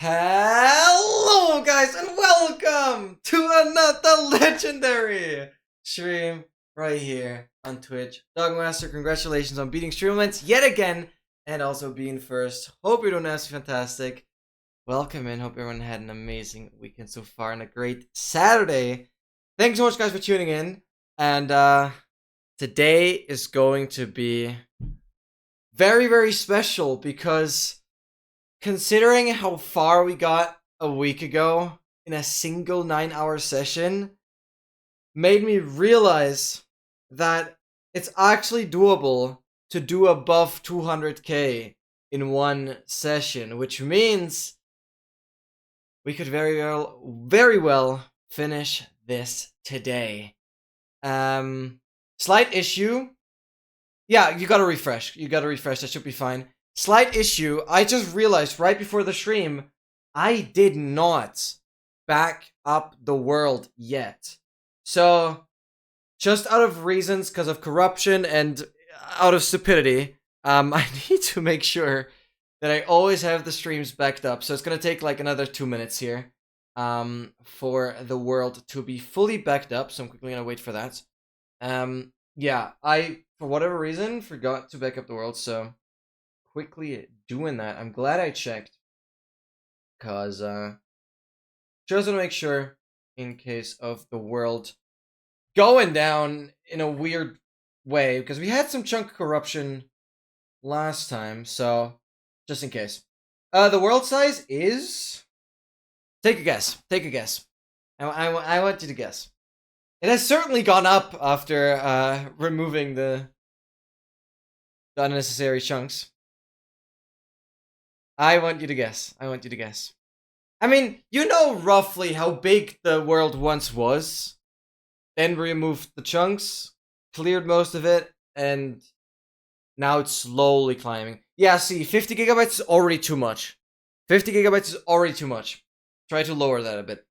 Hello guys and welcome to another legendary stream right here on Twitch. Dogmaster, congratulations on beating stream limits yet again and also being first. Hope you're doing absolutely fantastic. Welcome in. Hope everyone had an amazing weekend so far and a great Saturday. Thanks so much guys for tuning in. And today is going to be very, very special because considering how far we got a week ago in a single 9-hour session, made me realize that it's actually doable to do above 200k in one session, which means we could very well finish this today. Slight issue. Yeah, you gotta refresh. That should be fine. Slight issue, I just realized right before the stream, I did not back up the world yet. So, just out of reasons, because of corruption and out of stupidity, I need to make sure that I always have the streams backed up. So it's gonna take like another 2 minutes here, for the world to be fully backed up. So I'm quickly gonna wait for that. Yeah, I, for whatever reason, forgot to back up the world, so quickly doing that. I'm glad I checked, because just want to make sure in case of the world going down in a weird way, because we had some chunk corruption last time, so just in case. The world size is, take a guess. I want you to guess. It has certainly gone up after removing the unnecessary chunks. I want you to guess. I mean, you know roughly how big the world once was. Then removed the chunks, cleared most of it, and now it's slowly climbing. Yeah, see, 50 gigabytes is already too much. 50 gigabytes is already too much. Try to lower that a bit.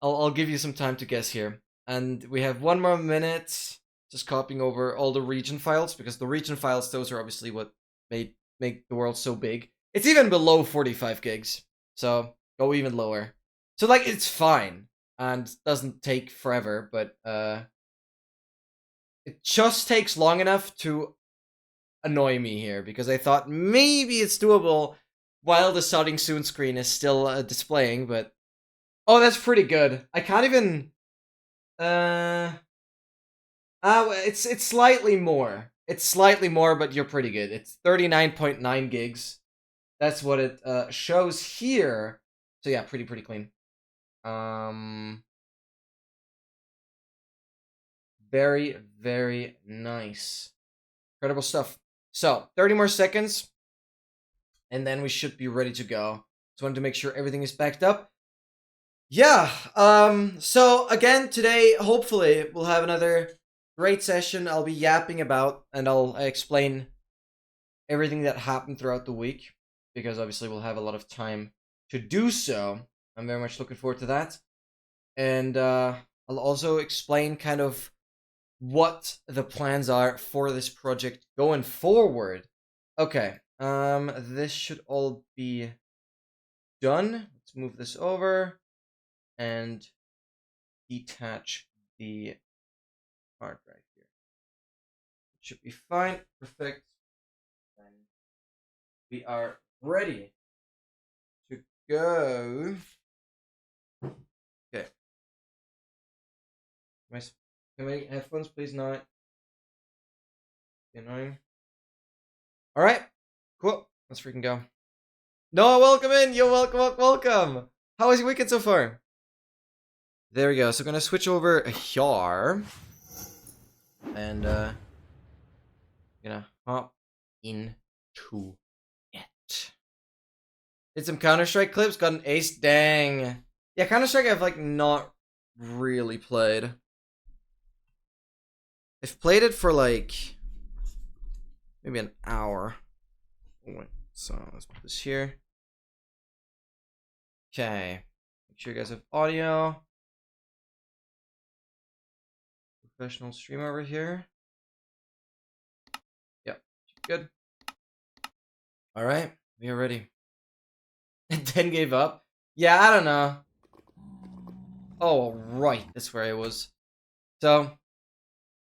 I'll give you some time to guess here. And we have 1 more minute. Just copying over all the region files, because the region files, those are obviously what make the world so big. It's even below 45 gigs, so go even lower. So like, it's fine and doesn't take forever, but it just takes long enough to annoy me here, because I thought maybe it's doable while the starting soon screen is still displaying. But oh, that's pretty good. I can't even it's slightly more. It's slightly more, but you're pretty good. It's 39.9 gigs. That's what it shows here. So yeah, pretty clean. Very nice. Incredible stuff. So 30 more seconds, and then we should be ready to go. Just wanted to make sure everything is backed up. Yeah. So again, today, hopefully, we'll have another great session. I'll be yapping about, and I'll explain everything that happened throughout the week, because obviously we'll have a lot of time to do so. I'm very much looking forward to that. And I'll also explain kind of what the plans are for this project going forward. Okay, this should all be done. Let's move this over and detach the hard drive here. It should be fine. Perfect. And we are ready to go. Okay. Can my headphones please not be annoying? Alright. Cool. Let's freaking go. Noah, welcome in! Yo, welcome! How was your weekend so far? There we go. So I'm gonna switch over here. And gonna hop into it. Did some Counter-Strike clips, got an ace, dang. Yeah, Counter-Strike I've like not really played. I've played it for like maybe an hour. So let's put this here. Okay. Make sure you guys have audio. Professional stream over here. Yep, good. Alright, we are ready. and then gave up. Yeah, I don't know. Oh, right, that's where I was. So,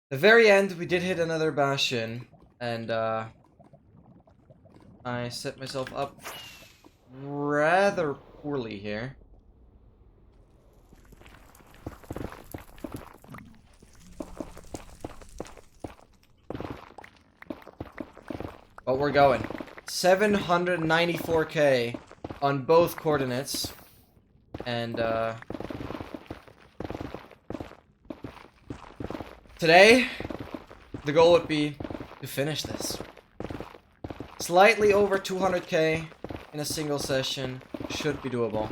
the very end, we did hit another bastion, and I set myself up rather poorly here. But we're going. 794k on both coordinates. And, today, the goal would be to finish this. Slightly over 200k in a single session should be doable.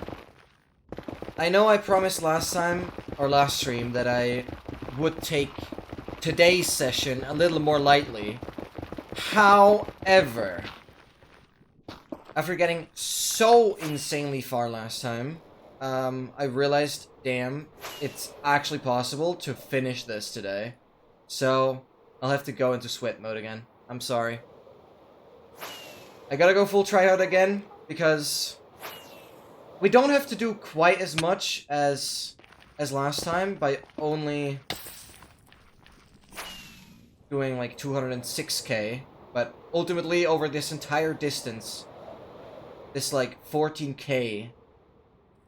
I know I promised last time, or last stream, that I would take today's session a little more lightly. However, after getting so insanely far last time, I realized, damn, it's actually possible to finish this today. So, I'll have to go into sweat mode again. I'm sorry. I gotta go full tryout again, because we don't have to do quite as much as last time by only doing like 206k, but ultimately over this entire distance, this like 14k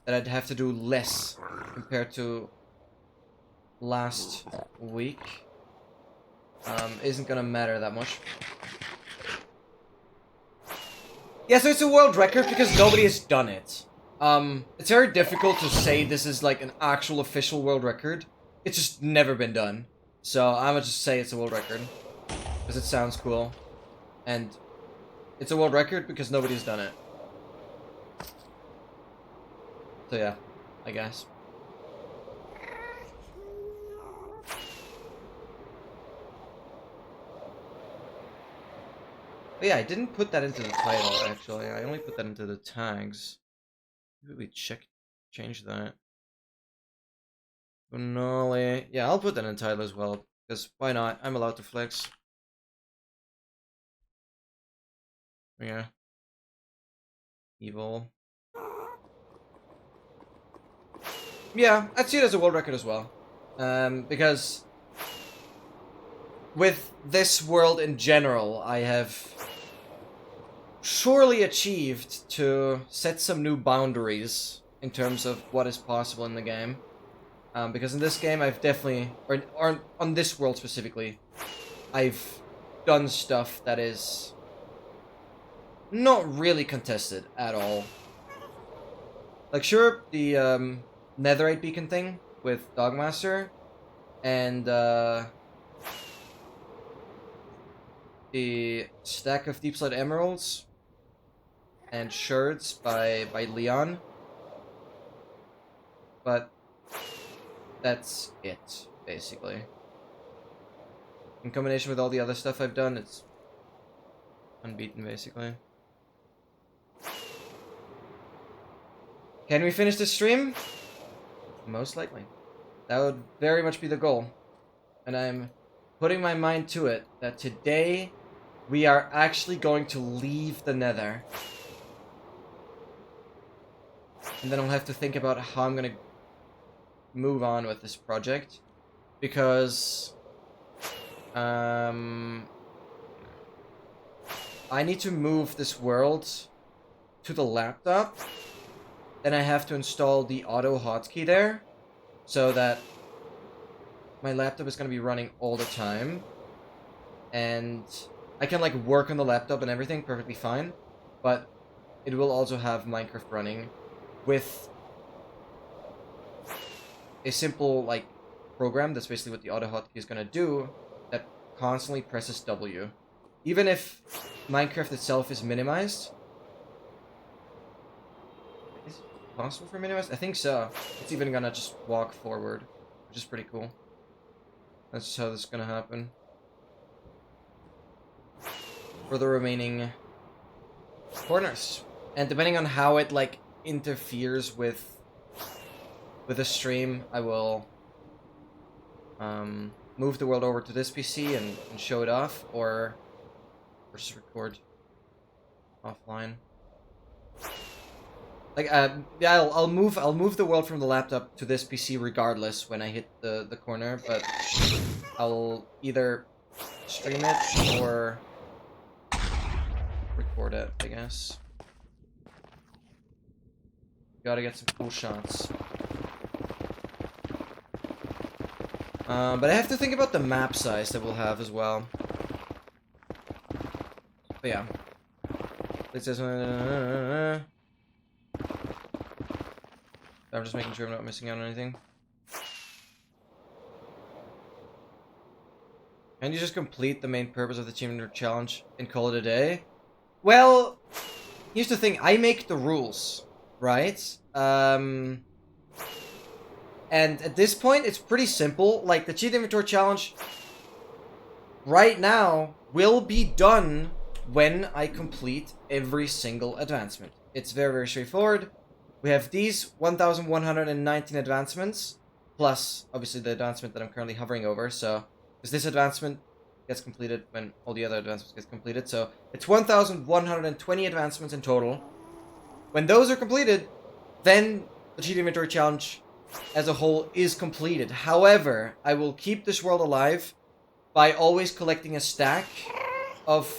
that I'd have to do less compared to last week isn't gonna matter that much. Yeah, so it's a world record because nobody has done it. It's very difficult to say this is like an actual official world record. It's just never been done. So I'm gonna just say it's a world record because it sounds cool. And it's a world record because nobody's done it. So yeah, I guess. But yeah, I didn't put that into the title, actually. I only put that into the tags. Maybe we change that. Finale. Yeah, I'll put that in the title as well. Because why not? I'm allowed to flex. Yeah. Evil. Yeah, I'd see it as a world record as well. Because with this world in general, I have surely achieved to set some new boundaries in terms of what is possible in the game. Because in this game, I've definitely, or on this world specifically, I've done stuff that is not really contested at all. Like, sure, the netherite beacon thing with Dogmaster, and the stack of deep slot emeralds and shards by Leon, but that's it, basically. In combination with all the other stuff I've done, it's unbeaten, basically. Can we finish this stream? Most likely. That would very much be the goal. And I'm putting my mind to it that today we are actually going to leave the nether. And then I'll have to think about how I'm gonna move on with this project. Because I need to move this world to the laptop. Then I have to install the auto hotkey there, so that my laptop is going to be running all the time. And I can like work on the laptop and everything perfectly fine, but it will also have Minecraft running with a simple like program that's basically what the auto hotkey is going to do, that constantly presses W. Even if Minecraft itself is minimized. Is it possible for minimized? I think so. It's even gonna just walk forward, which is pretty cool. That's just how this is gonna happen. For the remaining corners. And depending on how it like interferes with the stream, I will move the world over to this PC and show it off, or just record offline. Like, yeah, I'll move the world from the laptop to this PC regardless when I hit the corner, but I'll either stream it or record it, I guess. Gotta get some cool shots. But I have to think about the map size that we'll have as well. But yeah. It says, I'm just making sure I'm not missing out on anything. Can you just complete the main purpose of the achievement challenge and call it a day? Well, here's the thing. I make the rules, right? And at this point, it's pretty simple. Like, the cheat inventory challenge right now will be done when I complete every single advancement. It's very, very straightforward. We have these 1,119 advancements, plus, obviously, the advancement that I'm currently hovering over, so... Because this advancement gets completed when all the other advancements get completed, so... It's 1,120 advancements in total. When those are completed, then the cheat inventory challenge as a whole is completed. However, I will keep this world alive by always collecting a stack of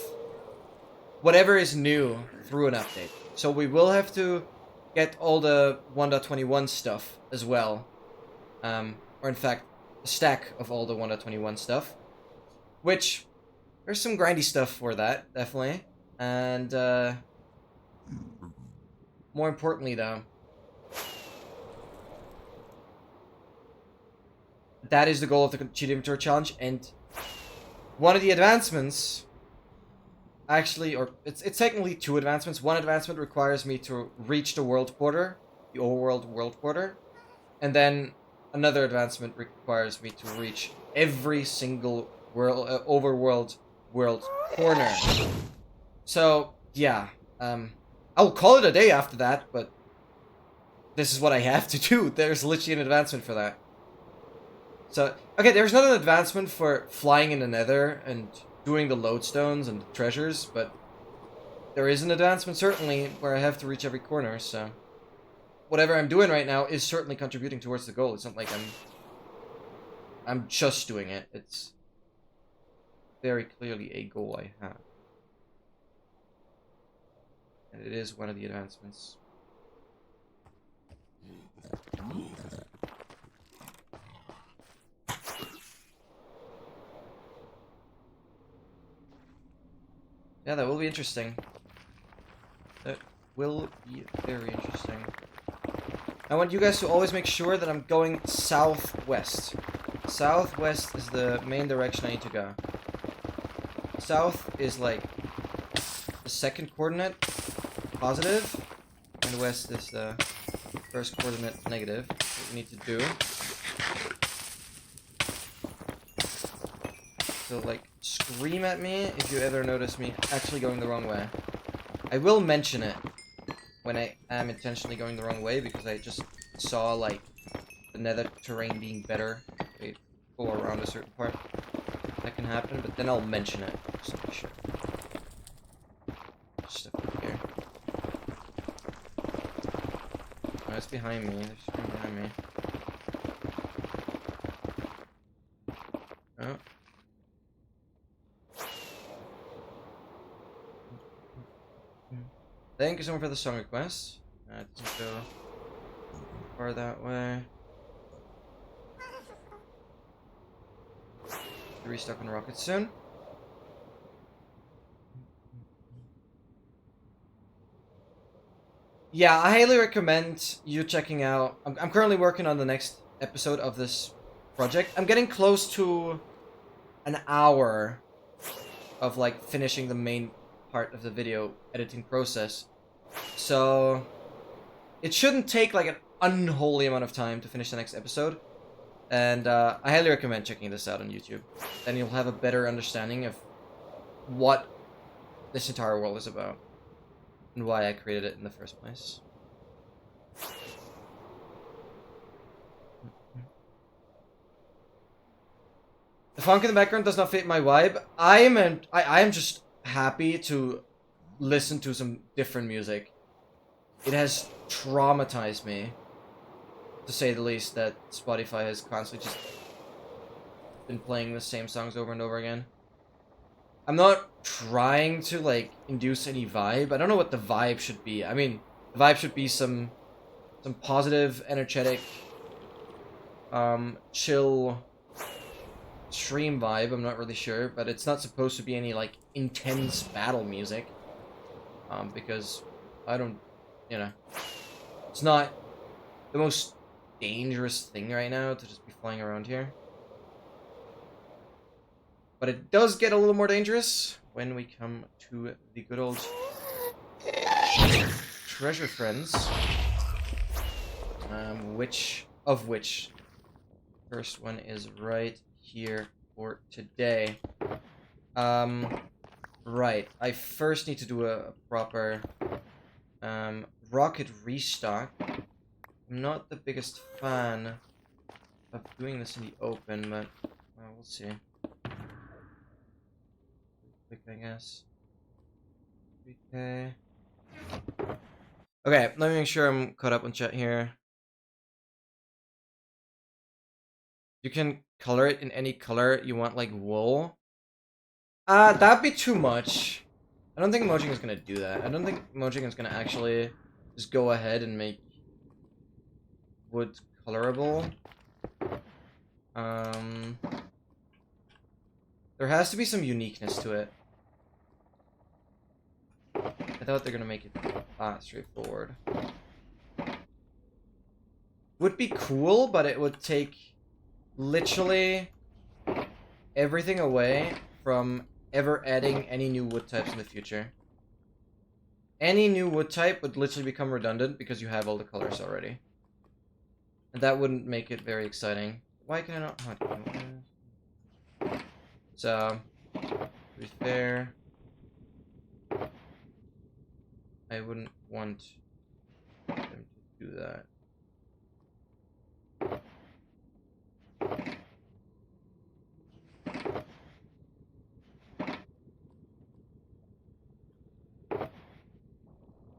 whatever is new through an update. So we will have to get all the 1.21 stuff as well. Or in fact, a stack of all the 1.21 stuff. Which, there's some grindy stuff for that, definitely. And, more importantly though, that is the goal of the cheat inventory challenge, and one of the advancements, actually, or it's technically two advancements. One advancement requires me to reach the world quarter, the overworld world quarter, and then another advancement requires me to reach every single world overworld world corner. So yeah, I'll call it a day after that, but this is what I have to do. There's literally an advancement for that. So, okay, there's not an advancement for flying in the nether and doing the lodestones and the treasures, but there is an advancement, certainly, where I have to reach every corner, so... Whatever I'm doing right now is certainly contributing towards the goal. It's not like I'm just doing it. It's very clearly a goal I have. And it is one of the advancements. Yeah, that will be interesting. That will be very interesting. I want you guys to always make sure that I'm going southwest. Southwest is the main direction I need to go. South is like the second coordinate positive, and west is the first coordinate negative. That's what we need to do. So, like, scream at me if you ever notice me actually going the wrong way. I will mention it when I am intentionally going the wrong way, because I just saw, like, the nether terrain being better. They go around a certain part. That can happen, but then I'll mention it, just to be sure. Stuff up here. Oh, it's behind me. There's something behind me. Oh. Thank you so much for the song request. It doesn't go far that way. Restock on rockets soon. Yeah, I highly recommend you checking out. I'm currently working on the next episode of this project. I'm getting close to an hour of, like, finishing the main part of the video editing process. So it shouldn't take, like, an unholy amount of time to finish the next episode. And I highly recommend checking this out on YouTube. Then you'll have a better understanding of what this entire world is about. And why I created it in the first place. The funk in the background does not fit my vibe. I am just happy to listen to some different music. it has traumatized me, to say the least, that Spotify has constantly just been playing the same songs over and over again. I'm not trying to, like, induce any vibe. I don't know what the vibe should be. I mean, the vibe should be some positive, energetic, chill stream vibe. I'm not really sure, but it's not supposed to be any, like, intense battle music. Because I don't, you know, it's not the most dangerous thing right now to just be flying around here. But it does get a little more dangerous when we come to the good old treasure friends. Which first one is right here for today. Right. I first need to do a proper rocket restock. I'm not the biggest fan of doing this in the open, but we'll see. Quick, I guess. Okay. Okay, let me make sure I'm caught up on chat here. You can color it in any color you want, like wool. That'd be too much. I don't think Mojang is gonna do that. I don't think Mojang is gonna actually just go ahead and make wood colorable. There has to be some uniqueness to it. I thought they're gonna make it straightforward. Would be cool, but it would take literally everything away from ever adding any new wood types in the future. Any new wood type would literally become redundant because you have all the colors already. And that wouldn't make it very exciting. Why can I not? So, to be fair, I wouldn't want them to do that.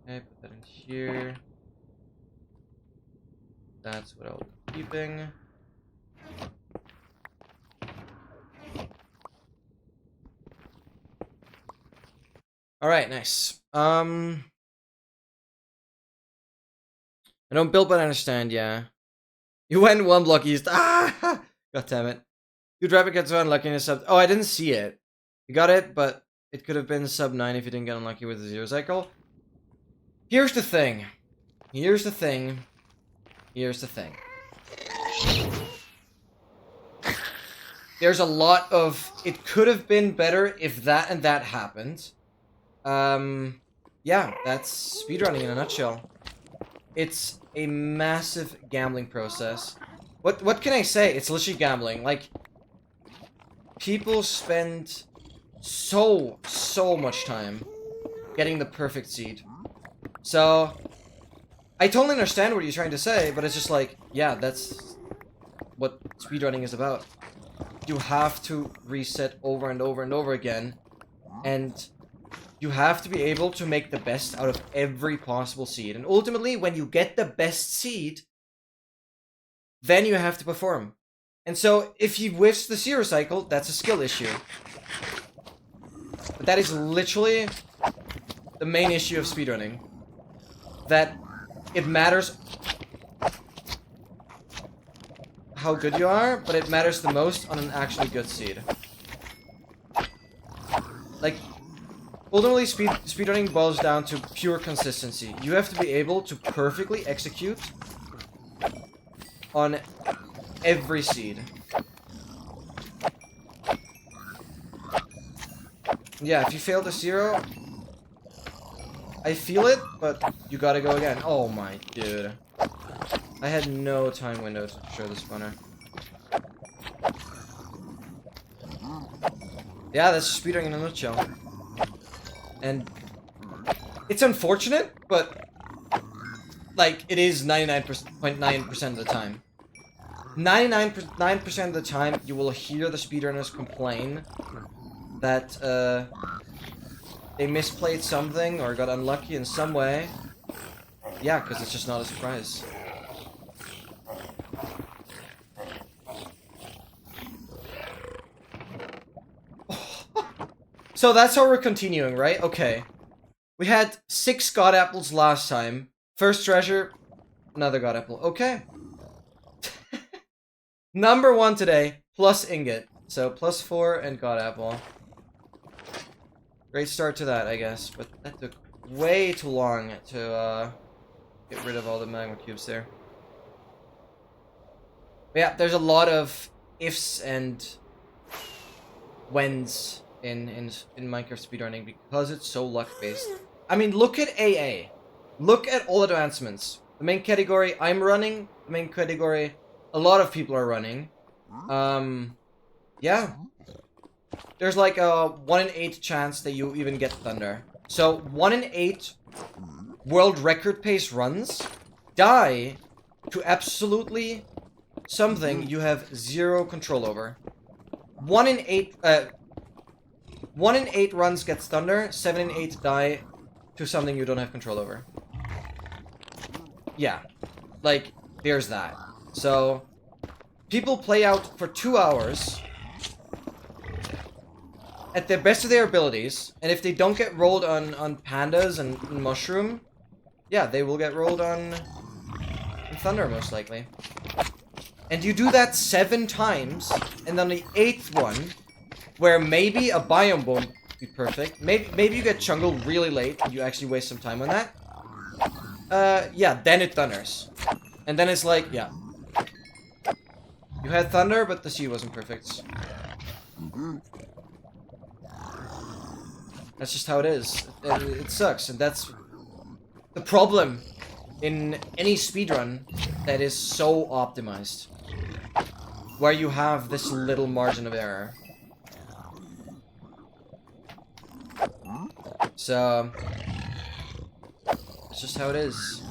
Okay, put that in here. That's what I'll be keeping. Alright, nice. I don't build but I understand, yeah. You went one block east. Ah! God damn it. You drive it gets so unlucky in a sub. Oh, I didn't see it. You got it, but it could have been sub 9 if you didn't get unlucky with the zero cycle. Here's the thing. Here's the thing. Here's the thing. There's a lot of it could have been better if that and that happened. Yeah, that's speedrunning in a nutshell. It's a massive gambling process. What can I say? It's literally gambling. Like, people spend so much time getting the perfect seed. So, I totally understand what you're trying to say, but it's just like, yeah, that's what speedrunning is about. You have to reset over and over and over again, and you have to be able to make the best out of every possible seed. And ultimately, when you get the best seed, then you have to perform. And so, if he whiffs the zero cycle, that's a skill issue. But that is literally the main issue of speedrunning. That it matters how good you are, but it matters the most on an actually good seed. Like, ultimately, speedrunning boils down to pure consistency. You have to be able to perfectly execute on every seed. Yeah, if you fail the zero, I feel it, but you gotta go again. Oh my dude. I had no time window to show the spawner. Yeah, that's speedrunning in a nutshell. And it's unfortunate, but like it is 99.9% of the time. 99% of the time, you will hear the speedrunners complain that they misplayed something or got unlucky in some way, Yeah, because it's just not a surprise. So that's how we're continuing, right? Okay. We had 6 god apples last time. First treasure, another god apple. Okay. Number 1 today, plus ingot. So +4 and god apple. Great start to that, I guess. But that took way too long to get rid of all the magma cubes there. But yeah, there's a lot of ifs and whens in Minecraft speedrunning because it's so luck-based. I mean, look at AA. Look at all advancements. The main category I'm running, the main category a lot of people are running. Yeah. There's like a 1 in 8 chance that you even get Thunder. So 1 in 8 world record pace runs die to absolutely something you have 0 control over. 1 in 8 runs gets Thunder, 7 in 8 die to something you don't have control over. Yeah. Like, there's that. So people play out for 2 hours at the best of their abilities, and if they don't get rolled on pandas and mushroom, yeah, they will get rolled on thunder most likely. And you do that 7 times, and then the 8th one, where maybe a biome won't be perfect, maybe you get jungle really late and you actually waste some time on that. Yeah, then it thunders. And then it's like, yeah. You had thunder, but the sea wasn't perfect. That's just how it is. It sucks, and that's the problem in any speedrun that is so optimized. Where you have this little margin of error. So, it's just how it is.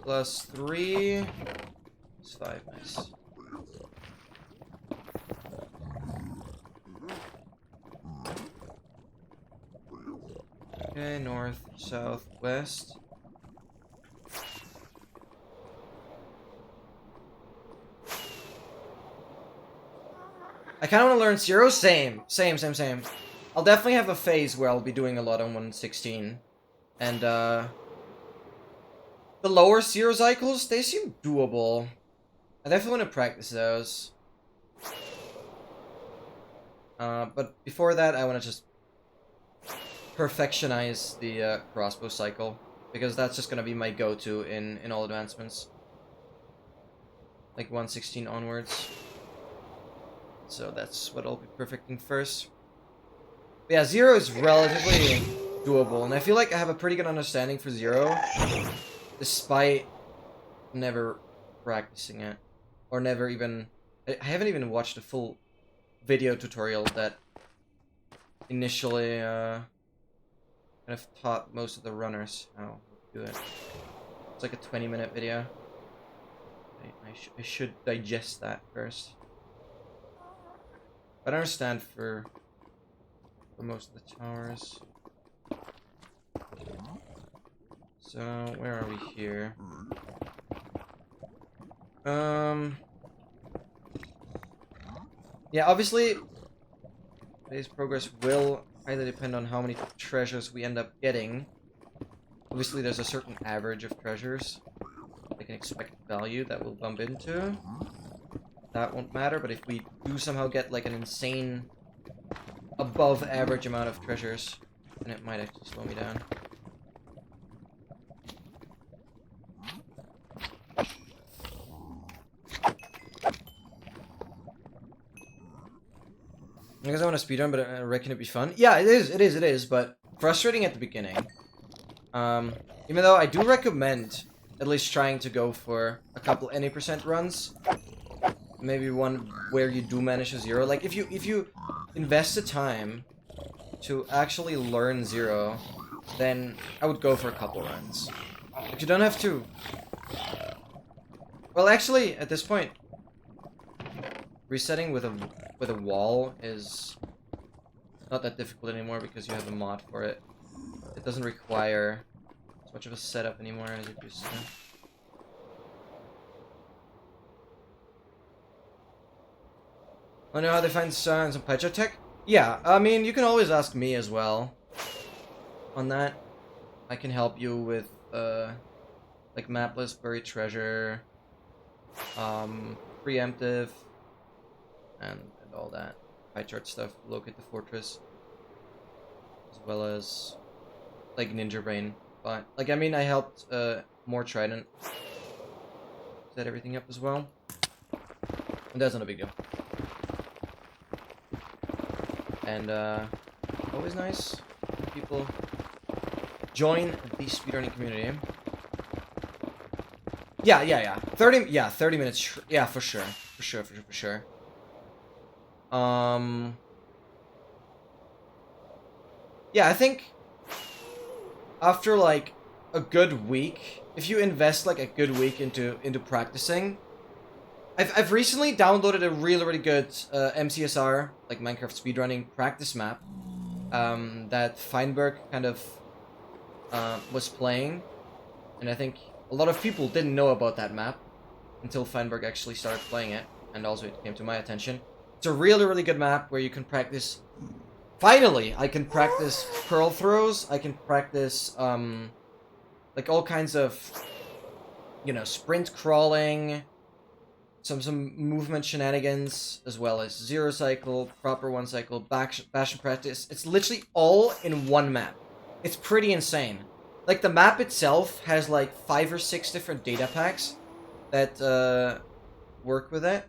+3. It's 5, nice. Okay, north, south, west. I kind of want to learn zero. Same. I'll definitely have a phase where I'll be doing a lot on 116. And, the lower zero cycles, they seem doable. I definitely want to practice those. But before that, I want to just perfectionize the crossbow cycle, because that's just gonna be my go-to in all advancements, like 116 onwards. So that's what I'll be perfecting first. But yeah, zero is relatively doable, and I feel like I have a pretty good understanding for zero, despite never practicing it, or never even. I haven't even watched a full video tutorial that initially kind of taught most of the runners how to do it. It's like a 20-minute video. I should digest that first. But I understand for most of the towers. So where are we here? Yeah, obviously today's progress will highly depend on how many treasures we end up getting. Obviously, there's a certain average of treasures, like an expected value that we'll bump into. That won't matter, but if we do somehow get like an insane, above average amount of treasures, then it might actually slow me down. I guess I want to speedrun, but I reckon it'd be fun. Yeah, it is, but frustrating at the beginning. Even though I do recommend at least trying to go for a couple any % runs. Maybe one where you do manage a zero. Like, if you invest the time to actually learn zero, then I would go for a couple runs. But you don't have to. Well, actually, at this point, resetting with a wall is not that difficult anymore because you have a mod for it. It doesn't require as much of a setup anymore as it used to. I know how they find signs on Pycho Tech? Yeah, I mean, you can always ask me as well on that. I can help you with, like mapless, buried treasure, preemptive, and all that. Pie chart stuff, locate the fortress, as well as, like, Ninja Brain. But, like, I mean, I helped, more Trident set everything up as well. And that's not a big deal. And, always nice when people join the speedrunning community. Yeah. 30 minutes. Yeah, for sure. For sure. Yeah, I think after like a good week, if you invest like a good week into practicing, I've recently downloaded a really good MCSR, like Minecraft speedrunning practice map, that Feinberg kind of was playing, and I think a lot of people didn't know about that map until Feinberg actually started playing it, and also it came to my attention. It's a really good map where you can practice. Finally, I can practice curl throws. I can practice like all kinds of, you know, sprint crawling, some movement shenanigans, as well as zero cycle, proper one cycle, bash and practice. It's literally all in one map. It's pretty insane. Like, the map itself has like 5 or 6 different data packs that work with it,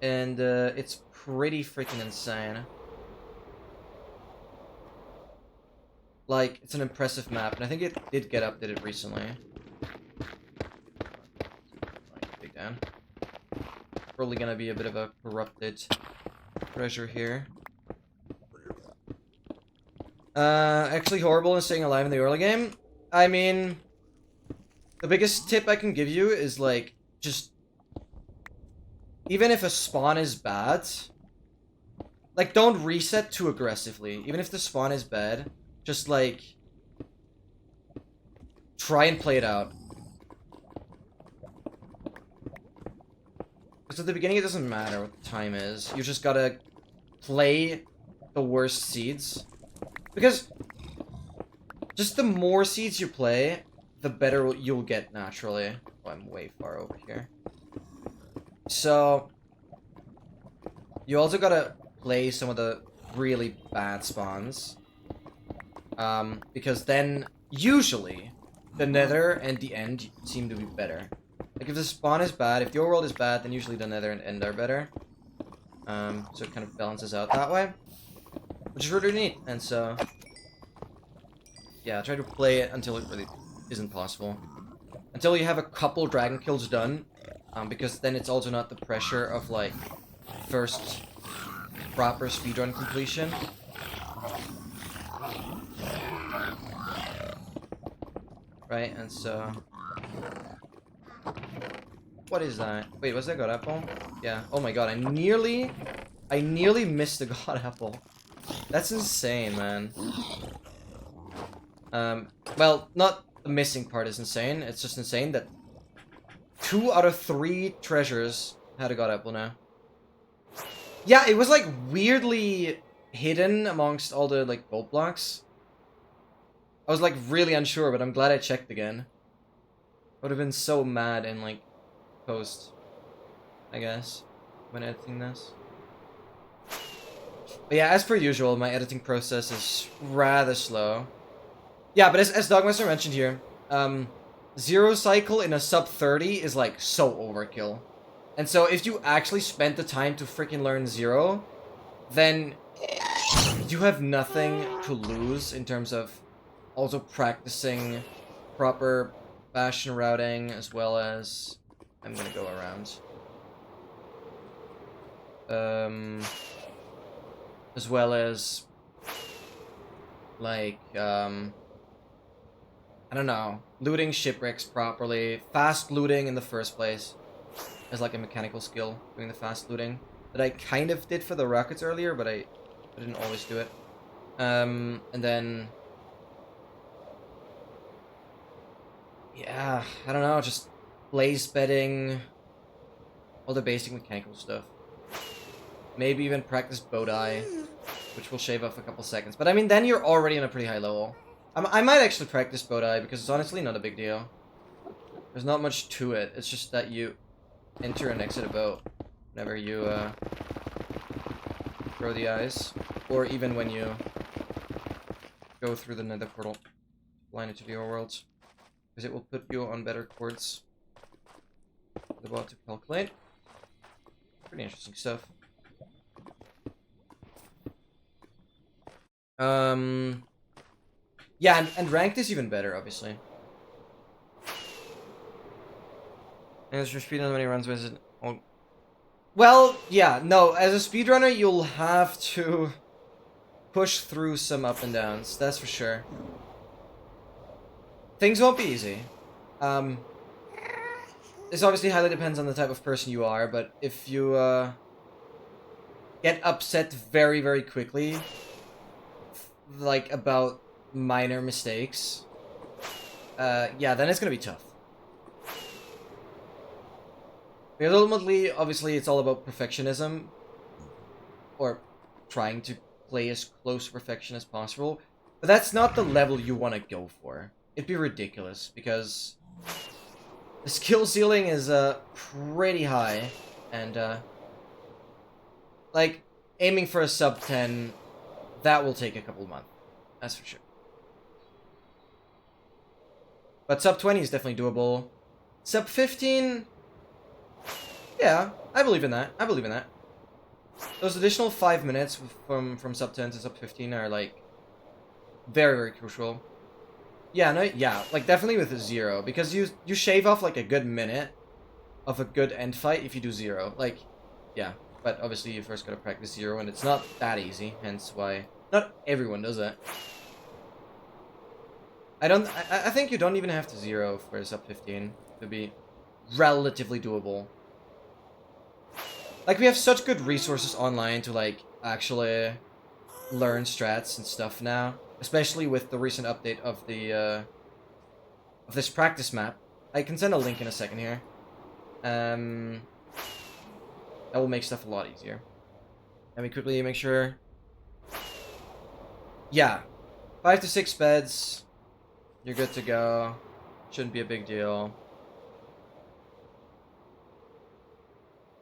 and it's pretty freaking insane. Like, it's an impressive map, and I think it did get updated recently. Dig down. Probably gonna be a bit of a corrupted treasure here. Actually horrible in staying alive in the early game. I mean, the biggest tip I can give you is, like, just... even if a spawn is bad, like, don't reset too aggressively. Even if the spawn is bad, just, like, try and play it out. Because at the beginning it doesn't matter what the time is. You just gotta play the worst seeds. Because just the more seeds you play, the better you'll get naturally. Oh, I'm way far over here. So, you also gotta play some of the really bad spawns. Because then, usually, the Nether and the End seem to be better. Like, if the spawn is bad, if the overworld is bad, then usually the Nether and End are better. So it kind of balances out that way. Which is really neat, and so... yeah, try to play it until it really isn't possible. Until you have a couple dragon kills done, because then it's also not the pressure of, like, first proper speedrun completion. Right, and so... what is that? Wait, was that God Apple? Yeah. Oh my god, I nearly missed the God Apple. That's insane, man. Well, not the missing part is insane. It's just insane that 2 out of 3 treasures had a God Apple now. Yeah, it was, like, weirdly hidden amongst all the, like, gold blocks. I was, like, really unsure, but I'm glad I checked again. I would have been so mad in, like, post, I guess, when editing this. But yeah, as per usual, my editing process is rather slow. Yeah, but as Dogmaster mentioned here, zero cycle in a sub 30 is, like, so overkill. And so if you actually spent the time to freaking learn zero, then you have nothing to lose in terms of also practicing proper bastion routing, as well as... I'm gonna go around. As well as... like, I don't know, looting shipwrecks properly, fast looting in the first place is like a mechanical skill, doing the fast looting that I kind of did for the rockets earlier, but I didn't always do it. And then yeah, I don't know, just blaze bedding, all the basic mechanical stuff. Maybe even practice bow die, which will shave off a couple seconds. But I mean, then you're already on a pretty high level. I might actually practice bow die because it's honestly not a big deal. There's not much to it. It's just that you enter and exit a boat whenever you throw the eyes, or even when you go through the nether portal, line into the overworlds, because it will put you on better chords. About to calculate. Pretty interesting stuff. Yeah, and ranked is even better, obviously. And as your speed on many runs with it. Oh. Well, yeah, no, as a speedrunner, you'll have to push through some up and downs, that's for sure. Things won't be easy. This obviously highly depends on the type of person you are, but if you get upset very, very quickly, like about minor mistakes, yeah, then it's gonna be tough. Because ultimately, obviously, it's all about perfectionism, or trying to play as close to perfection as possible, but that's not the level you want to go for. It'd be ridiculous, because the skill ceiling is pretty high, and like, aiming for a sub 10, that will take a couple months, that's for sure. But sub 20 is definitely doable. Sub 15, yeah, I believe in that. I believe in that. Those additional 5 minutes from sub 10 to sub 15 are like very, very crucial. Yeah, no, yeah, like definitely with a 0, because you shave off like a good minute of a good end fight if you do 0. Like, yeah, but obviously you first gotta practice 0, and it's not that easy, hence why not everyone does that. I think you don't even have to 0 for sub 15 to be relatively doable. Like, we have such good resources online to, like, actually learn strats and stuff now. Especially with the recent update of the, of this practice map. I can send a link in a second here. That will make stuff a lot easier. Let me quickly make sure. Yeah. 5 to 6 beds. You're good to go. Shouldn't be a big deal.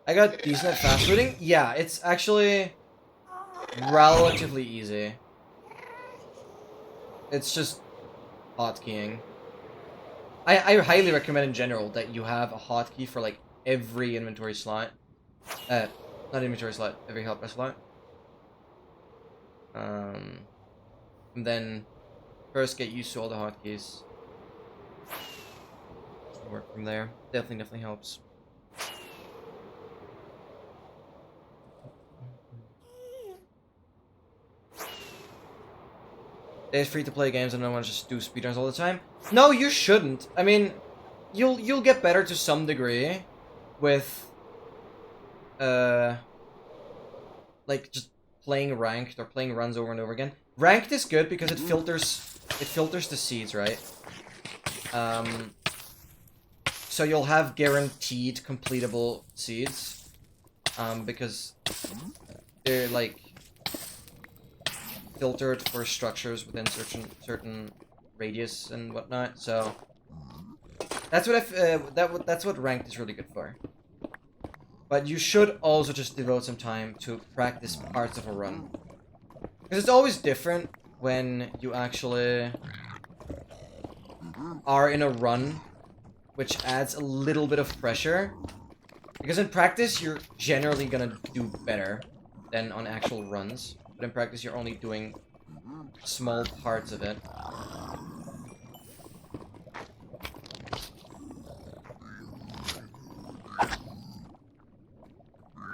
I got decent at fast looting. Yeah, it's actually relatively easy. It's just hotkeying. I highly recommend in general that you have a hotkey for like every inventory slot. Not inventory slot, every help slot. And then first get used to all the hotkeys. Work from there. Definitely helps. There's free-to-play games and no one just do speedruns all the time. No, you shouldn't. I mean, you'll get better to some degree with like just playing ranked or playing runs over and over again. Ranked is good because it filters the seeds, right? So you'll have guaranteed completable seeds, because they're like filtered for structures within certain radius and whatnot. So that's what that's what ranked is really good for. But you should also just devote some time to practice parts of a run, because it's always different when you actually are in a run, which adds a little bit of pressure. Because in practice, you're generally gonna do better than on actual runs. But in practice, you're only doing small parts of it.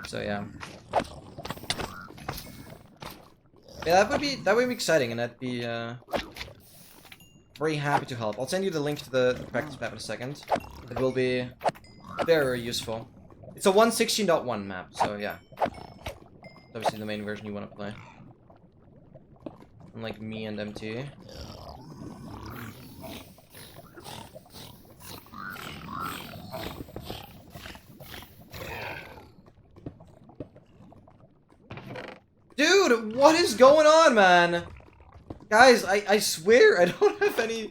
So yeah. Yeah, that would be exciting, and that'd be very happy to help. I'll send you the link to the practice map in a second. It will be very useful. It's a 1.16.1 map, so yeah. It's obviously the main version you want to play. Unlike me and MT. Dude, what is going on, man? Guys, I swear I don't have any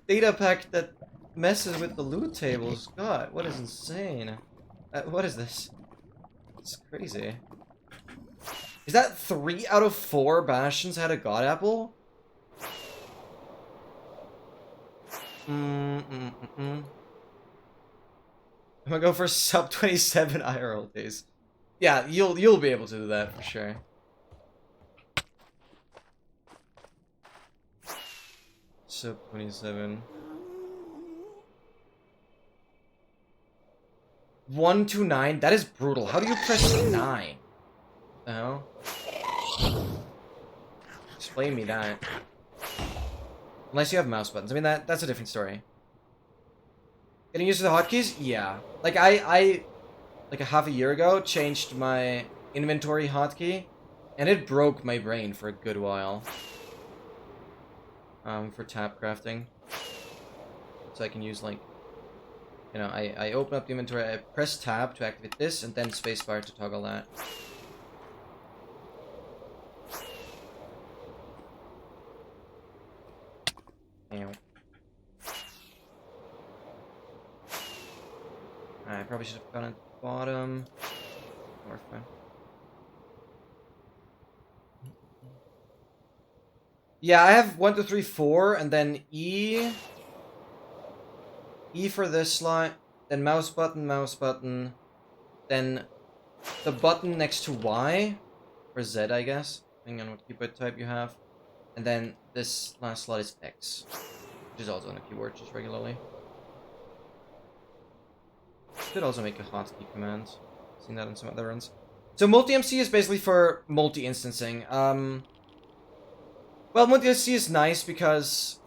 data pack that messes with the loot tables. God, what is insane? What is this? It's crazy. Is that 3 out of 4 Bastions had a God Apple? I'm gonna go for sub 27 IRL days. Yeah, you'll be able to do that for sure. Sub 27. 1 to 9? That is brutal. How do you press 9? The hell? Explain me that. Unless you have mouse buttons. I mean, that's a different story. Getting used to the hotkeys? Yeah. Like, I like a half a year ago, changed my inventory hotkey, and it broke my brain for a good while. For tab crafting. So I can use, like, you know, I open up the inventory, I press tab to activate this, and then spacebar to toggle that. Ow. I probably should have gone at the bottom. Or fine. Yeah, I have 1, 2, 3, 4, and then E. E for this slot, then mouse button, then the button next to Y, or Z, I guess, depending on what keyboard type you have, and then this last slot is X, which is also on a keyboard just regularly. Could also make a hotkey command. Seen that in some other runs. So multi-MC is basically for multi-instancing. Well, multi-MC is nice because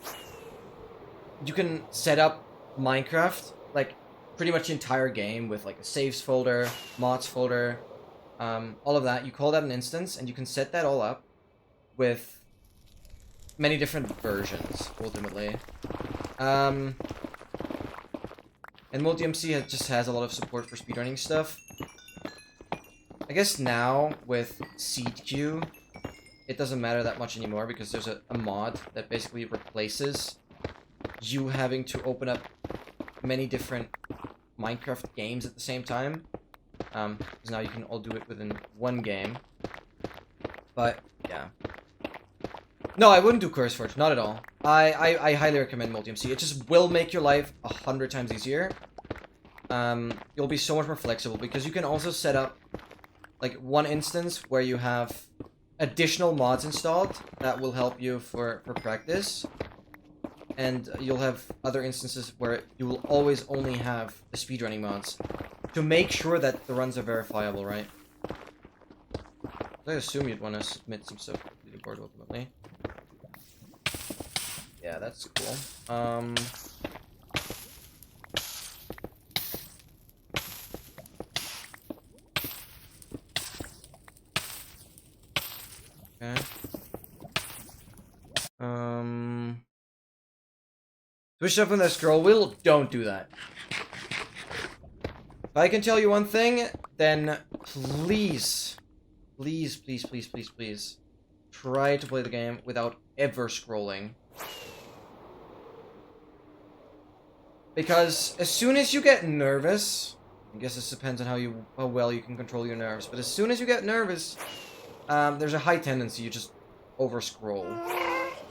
you can set up Minecraft, like, pretty much the entire game with, like, a saves folder, mods folder, all of that. You call that an instance, and you can set that all up with many different versions, ultimately. And multi-MC just has a lot of support for speedrunning stuff. I guess now, with Seed Queue, it doesn't matter that much anymore, because there's a mod that basically replaces you having to open up many different Minecraft games at the same time. Because now you can all do it within one game. But, yeah. No, I wouldn't do CurseForge, not at all. I highly recommend multi-MC. It just will make your life 100 times easier. You'll be so much more flexible, because you can also set up, like, one instance where you have additional mods installed that will help you for practice. And you'll have other instances where you will always only have the speedrunning mods to make sure that the runs are verifiable, right? I assume you'd want to submit some stuff to the leaderboard ultimately. Yeah, that's cool. Okay. Switch up on that scroll wheel? Don't do that. If I can tell you one thing, then please, please, please, please, please, please, try to play the game without ever scrolling. Because as soon as you get nervous, I guess this depends on how well you can control your nerves, but as soon as you get nervous, there's a high tendency you just over scroll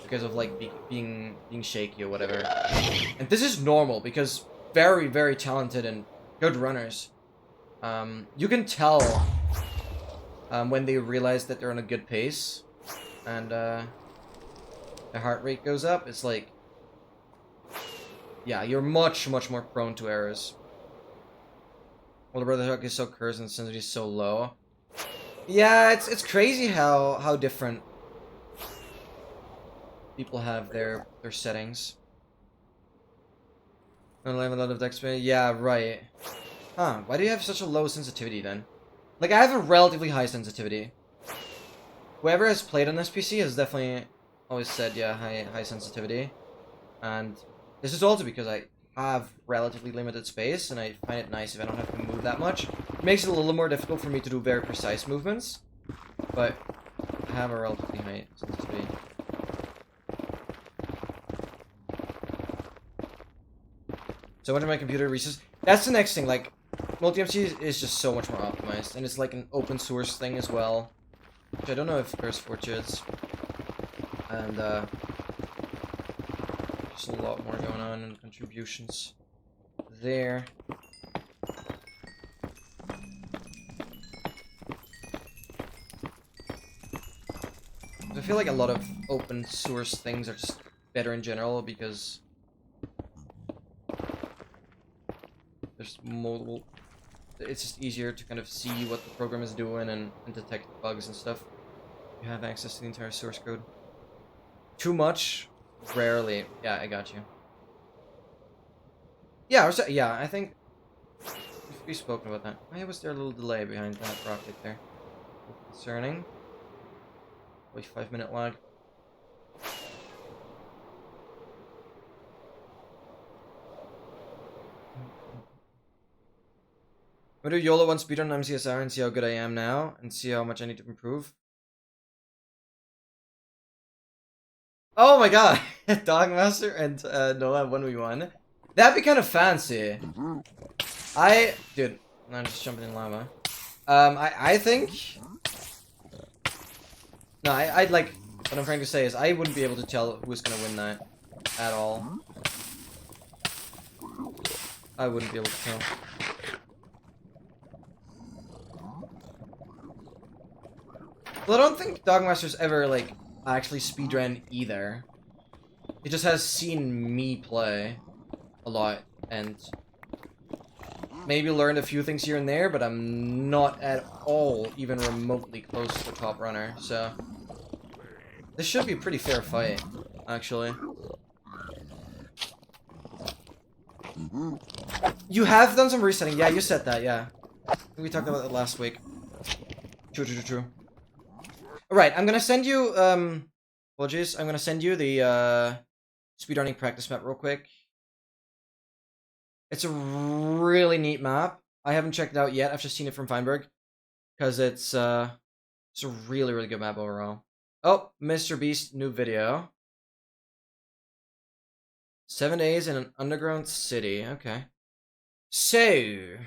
because of, like, being shaky or whatever. And this is normal because very, very talented and good runners, you can tell when they realize that they're on a good pace and their heart rate goes up. It's like, yeah, you're much, much more prone to errors. Older brother Hook is so cursed and sensitivity is so low. Yeah, it's crazy how different people have their settings. Don't have a lot of dex space. Yeah, right. Huh, why do you have such a low sensitivity then? Like, I have a relatively high sensitivity. Whoever has played on this PC has definitely always said, yeah, high sensitivity. And this is also because I have relatively limited space, and I find it nice if I don't have to move that much. It makes it a little more difficult for me to do very precise movements, but I have a relatively high sensitivity. So when my computer reaches, that's the next thing, like, multi-MC is just so much more optimized, and it's like an open source thing as well, which I don't know if CurseForge is, and there's a lot more going on in contributions there. I feel like a lot of open source things are just better in general because there's multiple. It's just easier to kind of see what the program is doing and detect bugs and stuff. You have access to the entire source code. Too much? Rarely. Yeah, I got you. Yeah, yeah, I think we've spoken about that. Why was there a little delay behind that rocket there? Concerning. Wait, 5-minute lag. I'm gonna do YOLO one speedrun on MCSR and see how good I am now, and see how much I need to improve. Oh my god! Dogmaster and Noah 1v1. That'd be kind of fancy. Dude, I'm just jumping in lava. I think... No, I'd like... What I'm trying to say is I wouldn't be able to tell who's gonna win that at all. I wouldn't be able to tell. Well, I don't think Dogmaster's ever, like, actually speedrun either. He just has seen me play a lot, and maybe learned a few things here and there, but I'm not at all even remotely close to the top runner, so... This should be a pretty fair fight, actually. You have done some resetting. Yeah, you said that, yeah. We talked about it last week. True. Alright, I'm gonna send you, apologies. I'm gonna send you the, speedrunning practice map real quick. It's a really neat map. I haven't checked it out yet. I've just seen it from Feinberg. Because it's a really, really good map overall. Oh, Mr. Beast, new video. 7 days in an underground city. Okay. So,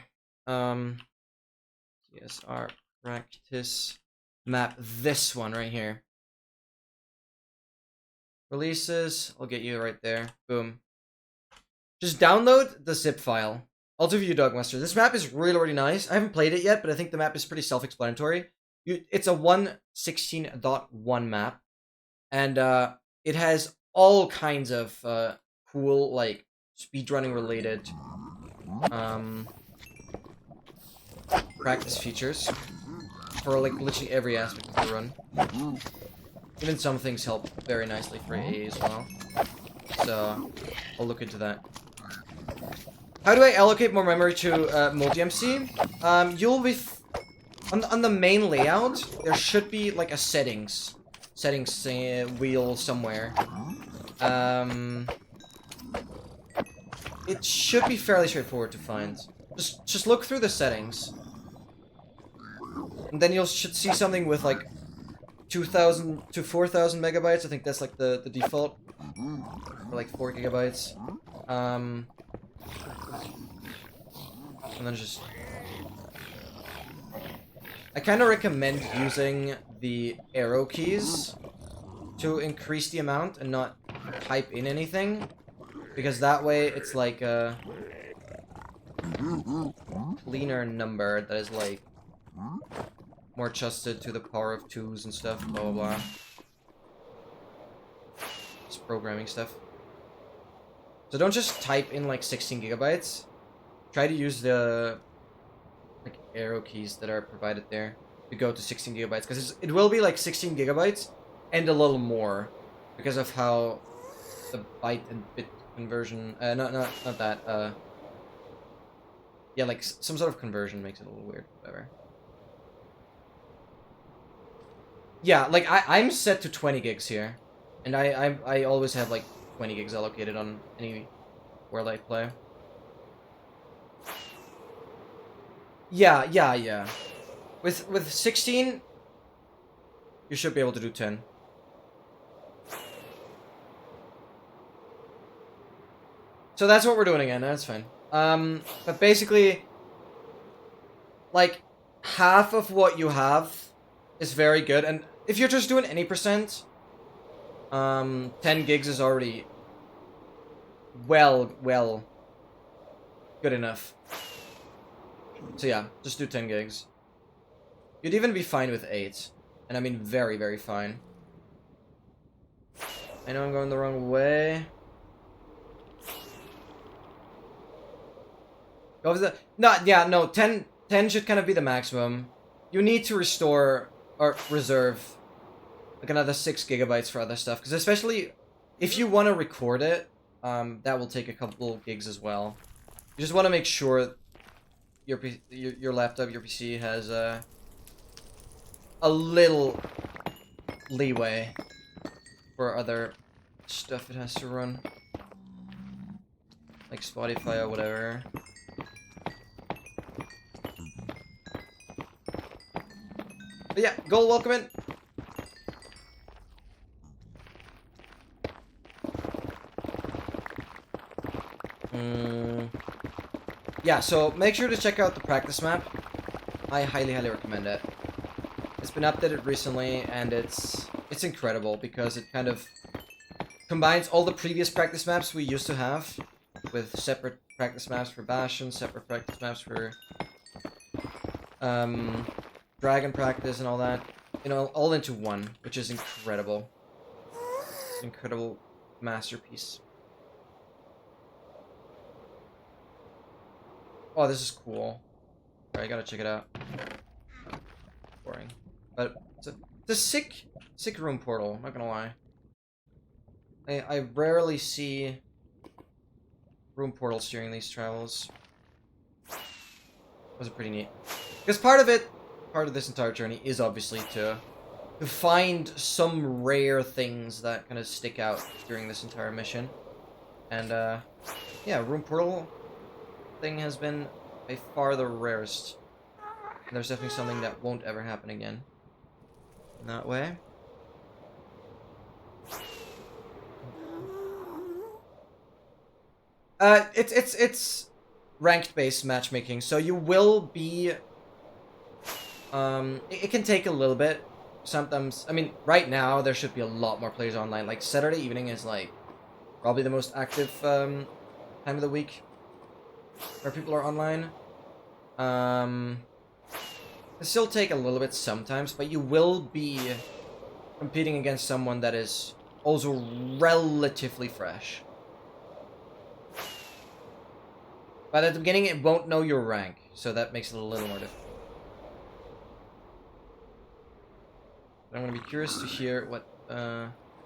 CSR practice map. This one right here. Releases. I'll get you right there. Boom. Just download the zip file. I'll do you, Dogmaster. This map is really, really nice. I haven't played it yet, but I think the map is pretty self-explanatory. It's a 1.16.1 map, and it has all kinds of cool, like, speedrunning related practice features for, like, literally every aspect of the run. Even some things help very nicely for AA as well. So, I'll look into that. How do I allocate more memory to multi-MC? You'll be... On the main layout, there should be, like, a settings wheel somewhere. It should be fairly straightforward to find. Just look through the settings. And then you should see something with, like, 2,000 to 4,000 megabytes. I think that's, like, the default. Or, like, 4 gigabytes. And then just... I kind of recommend using the arrow keys to increase the amount and not type in anything. Because that way it's like a cleaner number that is like more adjusted to the power of 2s and stuff, blah blah blah. Just programming stuff. So don't just type in like 16 gigabytes. Try to use the like arrow keys that are provided there to go to 16 gigabytes, because it will be like 16 gigabytes and a little more because of how the byte and bit conversion. Not that. Yeah, like some sort of conversion makes it a little weird. Whatever. Yeah, like I'm set to 20 gigs here, and I always have like 20 gigs allocated on any world I play. Yeah. With 16, you should be able to do 10. So that's what we're doing again. That's fine. But basically, like half of what you have is very good, and if you're just doing any percent, 10 gigs is already well good enough. So yeah, just do 10 gigs. You'd even be fine with 8. And I mean very, very fine. I know I'm going the wrong way. Go with the... No, 10 should kind of be the maximum. You need to restore, or reserve, like another 6 gigabytes for other stuff. Because especially, if you want to record it, that will take a couple gigs as well. You just want to make sure your laptop, your PC has a little leeway for other stuff it has to run, like Spotify or whatever. But yeah, goal, welcome in. Yeah, so make sure to check out the practice map. I highly recommend it. It's been updated recently, and it's incredible because it kind of combines all the previous practice maps we used to have with separate practice maps for Bastion, separate practice maps for Dragon practice and all that. You know, all into one, which is incredible. Incredible masterpiece. Oh, this is cool. Alright, I gotta check it out. Boring. But it's a sick room portal, not gonna lie. I rarely see room portals during these travels. Those are pretty neat. Because part of this entire journey is obviously to find some rare things that kind of stick out during this entire mission. And, yeah, room portal thing has been by far the rarest. And there's definitely something that won't ever happen again. In that way. It's ranked based matchmaking, so you will be it can take a little bit. Sometimes, I mean, right now there should be a lot more players online. Like Saturday evening is like probably the most active time of the week where people are online. It still take a little bit sometimes, but you will be competing against someone that is also relatively fresh. But at the beginning, it won't know your rank, so that makes it a little more difficult. But I'm going to be curious to hear what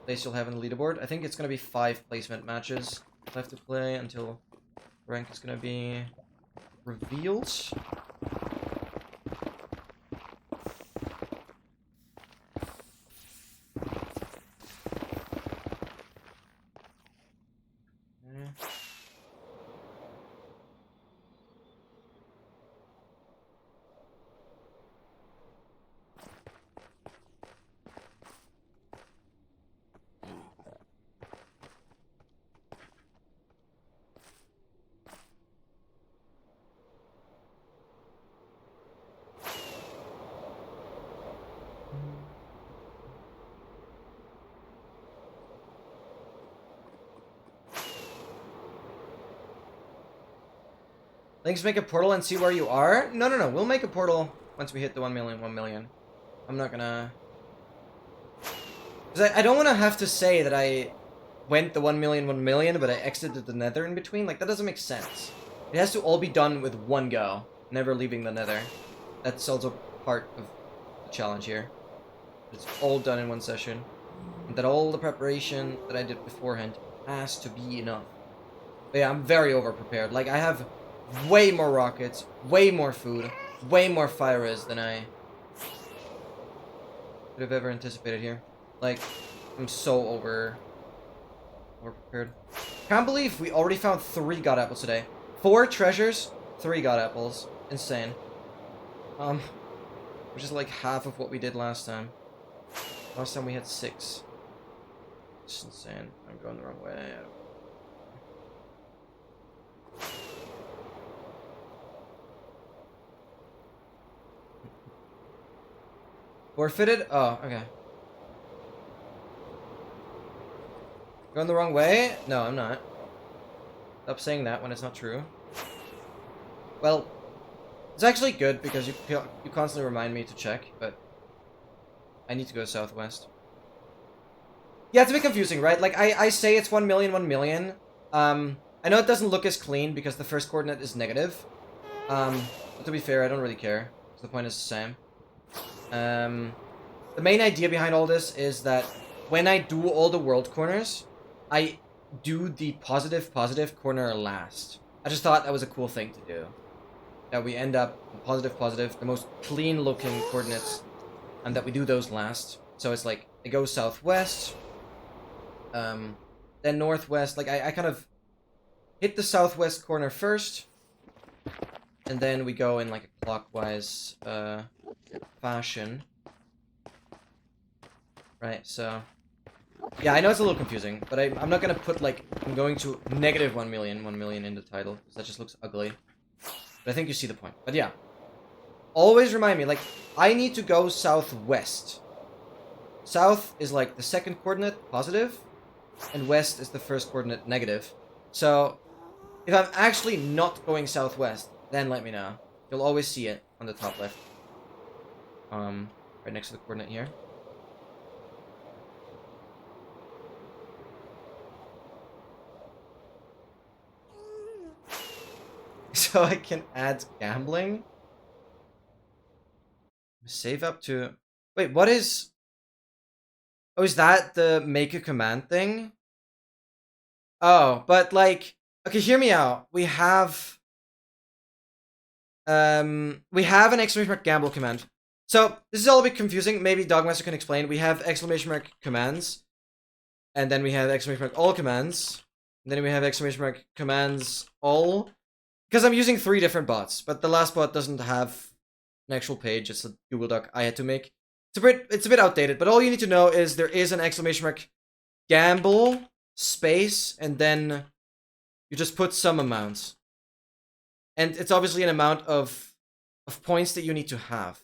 place you'll have on the leaderboard. I think it's going to be 5 placement matches left to play until rank is going to be revealed. Links, make a portal and see where you are? No. We'll make a portal once we hit the 1 million. I'm not gonna... Because I don't want to have to say that I went the 1 million, but I exited the nether in between. Like, that doesn't make sense. It has to all be done with one go, never leaving the nether. That's also part of the challenge here. It's all done in one session. And that all the preparation that I did beforehand has to be enough. But yeah, I'm very over-prepared. Like, I have way more rockets, way more food, way more fire res than I could have ever anticipated here. Like, I'm so over-prepared. Can't believe we already found 3 god apples today. 4 treasures, 3 god apples. Insane. Which is like half of what we did last time. Last time we had 6. It's insane. I'm going the wrong way. Forfeited? Oh, okay. Going the wrong way? No, I'm not. Stop saying that when it's not true. Well, it's actually good because you constantly remind me to check, but I need to go southwest. Yeah, it's a bit confusing, right? Like, I say it's 1 million, 1 million. I know it doesn't look as clean because the first coordinate is negative. But to be fair, I don't really care. So the point is the same. The main idea behind all this is that when I do all the world corners, I do the positive corner last. I just thought that was a cool thing to do. That we end up positive, the most clean looking coordinates, and that we do those last. So it's like, it goes southwest, then northwest. Like, I kind of hit the southwest corner first, and then we go in like a clockwise fashion. Right, so... yeah, I know it's a little confusing, but I'm not gonna put, like, I'm going to negative 1 million in the title, because that just looks ugly. But I think you see the point. But yeah. Always remind me, like, I need to go southwest. South is, like, the second coordinate, positive, and west is the first coordinate, negative. So, if I'm actually not going southwest, then let me know. You'll always see it on the top left. Right next to the coordinate here. So I can add gambling. Save up to... wait, what is... oh, is that the make a command thing? Oh, but like... okay, hear me out. We have an exclamation mark gamble command. So, this is all a bit confusing. Maybe Dogmaster can explain. We have exclamation mark commands. And then we have exclamation mark all commands. And then we have exclamation mark commands all. Because I'm using 3 different bots, but the last bot doesn't have an actual page. It's a Google Doc I had to make. It's a bit outdated, but all you need to know is there is an exclamation mark gamble space, and then you just put some amounts. And it's obviously an amount of points that you need to have.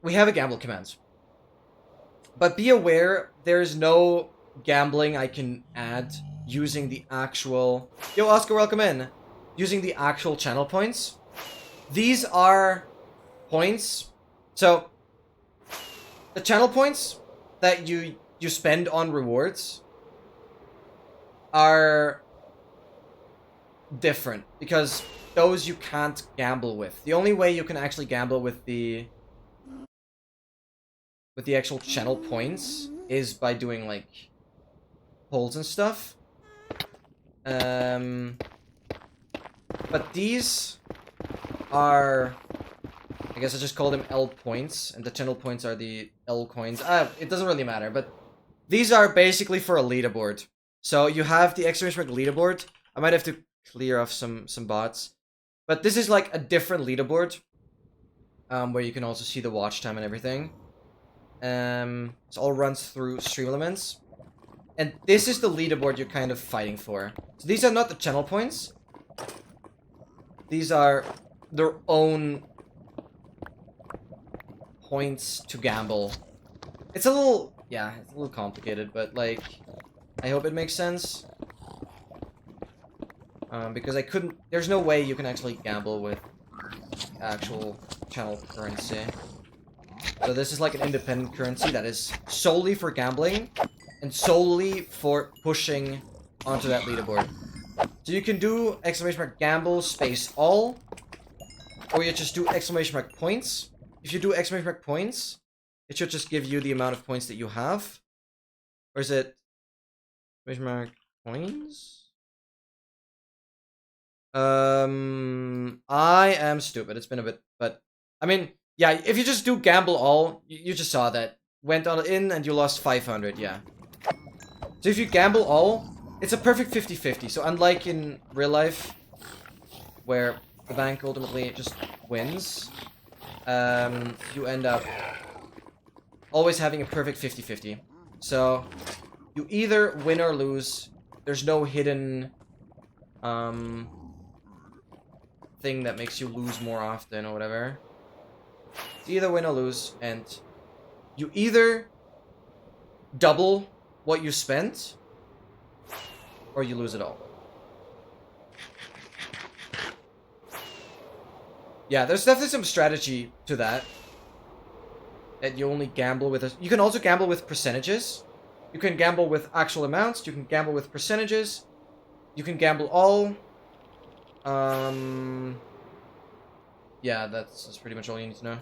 We have a gamble command. But be aware, there is no gambling I can add using the actual... yo, Oscar, welcome in. Using the actual channel points. These are points. So, the channel points that you spend on rewards are different, because those you can't gamble with. The only way you can actually gamble with the actual channel points is by doing, like, polls and stuff. But these are... I guess I just call them L points, and the channel points are the L coins. It doesn't really matter, but these are basically for a leaderboard. So you have the exclamation mark leaderboard. I might have to clear off some bots. But this is like a different leaderboard, where you can also see the watch time and everything. It all runs through Stream Elements. And this is the leaderboard you're kind of fighting for. So these are not the channel points. These are their own points to gamble. It's a little... yeah, it's a little complicated, but, like, I hope it makes sense. Because I couldn't... there's no way you can actually gamble with actual channel currency. So this is like an independent currency that is solely for gambling and solely for pushing onto that leaderboard. So you can do exclamation mark gamble space all, or you just do exclamation mark points. If you do exclamation mark points, it should just give you the amount of points that you have. Or is it exclamation mark coins? I am stupid. It's been a bit, but I mean, yeah, if you just do gamble all, you just saw that. Went all in and you lost 500, yeah. So if you gamble all, it's a perfect 50-50. So unlike in real life, where the bank ultimately just wins, you end up always having a perfect 50-50. So you either win or lose. There's no hidden thing that makes you lose more often or whatever. It's either win or lose, and you either double what you spent or you lose it all. Yeah, there's definitely some strategy to that. That you only gamble with you can also gamble with percentages. You can gamble with actual amounts, you can gamble with percentages, you can gamble all. Yeah, that's pretty much all you need to know.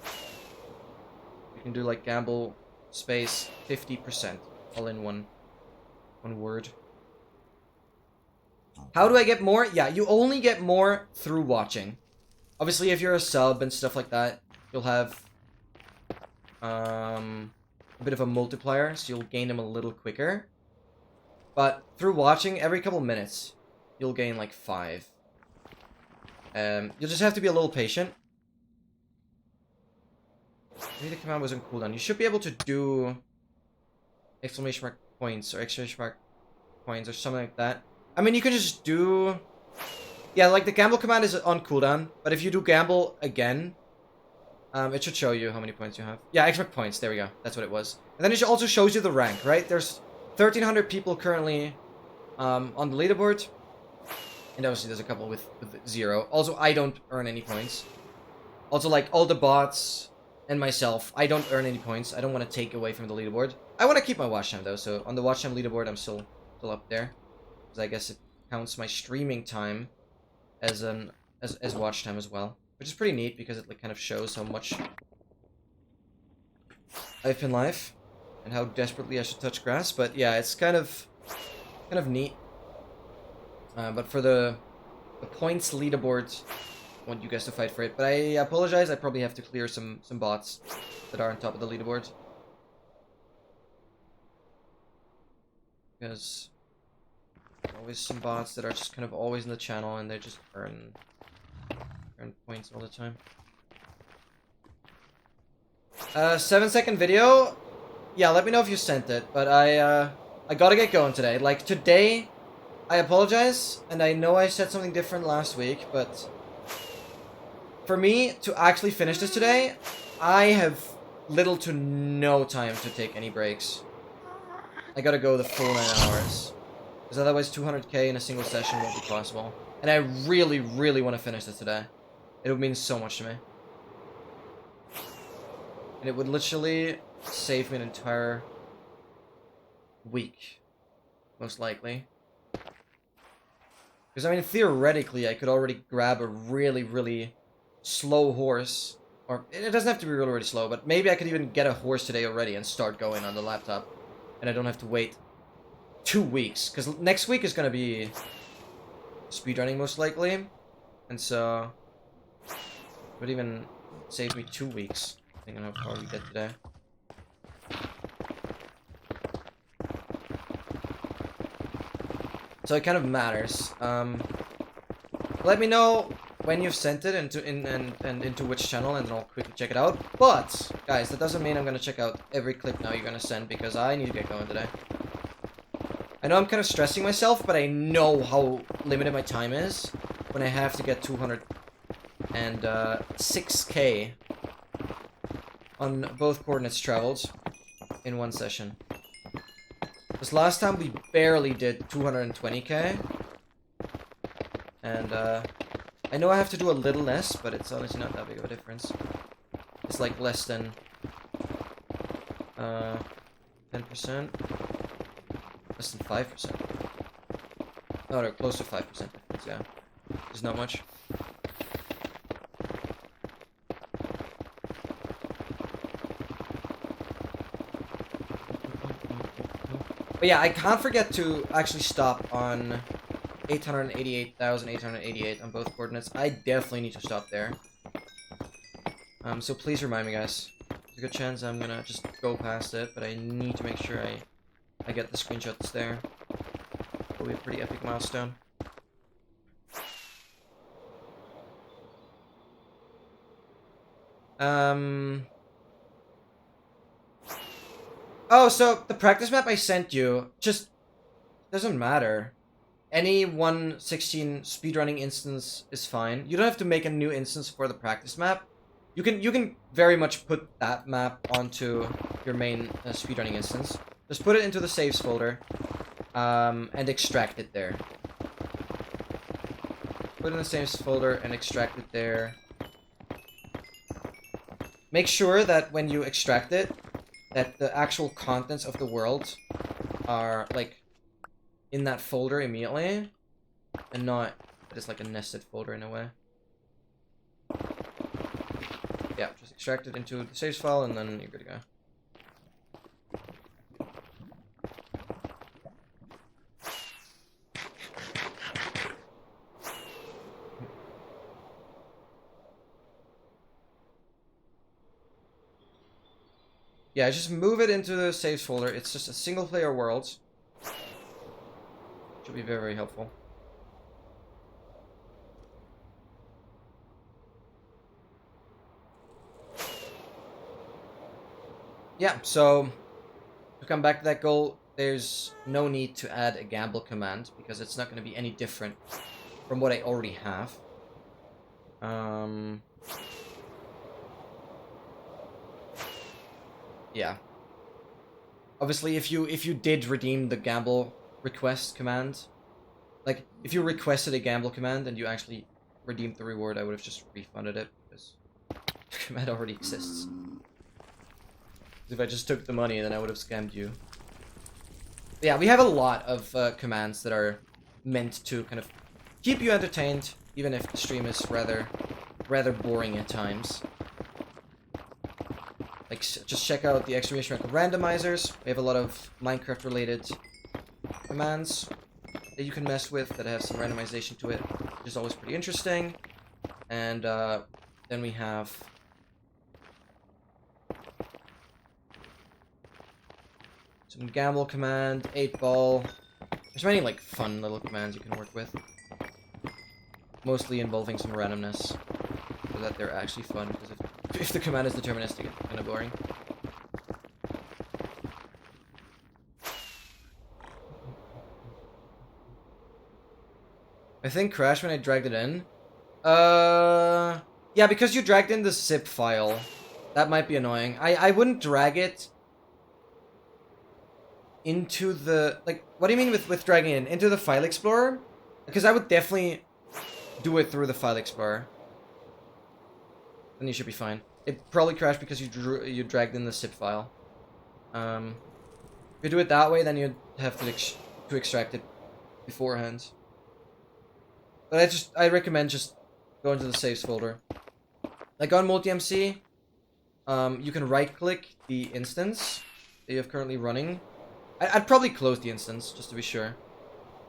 You can do like gamble space 50% all in one word. How do I get more? Yeah, you only get more through watching. Obviously, if you're a sub and stuff like that, you'll have a bit of a multiplier, so you'll gain them a little quicker. But through watching, every couple minutes, you'll gain like 5. You'll just have to be a little patient. Maybe the command was on cooldown. You should be able to do exclamation mark points or exclamation mark coins or something like that. I mean, you can just do... Yeah, like the gamble command is on cooldown, but if you do gamble again, it should show you how many points you have. Yeah, expect points. There we go. That's what it was. And then it also shows you the rank, right? There's 1,300 people currently on the leaderboard. And obviously there's a couple with 0. Also, I don't earn any points. Also, like, all the bots and myself, I don't earn any points. I don't want to take away from the leaderboard. I want to keep my watch time, though. So on the watch time leaderboard, I'm still up there. Because I guess it counts my streaming time as watch time as well. Which is pretty neat because it like kind of shows how much I've been live and how desperately I should touch grass. But yeah, it's kind of neat. But for the points leaderboard, I want you guys to fight for it. But I apologize. I probably have to clear some bots that are on top of the leaderboard because there's always some bots that are just kind of always in the channel and they just earn points all the time. 7-second video. Yeah, let me know if you sent it. But I gotta get going today. Like today, I apologize, and I know I said something different last week, but for me to actually finish this today, I have little to no time to take any breaks. I gotta go the full 9 hours. Because otherwise 200k in a single session won't be possible. And I really, really want to finish this today. It would mean so much to me. And it would literally save me an entire week. Most likely. Because, I mean, theoretically, I could already grab a really, really slow horse. Or, it doesn't have to be really, really slow, but maybe I could even get a horse today already and start going on the laptop. And I don't have to wait 2 weeks. Because next week is going to be speedrunning, most likely. And so... would even save me 2 weeks, depending on how far we get today. So it kind of matters. Let me know when you've sent it and into which channel, and then I'll quickly check it out. But guys, that doesn't mean I'm gonna check out every clip now you're gonna send because I need to get going today. I know I'm kind of stressing myself, but I know how limited my time is when I have to get 206k on both coordinates traveled in one session. This last time we barely did 220k. And I know I have to do a little less, but it's honestly not that big of a difference. It's like less than 10%. Less than 5%. No, close to 5% difference, yeah. There's not much. But yeah, I can't forget to actually stop on 888,888 on both coordinates. I definitely need to stop there. So please remind me, guys. There's a good chance I'm gonna just go past it, but I need to make sure I get the screenshots there. It'll be a pretty epic milestone. Oh, so the practice map I sent you just doesn't matter. Any 1.16 speedrunning instance is fine. You don't have to make a new instance for the practice map. You can very much put that map onto your main speedrunning instance. Just put it into the saves folder, and extract it there. Put it in the saves folder and extract it there. Make sure that when you extract it, that the actual contents of the world are like in that folder immediately, and not that it's like a nested folder in a way. Yeah, just extract it into the saves file, and then you're good to go. Yeah, just move it into the saves folder. It's just a single player world. Should be very, very helpful. Yeah, so to come back to that goal, there's no need to add a gamble command because it's not going to be any different from what I already have. Yeah. Obviously, if you did redeem the gamble request command, like if you requested a gamble command and you actually redeemed the reward, I would have just refunded it because the command already exists. If I just took the money, then I would have scammed you. But yeah, we have a lot of commands that are meant to kind of keep you entertained, even if the stream is rather boring at times. Like, just check out the exclamation record randomizers. We have a lot of Minecraft-related commands that you can mess with that have some randomization to it, which is always pretty interesting. And then we have some gamble command, 8-ball. There's many like fun little commands you can work with, mostly involving some randomness, so that they're actually fun. Because if the command is deterministic, it's kind of boring. I think crashed when I dragged it in. Yeah, because you dragged in the zip file. That might be annoying. I wouldn't drag it into the... Like, what do you mean with dragging it in? Into the file explorer? Because I would definitely do it through the file explorer. Then you should be fine. It probably crashed because you dragged in the zip file. If you do it that way, then you'd have to extract it beforehand. But I recommend just going to the saves folder. Like on multi-MC, you can right-click the instance that you have currently running. I'd probably close the instance, just to be sure.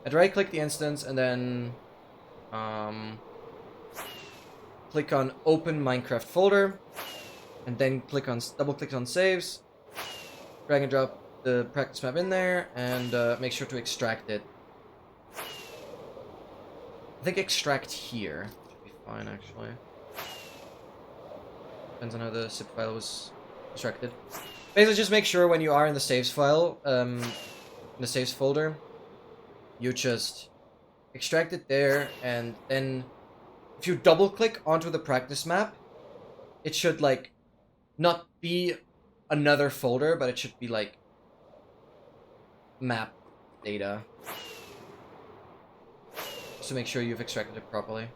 I'd right-click the instance and then click on Open Minecraft Folder, and then double-click on Saves, drag and drop the practice map in there, and make sure to extract it. I think extract here should be fine, actually. Depends on how the zip file was extracted. Basically, just make sure when you are in the saves file, in the saves folder, you just extract it there, and then if you double click onto the practice map, it should like not be another folder, but it should be like map data. Just to make sure you've extracted it properly.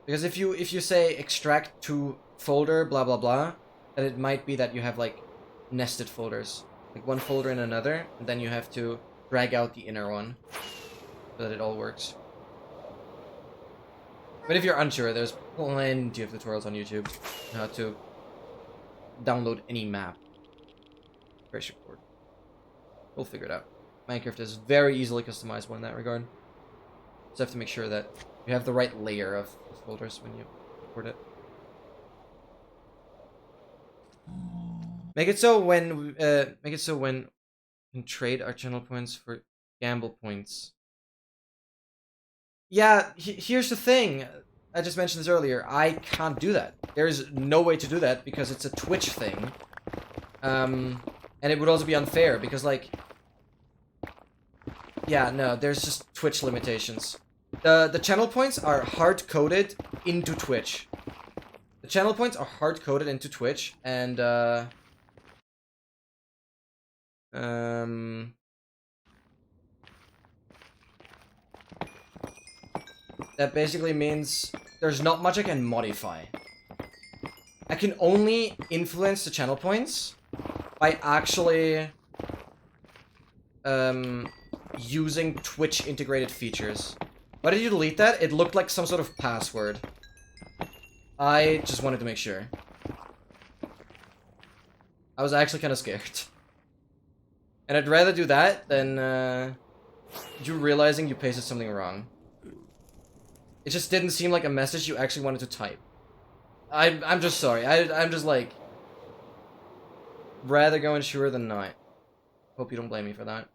Because if you say extract to folder blah blah blah, then it might be that you have like nested folders, like one folder in another, and then you have to drag out the inner one so that it all works. But if you're unsure, there's plenty of tutorials on YouTube on how to download any map. Very straightforward. We'll figure it out. Minecraft is very easily customizable in that regard. Just have to make sure that you have the right layer of folders when you import it. Make it so when we can trade our channel points for gamble points. Yeah, here's the thing. I just mentioned this earlier. I can't do that. There's no way to do that because it's a Twitch thing. And it would also be unfair because, like... Yeah, no, there's just Twitch limitations. The channel points are hard-coded into Twitch. The channel points are hard-coded into Twitch, and, that basically means there's not much I can modify. I can only influence the channel points by actually using Twitch integrated features. Why did you delete that? It looked like some sort of password. I just wanted to make sure. I was actually kind of scared. And I'd rather do that than you realizing you pasted something wrong. It just didn't seem like a message you actually wanted to type. I'm just sorry. I'm just like... rather going sure than not. Hope you don't blame me for that.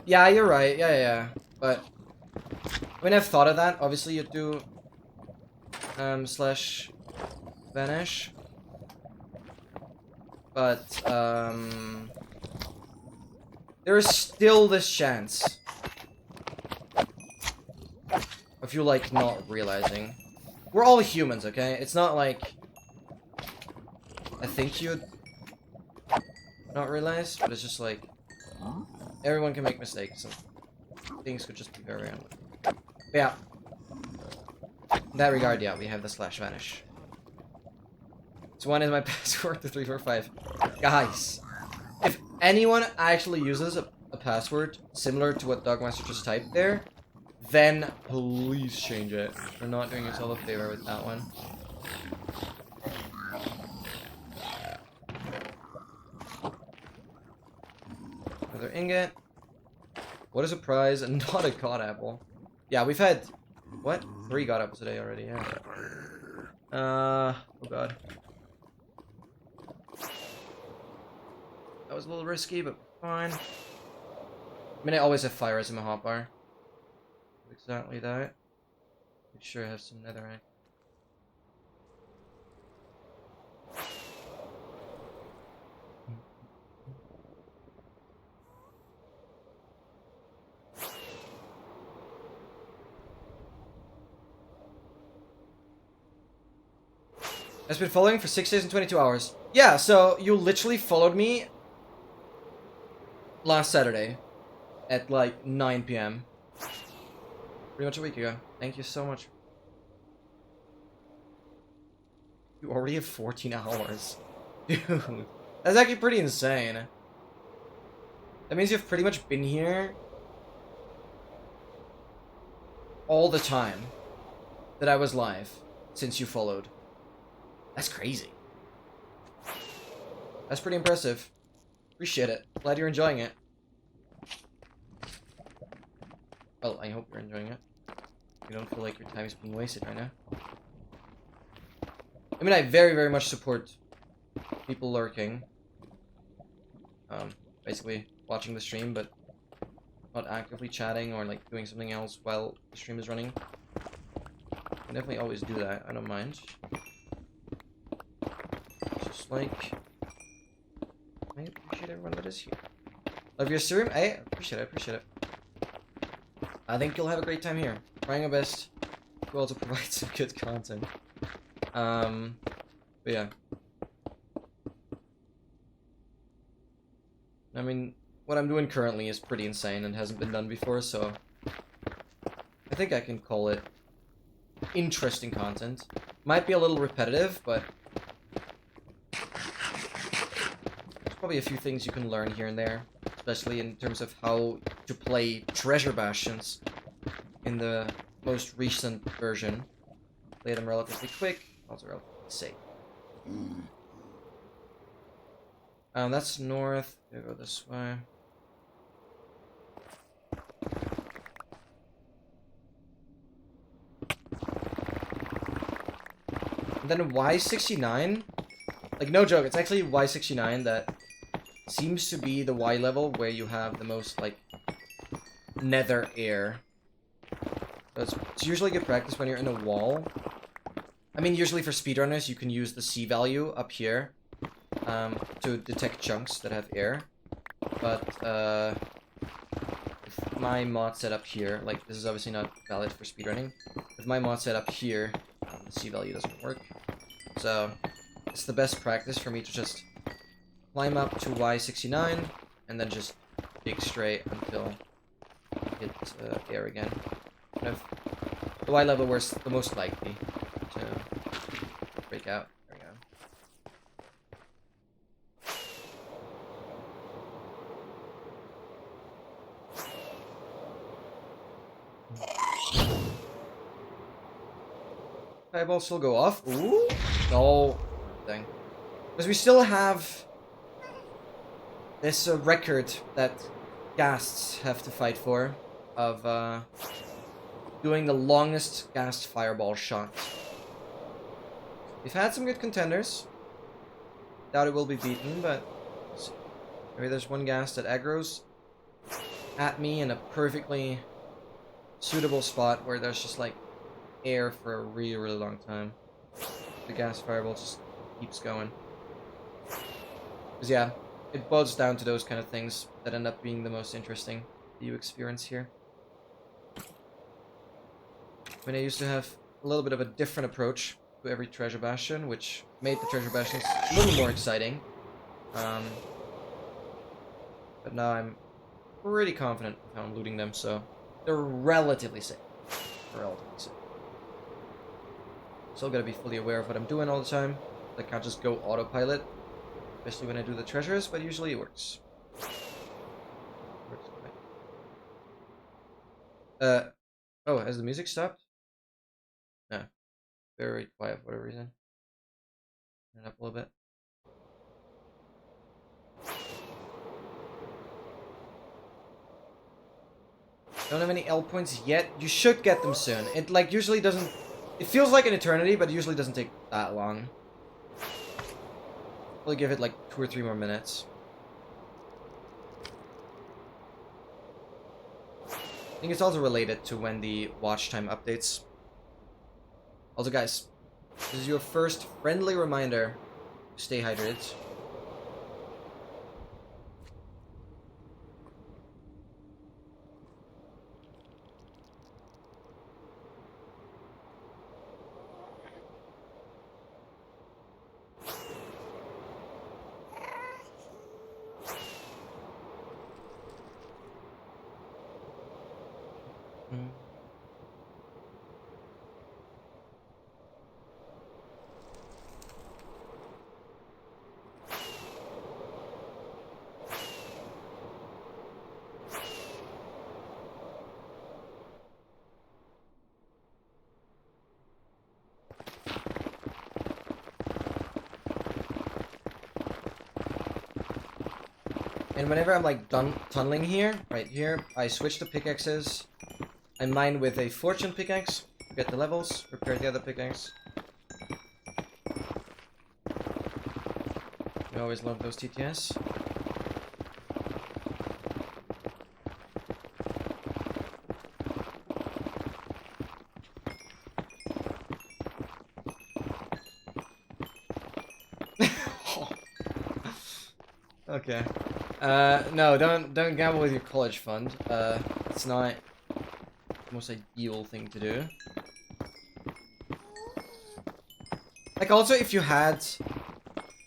Yeah, you're right. Yeah. But when I've thought of that, obviously you do slash vanish. But there is still this chance of you like not realizing. We're all humans, okay? It's not like I think you'd not realize, but it's just like everyone can make mistakes and things could just be very random. But yeah. In that regard, yeah, we have the slash vanish. So one is my password to 345. Guys, if anyone actually uses a password similar to what Dogmaster just typed there, then please change it. You're not doing yourself a favor with that one. Another ingot. What a surprise, and not a god apple. Yeah, we've had, what? 3 god apples today already, yeah. Oh god. That was a little risky, but fine. I mean, I always have fire as in my hotbar. Exactly that. Make sure I have some netherrack. I've been following for 6 days and 22 hours. Yeah, so you literally followed me last Saturday at like 9 p.m. Pretty much a week ago. Thank you so much. You already have 14 hours. Dude, that's actually pretty insane. That means you've pretty much been here all the time that I was live since you followed. That's crazy. That's pretty impressive. Appreciate it. Glad you're enjoying it. Well, I hope you're enjoying it. You don't feel like your time is being wasted right now. I mean, I very, very much support people lurking. Basically watching the stream, but not actively chatting or like doing something else while the stream is running. I can definitely always do that. I don't mind. Just like, I appreciate everyone that is here. Love your stream. Hey, appreciate it. I think you'll have a great time here. Trying our best to also provide some good content. But yeah. I mean, what I'm doing currently is pretty insane and hasn't been done before, so I think I can call it interesting content. Might be a little repetitive, but probably a few things you can learn here and there, especially in terms of how to play treasure bastions in the most recent version. Play them relatively quick, also relatively safe. That's north. Gonna go this way. And then Y69, like no joke, it's actually Y69 that seems to be the Y level where you have the most like nether air. So it's usually good practice when you're in a wall. I mean, usually for speedrunners, you can use the C value up here to detect chunks that have air. But with my mod set up here, like this is obviously not valid for speedrunning. With my mod set up here, the C value doesn't work. So it's the best practice for me to just climb up to Y69 and then just dig straight until I hit air again. And if the Y level was the most likely to break out. There we go. Fireball still go off? Ooh! No. Thing. Because we still have this record that ghasts have to fight for of doing the longest ghast fireball shot. We've had some good contenders. Doubt it will be beaten, but maybe there's one ghast that aggroes at me in a perfectly suitable spot where there's just like air for a really, really long time. The ghast fireball just keeps going. Because yeah, it boils down to those kind of things that end up being the most interesting that you experience here. I mean, I used to have a little bit of a different approach to every treasure bastion, which made the treasure bastions a little more exciting. But now I'm pretty confident with how I'm looting them, so they're relatively safe. Relatively safe. Still gotta be fully aware of what I'm doing all the time. I can't just go autopilot, especially when I do the treasures, but usually it works. Oh, has the music stopped? No. Very quiet for whatever reason. Turn it up a little bit. Don't have any L points yet. You should get them soon. It like usually doesn't. It feels like an eternity, but it usually doesn't take that long. We'll give it like 2 or 3 more minutes. I think it's also related to when the watch time updates. Also, guys, this is your first friendly reminder to stay hydrated. And whenever I'm like done tunneling here, right here, I switch to pickaxes. I mine with a fortune pickaxe, get the levels, repair the other pickaxe. I always love those TTS. Okay. No, don't gamble with your college fund. It's not the most ideal thing to do. Like, also, if you had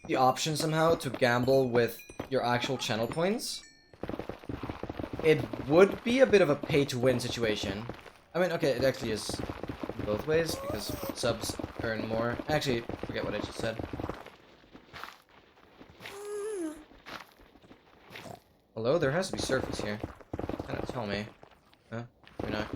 the option somehow to gamble with your actual channel points, it would be a bit of a pay-to-win situation. I mean, okay, it actually is both ways, because subs earn more. Actually, forget what I just said. Hello? There has to be surface here. Kind of tell me. Huh? Maybe not.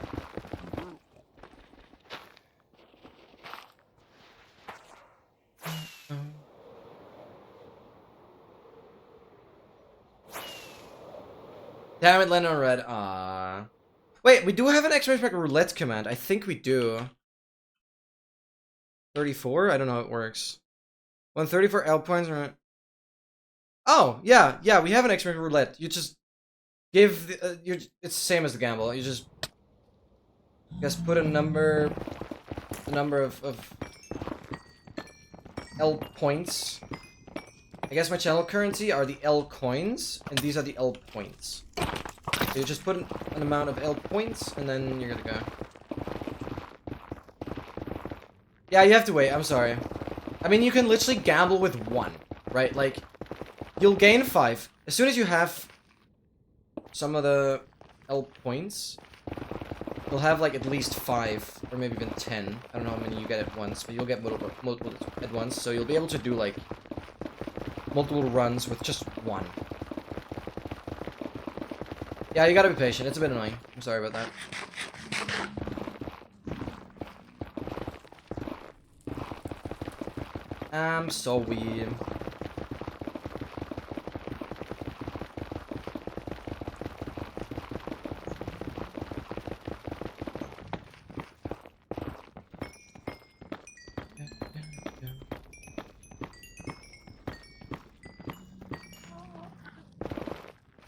Damn it, landed on red. Ah. Wait, we do have an exclamation mark roulette command. I think we do. 34? I don't know how it works. 134 L points. Oh, yeah, yeah, we have an exclamation roulette. You just give the, it's the same as the gamble. You just put a number, the number of L points. I guess my channel currency are the L coins, and these are the L points. So you just put an amount of L points, and then you're gonna go. Yeah, you have to wait, I'm sorry. I mean, you can literally gamble with 1, right? Like, you'll gain 5. As soon as you have some of the L points, you'll have, like, at least 5, or maybe even 10. I don't know how many you get at once, but you'll get multiple at once, so you'll be able to do, like, multiple runs with just 1. Yeah, you gotta be patient. It's a bit annoying. I'm sorry about that. I'm sorry.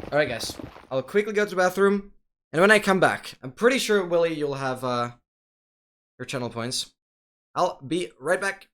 Alright, guys. I'll quickly go to the bathroom, and when I come back, I'm pretty sure, Willie, you'll have, your channel points. I'll be right back.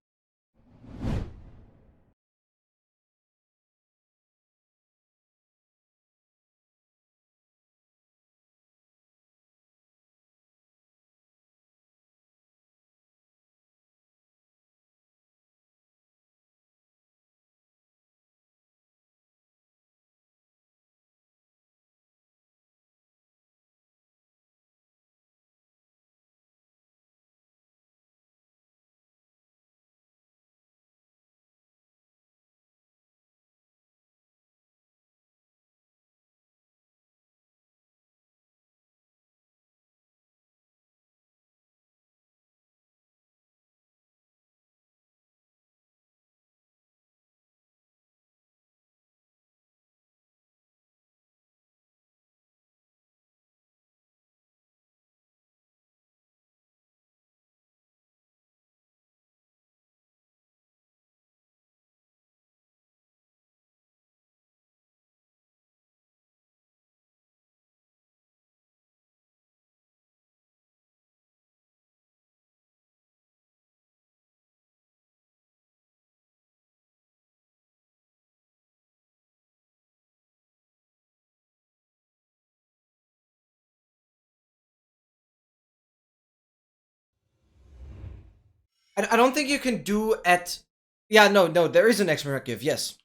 I don't think you can do at... Yeah, no, there is an extra give, yes.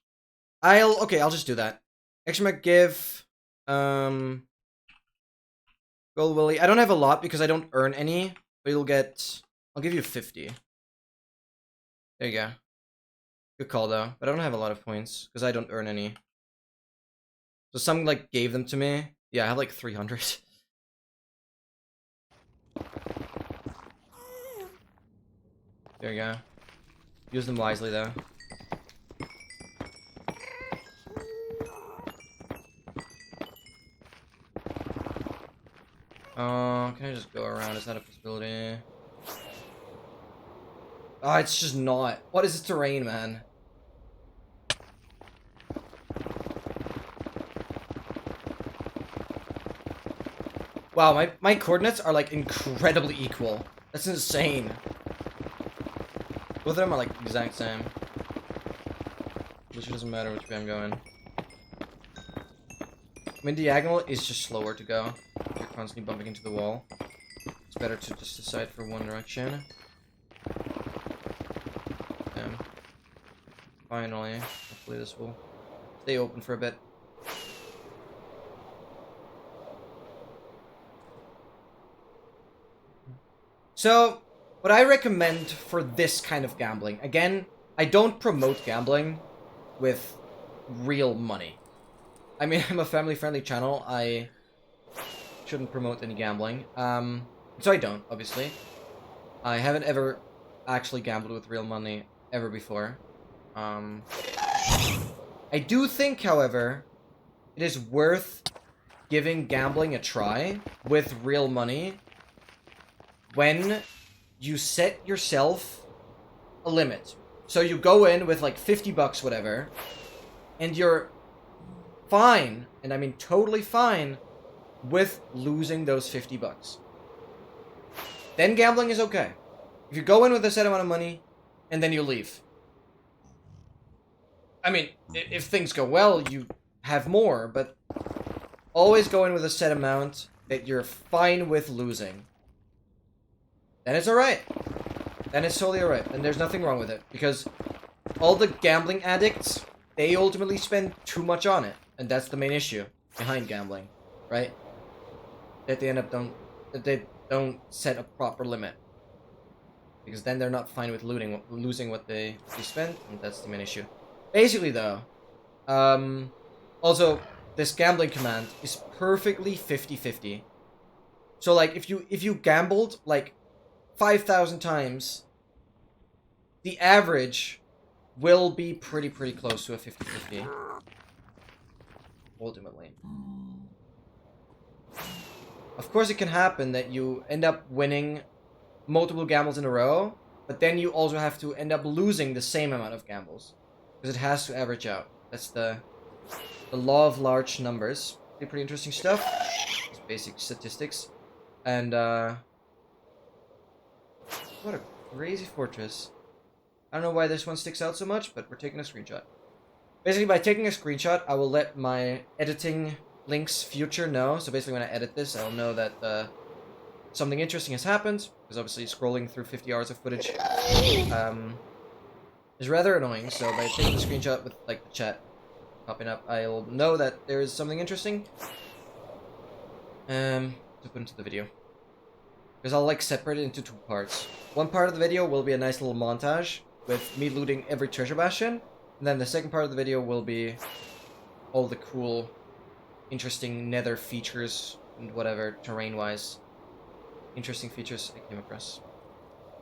Okay, I'll just do that. Extra give, Gold Willy. I don't have a lot because I don't earn any, but you'll get... I'll give you 50. There you go. Good call, though. But I don't have a lot of points because I don't earn any. So some, like, gave them to me. Yeah, I have, like, 300. There you go. Use them wisely, though. Oh, can I just go around? Is that a possibility? Oh, it's just not. What is this terrain, man? Wow, my coordinates are, like, incredibly equal. That's insane. Both of them are, like, exact same. Which doesn't matter which way I'm going. I mean, diagonal is just slower to go. You're constantly bumping into the wall. It's better to just decide for one direction. Finally. Hopefully this will stay open for a bit. So, what I recommend for this kind of gambling, again, I don't promote gambling with real money. I mean, I'm a family-friendly channel. I shouldn't promote any gambling. So I don't, obviously. I haven't ever actually gambled with real money ever before. I do think, however, it is worth giving gambling a try with real money when you set yourself a limit. So you go in with like 50 bucks, whatever, and you're fine, and I mean totally fine, with losing those 50 bucks. Then gambling is okay. If you go in with a set amount of money, and then you leave. I mean, if things go well, you have more, but always go in with a set amount that you're fine with losing. Then it's alright. Then it's totally alright. And there's nothing wrong with it. Because all the gambling addicts, they ultimately spend too much on it. And that's the main issue behind gambling. Right? That they end up they don't set a proper limit. Because then they're not fine with losing what they spend, and that's the main issue. Basically, though, also, this gambling command is perfectly 50-50. So, like, if you gambled, like, 5,000 times, the average will be pretty close to a 50-50. Ultimately. Of course, it can happen that you end up winning multiple gambles in a row, but then you also have to end up losing the same amount of gambles. Because it has to average out. That's the law of large numbers. Pretty interesting stuff. It's basic statistics. And, what a crazy fortress. I don't know why this one sticks out so much, but we're taking a screenshot. Basically, by taking a screenshot, I will let my editing links future know. So basically, when I edit this, I'll know that, something interesting has happened. Because obviously, scrolling through 50 hours of footage, is rather annoying. So by taking a screenshot with, like, the chat popping up, I'll know that there is something interesting. To put into the video. Because I'll, like, separate it into two parts. One part of the video will be a nice little montage with me looting every treasure bastion. And then the second part of the video will be all the cool, interesting nether features and whatever, terrain-wise. Interesting features I came across.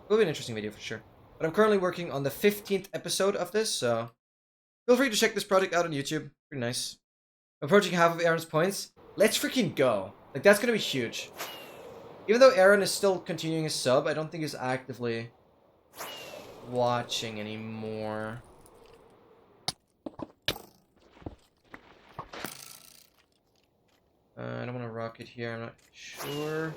Will be an interesting video for sure. But I'm currently working on the 15th episode of this, so feel free to check this project out on YouTube. Pretty nice. I'm approaching half of Aaron's points. Let's freaking go. Like, that's gonna be huge. Even though Aaron is still continuing his sub, I don't think he's actively watching anymore. I don't want to rock it here, I'm not sure.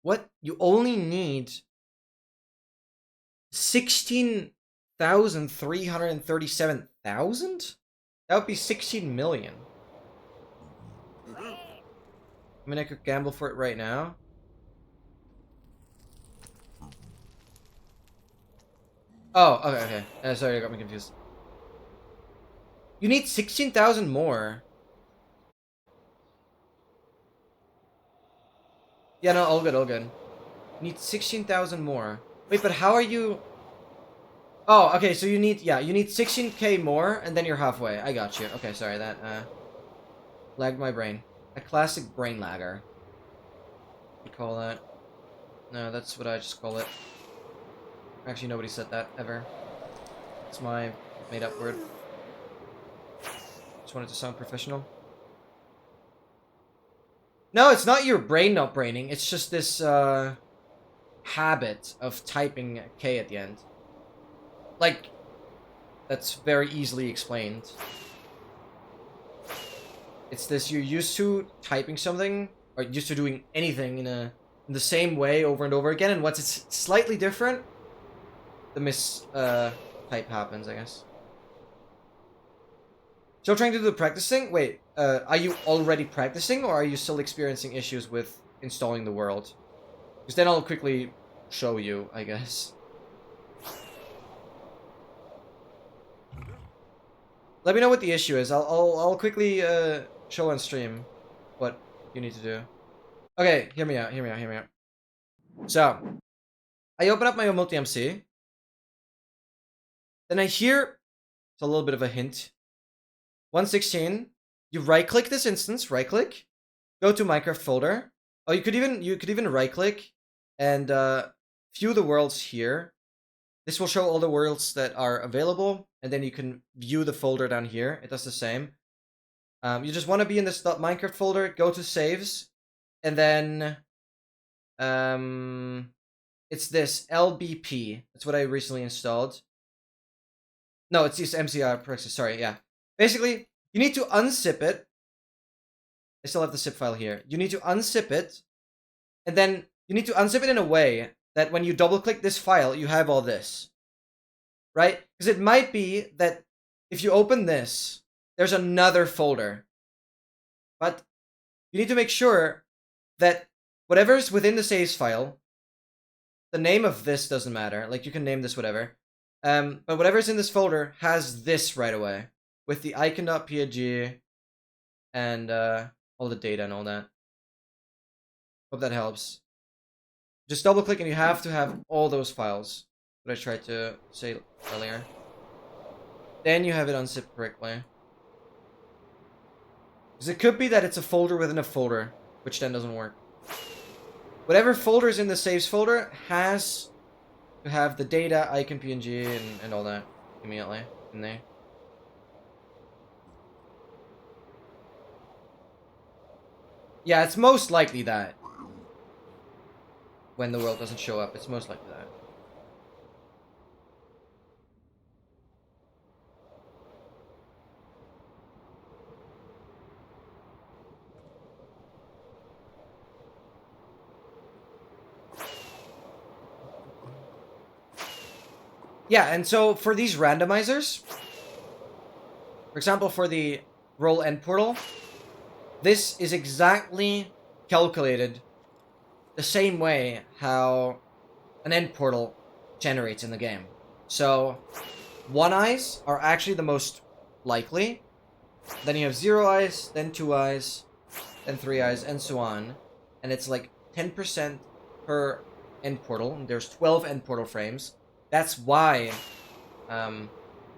What? You only need 16,337,000? That would be 16 million. I mean, I could gamble for it right now. Oh, okay. Sorry, I got me confused. You need 16,000 more. Yeah, no, all good. You need 16,000 more. Wait, but how are you... Oh, okay, so you need 16k more, and then you're halfway. I got you. Okay, sorry, that, lagged my brain. A classic brain lagger. You call that? No, that's what I just call it. Actually, nobody said that, ever. It's my made-up word. Just wanted to sound professional. No, it's not your brain not braining. It's just this, habit of typing K at the end. Like, that's very easily explained. It's this, you're used to typing something, or used to doing anything in the same way over and over again, and once it's slightly different, the type happens, I guess. Still trying to do the practice thing? Wait, are you already practicing, or are you still experiencing issues with installing the world? Because then I'll quickly show you, I guess. Let me know what the issue is. I'll quickly show on stream what you need to do. Okay, hear me out. So I open up my multi-MC. Then I hear, it's a little bit of a hint. 116. You right-click this instance. Right-click. Go to Minecraft folder. Oh, you could even right-click and view the worlds here. This will show all the worlds that are available, and then you can view the folder down here. It does the same. You just want to be in this .minecraft folder. Go to saves, and then it's this LBP. That's what I recently installed. No, it's just MCR proxy. Sorry, yeah. Basically, you need to unzip it. I still have the zip file here. You need to unzip it, and then you need to unzip it in a way that when you double-click this file, you have all this. Right? Because it might be that if you open this, there's another folder. But you need to make sure that whatever's within the saves file, the name of this doesn't matter. Like, you can name this whatever. But whatever's in this folder has this right away. With the icon.png and all the data and all that. Hope that helps. Just double click and you have to have all those files that I tried to say earlier. Then you have it unzipped correctly. Because it could be that it's a folder within a folder, which then doesn't work. Whatever folder is in the saves folder has to have the data, icon, PNG, and all that immediately in there. Yeah, it's most likely that. When the world doesn't show up, it's most likely that. Yeah, and so for these randomizers, for example, for the roll end portal, this is exactly calculated the same way how an end portal generates in the game. So, 1 eyes are actually the most likely. Then you have 0 eyes, then 2 eyes, then 3 eyes, and so on. And it's like 10% per end portal. And there's 12 end portal frames. That's why,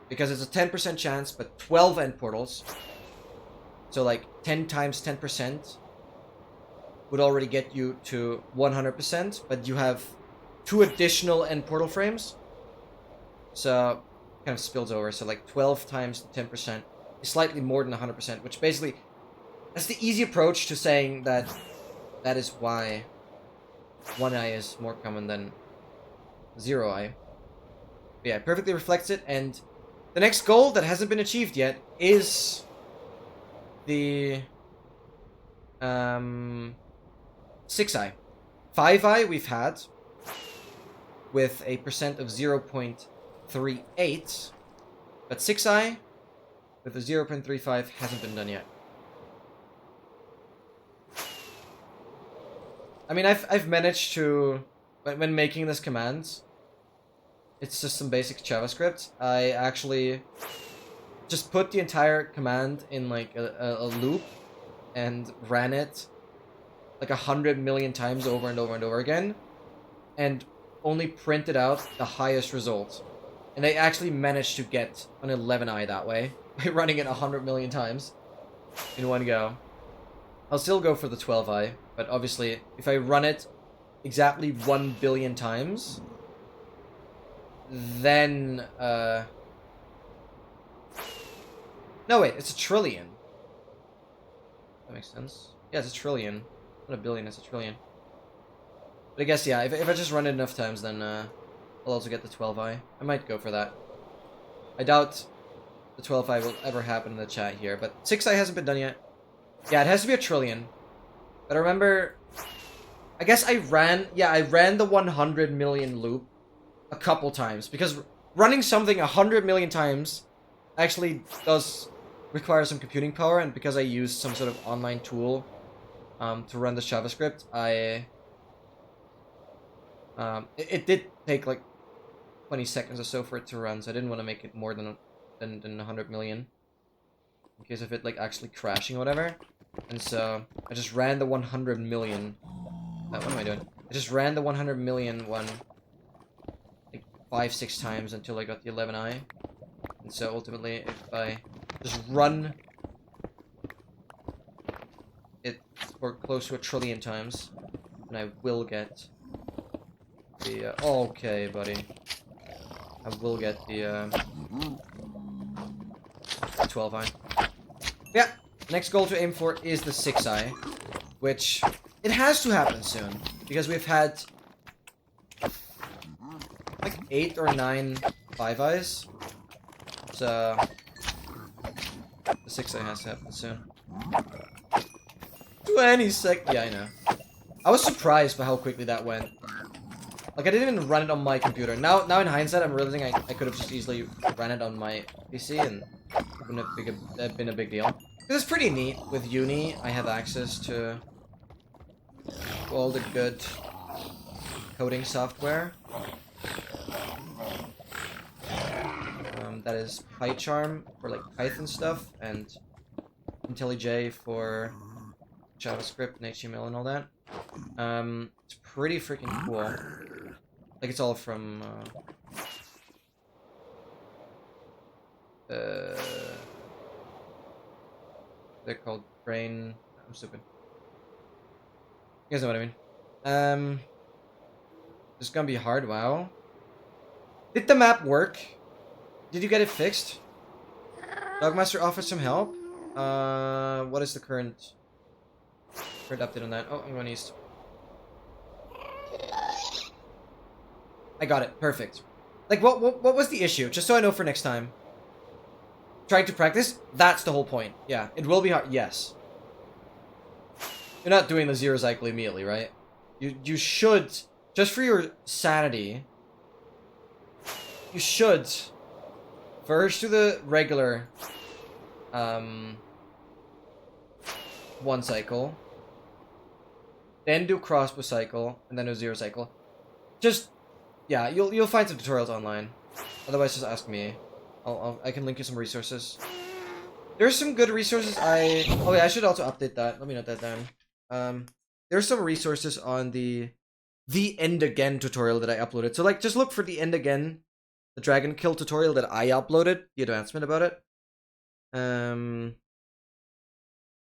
because it's a 10% chance, but 12 end portals. So like 10 times 10% would already get you to 100%, but you have 2 additional end portal frames. So kind of spills over. So like 12 times 10% is slightly more than 100%, which basically, that's the easy approach to saying that that is why 1 eye is more common than 0 eye. But yeah, it perfectly reflects it, and the next goal that hasn't been achieved yet is the 6 eye. 5 eye we've had with a percent of 0.38, but 6 eye with a 0.35 hasn't been done yet. I mean, I've managed to, when making this command, it's just some basic JavaScript. I actually just put the entire command in like a loop and ran it like 100 million times over and over and over again, and only printed out the highest result. And I actually managed to get an 11 eye that way by running it 100 million times in one go. I'll still go for the 12 eye, but obviously if I run it exactly 1 billion times, then no, wait, it's a trillion. That makes sense. Yeah, it's a trillion. Not a billion, it's a trillion. But I guess, yeah, if I just run it enough times, then I'll also get the 12 eye. I might go for that. I doubt the 12 eye will ever happen in the chat here, but 6 eye hasn't been done yet. Yeah, it has to be a trillion. But I remember, I guess I ran the 100 million loop a couple times, because running something 100 million times actually does require some computing power, and because I used some sort of online tool to run this JavaScript, it did take like 20 seconds or so for it to run, so I didn't want to make it more than 100 million. in case of it like actually crashing or whatever. And so I just ran the 100 million. What am I doing? I just ran the 100 million one like 5-6 times until I got the 11i. And so ultimately, if I just run it for close to 1 trillion times, then I will get the okay, buddy. I will get the 12i. Yeah, next goal to aim for is the 6i, which it has to happen soon because we've had like 8 or 9 5i's. So the 6i has to happen soon. 20 sec. Yeah, I know. I was surprised by how quickly that went. Like, I didn't even run it on my computer. Now in hindsight, I'm realizing I could have just easily ran it on my PC and it wouldn't have been a big deal. Because it's pretty neat. With uni, I have access to all the good coding software. That is PyCharm for like Python stuff and IntelliJ for JavaScript and HTML and all that. It's pretty freaking cool. Like, it's all from they're called Brain. I'm stupid. You guys know what I mean. This is gonna be hard. Wow. Did the map work? Did you get it fixed? Dogmaster offered some help. What is the current update on that? Oh, I'm going east. I got it. Perfect. Like, what was the issue? Just so I know for next time. Trying to practice? That's the whole point. Yeah, it will be hard. Yes. You're not doing the 0 cycle immediately, right? You should, just for your sanity, you should first do the regular 1 cycle, then do crossbow cycle, and then do 0 cycle. Just, yeah, you'll find some tutorials online. Otherwise, just ask me. I can link you some resources. There's some good resources. Oh yeah, I should also update that. Let me note that down. There's some resources on the end again tutorial that I uploaded. So like, just look for the end again, the dragon kill tutorial that I uploaded, the advancement about it.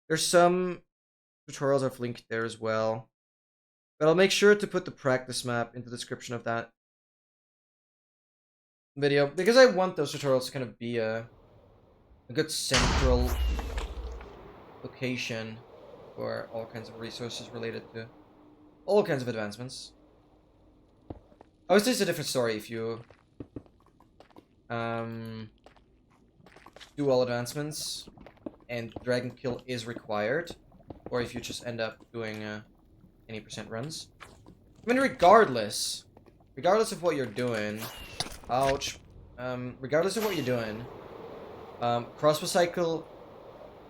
There's some tutorials I've linked there as well, but I'll make sure to put the practice map into the description of that video because I want those tutorials to kind of be a good central location for all kinds of resources related to all kinds of advancements. Obviously, it's a different story if you do all advancements and dragon kill is required, or if you just end up doing any % runs. I mean, regardless of what you're doing, ouch. Regardless of what you're doing, crossbow cycle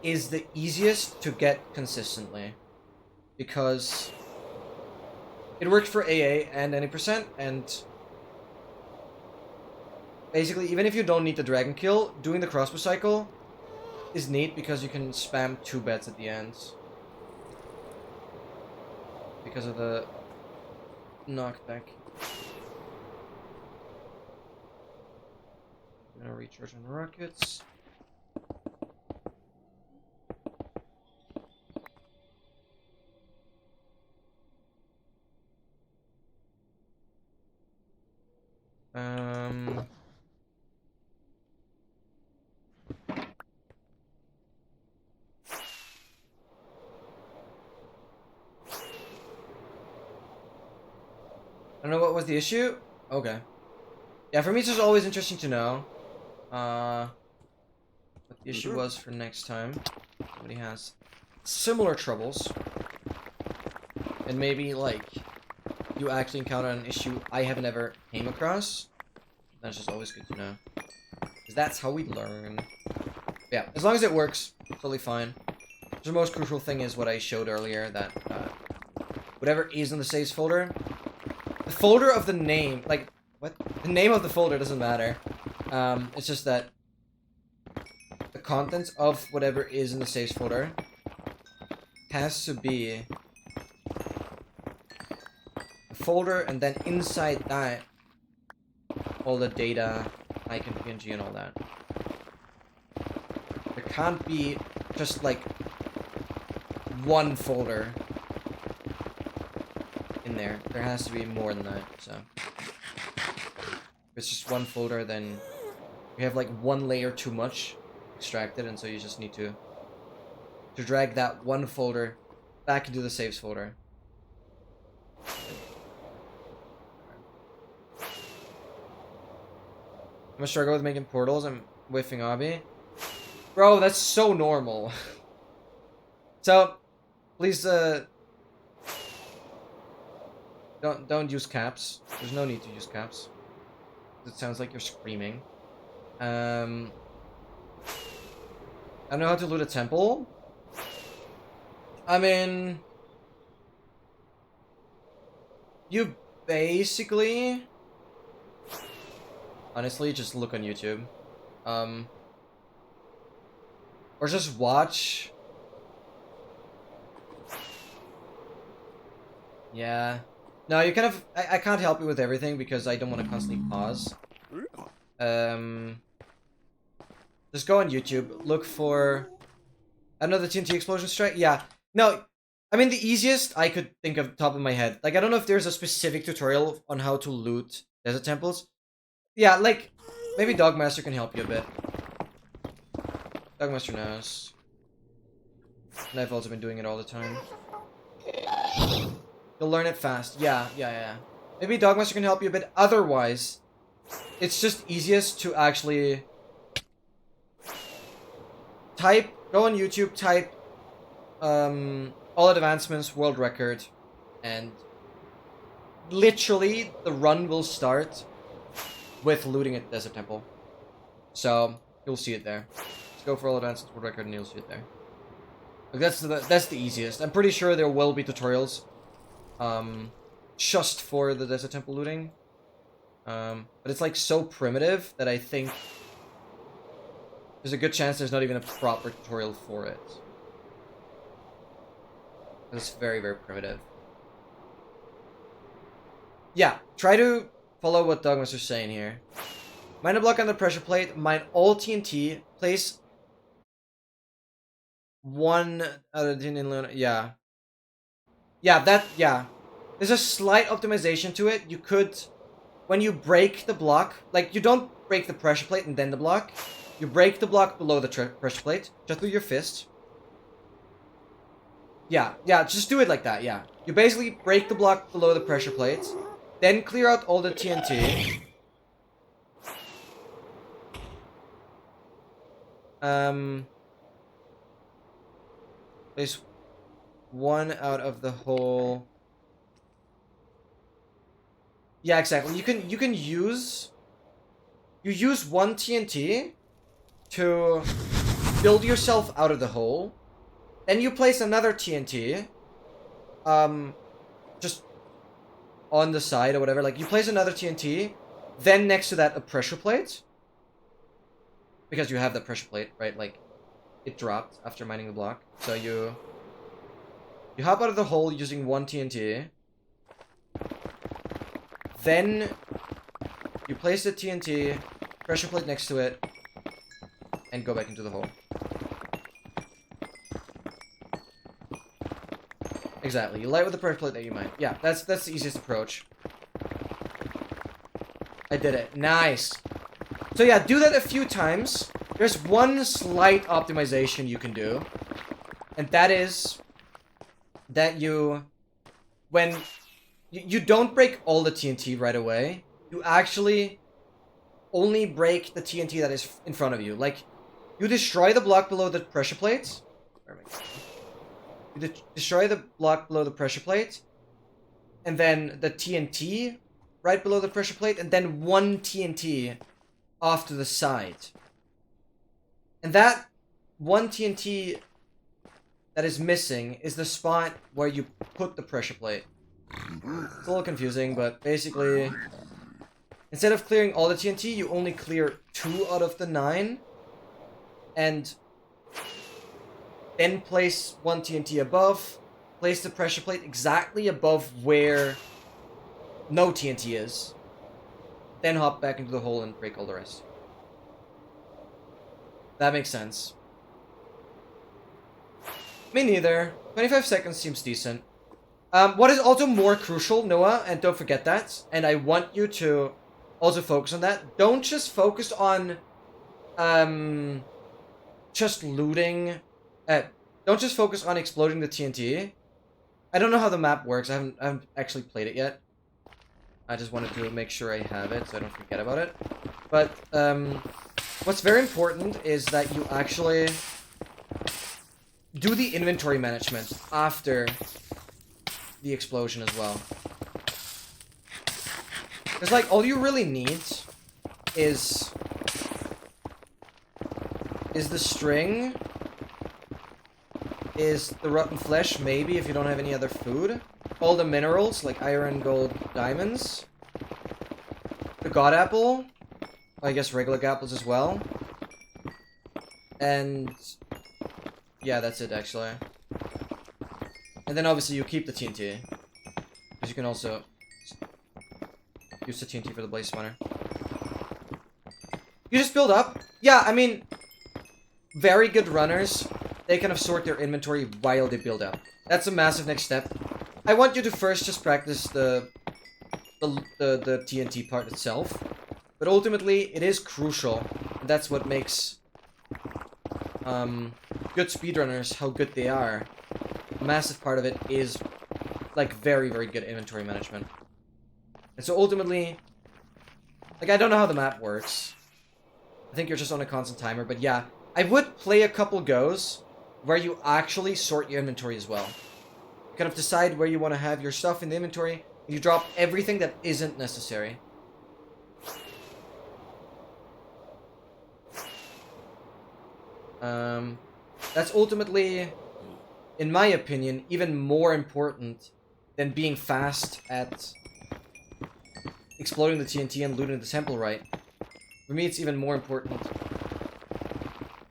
is the easiest to get consistently because it works for AA and any %, and basically, even if you don't need the dragon kill, doing the crossbow cycle is neat because you can spam 2 bets at the end because of the knockback. I'm gonna recharge on rockets. I don't know what was the issue. Okay. Yeah, for me it's just always interesting to know what the issue was for next time. Somebody has similar troubles. And maybe, like, you actually encounter an issue I haven't ever came across. That's just always good to know. Because that's how we learn. Yeah, as long as it works, totally fine. The most crucial thing is what I showed earlier, that whatever is in the saves folder, the folder of the name, like, what? The name of the folder doesn't matter. It's just that the contents of whatever is in the saves folder has to be a folder, and then inside that, all the data, icon, PNG, and all that. There can't be just like one folder in there. There has to be more than that. So if it's just one folder, then we have like one layer too much extracted, and so you just need to drag that one folder back into the saves folder. I'm gonna struggle with making portals. I'm whiffing obby. Bro, that's so normal. So, please, don't use caps. There's no need to use caps. It sounds like you're screaming. I don't know how to loot a temple. I mean, you basically, honestly, just look on YouTube. Or just watch. Yeah. No, you kind of, I can't help you with everything because I don't want to constantly pause. Just go on YouTube, look for another TNT explosion strike. Yeah. No, I mean, the easiest I could think of top of my head. Like, I don't know if there's a specific tutorial on how to loot desert temples. Yeah, like, maybe Dogmaster can help you a bit. Dogmaster knows. And I've also been doing it all the time. You'll learn it fast. Yeah. Maybe Dogmaster can help you a bit. Otherwise, it's just easiest to actually go on YouTube, type all advancements world record, and literally the run will start with looting at Desert Temple. So you'll see it there. Just go for all advancements world record and you'll see it there. Like, that's the easiest. I'm pretty sure there will be tutorials just for the Desert Temple looting. But it's like so primitive that I think there's a good chance there's not even a proper tutorial for it. It's very, very primitive. Yeah, try to follow what Dogmaster's saying here. Mine a block on the pressure plate, mine all TNT, place one out of the yeah. Yeah. There's a slight optimization to it. You could, when you break the block, like, you don't break the pressure plate and then the block. You break the block below the pressure plate, just with your fist. Yeah, just do it like that, yeah. You basically break the block below the pressure plate, then clear out all the TNT. Place one out of the hole. Yeah, exactly. You can use one TNT to build yourself out of the hole. Then you place another TNT, just on the side or whatever. Like, you place another TNT, then next to that a pressure plate, because you have that pressure plate, right? Like, it dropped after mining the block. So you hop out of the hole using one TNT. Then you place the TNT, pressure plate next to it, and go back into the hole. Exactly. You light with the pressure plate that you mine. Yeah, that's the easiest approach. I did it. Nice. So yeah, do that a few times. There's one slight optimization you can do, and that is that when you don't break all the TNT right away, you actually only break the TNT that is in front of you. Like, you destroy the block below the pressure plate. You destroy the block below the pressure plate, and then the TNT right below the pressure plate, and then one TNT off to the side. And that one TNT that is missing is the spot where you put the pressure plate. It's a little confusing, but basically, instead of clearing all the TNT, you only clear 2 out of the 9. and then place one TNT above, place the pressure plate exactly above where no TNT is, then hop back into the hole and break all the rest. That makes sense. Me neither. 25 seconds seems decent. What is also more crucial, Noah, and don't forget that, and I want you to also focus on that, don't just focus on, just looting, don't just focus on exploding the TNT. I don't know how the map works, I haven't actually played it yet. I just wanted to make sure I have it, so I don't forget about it. But, what's very important is that you actually do the inventory management after the explosion as well. Because, like, all you really need is the string, is the rotten flesh, maybe, if you don't have any other food. All the minerals, like iron, gold, diamonds. The god apple. I guess regular apples as well. And yeah, that's it, actually. And then obviously you keep the TNT. Because you can also use the TNT for the blaze spawner. You just build up. Yeah, I mean, very good runners, they kind of sort their inventory while they build up. That's a massive next step. I want you to first just practice the TNT part itself. But ultimately, it is crucial. And that's what makes good speedrunners how good they are. A massive part of it is, like, very, very good inventory management. And so ultimately, like, I don't know how the map works. I think you're just on a constant timer, but yeah. I would play a couple goes where you actually sort your inventory as well. You kind of decide where you want to have your stuff in the inventory. You drop everything that isn't necessary. That's ultimately, in my opinion, even more important than being fast at exploding the TNT and looting the temple, right? For me, it's even more important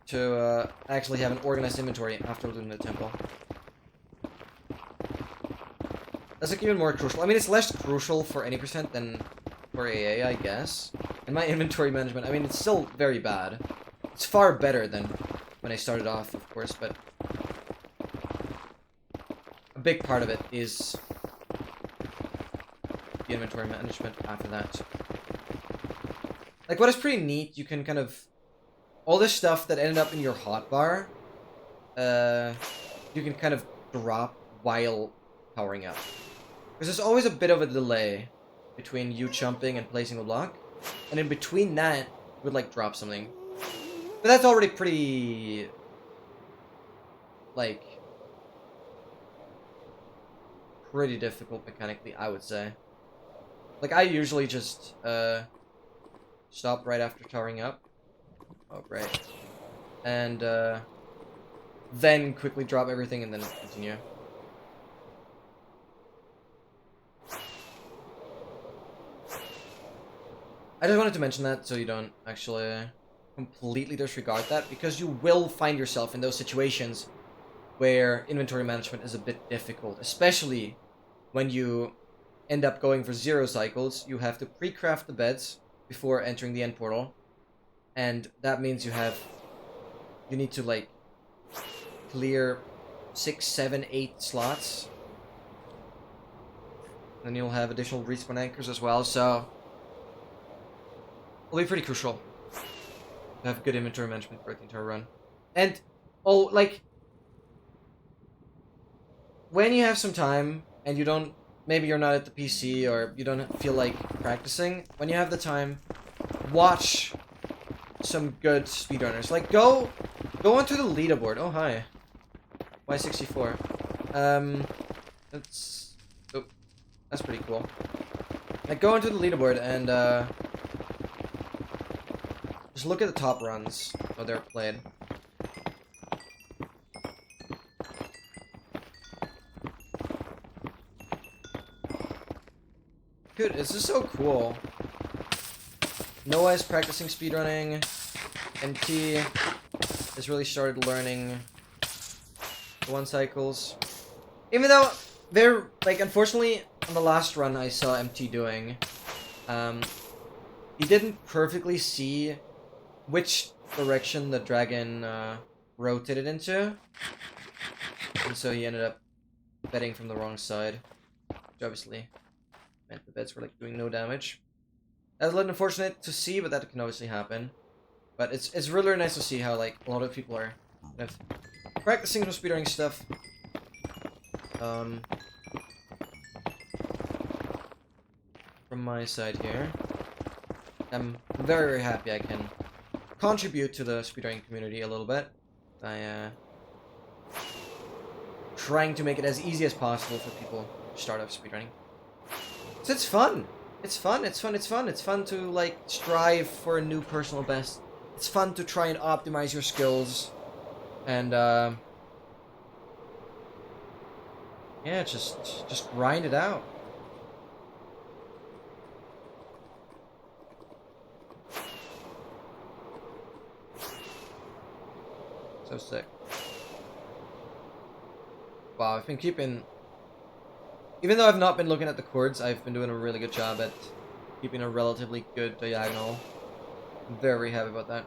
to actually have an organized inventory after looting the temple. That's like even more crucial. I mean, it's less crucial for any percent than for AA, I guess. And my inventory management, I mean, it's still very bad. It's far better than when I started off, of course, but a big part of it is the inventory management after that. Like, what is pretty neat, you can kind of... all this stuff that ended up in your hotbar, you can kind of drop while powering up. Because there's always a bit of a delay between you jumping and placing the block. And in between that, you would, like, drop something. But that's already pretty... like... pretty difficult mechanically, I would say. Like, I usually just, stop right after towering up. Oh, great. And, then quickly drop everything and then continue. I just wanted to mention that so you don't actually completely disregard that, because you will find yourself in those situations where inventory management is a bit difficult, especially when you end up going for 0 cycles. You have to pre-craft the beds before entering the end portal, and that means you need to, like, clear 6, 7, 8 slots. Then you'll have additional respawn anchors as well, so it'll be pretty crucial to have good inventory management for the entire run. And, oh, like, when you have some time and you don't, maybe you're not at the PC or you don't feel like practicing, when you have the time, watch some good speedrunners. Like, go onto the leaderboard. Oh, hi. Y64. That's pretty cool. Like, go into the leaderboard and, just look at the top runs, how they're played. Dude, this is so cool. Noah is practicing speedrunning. NT has really started learning the 1 cycles. Even though they're, like, unfortunately, on the last run I saw MT doing, he didn't perfectly see which direction the dragon rotated into. And so he ended up betting from the wrong side. Which obviously meant the bets were like doing no damage. That's a little unfortunate to see, but that can obviously happen. But it's really nice to see how like a lot of people are kind of practicing some speedrunning stuff. From my side here, I'm very, very happy I can contribute to the speedrunning community a little bit by trying to make it as easy as possible for people to start off speedrunning. So it's fun. It's fun. It's fun. It's fun. It's fun to like strive for a new personal best. It's fun to try and optimize your skills, and yeah, just grind it out. So sick. Wow, I've been keeping... Even though I've not been looking at the chords, I've been doing a really good job at keeping a relatively good diagonal. I'm very happy about that.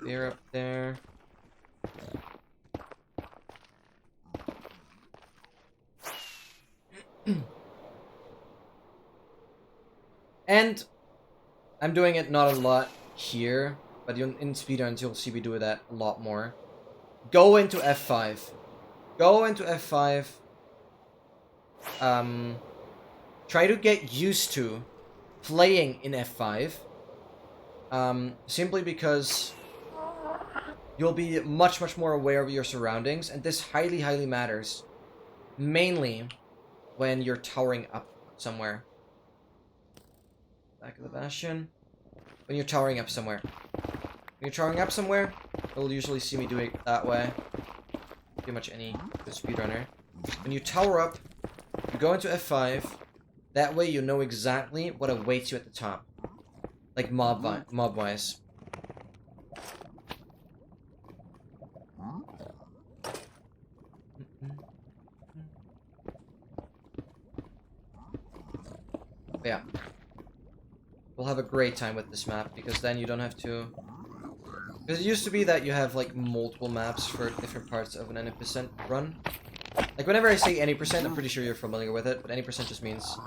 They're up there. And I'm doing it not a lot here, but in speedruns you'll see me do that a lot more. Go into F5. Go into F5. Try to get used to playing in F5. Simply because you'll be much more aware of your surroundings, and this highly matters. Mainly when you're towering up somewhere. Back of the bastion. When you're towering up somewhere. When you're towering up somewhere, you'll usually see me do it that way. Pretty much any good speedrunner. When you tower up, you go into F5. That way you know exactly what awaits you at the top. Like mob-wise. Yeah. We'll have a great time with this map, because then you don't have to... Because it used to be that you have, like, multiple maps for different parts of an any percent run. Like, whenever I say any percent, I'm pretty sure you're familiar with it, but any percent just means...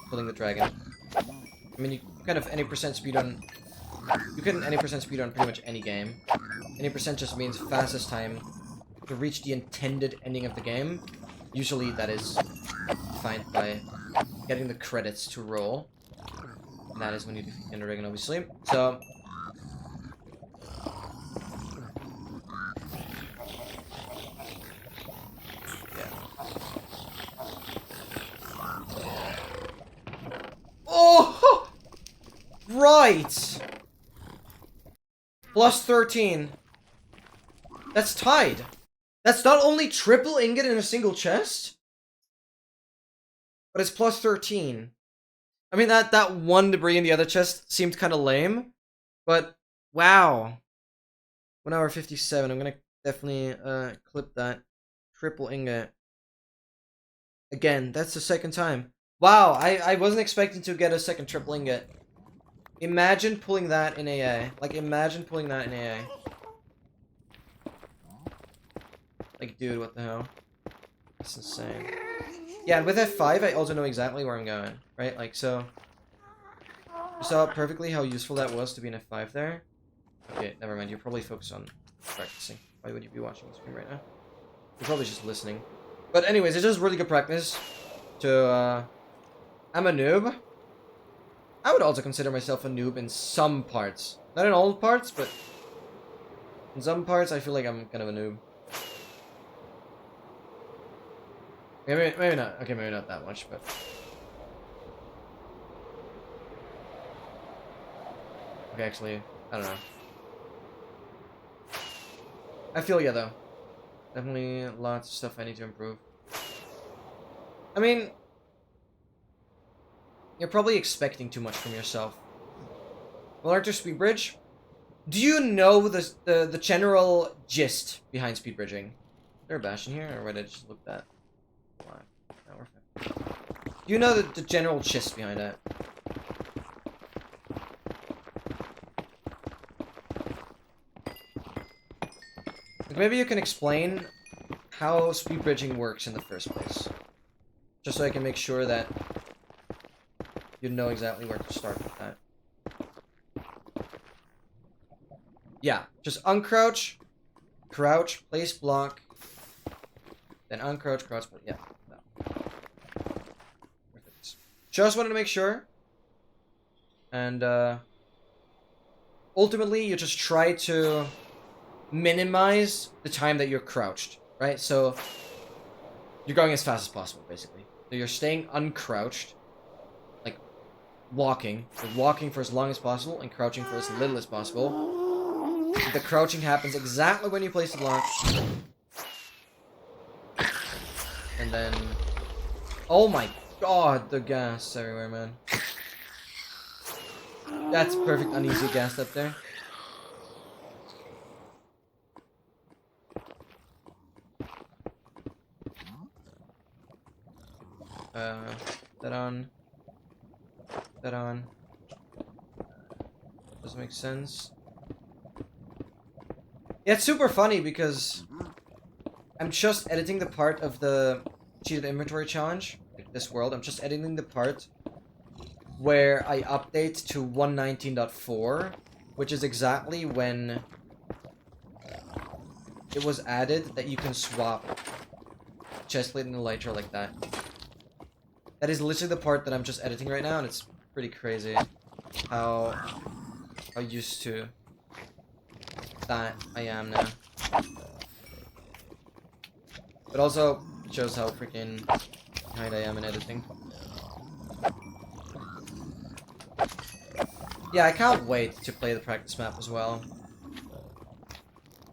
pulling the dragon. I mean, you kind of any percent speedrun... You can any percent speedrun pretty much any game. Any percent just means fastest time to reach the intended ending of the game. Usually that is defined by getting the credits to roll. And that is when you defeat the dragon, obviously. So... yeah. Oh! Right! Plus 13. That's tied. That's not only triple ingot in a single chest, but it's plus 13. I mean, that one debris in the other chest seemed kind of lame, but wow. 1 hour 57. I'm gonna definitely clip that. Triple ingot. Again, that's the second time. Wow, I wasn't expecting to get a second triple ingot. Imagine pulling that in AA. Like, imagine pulling that in AA. Like, dude, what the hell? That's insane. Yeah, and with F5, I also know exactly where I'm going, right? Like, so... You saw perfectly how useful that was to be in F5 there? Okay, never mind. You're probably focused on practicing. Why would you be watching the screen right now? You're probably just listening. But anyways, it's just really good practice to, I'm a noob. I would also consider myself a noob in some parts. Not in all parts, but in some parts I feel like I'm kind of a noob. Maybe not. Okay, maybe not that much, but... Okay, actually, I don't know. I feel ya, though. Definitely lots of stuff I need to improve. I mean... You're probably expecting too much from yourself. Well, Arthur Speed Bridge? Do you know the general gist behind speed bridging? Is there a bash in here, or did I just look that? Why? No, we're fine. Do you know the general gist behind it? Like maybe you can explain how speed bridging works in the first place. Just so I can make sure that you know exactly where to start with that. Yeah, just uncrouch, crouch, place block, then uncrouch, crouch, yeah. Perfect. Just wanted to make sure. And, ultimately, you just try to minimize the time that you're crouched, right? So, you're going as fast as possible, basically. So you're staying uncrouched, like, walking. You're walking for as long as possible and crouching for as little as possible. The crouching happens exactly when you place the block. And then... Oh my god, the gas everywhere, man. That's perfect uneasy gas up there. That on. That on. Doesn't make sense. Yeah, it's super funny because I'm just editing the part of the cheated inventory challenge, like this world. I'm just editing the part where I update to 119.4, which is exactly when it was added that you can swap chest plate and elytra like that. That is literally the part that I'm just editing right now, and it's pretty crazy how used to that I am now. But also shows how freaking behind I am in editing. Yeah, I can't wait to play the practice map as well.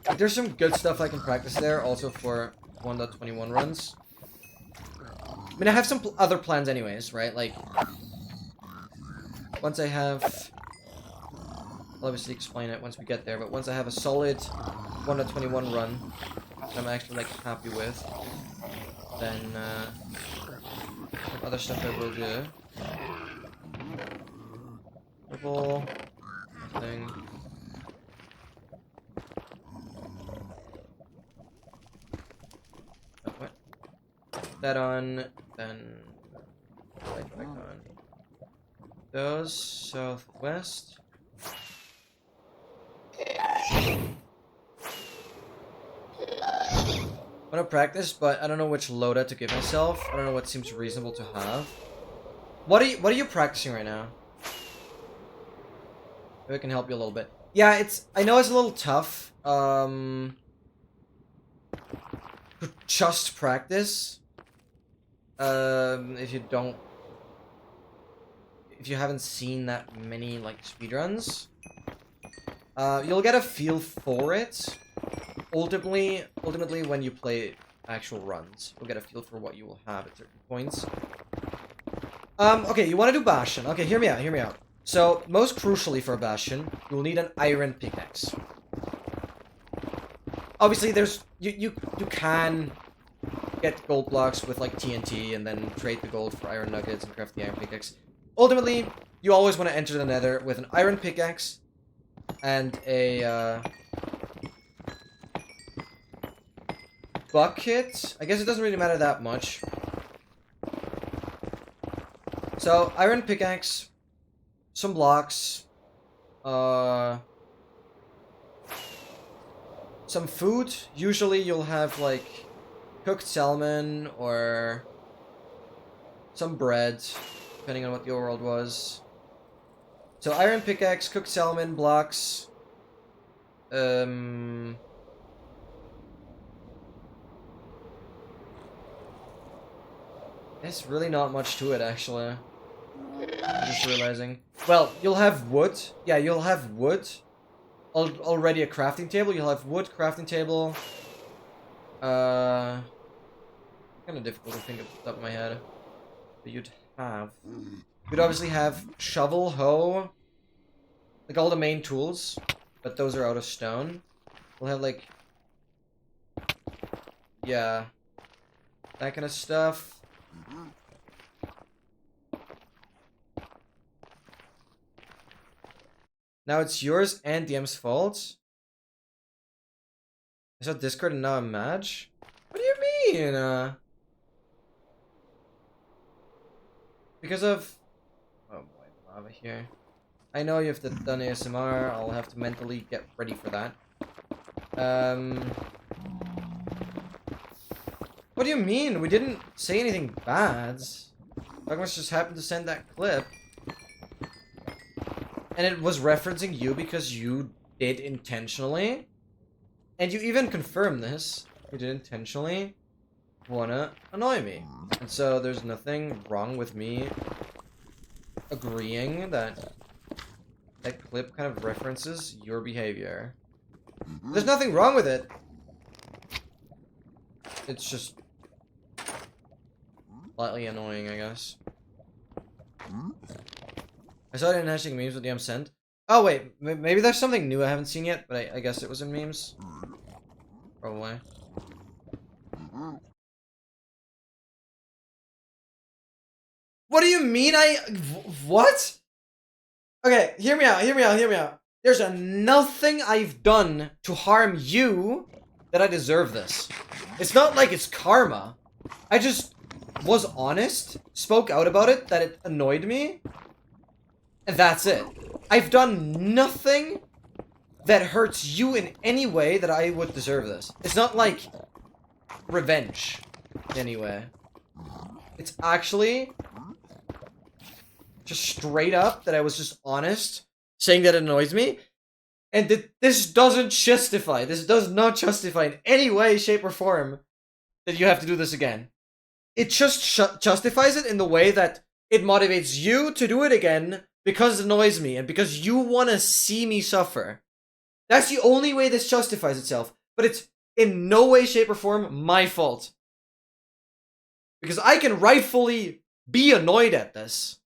Like, there's some good stuff I can practice there, also for 1.21 runs. I mean, I have some other plans anyways, right? Like, once I have... I'll obviously explain it once we get there, but once I have a solid 1.21 run that I'm actually, like, happy with, then, some other stuff I will do. Triple thing. Oh, what? That on, then light back on. Those southwest. I want to practice, but I don't know which loadout to give myself. I don't know what seems reasonable to have. What are you practicing right now? Maybe I can help you a little bit. Yeah, I know it's a little tough. To just practice. If you haven't seen that many like speedruns, you'll get a feel for it. Ultimately, when you play actual runs, you'll get a feel for what you will have at certain points. Okay, you want to do Bastion. Okay, hear me out. So, most crucially for Bastion, you will need an iron pickaxe. Obviously, you can get gold blocks with like TNT and then trade the gold for iron nuggets and craft the iron pickaxe. Ultimately, you always want to enter the nether with an iron pickaxe and a bucket. I guess it doesn't really matter that much. So, iron pickaxe, some blocks, some food. Usually you'll have like cooked salmon or some bread, depending on what the overworld was. So iron pickaxe, cooked salmon, blocks. There's really not much to it, actually. I'm just realizing. Well, you'll have wood. Yeah, you'll have wood. Already a crafting table. You'll have wood, crafting table. Kind of difficult to think off the top of my head. But you'd obviously have shovel, hoe, like all the main tools, but those are out of stone. We'll have like, yeah, that kind of stuff. Now it's yours and DM's fault. I saw Discord and now I'm mad. What do you mean? Because of... Oh boy, lava here. I know you have to done ASMR. I'll have to mentally get ready for that. What do you mean? We didn't say anything bad. Douglas just happened to send that clip. And it was referencing you because you did intentionally. And you even confirmed this. You did intentionally wanna annoy me. And so there's nothing wrong with me agreeing that that clip kind of references your behavior. There's nothing wrong with it. It's just slightly annoying, I guess. I saw it in hashtag memes with DM sent. Oh wait, maybe there's something new I haven't seen yet, but I guess it was in memes. Probably. What do you mean what? Okay, hear me out. There's nothing I've done to harm you that I deserve this. It's not like it's karma. I just was honest, spoke out about it, that it annoyed me, and that's it. I've done nothing that hurts you in any way that I would deserve this. It's not like revenge, anyway. It's actually just straight up that I was just honest, saying that it annoys me, and this doesn't justify, this does not justify in any way, shape, or form that you have to do this again. It just justifies it in the way that it motivates you to do it again because it annoys me and because you want to see me suffer. That's the only way this justifies itself, but it's in no way, shape, or form my fault. Because I can rightfully be annoyed at this.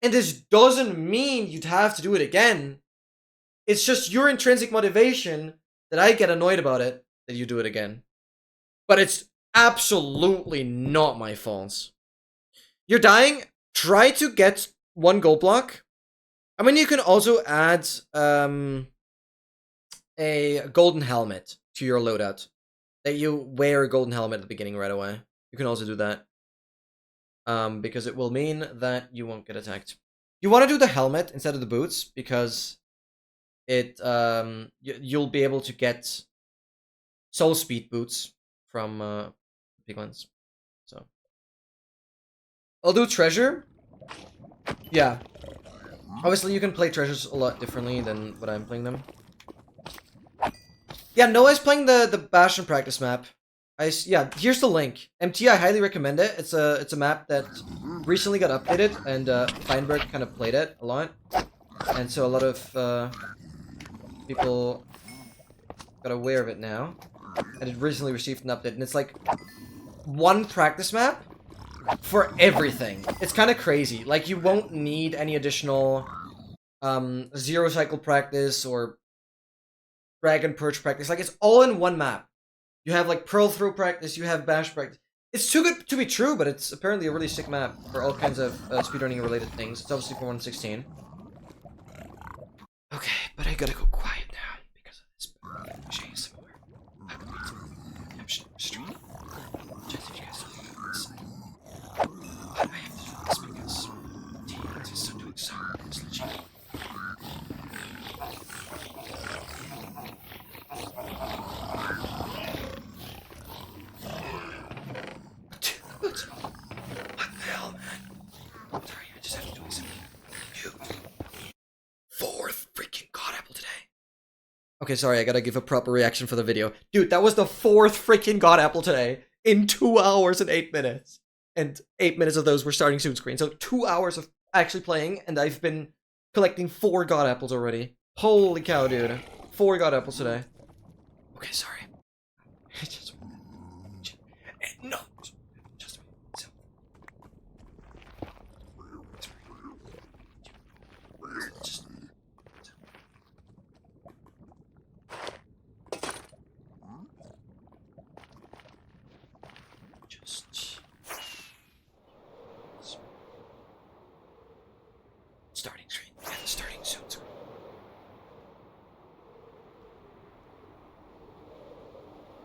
And this doesn't mean you'd have to do it again. It's just your intrinsic motivation that I get annoyed about it, that you do it again. But it's absolutely not my fault. You're dying. Try to get 1 gold block. I mean, you can also add a golden helmet to your loadout. That you wear a golden helmet at the beginning right away. You can also do that. Because it will mean that you won't get attacked. You want to do the helmet instead of the boots because it you'll be able to get soul speed boots from piglins. So I'll do treasure. Yeah. Obviously you can play treasures a lot differently than what I'm playing them. Yeah, Noah's playing the Bastion practice map. Yeah, here's the link. MT, I highly recommend it. It's a map that recently got updated, and Feinberg kind of played it a lot, and so a lot of people got aware of it now, and it recently received an update, and it's like one practice map for everything. It's kind of crazy. Like, you won't need any additional zero cycle practice or dragon purge practice. Like, it's all in one map. You have like pearl throw practice, you have bash practice. It's too good to be true, but it's apparently a really sick map for all kinds of speedrunning related things. It's obviously for 116. Okay, but I gotta go quiet now because of this ASMR. Stream. Just if you guys don't know this. But I have to do this because T is so doing so. It's legit. What the hell, man? Sorry, I just have to do something. Okay, sorry, I gotta give a proper reaction for the video. Dude, that was the 4th freaking God Apple today in 2 hours and 8 minutes. And 8 minutes of those were starting soon screen. So 2 hours of actually playing, and I've been collecting 4 God Apples already. Holy cow, dude. 4 God Apples today. Okay, sorry. No. Just so. Just. Starting screen. Yeah, starting soon screen.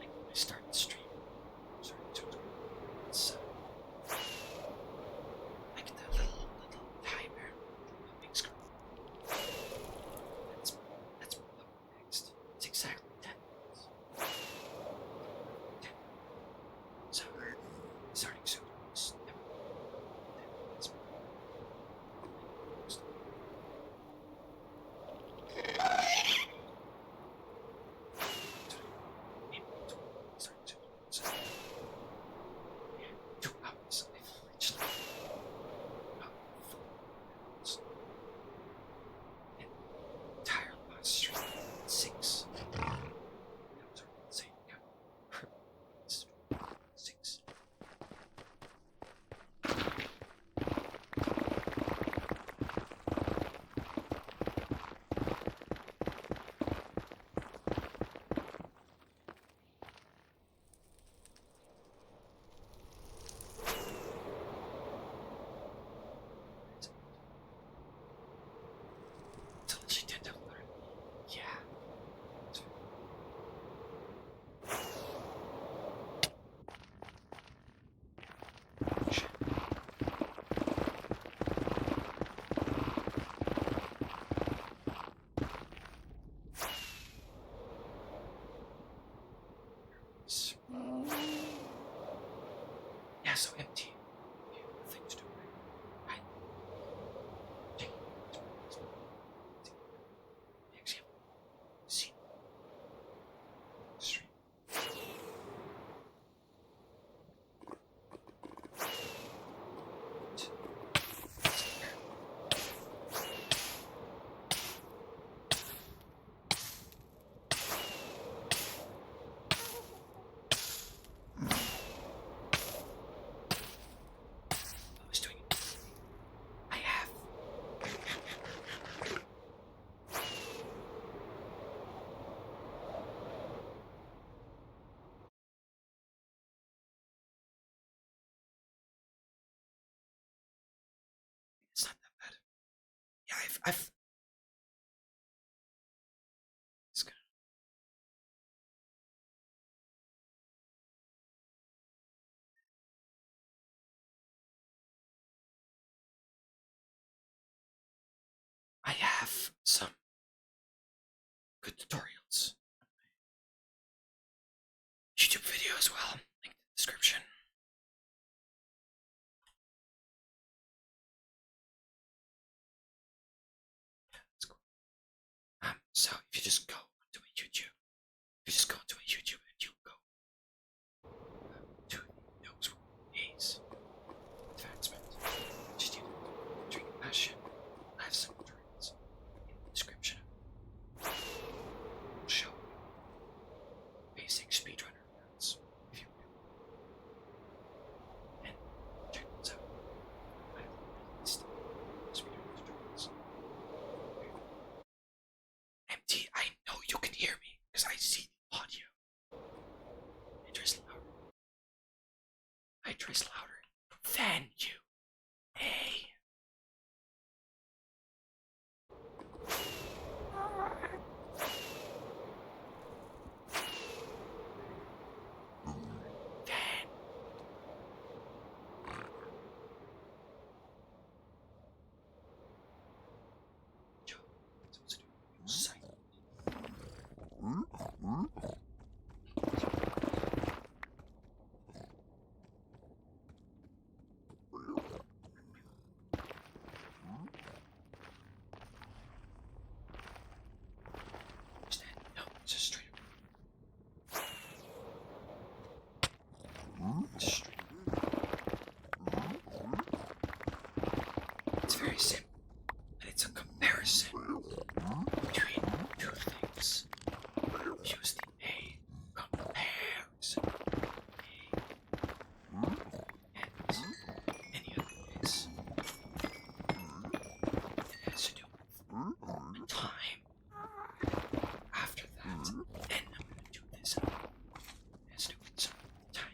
I start the stream. Starting soon screen. It's like the little timer. Big screen. That's next. It's exactly 10 minutes. 10. So starting soon. Yeah, so empty. Nothing to do. I see. Stream. It's not that bad. Yeah, I've. It's good. I have some good tutorials. YouTube video as well. Link in the description. That's cool. So if you just go onto my YouTube, and you go to those ways, advancement, just use drink passion. I have some tutorials in the description. I'll show you basic speedrunner runs if you will. And check this out. I have a list of speedrunner tutorials. MT, I know you can hear me because I see the audio. I trace louder. Than you. Hey. Then. Joe, supposed to do silent. stream. It's very simple, and it's a comparison between two things. Use the A comparison. And any other ways. It has to do with time. After that, then I'm gonna do this. It has to do with some time.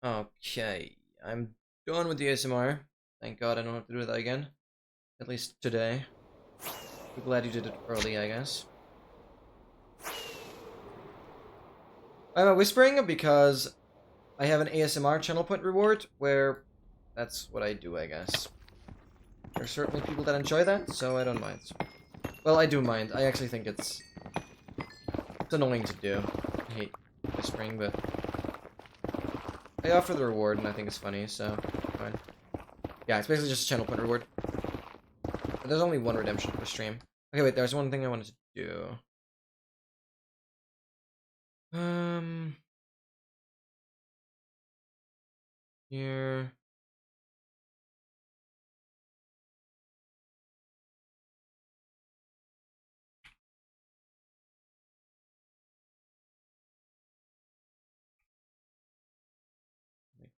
Okay, I'm done with the ASMR. Thank God I don't have to do that again. At least today. I'm glad you did it early, I guess. I'm whispering because I have an ASMR channel point reward where that's what I do, I guess. There are certainly people that enjoy that, so I don't mind. Well, I do mind. I actually think it's annoying to do. I hate whispering, but I offer the reward, and I think it's funny, so fine. Yeah, it's basically just a channel point reward. But there's only one redemption per stream. Okay, wait, there's one thing I wanted to do. Here.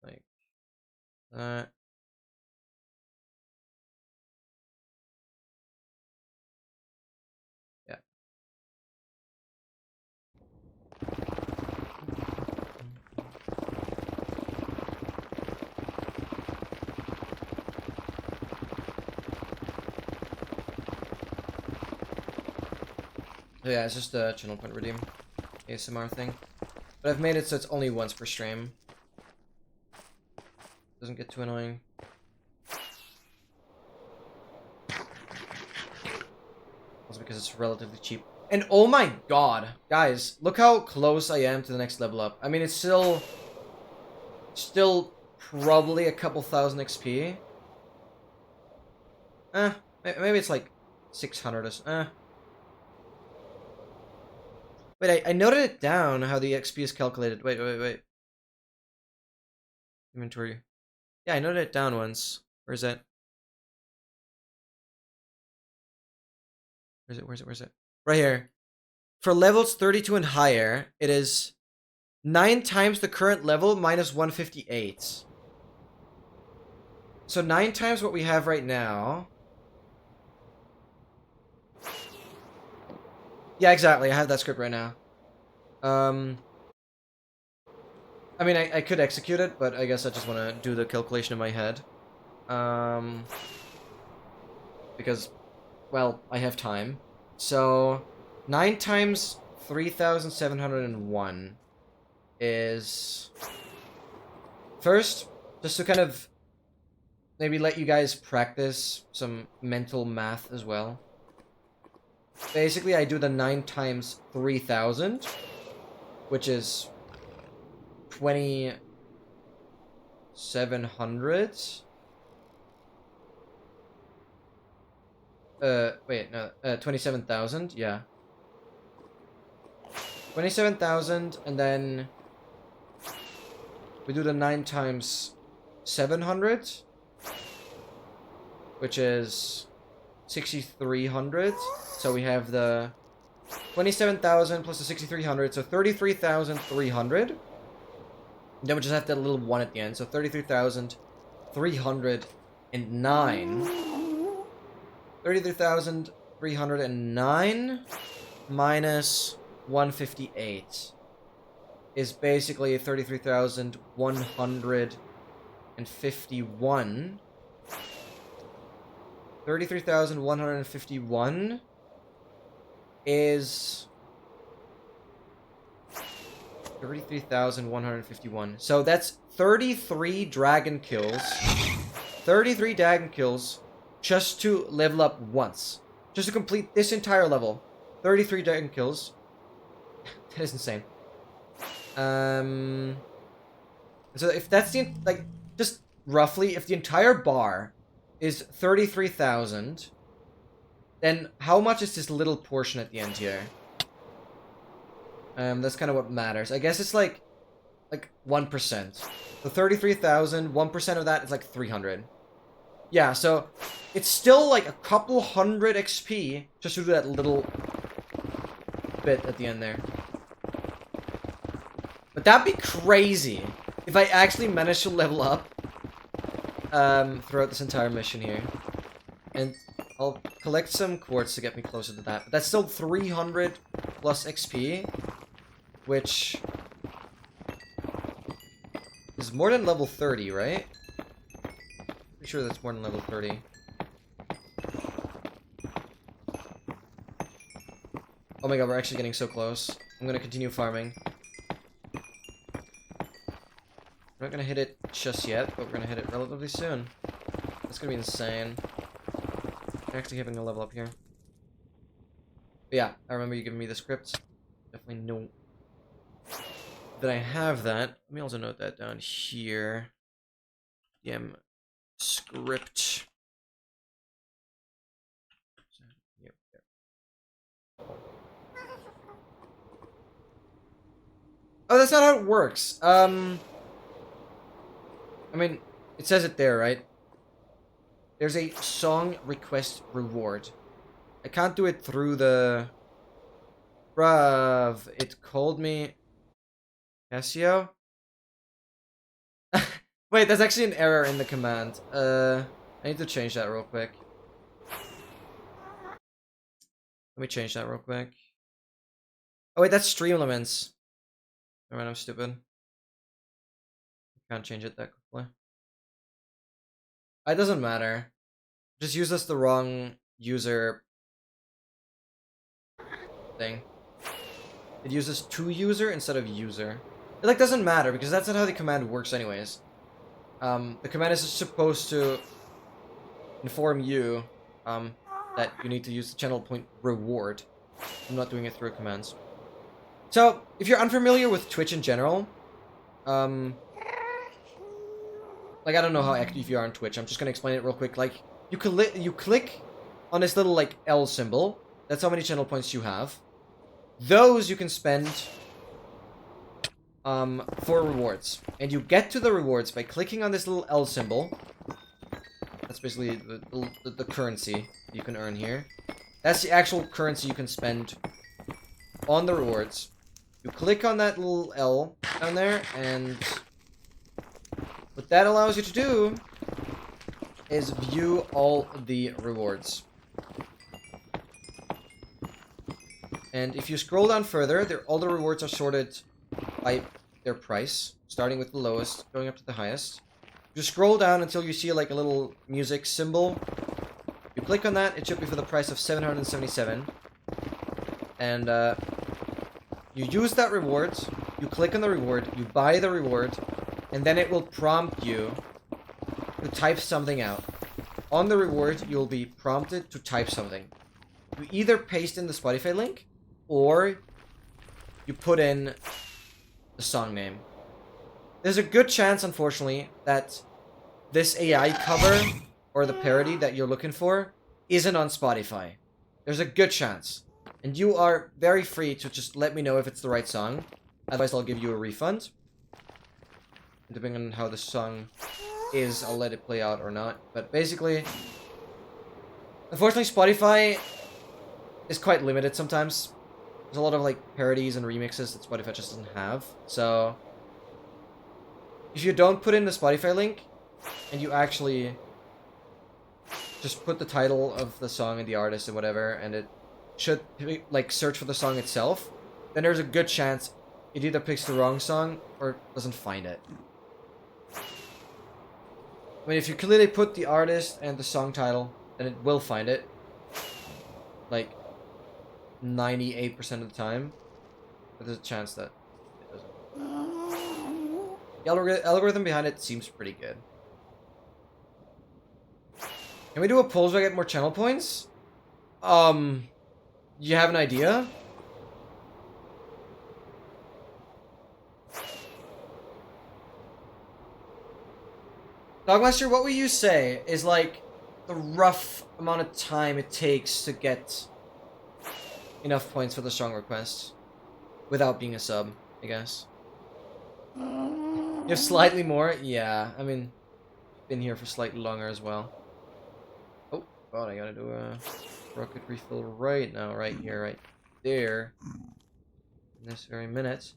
Like that. Yeah. So yeah, it's just a channel point redeem ASMR thing. But I've made it so it's only once per stream. Doesn't get too annoying. Also because it's relatively cheap. And oh my god, guys, look how close I am to the next level up. I mean, it's still probably a couple thousand XP. Maybe it's like 600 or Wait, I noted it down how the XP is calculated. Wait. Inventory. Yeah, I noted it down once. Where is it? Where is it? Right here. For levels 32 and higher, it is 9 times the current level minus 158. So 9 times what we have right now. Yeah, exactly. I have that script right now. I mean, I could execute it, but I guess I just want to do the calculation in my head. Because, well, I have time. So, 9 times 3,701 is... First, just to kind of maybe let you guys practice some mental math as well. Basically, I do the 9 times 3,000, which is 2,700. Wait, no, 27,000, yeah. 27,000, and then we do the 9 times 700, which is 6,300. So we have the 27,000 plus the 6,300, so 33,300. Then we just have that little 1 at the end, so 33,309. 33,309 minus 158 is basically 33,151. 33,151 is 33,151. So that's 33 dragon kills. 33 dragon kills just to level up once. Just to complete this entire level. 33 dragon kills. That is insane. So if that's the, like, just roughly, if the entire bar is 33,000, then how much is this little portion at the end here? That's kind of what matters. I guess it's like 1%. So 33,000, 1% of that is like 300. Yeah, so it's still like a couple hundred XP just to do that little bit at the end there. But that'd be crazy if I actually managed to level up throughout this entire mission here. And I'll collect some quartz to get me closer to that. But that's still 300 plus XP, which is more than level 30, right? Pretty sure that's more than level 30. Oh my god, we're actually getting so close. I'm gonna continue farming. We're not gonna hit it just yet, but we're gonna hit it relatively soon. That's gonna be insane. I'm actually having a level up here. But yeah, I remember you giving me the scripts. Definitely know that I have that. Let me also note that down here. DM script. Oh, that's not how it works. I mean, it says it there, right? There's a song request reward. I can't do it through the... Bruv, it called me... Casio? Wait, there's actually an error in the command. I need to change that real quick. Let me change that real quick. Oh wait, that's Streamlimits. Never mind, I'm stupid. Can't change it that quickly. It doesn't matter. Just use this the wrong user thing. It uses to user instead of user. It like doesn't matter because that's not how the command works anyways. The command is supposed to inform you that you need to use the channel point reward. I'm not doing it through commands. So, if you're unfamiliar with Twitch in general, like, I don't know how active you are on Twitch. I'm just gonna explain it real quick. Like, you click on this little, like, L symbol. That's how many channel points you have. Those you can spend for rewards. And you get to the rewards by clicking on this little L symbol. That's basically the currency you can earn here. That's the actual currency you can spend on the rewards. You click on that little L down there, and what that allows you to do is view all the rewards. And if you scroll down further, all the rewards are sorted by their price, starting with the lowest, going up to the highest. Just scroll down until you see like a little music symbol. You click on that, it should be for the price of 777. And you use that reward, you click on the reward, you buy the reward, and then it will prompt you to type something out. On the reward, you'll be prompted to type something. You either paste in the Spotify link, or you put in the song name. There's a good chance, unfortunately, that this AI cover, or the parody that you're looking for, isn't on Spotify. There's a good chance. And you are very free to just let me know if it's the right song. Otherwise, I'll give you a refund. Depending on how the song is, I'll let it play out or not. But basically, unfortunately, Spotify is quite limited sometimes. There's a lot of like parodies and remixes that Spotify just doesn't have. So if you don't put in the Spotify link and you actually just put the title of the song and the artist and whatever, and it should like search for the song itself, then there's a good chance it either picks the wrong song or doesn't find it. I mean, if you clearly put the artist and the song title, then it will find it. Like 98% of the time. But there's a chance that it doesn't. The algorithm behind it seems pretty good. Can we do a poll so I get more channel points? You have an idea? Dogmaster, what would you say is like the rough amount of time it takes to get enough points for the song request without being a sub, I guess? You have slightly more? Yeah, I mean, been here for slightly longer as well. Oh, God, I gotta do a rocket refill right now, right here, right there. In this very minute.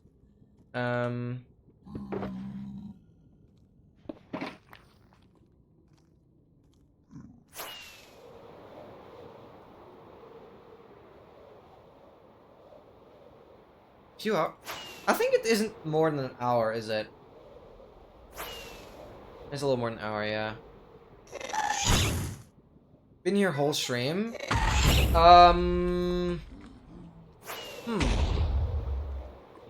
Few hours. I think it isn't more than an hour, is it? It's a little more than an hour, yeah. Been here whole stream. You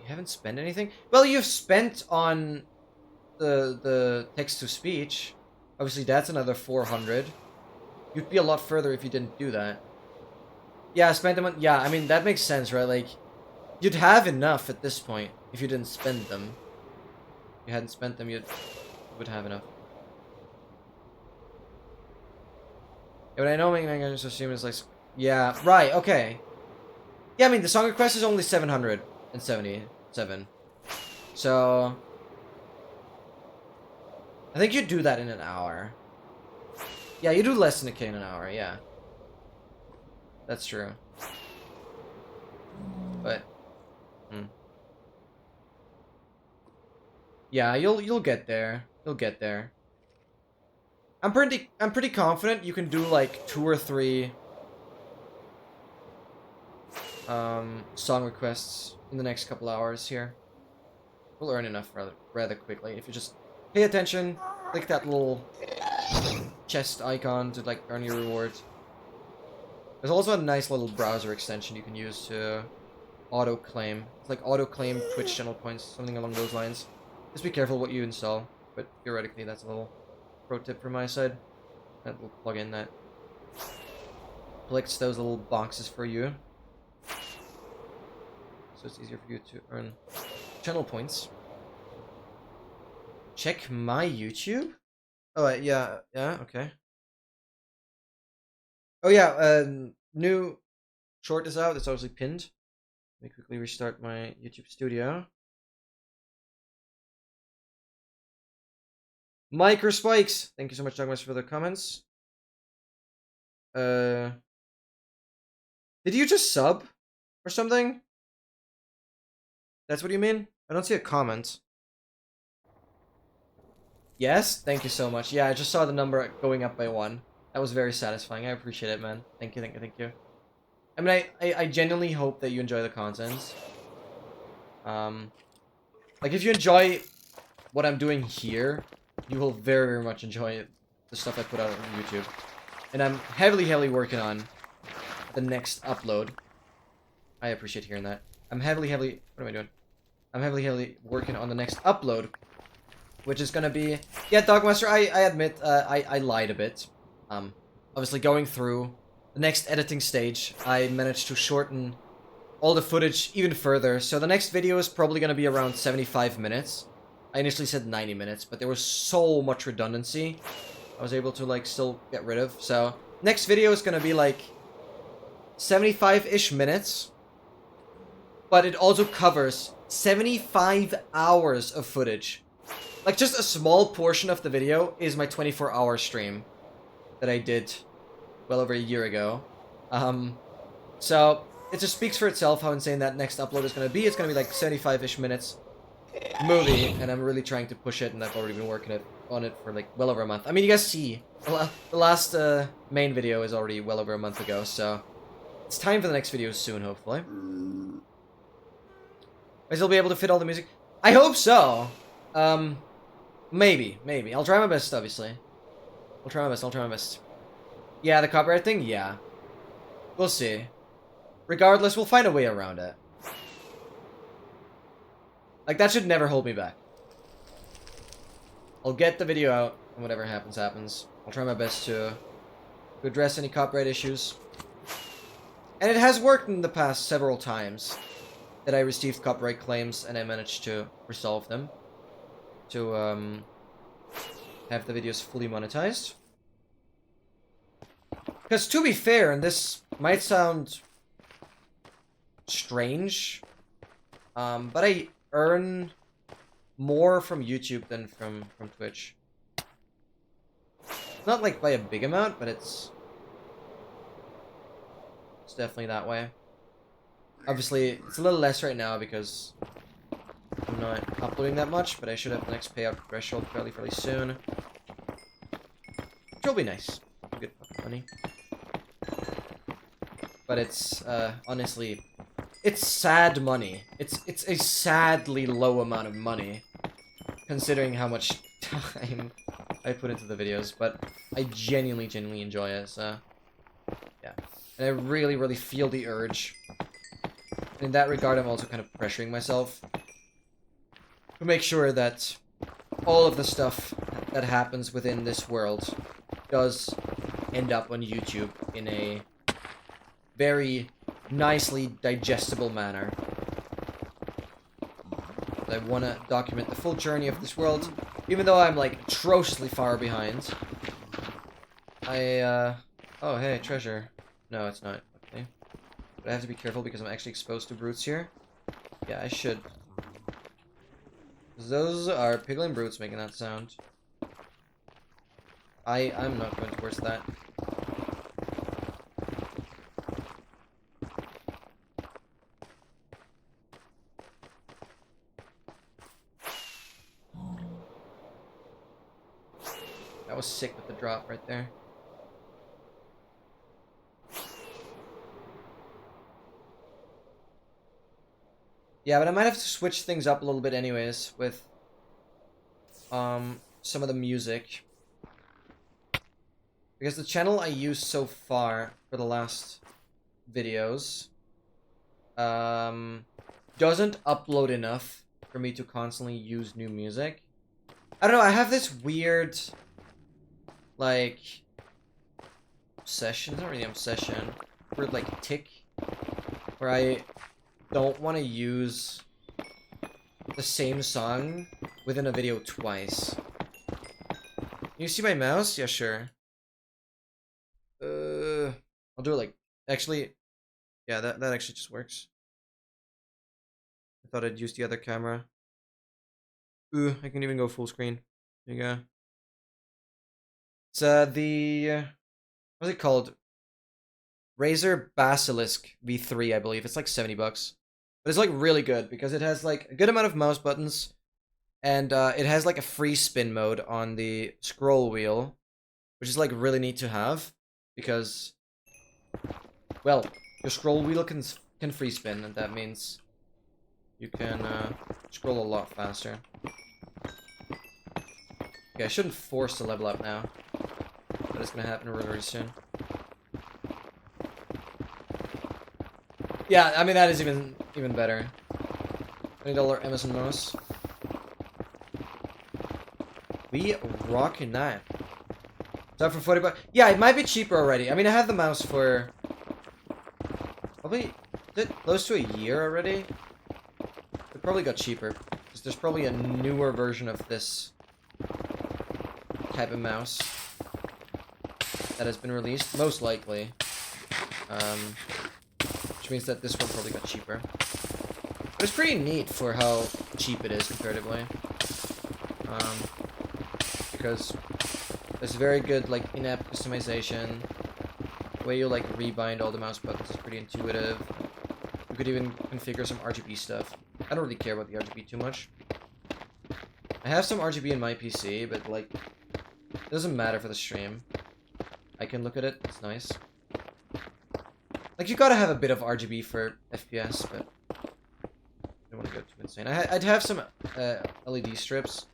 haven't spent anything? Well, you've spent on the text to speech. Obviously, that's another 400. You'd be a lot further if you didn't do that. Yeah, spent them on. Yeah, I mean that makes sense, right? Like, you'd have enough at this point if you didn't spend them. If you hadn't spent them, you would have enough. Yeah, but I know making language assume is like, yeah, right, okay. Yeah, I mean the song request is only 777. So I think you do that in an hour. Yeah, you do less than a K in an hour, yeah. That's true. But yeah, you'll get there. You'll get there. I'm pretty confident you can do like 2 or 3 song requests in the next couple hours here. We'll earn enough rather quickly if you just pay attention, click that little chest icon to like earn your rewards. There's also a nice little browser extension you can use to auto-claim. It's like auto-claim Twitch channel points, something along those lines. Just be careful what you install, but theoretically that's a little pro tip from my side. That little plugin that collects those little boxes for you. So it's easier for you to earn channel points. Check my YouTube? Oh, yeah, okay. Oh yeah, new short is out. It's obviously pinned. Let me quickly restart my YouTube studio. Micro Spikes! Thank you so much, Douglas, for the comments. Did you just sub? Or something? That's what you mean? I don't see a comment. Yes? Thank you so much. Yeah, I just saw the number going up by 1. That was very satisfying. I appreciate it, man. Thank you, thank you, thank you. I mean, I genuinely hope that you enjoy the content. Like, if you enjoy what I'm doing here, you will very, very much enjoy the stuff I put out on YouTube. And I'm heavily working on the next upload. I appreciate hearing that. I'm heavily, what am I doing? I'm heavily working on the next upload, which is gonna be, yeah, Dogmaster, I admit, I lied a bit. Obviously going through the next editing stage, I managed to shorten all the footage even further, so the next video is probably gonna be around 75 minutes. I initially said 90 minutes, but there was so much redundancy I was able to, like, still get rid of, so next video is gonna be, like, 75-ish minutes, but it also covers 75 hours of footage. Like, just a small portion of the video is my 24-hour stream that I did well over a year ago. So it just speaks for itself how insane that next upload is going to be. It's going to be like 75-ish minutes movie, and I'm really trying to push it, and I've already been working on it for like well over a month. I mean, you guys see, the last main video is already well over a month ago, so it's time for the next video soon, hopefully. I still be able to fit all the music? I hope so. Maybe. I'll try my best, obviously. I'll try my best. Yeah, the copyright thing? Yeah. We'll see. Regardless, we'll find a way around it. Like, that should never hold me back. I'll get the video out, and whatever happens, happens. I'll try my best to address any copyright issues. And it has worked in the past several times that I received copyright claims, and I managed to resolve them. To, have the videos fully monetized. Because, to be fair, and this might sound strange, but I earn more from YouTube than from Twitch. Not, like, by a big amount, but it's definitely that way. Obviously, it's a little less right now because I'm not uploading that much, but I should have the next payout threshold fairly soon. Which will be nice. Good money. But it's, honestly, it's sad money. It's a sadly low amount of money, considering how much time I put into the videos, but I genuinely enjoy it, so, yeah. And I really feel the urge. In that regard, I'm also kind of pressuring myself to make sure that all of the stuff that happens within this world does end up on YouTube in a very nicely digestible manner. I want to document the full journey of this world, even though I'm, like, atrociously far behind. Oh, hey, treasure. No, it's not. Okay. But I have to be careful because I'm actually exposed to brutes here. Yeah, I should. Those are piglin brutes making that sound. I'm not going towards that. That was sick with the drop right there. Yeah, but I might have to switch things up a little bit anyways with some of the music. Because the channel I used so far for the last videos doesn't upload enough for me to constantly use new music. I don't know, I have this weird, like, obsession, it's not really an obsession, weird, like, tick, where I don't want to use the same song within a video twice. You see my mouse? Yeah, sure. I'll do it like, actually, yeah, that actually just works. I thought I'd use the other camera. Ooh, I can even go full screen. There you go. It's the what's it called? Razer Basilisk V3, I believe. It's like 70 bucks. But it's like really good because it has like a good amount of mouse buttons, and it has like a free spin mode on the scroll wheel, which is like really neat to have because, well, your scroll wheel can free spin, and that means you can scroll a lot faster. Okay, I shouldn't force the level up now. But it's gonna happen really, really soon. Yeah, I mean that is even better. $20 Amazon mouse. We rocking that. So for 40 bucks. Yeah, it might be cheaper already. I mean, I have the mouse for probably close to a year already. It probably got cheaper because there's probably a newer version of this type of mouse that has been released, most likely. Which means that this one probably got cheaper. But it's pretty neat for how cheap it is comparatively. Because there's very good like in-app customization. The way you like rebind all the mouse buttons is pretty intuitive. You could even configure some RGB stuff. I don't really care about the RGB too much. I have some RGB in my PC, but like it doesn't matter for the stream. I can look at it, it's nice. Like you gotta have a bit of RGB for FPS, but I don't want to go too insane. I'd have some LED strips.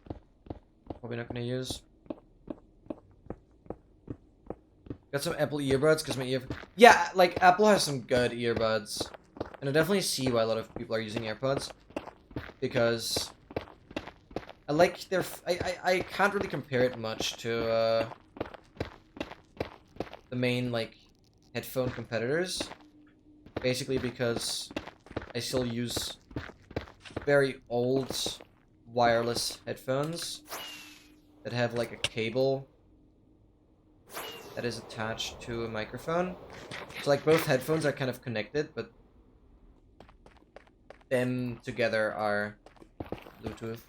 Probably not gonna use. Got some Apple earbuds because my yeah, like Apple has some good earbuds, and I definitely see why a lot of people are using AirPods because I like their. I can't really compare it much to the main like headphone competitors, basically because I still use very old wireless headphones that have like a cable that is attached to a microphone. So like both headphones are kind of connected, but them together are Bluetooth.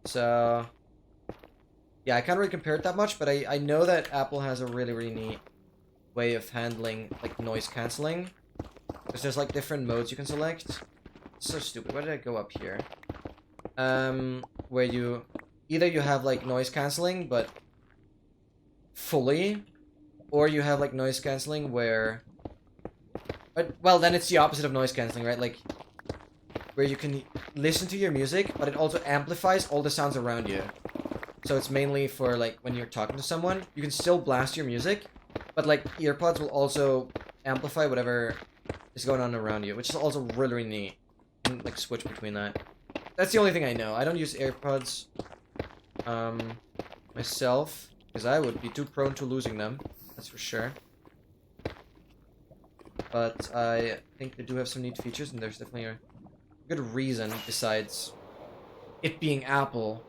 So yeah, I can't really compare it that much, but I know that Apple has a really, really neat way of handling like noise cancelling. Because there's like different modes you can select. It's so stupid. Why did I go up here? Where you either you have like noise cancelling but fully, or you have like noise cancelling where well then it's the opposite of noise cancelling, right? Like where you can listen to your music but it also amplifies all the sounds around you. So it's mainly for like when you're talking to someone, you can still blast your music, but like earpods will also amplify whatever is going on around you, which is also really, really neat. You can like switch between that. That's the only thing I know. I don't use AirPods myself because I would be too prone to losing them. That's for sure. But I think they do have some neat features, and there's definitely a good reason besides it being Apple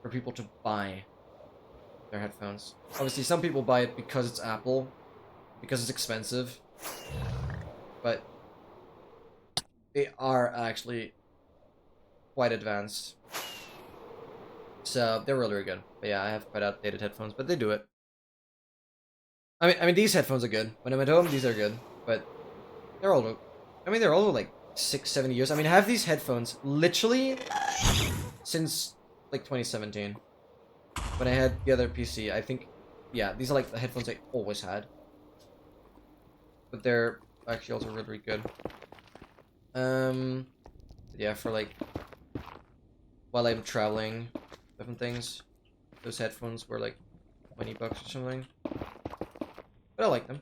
for people to buy their headphones. Obviously, some people buy it because it's Apple, because it's expensive, but they are actually quite advanced. So they're really, really good. But yeah, I have quite outdated headphones, but they do it. I mean, these headphones are good. When I'm at home, these are good, but they're all. I mean, they're all like 6-7 years. I mean, I have these headphones literally since like 2017 when I had the other PC. I think, yeah, these are like the headphones I always had, but they're actually also really, really good. Yeah, for like while I'm traveling, different things. Those headphones were like $20 or something, but I like them.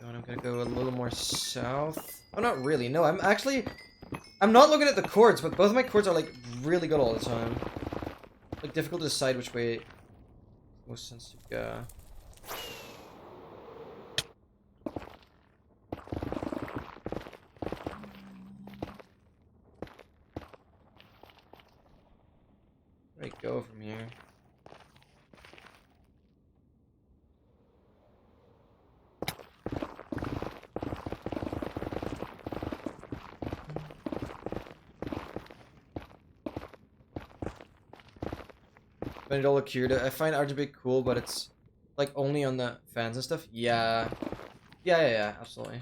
I'm gonna go a little more south. Oh, not really. No, I'm not looking at the chords, but both of my chords are like really good all the time. Like difficult to decide which way most sense to go. Where do I go from here? $20 Kirita. I find RGB cool, but it's like only on the fans and stuff. Yeah. Yeah, absolutely.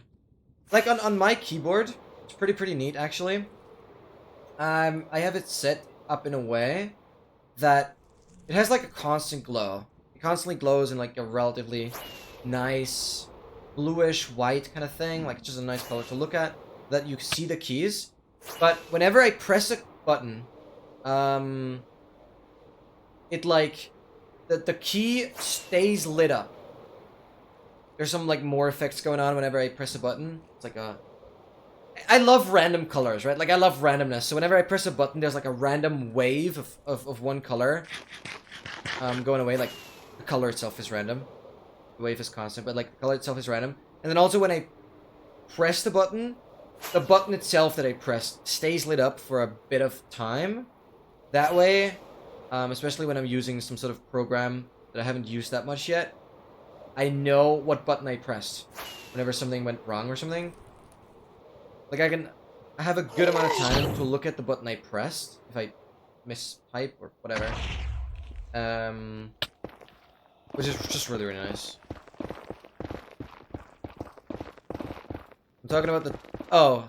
Like on my keyboard, it's pretty neat actually. I have it set up in a way that it has like a constant glow. It constantly glows in like a relatively nice bluish white kind of thing, like just a nice color to look at, that you see the keys. But whenever I press a button, it like the key stays lit up. There's some like more effects going on whenever I press a button. It's like a I love random colors, right? Like I love randomness. So whenever I press a button, there's like a random wave of one color going away. Like the color itself is random. The wave is constant, but like the color itself is random. And then also when I press the button itself that I pressed stays lit up for a bit of time. That way, especially when I'm using some sort of program that I haven't used that much yet, I know what button I pressed whenever something went wrong or something. Like I have a good amount of time to look at the button I pressed if I mistype or whatever. Which is just really, really nice. I'm talking about the... Oh,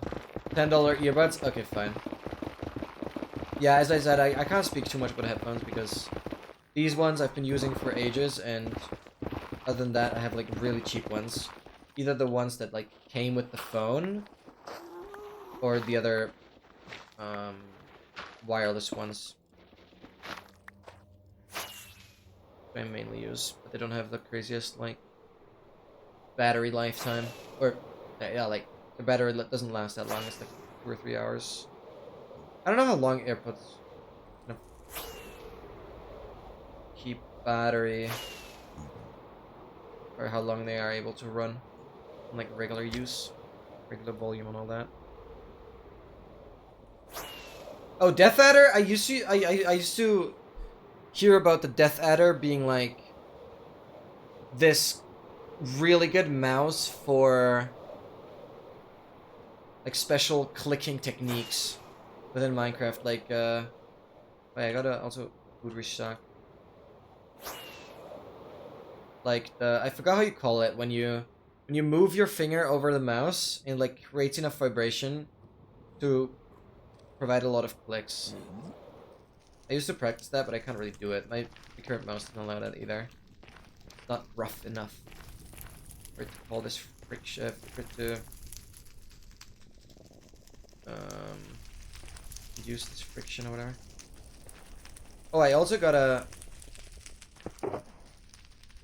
$10 earbuds? Okay, fine. Yeah, as I said, I can't speak too much about headphones because these ones I've been using for ages, and other than that, I have like really cheap ones. Either the ones that like came with the phone, or the other wireless ones I mainly use, but they don't have the craziest like battery lifetime, or yeah, like the battery doesn't last that long. It's like 2 or 3 hours. I don't know how long AirPods keep battery, or how long they are able to run in like regular use, regular volume and all that. Oh, Death Adder! I used to hear about the Death Adder being like this really good mouse for like special clicking techniques within Minecraft. Like, wait, I gotta also food restock. Like I forgot how you call it when you move your finger over the mouse and like creates enough vibration to provide a lot of clicks. I used to practice that, but I can't really do it. My current mouse doesn't allow that either. It's not rough enough for it to call this friction, for it to use this friction or whatever. Oh, I also got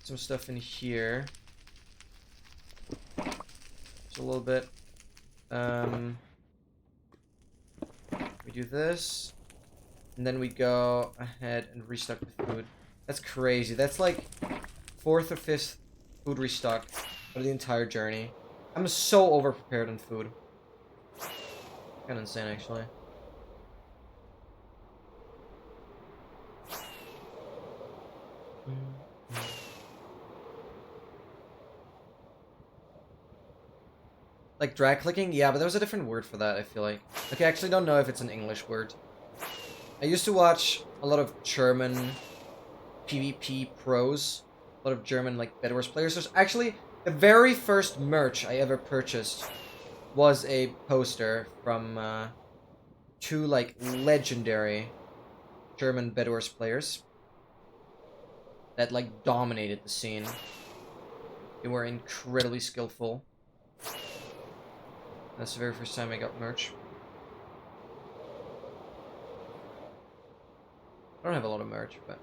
some stuff in here. Just a little bit. We do this, and then we go ahead and restock the food. That's crazy. That's like 4th or 5th food restock for the entire journey. I'm so overprepared on food. Kind of insane, actually. Like drag clicking? Yeah, but there was a different word for that, I feel like. Okay, I actually don't know if it's an English word. I used to watch a lot of German PvP pros. A lot of German, like, Bed Wars players. There's actually, the very first merch I ever purchased was a poster from 2, like, legendary German Bed Wars players that, like, dominated the scene. They were incredibly skillful. That's the very first time I got merch. I don't have a lot of merch, but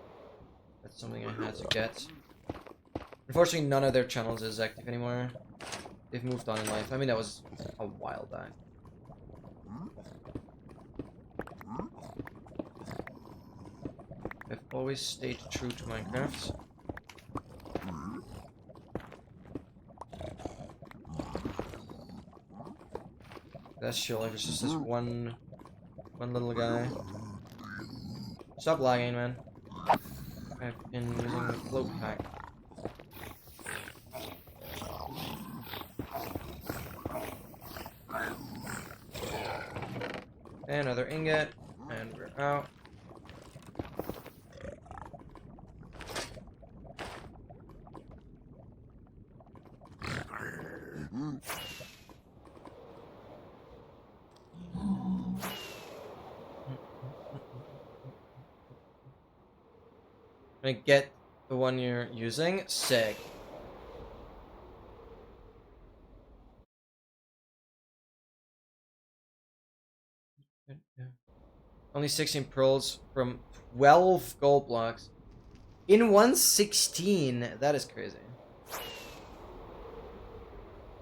that's something I had to get. Unfortunately, none of their channels is active anymore. They've moved on in life. I mean, that was a while back. I've always stayed true to Minecraft. That's chill. If it's just this one little guy. Stop lagging, man. I've been using the float pack. And another ingot, and we're out. Can I get the one you're using? Sick. Only 16 pearls from 12 gold blocks. In 116, that is crazy.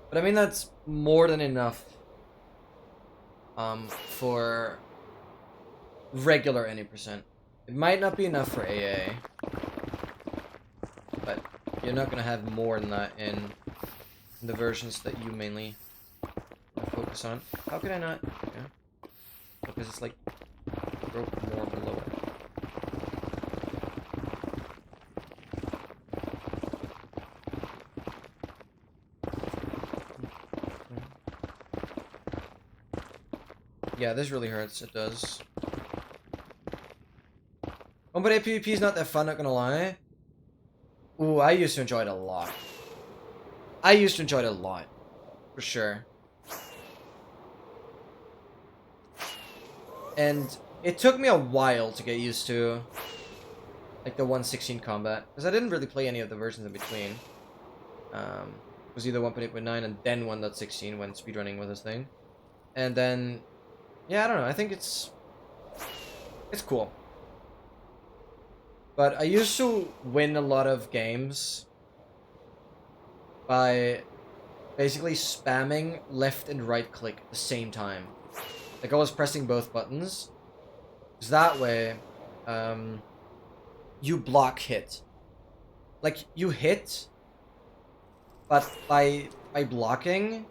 But I mean, that's more than enough for regular any percent. It might not be enough for AA, but you're not gonna have more than that in the versions that you mainly focus on. How could I not? Yeah. Because it's like broke more below it. Yeah, this really hurts. It does. Oh, but PvP is not that fun, not gonna lie. Ooh, I used to enjoy it a lot. I used to enjoy it a lot. For sure. And it took me a while to get used to, like, the 116 combat. Because I didn't really play any of the versions in between. It was either 1.8.9 and then 1.16 when speedrunning was a thing. And then, yeah, I don't know. I think it's cool. But I used to win a lot of games by basically spamming left and right click at the same time. Like I was pressing both buttons. Because that way, you block hit. Like, you hit, but by blocking,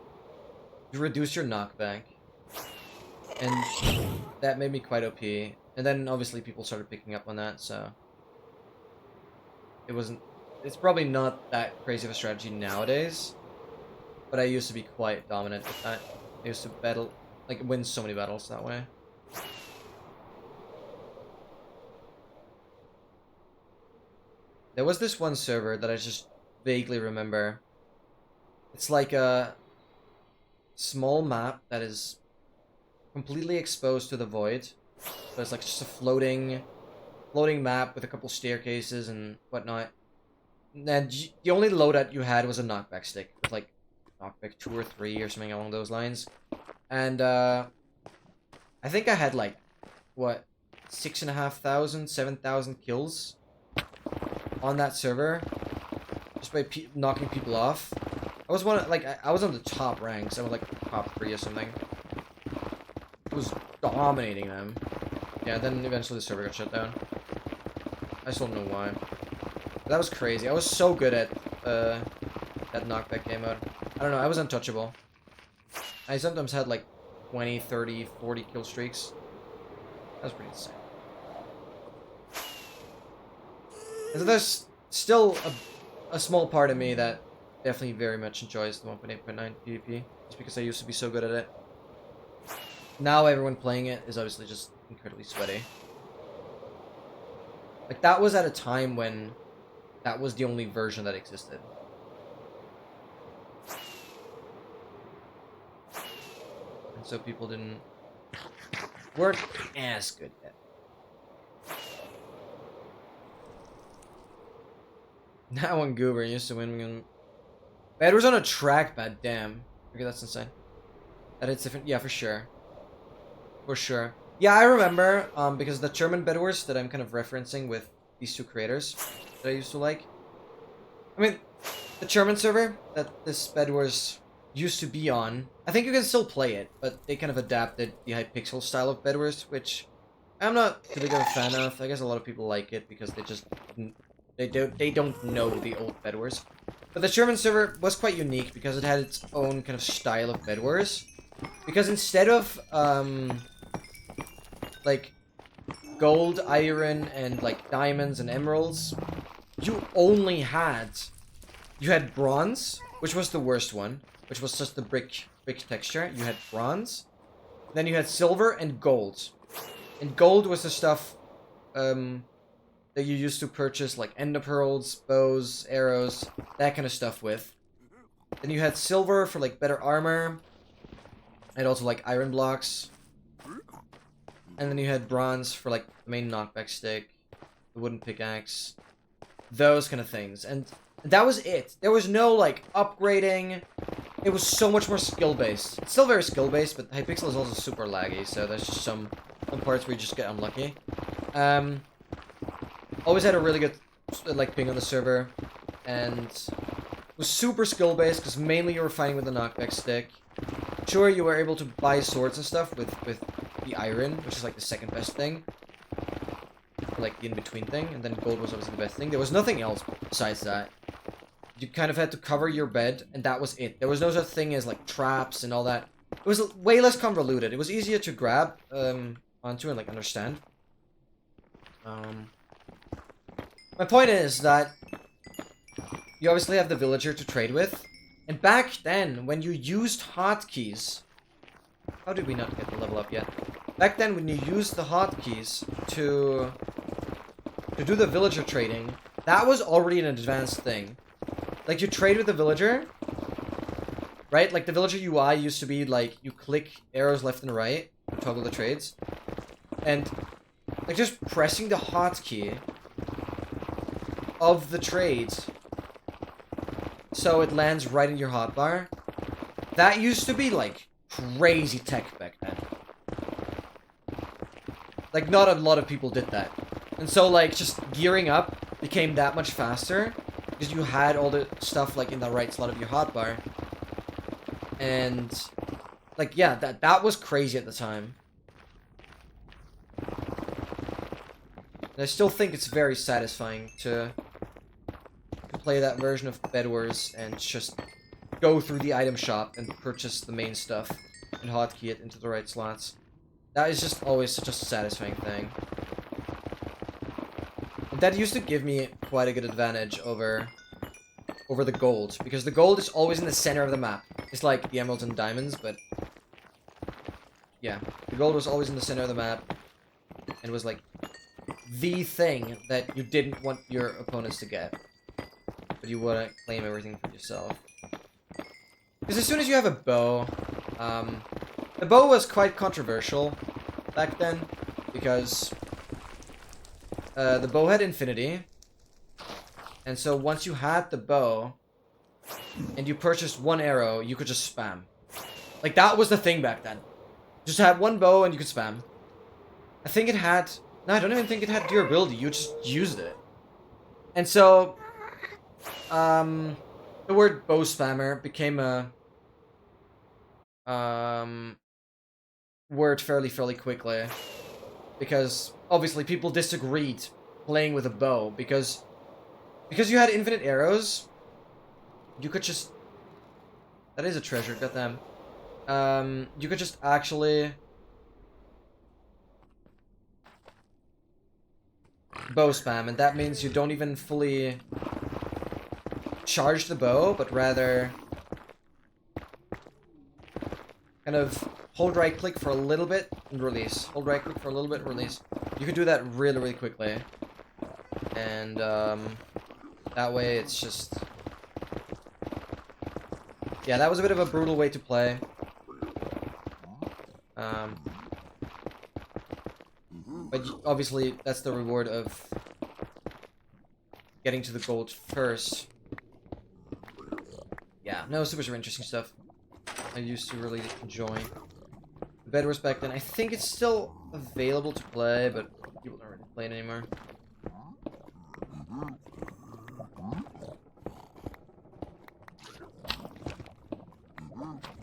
you reduce your knockback. And that made me quite OP. And then obviously people started picking up on that, so it's probably not that crazy of a strategy nowadays. But I used to be quite dominant with that. I used to win so many battles that way. There was this one server that I just vaguely remember. It's like a small map that is completely exposed to the void. So it's like just a floating map with a couple staircases and whatnot. And then the only loadout you had was a knockback stick with like knockback 2 or 3 or something along those lines. And I think I had like what 6,500, 7,000 kills on that server just by knocking people off. I was I was on the top ranks. I was like top 3 or something. I was dominating them. Yeah, then eventually the server got shut down. I still don't know why. But that was crazy. I was so good at that knockback game mode. I don't know, I was untouchable. I sometimes had like 20, 30, 40 kill streaks. That was pretty insane. And so there's still a small part of me that definitely very much enjoys the 1.8.9 PvP. Just because I used to be so good at it. Now everyone playing it is obviously just incredibly sweaty. Like, that was at a time when that was the only version that existed. And so people weren't as good at it. Now on Goober used to win. Bed was on a trackpad, damn. Okay, that's insane. That is different. Yeah, for sure. For sure. Yeah, I remember, because the German Bed Wars that I'm kind of referencing with these two creators that I used to like. I mean, the German server that this Bed Wars used to be on, I think you can still play it, but they kind of adapted the Hypixel style of Bed Wars, which I'm not too big of a fan of. I guess a lot of people like it because they don't know the old Bed Wars. But the German server was quite unique because it had its own kind of style of Bed Wars. Because instead of like gold, iron, and like diamonds and emeralds, you had bronze, which was the worst one, which was just the brick texture. You had bronze, then you had silver and gold. And gold was the stuff that you used to purchase like ender pearls, bows, arrows, that kind of stuff with. Then you had silver for like better armor, and also like iron blocks. And then you had bronze for like the main knockback stick, the wooden pickaxe, those kind of things. And that was it. There was no, like, upgrading. It was so much more skill-based. It's still very skill-based, but Hypixel is also super laggy, so there's just some parts where you just get unlucky. Always had a really good, like, ping on the server, and it was super skill-based, because mainly you were fighting with the knockback stick. Sure, you were able to buy swords and stuff with the iron, which is, like, the second best thing. Like, the in-between thing, and then gold was obviously the best thing. There was nothing else besides that. You kind of had to cover your bed, and that was it. There was no such thing as, like, traps and all that. It was way less convoluted. It was easier to grab onto and, like, understand. My point is that you obviously have the villager to trade with. And back then, when you used hotkeys... How did we not get the level up yet? Back then, when you used the hotkeys to do the villager trading, that was already an advanced thing. Like, you trade with the villager, right? Like, the villager UI used to be, like, you click arrows left and right to toggle the trades. And, like, just pressing the hotkey of the trades so it lands right in your hotbar. That used to be, like, crazy tech back then. Like, not a lot of people did that. And so, like, just gearing up became that much faster. Because you had all the stuff, like, in the right slot of your hotbar. And, like, yeah, that was crazy at the time. And I still think it's very satisfying to play that version of Bed Wars and just go through the item shop and purchase the main stuff and hotkey it into the right slots. That is just always such a satisfying thing. And that used to give me quite a good advantage over the gold, because the gold is always in the center of the map. It's like the emeralds and diamonds, but yeah, the gold was always in the center of the map and was like the thing that you didn't want your opponents to get, but you want to claim everything for yourself. Because as soon as you have a bow, the bow was quite controversial back then, because the bow had infinity, and so once you had the bow, and you purchased one arrow, you could just spam. Like, that was the thing back then. Just had one bow and you could spam. I think it had... No, I don't even think it had durability, you just used it. And so, the word bow spammer became a word fairly quickly, because obviously people disagreed playing with a bow, because you had infinite arrows, you could just... That is a treasure, goddamn. You could just actually bow spam, and that means you don't even fully charge the bow, but rather kind of hold right click for a little bit and release. Hold right click for a little bit and release. You could do that really quickly. And that way it's just... Yeah, that was a bit of a brutal way to play. But obviously, that's the reward of getting to the gold first. Yeah, no, super interesting stuff. I used to really enjoy. The Bed Wars back then, I think it's still available to play, but people don't really play it anymore.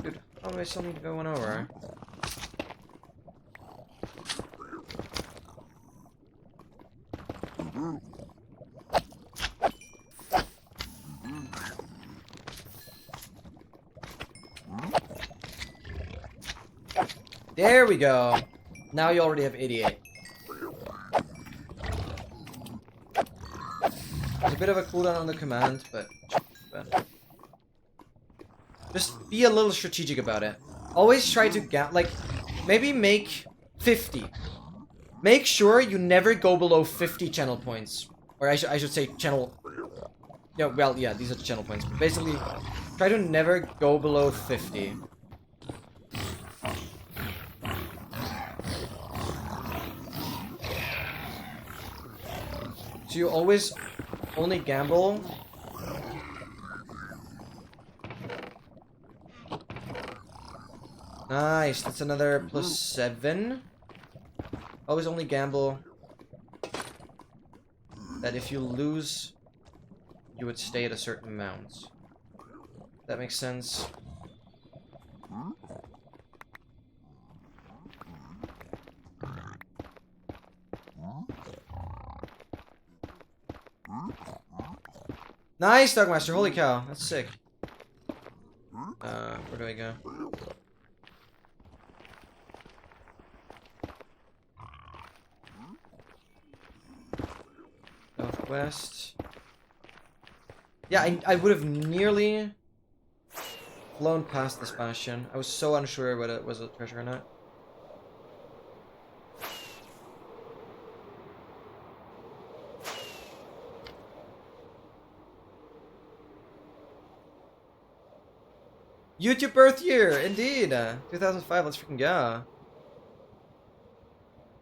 Dude, how do I still need to go one over? There we go. Now you already have 88. There's a bit of a cooldown on the command, but just be a little strategic about it. Always try to get, like, maybe make 50. Make sure you never go below 50 channel points. Or I should say channel... Yeah, well, yeah, these are the channel points. But basically, try to never go below 50. So you always only gamble. Nice, that's another +7. Always only gamble that if you lose, you would stay at a certain amount. That makes sense. Nice, Dogmaster. Holy cow, that's sick. Where do I go? Southwest. Yeah, I would have nearly flown past this bastion. I was so unsure whether it was a treasure or not. YouTube birth year, indeed. 2005. Let's freaking go.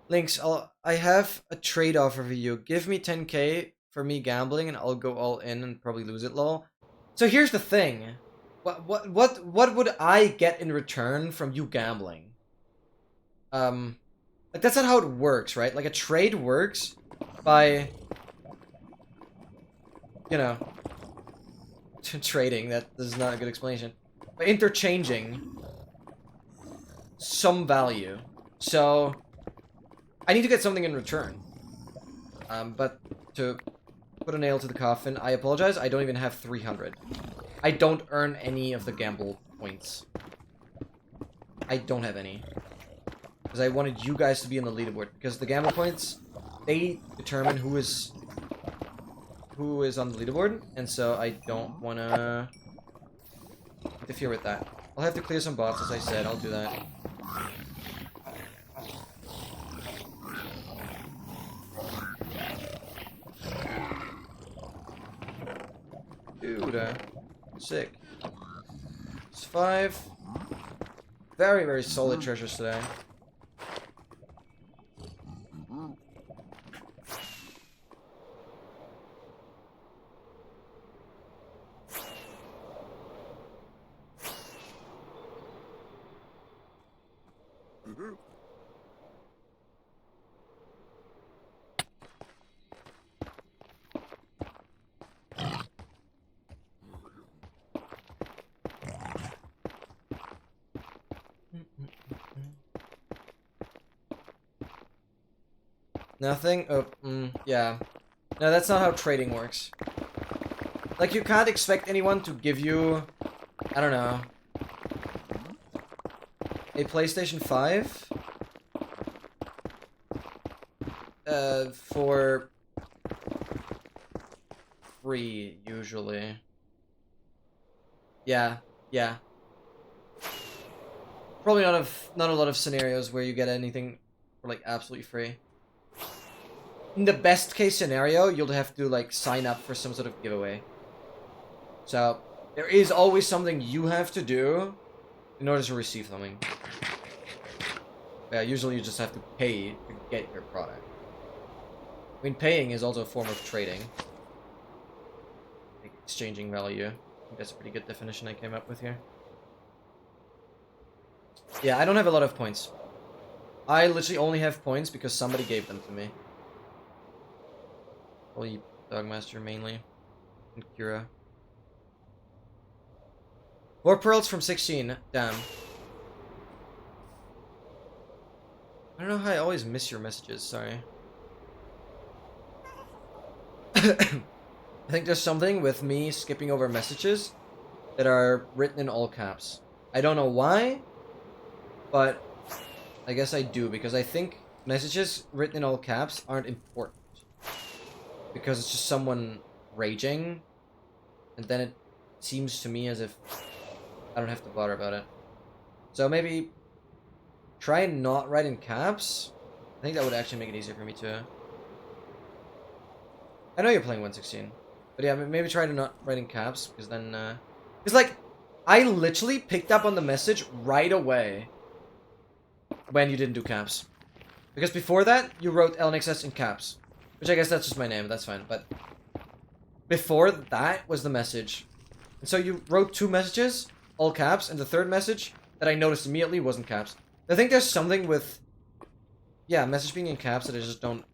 Links. I have a trade offer for you. Give me 10k for me gambling, and I'll go all in and probably lose it. Lol. So here's the thing. What would I get in return from you gambling? Like that's not how it works, right? Like a trade works by, you know, trading. That is not a good explanation. By interchanging some value. So I need to get something in return. But to put a nail to the coffin, I apologize. I don't even have 300. I don't earn any of the gamble points. I don't have any. Because I wanted you guys to be on the leaderboard. Because the gamble points, they determine who is on the leaderboard. And so I don't want to interfere with that. I'll have to clear some bots, as I said. I'll do that. Dude, sick. It's 5. Very, very solid treasures today. Nothing? Oh, yeah. No, that's not how trading works. Like, you can't expect anyone to give you, I don't know, a PlayStation 5 for free, usually. Yeah. Probably not a lot of scenarios where you get anything for, like, absolutely free. In the best case scenario, you'll have to, like, sign up for some sort of giveaway. So, there is always something you have to do in order to receive something. Yeah, usually you just have to pay to get your product. I mean, paying is also a form of trading. Like, exchanging value. I think that's a pretty good definition I came up with here. Yeah, I don't have a lot of points. I literally only have points because somebody gave them to me. Probably Dogmaster mainly. And Kira. 4 pearls from 16. Damn. I don't know how I always miss your messages, sorry. I think there's something with me skipping over messages that are written in all caps. I don't know why, but I guess I do, because I think messages written in all caps aren't important. Because it's just someone raging, and then it seems to me as if I don't have to bother about it. So maybe try and not write in caps. I think that would actually make it easier for me to... I know you're playing 116, but yeah, maybe try to not write in caps, because then... Because, like, I literally picked up on the message right away when you didn't do caps. Because before that, you wrote LNXS in caps. Which I guess that's just my name, that's fine, but... before that was the message. And so you wrote 2 messages, all caps, and the third message that I noticed immediately wasn't caps. I think there's something with, yeah, message being in caps that I just don't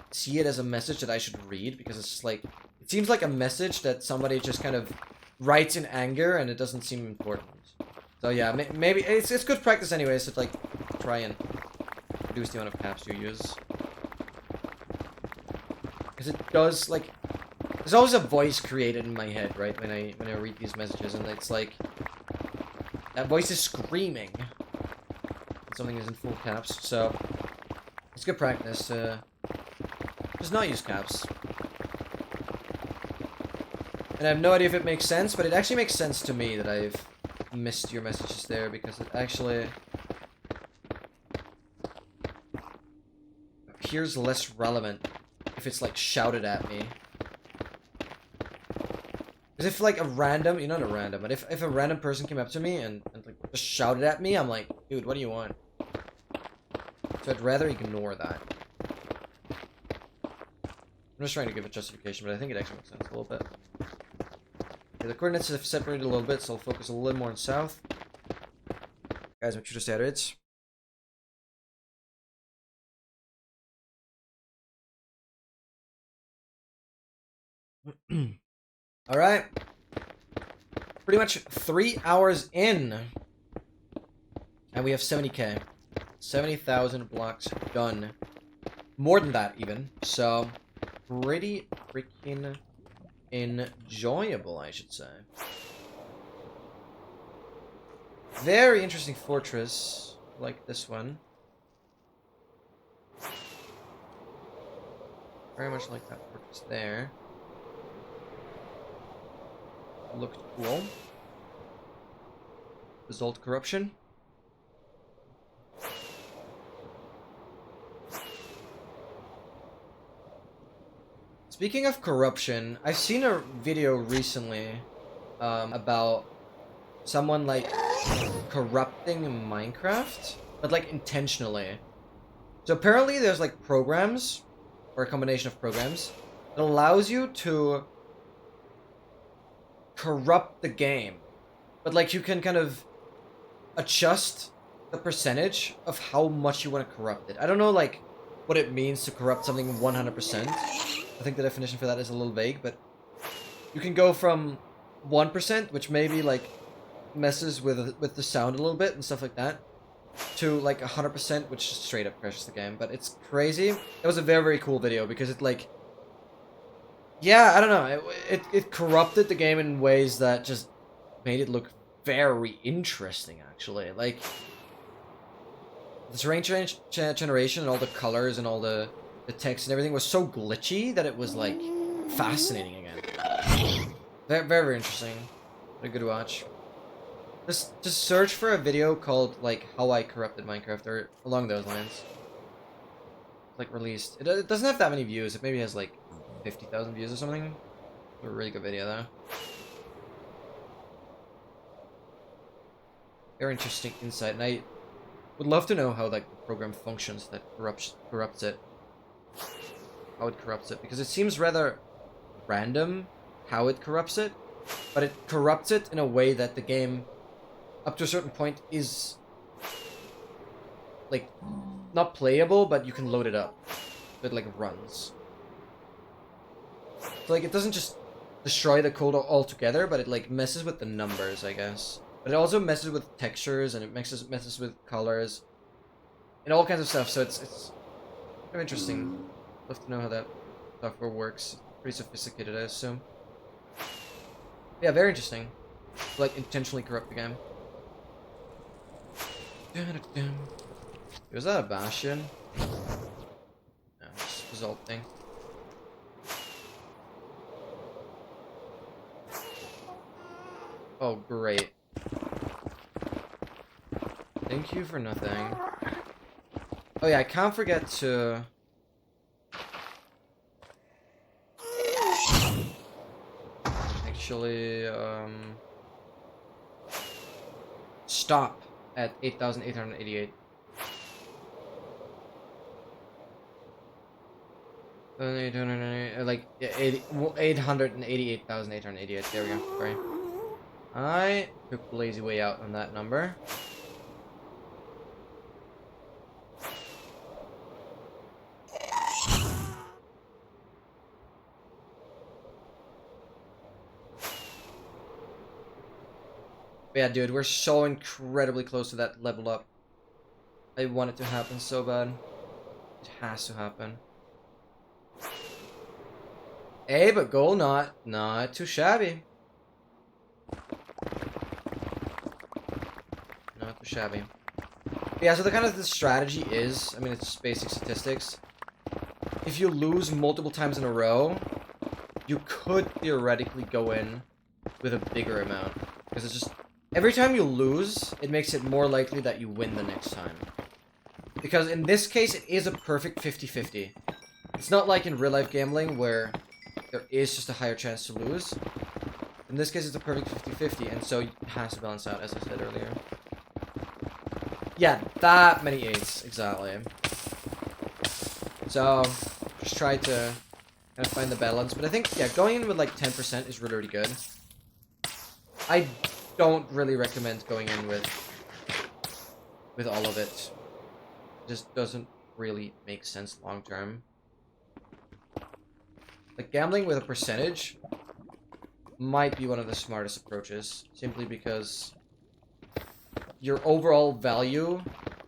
see it as a message that I should read, because it's just like, it seems like a message that somebody just kind of writes in anger, and it doesn't seem important. So yeah, maybe it's good practice anyways to like try and reduce the amount of caps you use, because it does, like, there's always a voice created in my head, right, when I read these messages, and it's like that voice is screaming when something is in full caps. So it's good practice to just not use caps. And I have no idea if it makes sense, but it actually makes sense to me that I've missed your messages there, because it actually appears less relevant if it's like shouted at me. Because if like a random, you're not a random, but if a random person came up to me and like just shouted at me, I'm like, dude, what do you want? So I'd rather ignore that. I'm just trying to give a justification, but I think it actually makes sense a little bit. Okay, the coordinates have separated a little bit, so I'll focus a little more on south. Guys, make sure to stay at it. Alright. Pretty much 3 hours in. And we have 70k. 70,000 blocks done. More than that, even. So, pretty freaking enjoyable, I should say. Very interesting fortress, like this one. Very much like that fortress there. Looked cool. Result corruption. Speaking of corruption, I've seen a video recently about someone like corrupting Minecraft, but like intentionally. So apparently there's like programs, or a combination of programs, that allows you to corrupt the game. But like you can kind of adjust the percentage of how much you want to corrupt it. I don't know like what it means to corrupt something 100%. I think the definition for that is a little vague, but you can go from 1%, which maybe like messes with the sound a little bit and stuff like that, to like 100%, which just straight up crashes the game. But it's crazy. It was a very, very cool video because it like, yeah, I don't know, it corrupted the game in ways that just made it look very interesting, actually. Like the terrain generation and all the colors and all the text and everything was so glitchy that it was like fascinating again. Very, very interesting. A good watch. Just search for a video called like how I corrupted Minecraft or along those lines. Like released. It doesn't have that many views. It maybe has like 50,000 views or something. It's a really good video though. Very interesting insight, and I would love to know how like the program functions that corrupts it. How it corrupts it, because it seems rather random how it corrupts it, but it corrupts it in a way that the game, up to a certain point, is like not playable, but you can load it up. It like runs. So like it doesn't just destroy the code altogether, but it like messes with the numbers, I guess. But it also messes with textures, and it messes with colors and all kinds of stuff. So it's very interesting. Love to know how that software works. Pretty sophisticated, I assume. Yeah, very interesting. Like intentionally corrupt the game. Was that a bastion? No, it's a result thing. Oh, great. Thank you for nothing. Oh yeah, I can't forget to... actually, stop at 8,888. Like 888,888. There we go. Sorry. I took the lazy way out on that number. But yeah, dude, we're so incredibly close to that level up. I want it to happen so bad. It has to happen. Hey, but goal not too shabby. Not too shabby. But yeah, so the strategy is, I mean, it's basic statistics. If you lose multiple times in a row, you could theoretically go in with a bigger amount. Because it's just, every time you lose, it makes it more likely that you win the next time. Because in this case, it is a perfect 50-50. It's not like in real life gambling where there is just a higher chance to lose. In this case, it's a perfect 50-50, and so it has to balance out, as I said earlier. Yeah, that many 8s, exactly. So, just try to kind of find the balance. But I think, yeah, going in with like 10% is really, really good. I don't really recommend going in with all of it. It just doesn't really make sense long term. Like, gambling with a percentage might be one of the smartest approaches, simply because your overall value,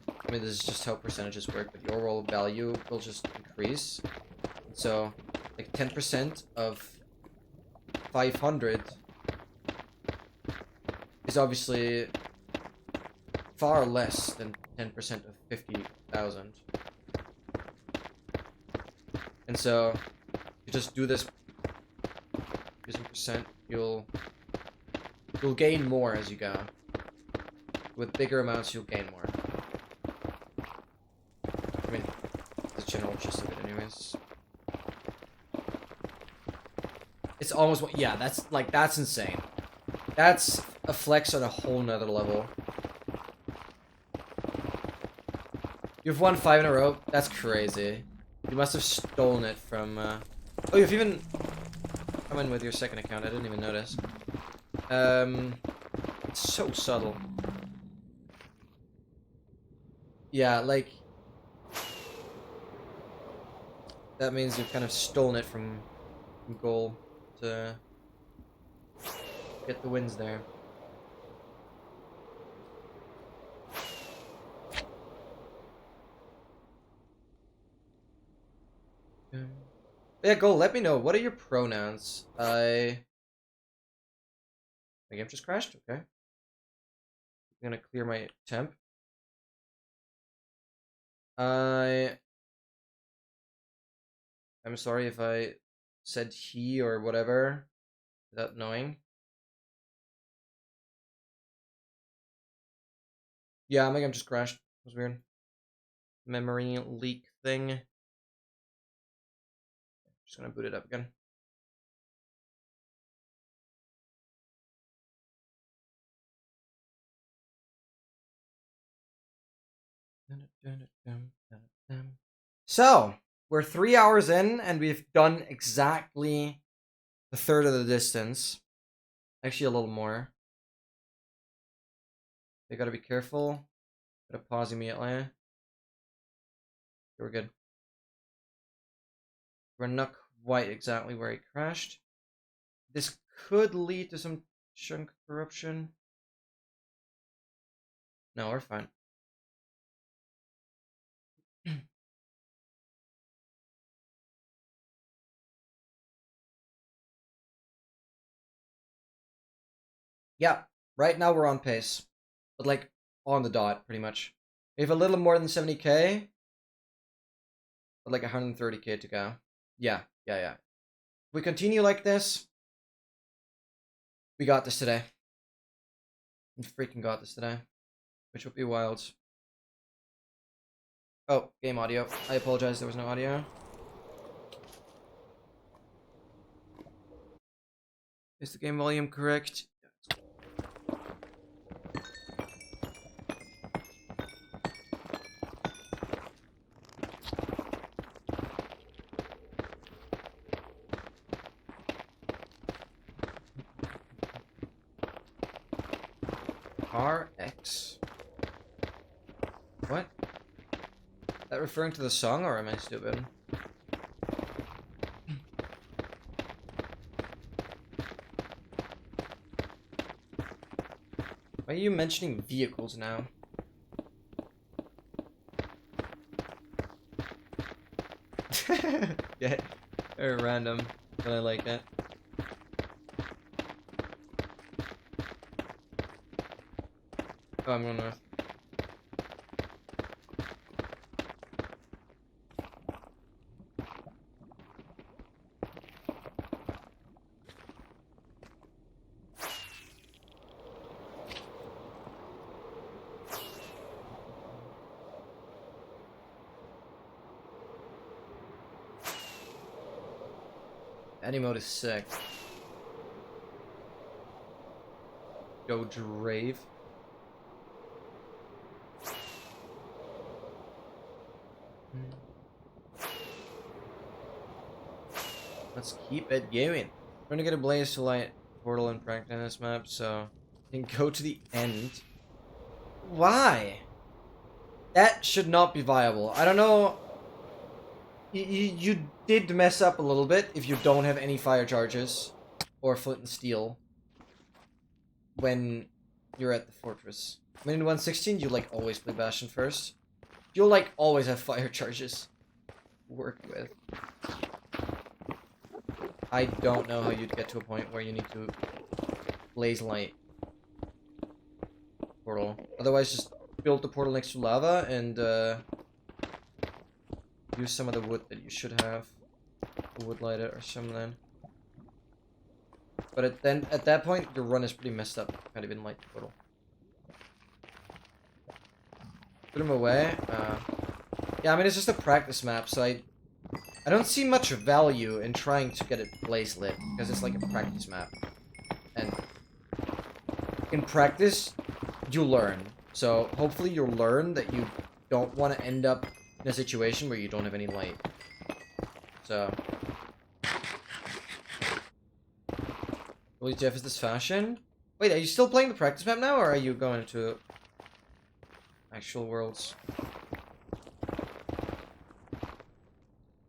I mean, this is just how percentages work, but your overall value will just increase. So, like 10% of 500 is obviously far less than 10% of 50,000. And so, you just do this using percent, you'll gain more as you go. With bigger amounts, you'll gain more. I mean, the general gist of it anyways. It's almost, yeah, that's insane. That's a flex on a whole nother level. You've won 5 in a row? That's crazy. You must have stolen it from, Oh, you've even come in with your second account. I didn't even notice. It's so subtle. Yeah, like... that means you've kind of stolen it from goal to get the wins there. Yeah, Goal, let me know. What are your pronouns? My game just crashed? Okay. I'm gonna clear my temp. I'm sorry if I said he or whatever without knowing. Yeah, my game just crashed. It was weird. Memory leak thing. Just gonna boot it up again. So, we're 3 hours in, and we've done exactly a third of the distance. Actually, a little more. You gotta be careful. Gotta pause immediately. We're good. We're not quite exactly where he crashed. This could lead to some chunk corruption. No, we're fine. Yeah, right now we're on pace. But like, on the dot, pretty much. We have a little more than 70k. But like 130k to go. Yeah. If we continue like this, we got this today. We freaking got this today. Which would be wild. Oh, game audio. I apologize, there was no audio. Is the game volume correct? RX. What? Is that referring to the song, or am I stupid? Why are you mentioning vehicles now? Yeah, very random, but I like it. Oh, I'm going north. Any mode is sick. Go Drave. Let's keep it going. I'm gonna get a blaze to light portal and practice map, so I can go to the end. Why? That should not be viable. I don't know. You did mess up a little bit if you don't have any fire charges or flint and steel when you're at the fortress. When in 116, you like always play Bastion first. You'll like always have fire charges to work with. I don't know how you'd get to a point where you need to blaze light portal. Otherwise, just build the portal next to lava and use some of the wood that you should have. Wood light it or something. But at that point, your run is pretty messed up. Can't even light the portal. Put him away. Yeah, I mean it's just a practice map, so I don't see much value in trying to get it blaze lit because it's like a practice map, and in practice, you learn. So hopefully you'll learn that you don't want to end up in a situation where you don't have any light. So. Holy Jeff, is this fashion? Wait, are you still playing the practice map now, or are you going to actual worlds? I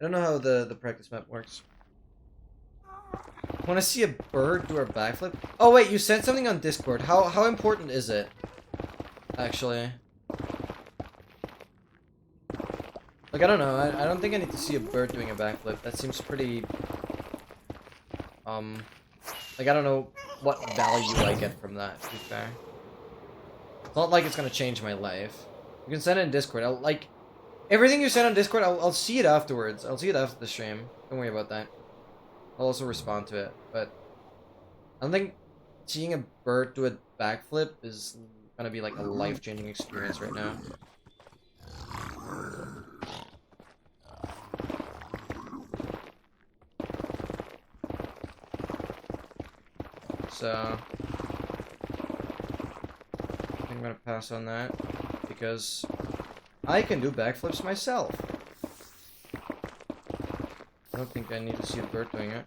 don't know how the practice map works. Want to see a bird do a backflip? Oh wait, you sent something on Discord. How important is it? Actually. Like, I don't know. I don't think I need to see a bird doing a backflip. That seems pretty... Like, I don't know what value I get from that, to be fair. It's not like it's gonna change my life. You can send it in Discord. I'll, like... Everything you send on Discord, I'll see it afterwards. I'll see it after the stream. Don't worry about that. I'll also respond to it. But... I don't think seeing a bird do a backflip is gonna be, like, a life-changing experience right now. So, I think I'm gonna pass on that because I can do backflips myself. I don't think I need to see a bird doing it.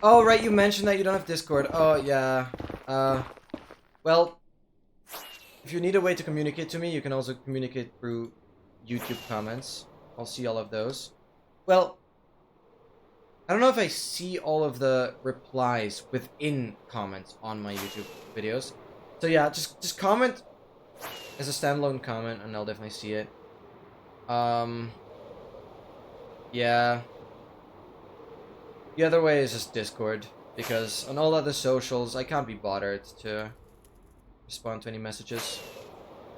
Oh, right, you mentioned that you don't have Discord. Oh, yeah. Well, if you need a way to communicate to me, you can also communicate through YouTube comments. I'll see all of those. Well, I don't know if I see all of the replies within comments on my YouTube videos. So yeah, just comment as a standalone comment and I'll definitely see it. Yeah. The other way is just Discord, because on all other socials I can't be bothered to respond to any messages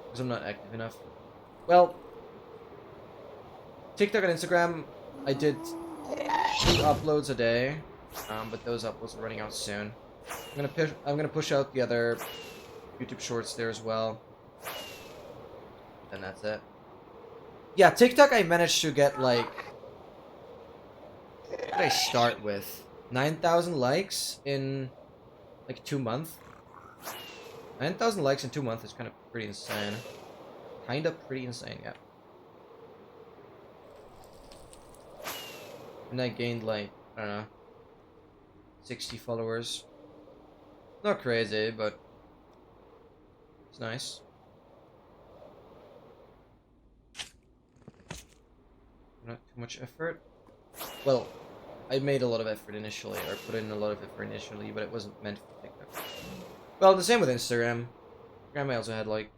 because I'm not active enough. Well, TikTok and Instagram, I did 2 uploads a day, but those uploads are running out soon. I'm gonna push out the other YouTube shorts there as well, and that's it. Yeah, TikTok I managed to get like, what did I start with? 9,000 likes in like 2 months. 9,000 likes in 2 months is kind of pretty insane. Kinda pretty insane, yeah. And I gained like, I don't know, 60 followers Not crazy, but it's nice. Not too much effort. Well, I made a lot of effort initially, or put in a lot of effort initially, but it wasn't meant for TikTok. Well, the same with Instagram. Instagram I also had like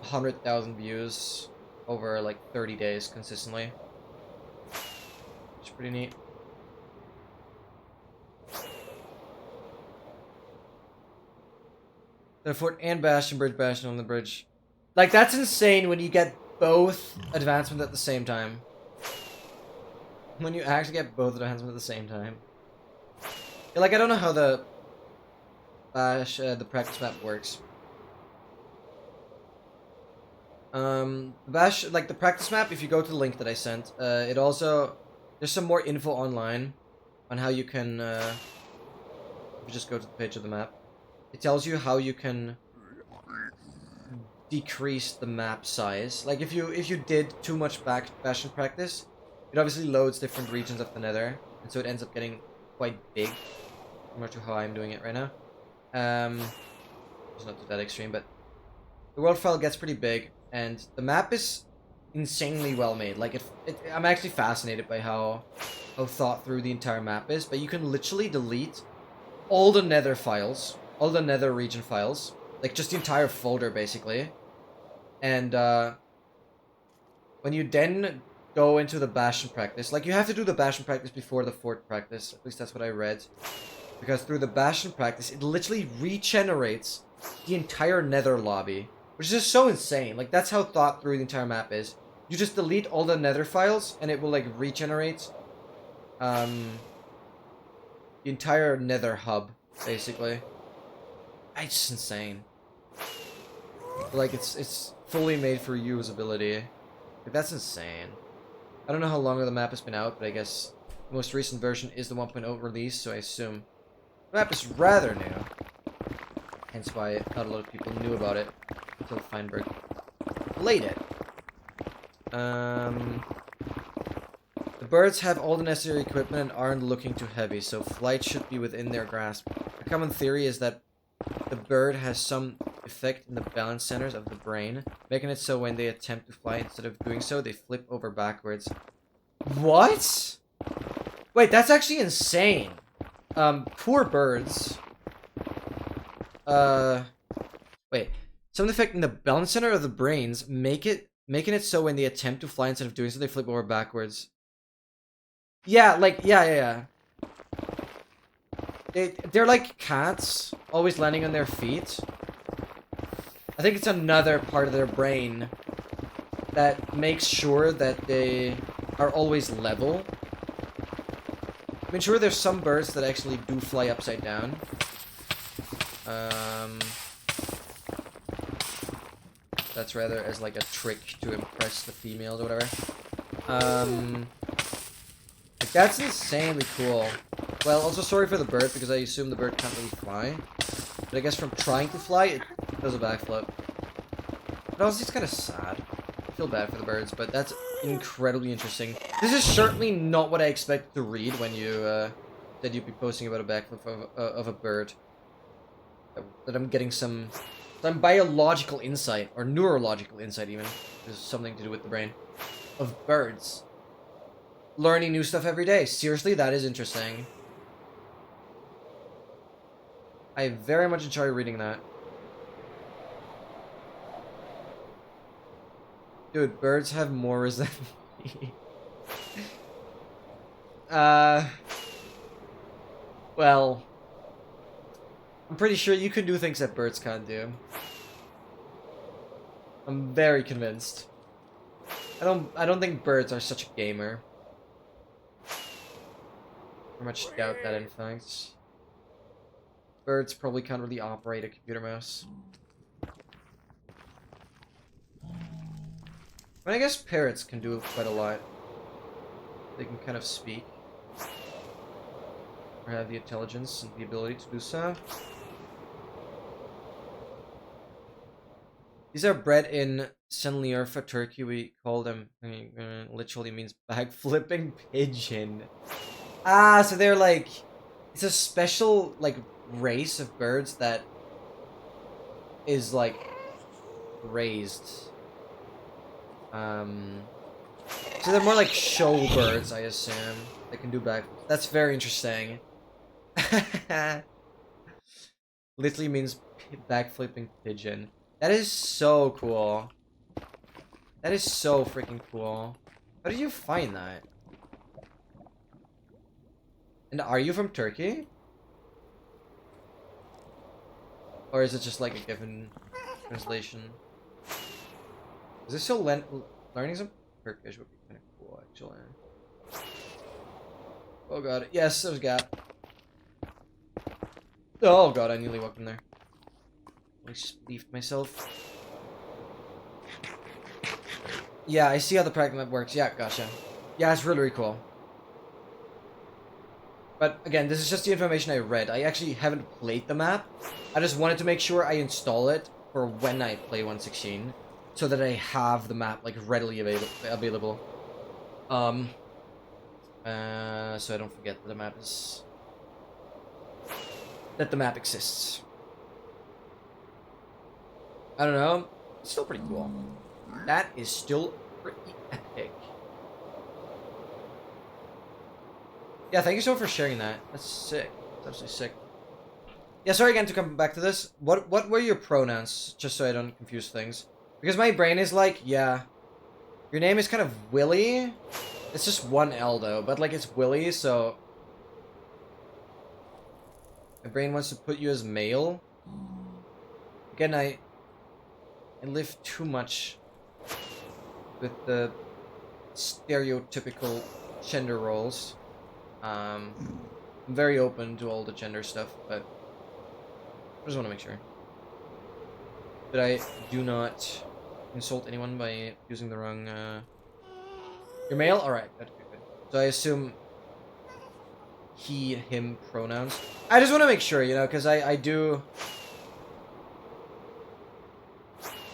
100,000 views over like 30 days consistently. Which is pretty neat. The fort and Bastion Bridge, Bastion on the bridge. Like, that's insane when you get both advancements at the same time. When you actually get both advancements at the same time. Yeah, like, I don't know how the practice map works. Like, the practice map, if you go to the link that I sent, it also, there's some more info online on how you can, if you just go to the page of the map, it tells you how you can decrease the map size. Like, if you did too much Bastion practice, it obviously loads different regions of the Nether, and so it ends up getting quite big, similar to how I'm doing it right now. It's not to that extreme, but the world file gets pretty big, and the map is insanely well made. Like, I'm actually fascinated by how thought through the entire map is, but you can literally delete all the Nether files, all the Nether region files, like just the entire folder basically, and when you then go into the Bastion practice, like, you have to do the Bastion practice before the fort practice, at least that's what I read, because through the Bastion practice, it literally regenerates the entire Nether lobby, which is just so insane. Like, that's how thought through the entire map is. You just delete all the Nether files, and it will, like, regenerate the entire Nether hub, basically. It's just insane. Like, it's fully made for usability. Like, that's insane. I don't know how long the map has been out, but I guess the most recent version is the 1.0 release, so I assume the map is rather new. Hence why not a lot of people knew about it until Feinberg played it. The birds have all the necessary equipment and aren't looking too heavy, so flight should be within their grasp. A common theory is that the bird has some effect in the balance centers of the brain, making it so when they attempt to fly, instead of doing so, they flip over backwards. What? Wait, that's actually insane. Poor birds. Wait. Some effect in the balance center of the brains, making it so when they attempt to fly, instead of doing so, they flip over backwards. Yeah, like, yeah. They're like cats, always landing on their feet. I think it's another part of their brain that makes sure that they are always level. I mean, sure, there's some birds that actually do fly upside down. That's rather as like a trick to impress the females or whatever. Like, that's insanely cool. Well, also sorry for the bird, because I assume the bird can't really fly. But I guess from trying to fly, it does a backflip. But also, it's kind of sad. I feel bad for the birds, but that's incredibly interesting. This is certainly not what I expected to read when you said you'd be posting about a backflip of a bird. That I'm getting some biological insight, or neurological insight even. There's something to do with the brain. Of birds. Learning new stuff every day. Seriously, that is interesting. I very much enjoy reading that. Dude, birds have more than me. Well, I'm pretty sure you can do things that birds can't do. I'm very convinced. I don't think birds are such a gamer. I much doubt that, in fact. Birds probably can't really operate a computer mouse. But I guess parrots can do quite a lot. They can kind of speak. Or have the intelligence and the ability to do so. These are bred in Senliurfa, Turkey. We call them, literally means bag flipping pigeon. Ah, so they're like It's a special, like, race of birds that is, like, raised. So they're more like show birds, I assume. They can do back. That's very interesting. Literally means backflipping pigeon. That is so cool. That is so freaking cool. How did you find that? And are you from Turkey? Or is it just like a given translation? Is this still learning some Turkish would be kind of cool, actually. Oh god, yes, there's a gap. Oh god, I nearly walked in there. I just leafed myself. Yeah, I see how the pragma works. Yeah, gotcha. Yeah, it's really, really cool. But again, this is just the information I read. I actually haven't played the map. I just wanted to make sure I install it for when I play 1.16, so that I have the map like readily available. So I don't forget that the map is the map exists. I don't know. It's still pretty cool. That is still pretty epic. Yeah, thank you so much for sharing that. That's sick. That's absolutely sick. Yeah, sorry again to come back to this. What were your pronouns? Just so I don't confuse things. Because my brain is like, yeah, your name is kind of Willy. It's just one L though, but like it's Willy, so my brain wants to put you as male. Again, I live too much with the stereotypical gender roles. I'm very open to all the gender stuff, but I just want to make sure that I do not insult anyone by using the wrong, You're male? Alright, good. So I assume he, him pronouns. I just want to make sure, you know, because I do...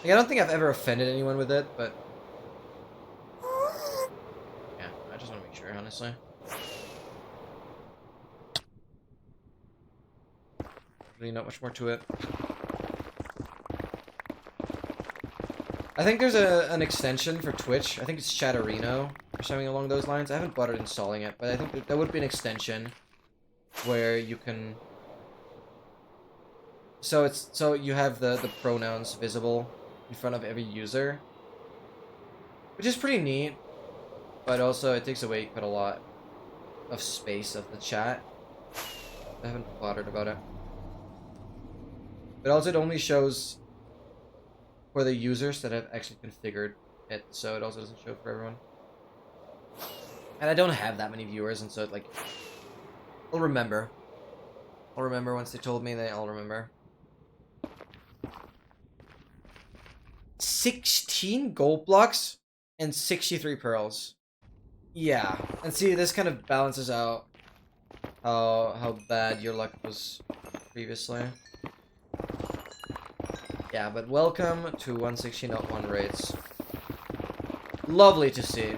Like, I don't think I've ever offended anyone with it, but... Yeah, I just want to make sure, honestly. Really not much more to it. I think there's an extension for Twitch. I think it's Chatterino or something along those lines. I haven't bothered installing it, but I think there would be an extension where you can... So you have the pronouns visible in front of every user, which is pretty neat, but also it takes away quite a lot of space of the chat. I haven't bothered about it. But also it only shows for the users that have actually configured it, so it also doesn't show for everyone. And I don't have that many viewers, and so it, like, I'll remember. I'll remember once they told me, I'll remember. 16 gold blocks and 63 pearls. Yeah, and see, this kind of balances out how bad your luck was previously. Yeah, but welcome to 1.16.1 raids. Lovely to see.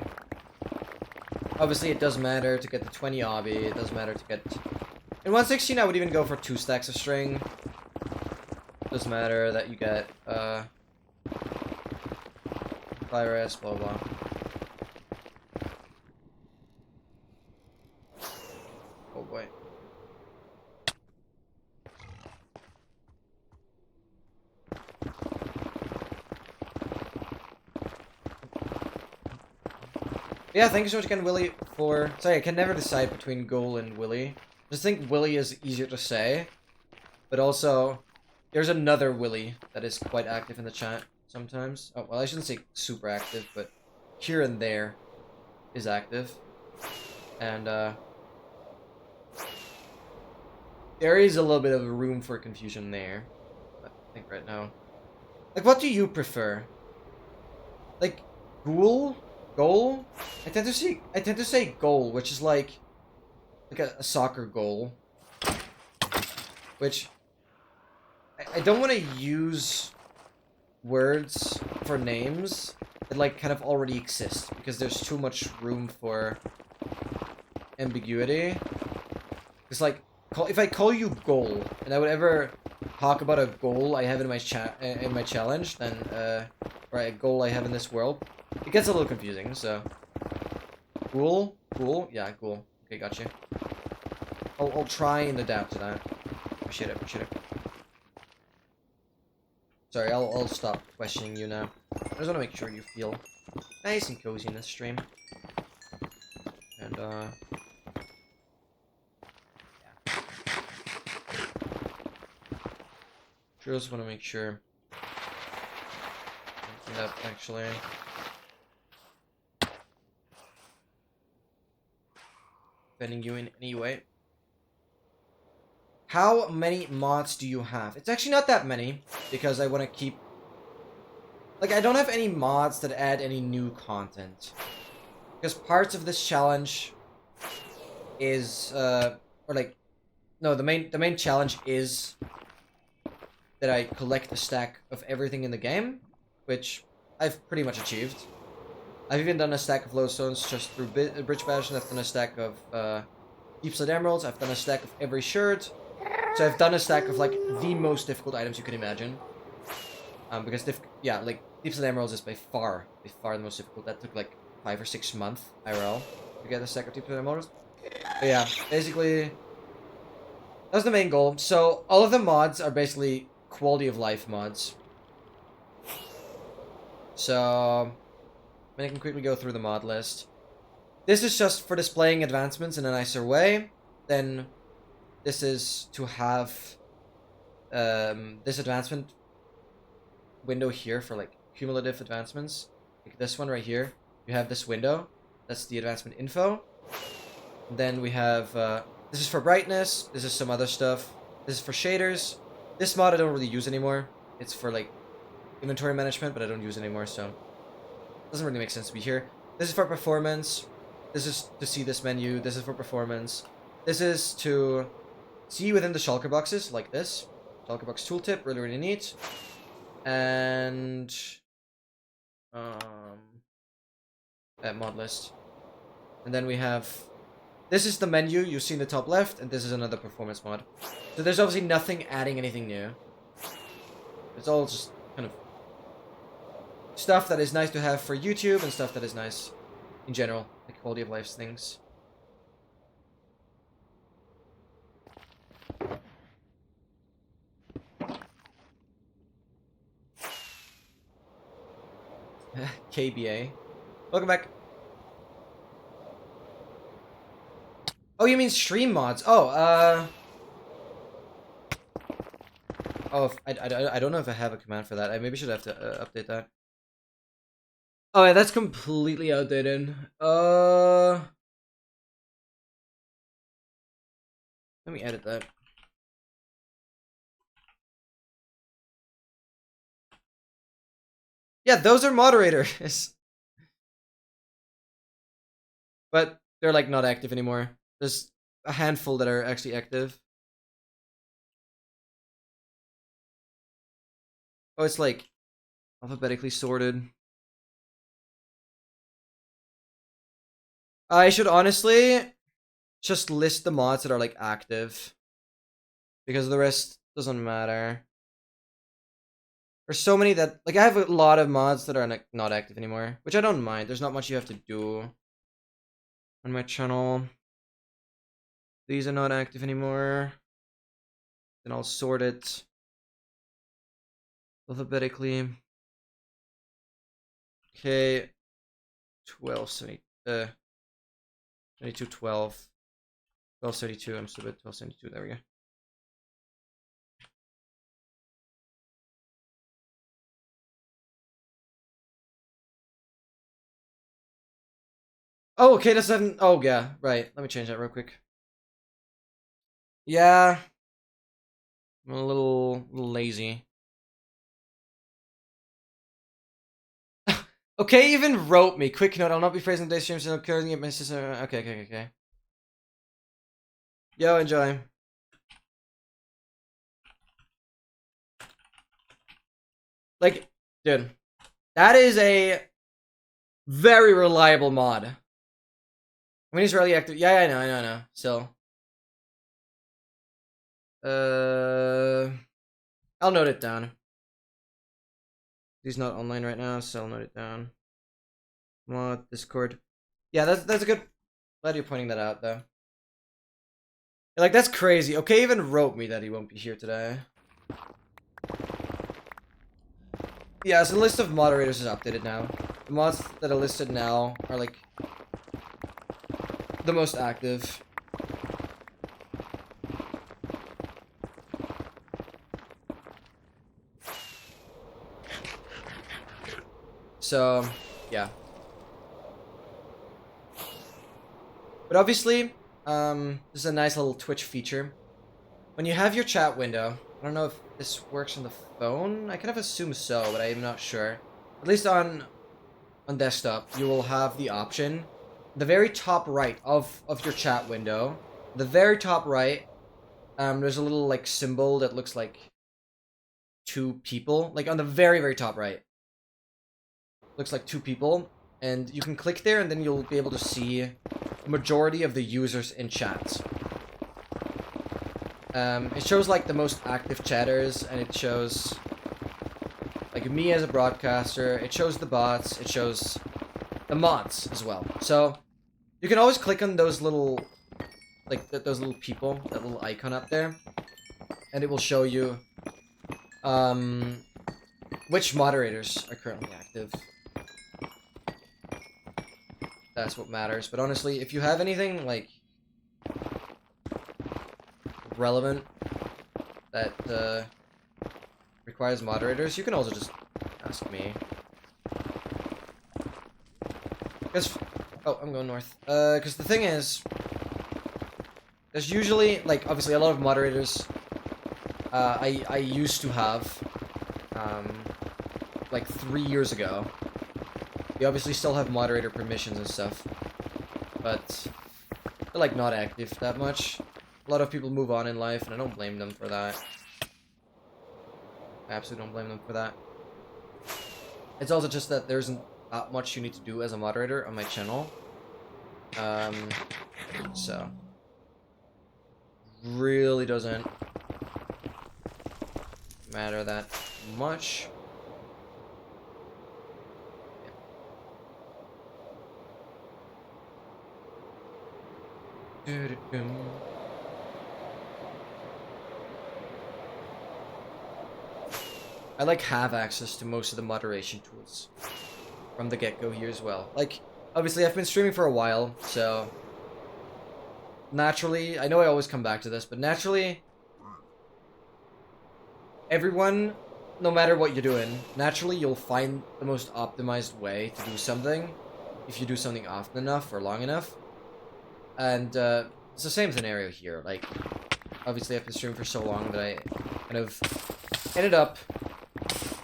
Obviously, it does matter to get the 20 obby. It does matter to get... In 1.16, I would even go for 2 stacks of string. It does matter that you get, virus, blah, blah. Oh, boy. Yeah, thank you so much again, Willy, for... Sorry, I can never decide between Goal and Willy. Just think Willy is easier to say. But also, there's another Willy that is quite active in the chat sometimes. Oh, well, I shouldn't say super active, but here and there is active. And, there is a little bit of room for confusion there. But I think right now... Like, what do you prefer? Like, Ghoul? Goal? I tend to say goal, which is like a soccer goal. Which I don't want to use words for names that like kind of already exist, because there's too much room for ambiguity. It's like if I call you goal, and I would ever talk about a goal I have in my challenge, then or a goal I have in this world, it gets a little confusing. So, cool, yeah, cool. Okay, gotcha. I'll try and adapt to that. Appreciate it. Sorry, I'll stop questioning you now. I just want to make sure you feel nice and cozy in this stream. And yeah. Just want to make sure that actually offending you in any way. How many mods do you have? It's actually not that many, because I want to keep... Like, I don't have any mods that add any new content. Because parts of this challenge is, or like... No, the main challenge is that I collect a stack of everything in the game, which I've pretty much achieved. I've even done a stack of lodestones just through Bridge Bash, and I've done a stack of Deep Slate Emeralds, I've done a stack of every shirt. So I've done a stack of, like, the most difficult items you can imagine. Because, yeah, like, Deep Slate Emeralds is by far the most difficult. That took, like, 5 or 6 months, IRL, to get a stack of Deep Slate Emeralds. But yeah, basically, that's the main goal. So, all of the mods are basically quality of life mods. So, I can quickly go through the mod list. This is just for displaying advancements in a nicer way. Then this is to have this advancement window here for like cumulative advancements. Like this one right here. You have this window. That's the advancement info. And then we have this is for brightness. This is some other stuff. This is for shaders. This mod I don't really use anymore. It's for like inventory management, but I don't use it anymore, so it doesn't really make sense to be here. This is for performance. This is to see this menu. This is for performance. This is to see within the shulker boxes, like this. Shulker box tooltip, really neat. And that mod list. And then we have, this is the menu you see in the top left, and this is another performance mod. So there's obviously nothing adding anything new. It's all just kind of stuff that is nice to have for YouTube and stuff that is nice in general, like quality of life things. KBA. Welcome back. Oh, you mean stream mods? Oh, oh, I don't know if I have a command for that. I maybe should have to update that. Oh, yeah, that's completely outdated. Let me edit that. Yeah, those are moderators. But they're like not active anymore. There's a handful that are actually active. Oh, it's like alphabetically sorted. I should honestly just list the mods that are like active, because the rest doesn't matter. There's so many that, like, I have a lot of mods that are not active anymore, which I don't mind. There's not much you have to do on my channel. These are not active anymore. Then I'll sort it alphabetically. Okay, 1270, 2212, 1232. I'm stupid. 1272. There we go. Oh, okay, that's 7. Oh, yeah, right. Let me change that real quick. Yeah, I'm a little lazy. Okay, even wrote me. Quick note, I'll not be phrasing day streams, and occurring at my sister. Okay. Yo, enjoy. Like, dude, that is a very reliable mod. I mean, he's really active. Yeah, I know. Still. I'll note it down. He's not online right now, so I'll note it down. Mod Discord. Yeah, that's a good. Glad you're pointing that out, though. Like, that's crazy. Okay, even wrote me that he won't be here today. Yeah, so the list of moderators is updated now. The mods that are listed now are, like, the most active. So, yeah. But obviously, this is a nice little Twitch feature. When you have your chat window, I don't know if this works on the phone. I kind of assume so, but I'm not sure. At least on desktop, you will have the option, the very top right of your chat window, the very top right, there's a little like symbol that looks like two people, like on the very top right. Looks like two people, and you can click there, and then you'll be able to see the majority of the users in chat. It shows like the most active chatters, and it shows like me as a broadcaster, it shows the bots, it shows the mods as well. So you can always click on those little, like those little people, that little icon up there, and it will show you which moderators are currently active. That's what matters. But honestly, if you have anything like relevant that requires moderators, you can also just ask me. Because, oh, I'm going north. Because the thing is, there's usually, like, obviously a lot of moderators I used to have, like 3 years ago. They obviously still have moderator permissions and stuff, but they're, like, not active that much. A lot of people move on in life, and I don't blame them for that. I absolutely don't blame them for that. It's also just that there isn't that much you need to do as a moderator on my channel. So really doesn't matter that much. Yeah. I like have access to most of the moderation tools from the get-go here as well. Like, obviously I've been streaming for a while, so naturally, I know I always come back to this, but naturally, everyone, no matter what you're doing, naturally you'll find the most optimized way to do something if you do something often enough or long enough. And it's the same scenario here. Like, obviously I've been streaming for so long that I kind of ended up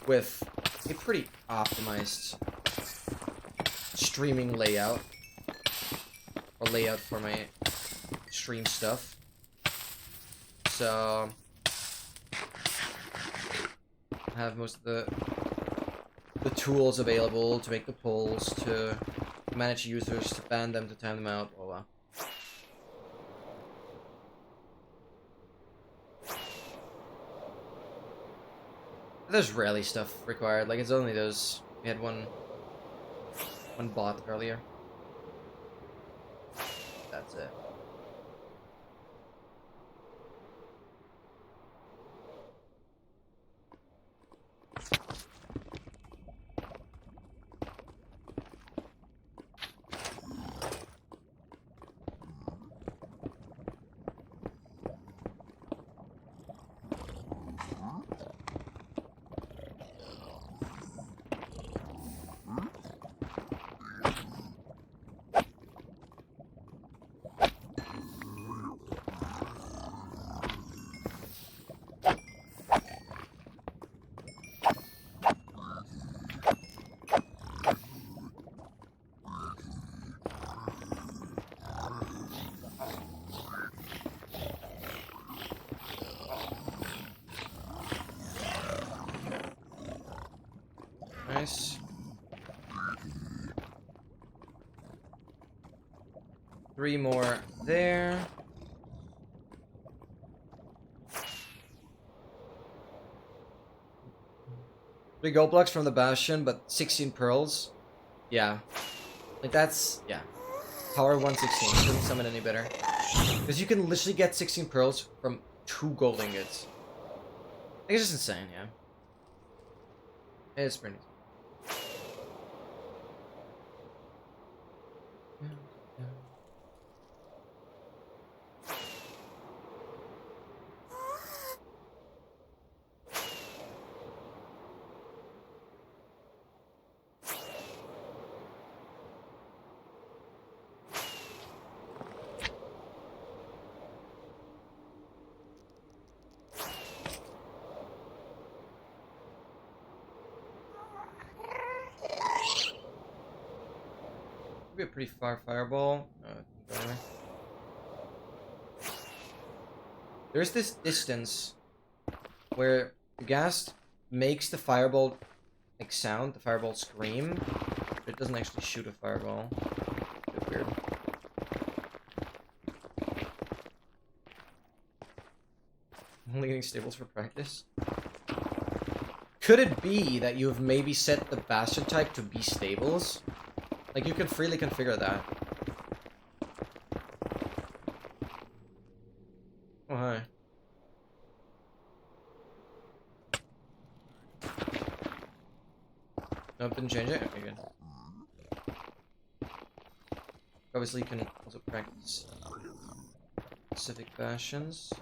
with a pretty optimized streaming layout, or layout for my stream stuff. So I have most of the tools available to make the polls, to manage users, to ban them, to time them out, blah blah. There's rarely stuff required, like it's only those, we had one bot earlier. That's it. Nice. 3 more there. 3 gold blocks from the Bastion, but 16 pearls. Yeah. Like, that's... Yeah. Power 116. Couldn't summon any better. Because you can literally get 16 pearls from 2 gold ingots. Like, it's just insane, yeah. It's pretty... Be a pretty far fireball. Anyway. There's this distance where the gas makes the fireball like sound, the fireball scream, but it doesn't actually shoot a fireball. A bit weird. I'm only getting stables for practice. Could it be that you have maybe set the Bastion type to be stables? Like, you can freely configure that. Oh, hi. Nope, didn't change it? Okay, good. Obviously, you can also practice specific Bastions.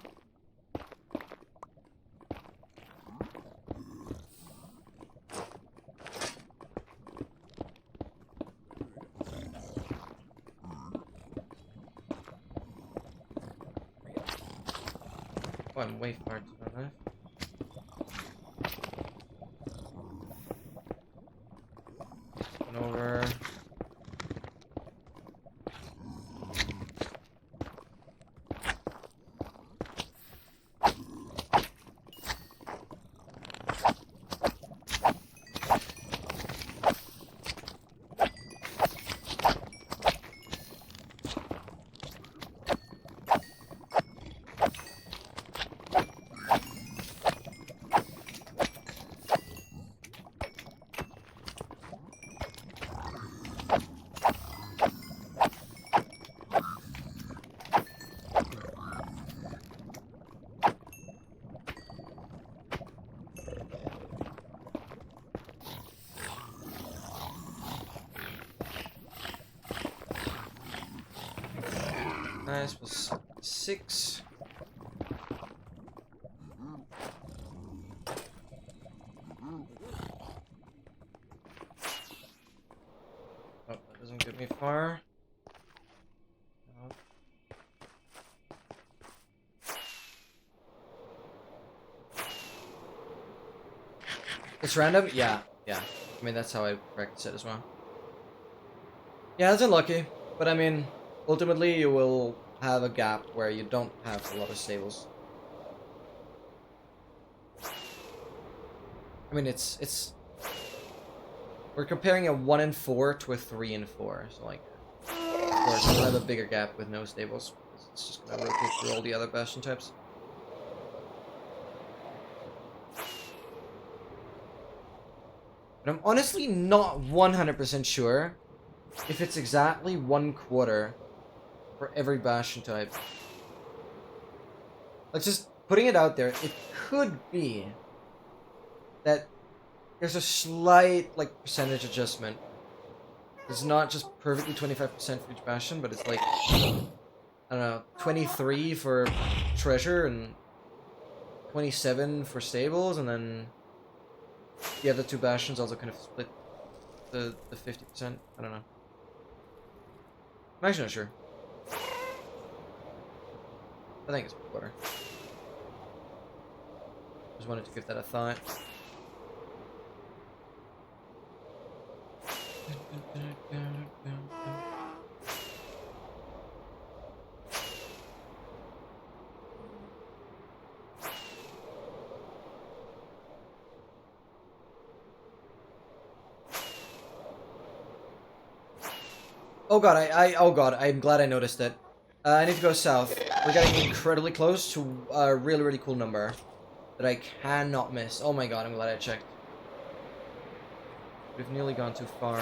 Oh, I'm way far to my left. One over. Nice, plus 6. Oh, that doesn't get me far. No. It's random? Yeah, yeah. I mean, that's how I practice it as well. Yeah, that's unlucky, but I mean, ultimately you will have a gap where you don't have a lot of stables. I mean, it's we're comparing a 1 in 4 to a 3 in 4, so like, of course, we'll have a bigger gap with no stables. It's just gonna rotate through all the other Bastion types. But I'm honestly not 100% sure if it's exactly 1/4 for every Bastion type. Like, just putting it out there, it could be that there's a slight, like, percentage adjustment. It's not just perfectly 25% for each Bastion, but it's like, I don't know, 23 for treasure and 27 for stables, and then the other 2 Bastions also kind of split the 50%. I don't know. I'm actually not sure. I think it's a 1/4. Just wanted to give that a thought. Oh god, oh god, I'm glad I noticed it. I need to go south. We're getting incredibly close to a really, really cool number that I cannot miss. Oh my god, I'm glad I checked. We've nearly gone too far.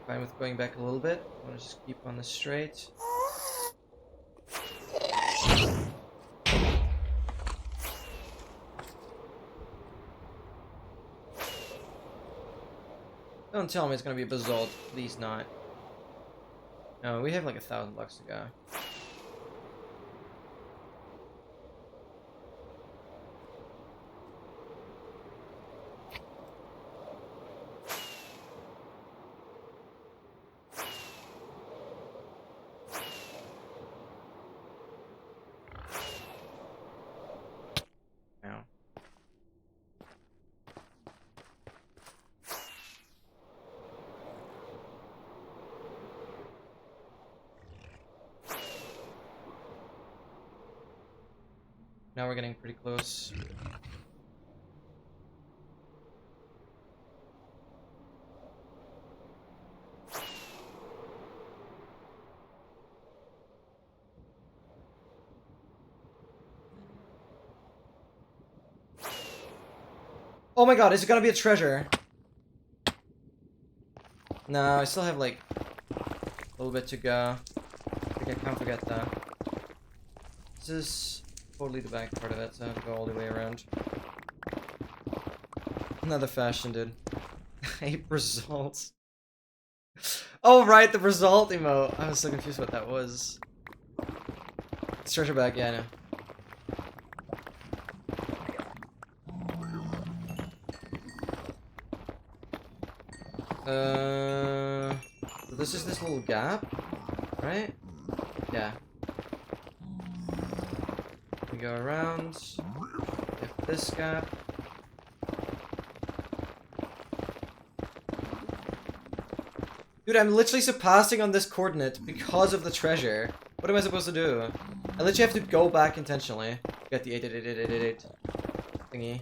Fine with going back a little bit. I want to just keep on the straight. Don't tell me it's gonna be a basalt. Please not. No, we have like $1,000 to go. Now. Now we're getting pretty close. Oh my god, is it gonna be a treasure? No, I still have like a little bit to go. I think I can't forget that. This is totally the back part of it, so I have to go all the way around. Another fashion, dude. 8 results. Oh, right, the result emote. I was so confused what that was. It's treasure bag, yeah, I know. So this is this little gap, right? Yeah. We go around. We have this gap. Dude, I'm literally surpassing on this coordinate because of the treasure. What am I supposed to do? I literally have to go back intentionally. Get the 88888 thingy.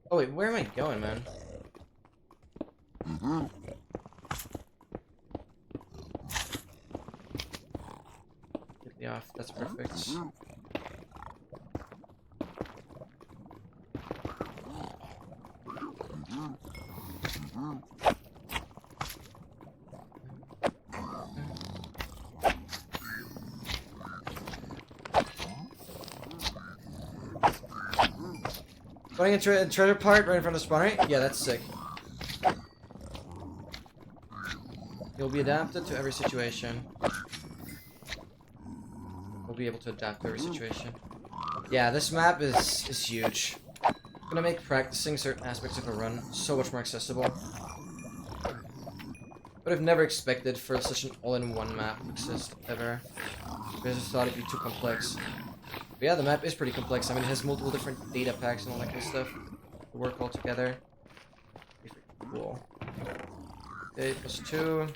Oh wait, where am I going, man? Get me off, that's perfect. Going a treasure part right in front of the spawn, right? Yeah, that's sick. You'll be adapted to every situation. We'll be able to adapt to every situation. Yeah, this map is huge. It's gonna make practicing certain aspects of a run so much more accessible. But I've never expected for such an all-in-one map to exist, ever. I just thought it'd be too complex. But yeah, the map is pretty complex. I mean, it has multiple different data packs and all that kind of stuff to work all together. Pretty freaking cool. Okay, +2.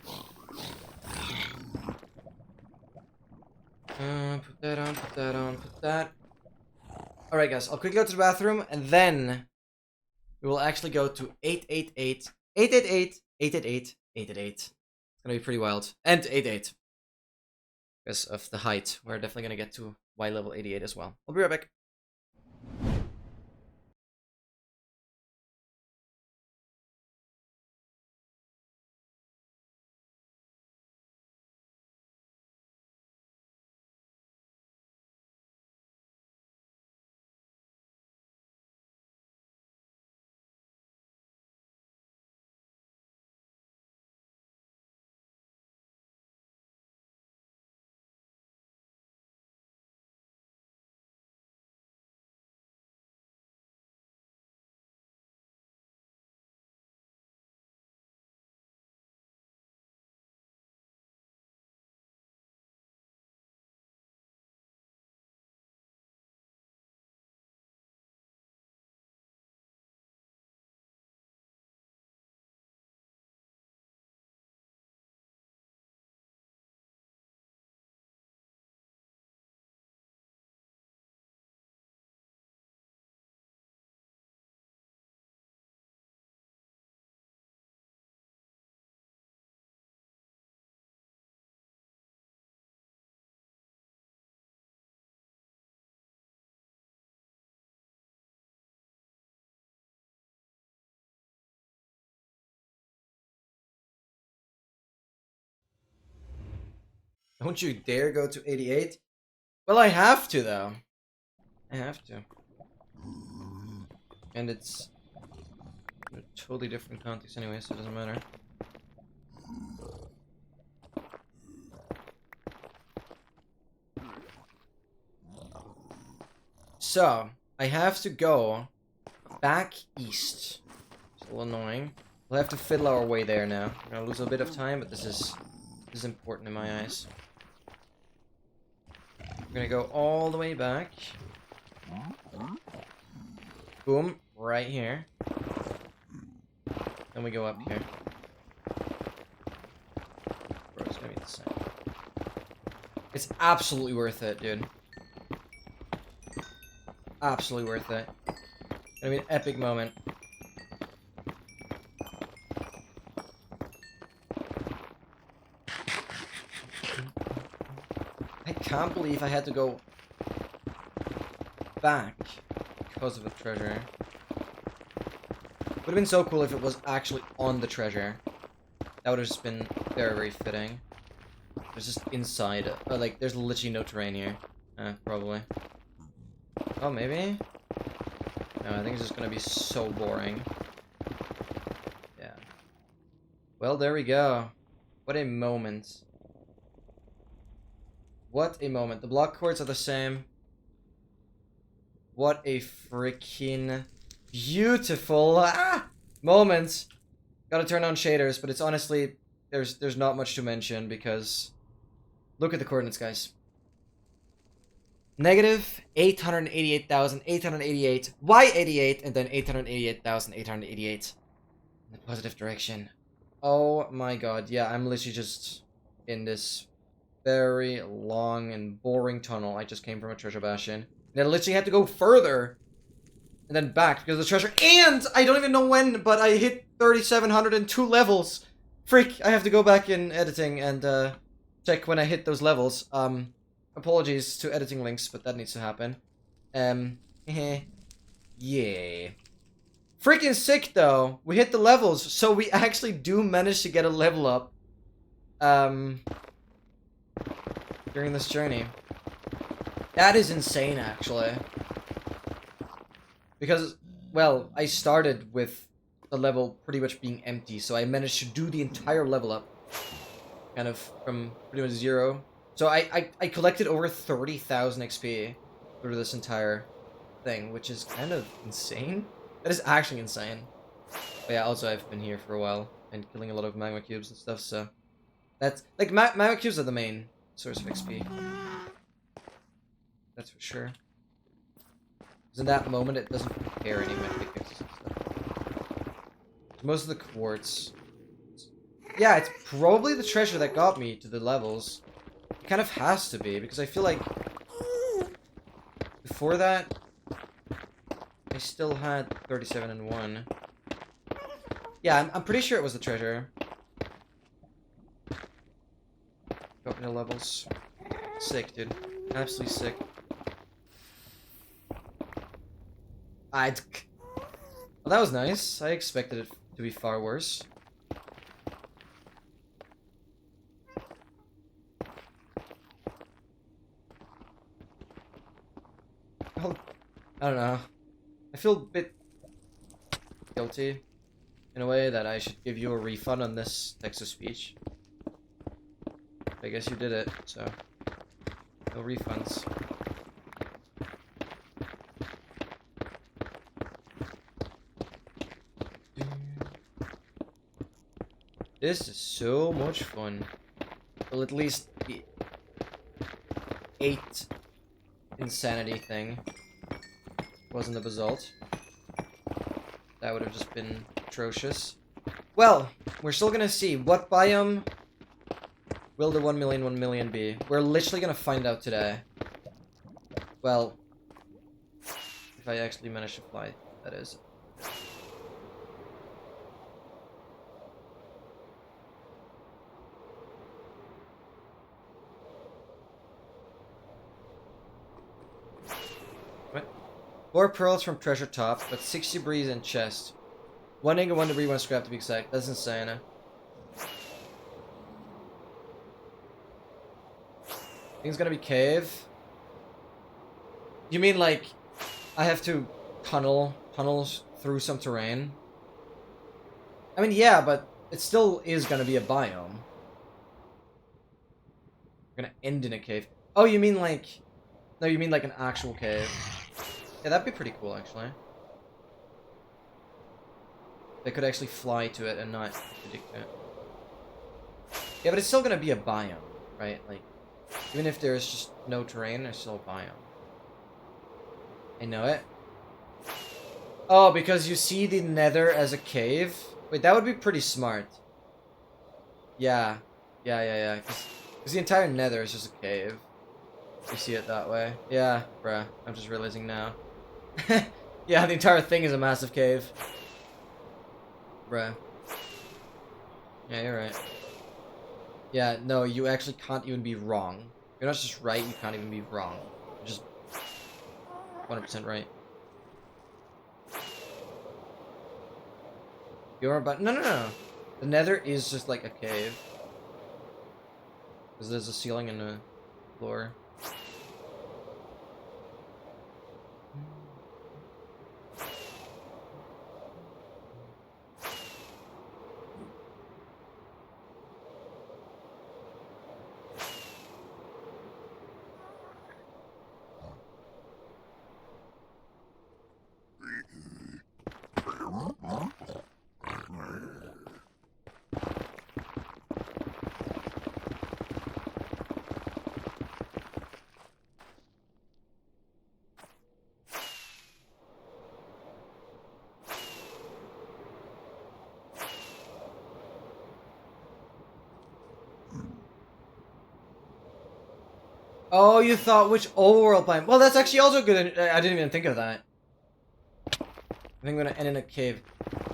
Put that on, put that on, put that. Alright guys, I'll quickly go to the bathroom and then we will actually go to 888, 888, 888, 888. It's gonna be pretty wild. And 88. Because of the height. We're definitely gonna get to Y level 88 as well. I'll be right back. Don't you dare go to 88. Well, I have to, though. I have to. And it's in a totally different context anyway, so it doesn't matter. So, I have to go back east. It's a little annoying. We'll have to fiddle our way there now. We're gonna lose a bit of time, but this is important in my eyes. We're gonna go all the way back. Boom, right here. Then we go up here. Bro, it's gonna be the same. It's absolutely worth it, dude. Absolutely worth it. Gonna be an epic moment. I can't believe I had to go back because of the treasure. Would have been so cool if it was actually on the treasure. That would have just been very, very fitting. There's just inside. Oh, like, there's literally no terrain here. Probably. Oh, maybe? No, I think it's just gonna be so boring. Yeah. Well, there we go. What a moment. What a moment. The block chords are the same. What a freaking beautiful moment. Gotta turn on shaders, but it's honestly, there's not much to mention because look at the coordinates, guys. Negative 888,888, y88, and then 888,888 in the positive direction. Oh my god, yeah, I'm literally just in this very long and boring tunnel. I just came from a treasure bastion. And I literally had to go further and then back because of the treasure. And I don't even know when, but I hit 3,702 levels. Freak, I have to go back in editing and check when I hit those levels. Apologies to editing links, but that needs to happen. Yeah. Freaking sick, though. We hit the levels, so we actually do manage to get a level up. During this journey. That is insane, actually. Because, well, I started with the level pretty much being empty, so I managed to do the entire level up. Kind of from pretty much zero. So I collected over 30,000 XP through this entire thing, which is kind of insane. That is actually insane. But yeah, also I've been here for a while and killing a lot of magma cubes and stuff, so that's like magma cubes are the main source of XP. That's for sure. Because in that moment it doesn't prepare any magma cubes and stuff. Most of the quartz. Yeah, it's probably the treasure that got me to the levels. It kind of has to be, because I feel like before that, I still had 37 and 1. Yeah, I'm pretty sure it was the treasure. Got me to levels. Sick, dude. Absolutely sick. Well, that was nice. I expected it to be far worse. I don't know. I feel a bit guilty in a way that I should give you a refund on this text-to-speech. I guess you did it, so no refunds. This is so much fun. Well, at least the 8 insanity thing wasn't the result. That would have just been atrocious. Well, we're still gonna see. What biome will the 1 million be? We're literally gonna find out today. Well, if I actually manage to fly, that is. What? 4 pearls from treasure top, but 60 debris in chest. 1 ingot, 1 debris, 1 scrap to be exact. That's insane. think it's gonna be cave. You mean like I have to tunnels through some terrain? I mean, yeah, but it still is gonna be a biome. We're gonna end in a cave. Oh, you mean like... No, you mean like an actual cave. Yeah, that'd be pretty cool, actually. They could actually fly to it and not predict it. Yeah, but it's still gonna be a biome, right? Like, even if there's just no terrain, there's still a biome. I know it. Oh, because you see the nether as a cave? Wait, that would be pretty smart. Yeah. Yeah. Because the entire nether is just a cave. You see it that way. Yeah, bruh. I'm just realizing now. Yeah, the entire thing is a massive cave. Bruh. Yeah, you're right. Yeah, no, you actually can't even be wrong. You're not just right, you can't even be wrong. You're just 100% right. You're about... No. The nether is just like a cave. Because there's a ceiling and a floor. Oh, you thought which overworld biome? Well, that's actually also good. I didn't even think of that. I think I'm gonna end in a cave.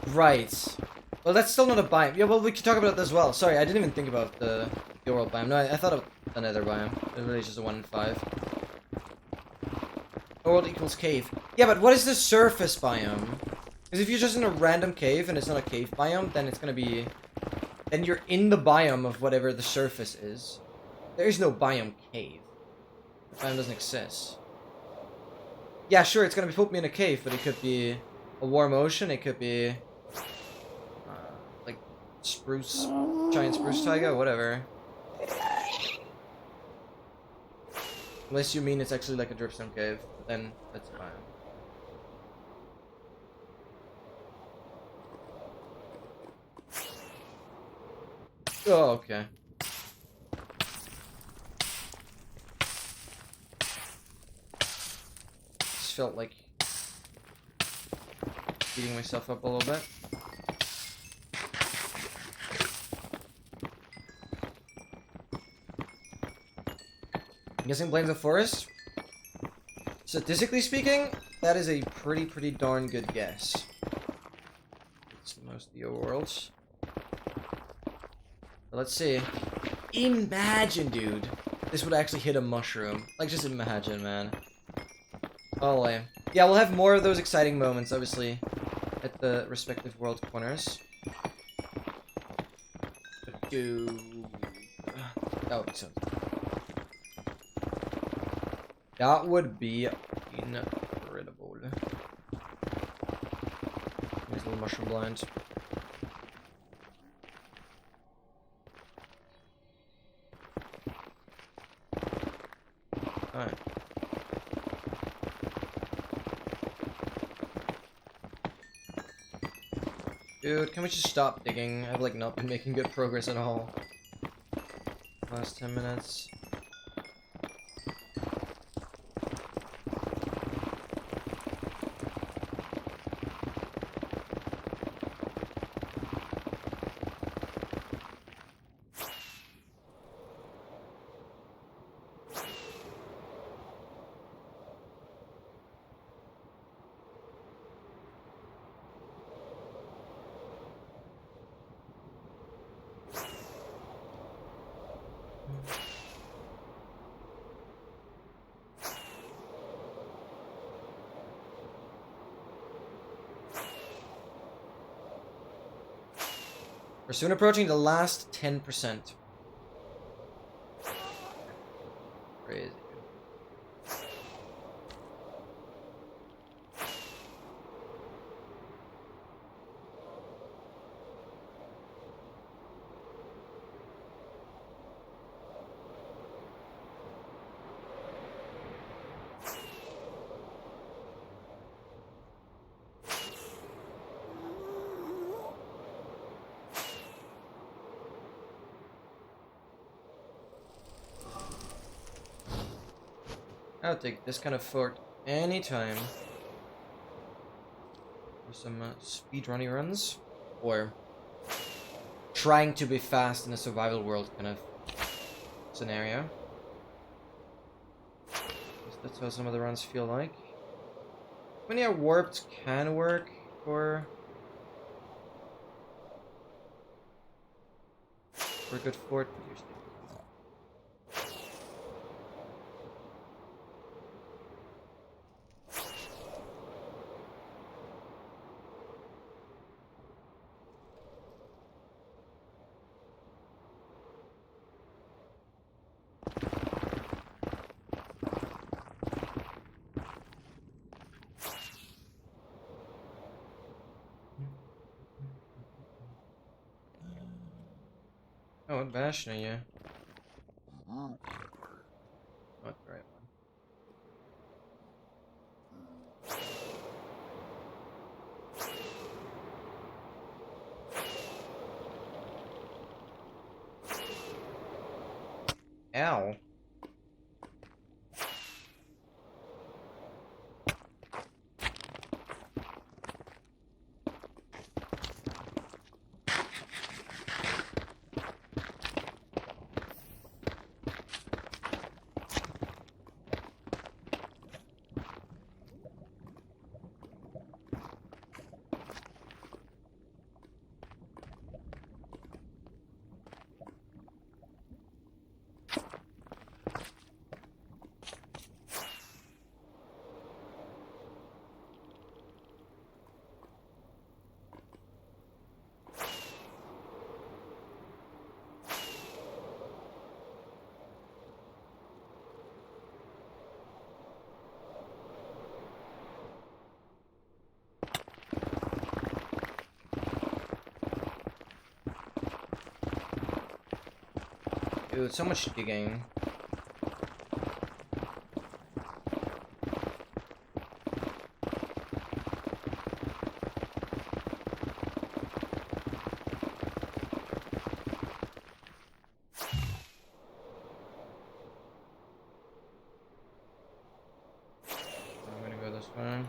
Right. Well, that's still not a biome. Yeah, well, we can talk about it as well. Sorry, I didn't even think about the overworld biome. No, I thought of another biome. It really is just a 1 in 5. Overworld equals cave. Yeah, but what is the surface biome? Because if you're just in a random cave and it's not a cave biome, then it's gonna be... Then you're in the biome of whatever the surface is. There is no biome cave. The biome doesn't exist. Yeah, sure, it's gonna put me in a cave, but it could be a warm ocean, it could be... like, spruce... giant spruce taiga, whatever. Unless you mean it's actually like a dripstone cave, but then that's fine. Oh, okay. Just felt like beating myself up a little bit. I'm guessing blames the forest. Statistically speaking, that is a pretty darn good guess. It's most of the overworlds. But let's see. Imagine, dude, this would actually hit a mushroom. Like, just imagine, man. Oh, lame. Yeah, we'll have more of those exciting moments, obviously, at the respective world corners. But dude, that would be so. That would be incredible. There's a little mushroom blind. Alright. Dude, can we just stop digging? I've like not been making good progress at all. Last 10 minutes. We're soon approaching the last 10%. I'll take this kind of fort anytime. For some speedrunning runs. Or trying to be fast in a survival world kind of scenario. That's how some of the runs feel like. When yeah, warped can work for a good fort, but usually. Oh, what bastion are you? Not the right one. Ow. Dude, so much digging. I'm gonna go this way.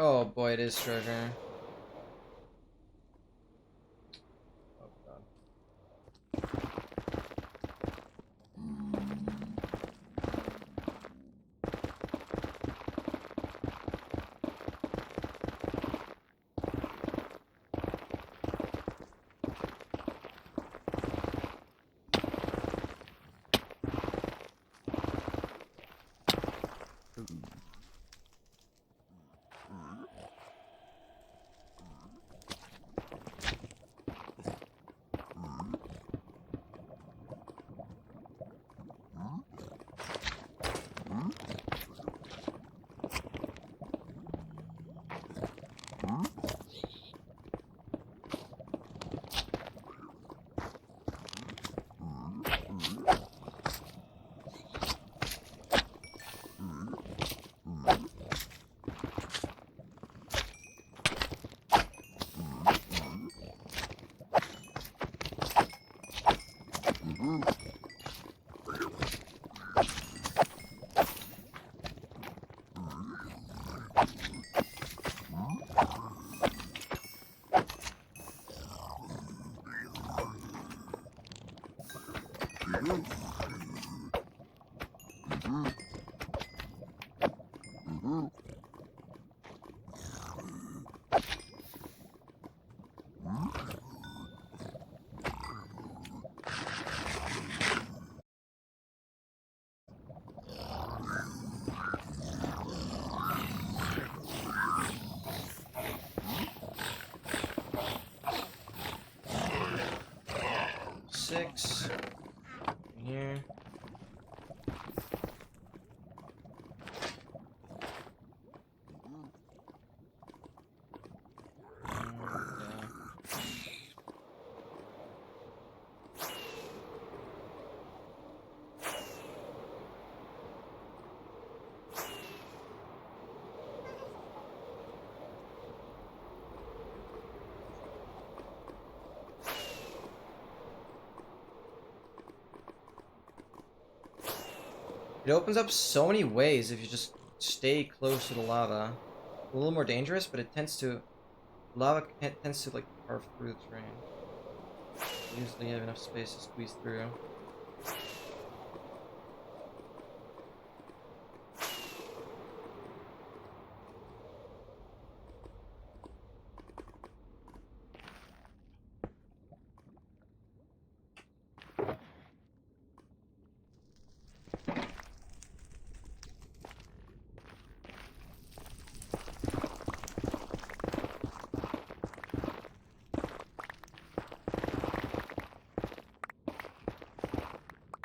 Oh boy, it is treasure. Oh god. Six. Here. It opens up so many ways if you just stay close to the lava. A little more dangerous, but it tends to... Lava tends to, like, carve through the terrain. Usually you have enough space to squeeze through.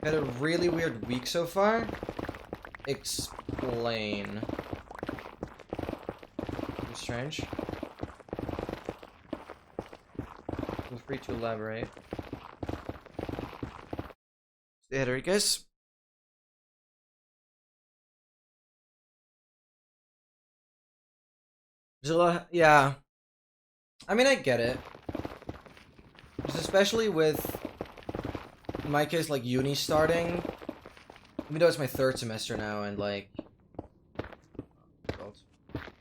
Had a really weird week so far. Explain. Too strange. Feel free to elaborate. Stay ahead, alright, guys. There's a lot. Yeah. I mean, I get it. Just especially with, in my case, like uni starting. Even though it's my 3rd semester now, and like,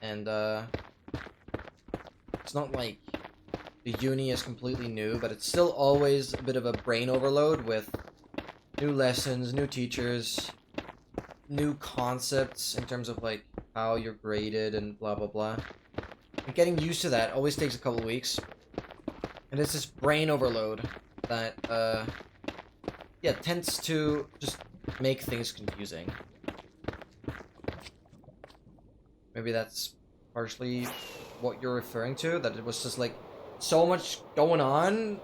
and it's not like the uni is completely new, but it's still always a bit of a brain overload with new lessons, new teachers, new concepts in terms of like how you're graded and blah blah blah. And getting used to that always takes a couple weeks, and it's this brain overload that yeah, tends to just make things confusing. Maybe that's partially what you're referring to, that it was just like so much going on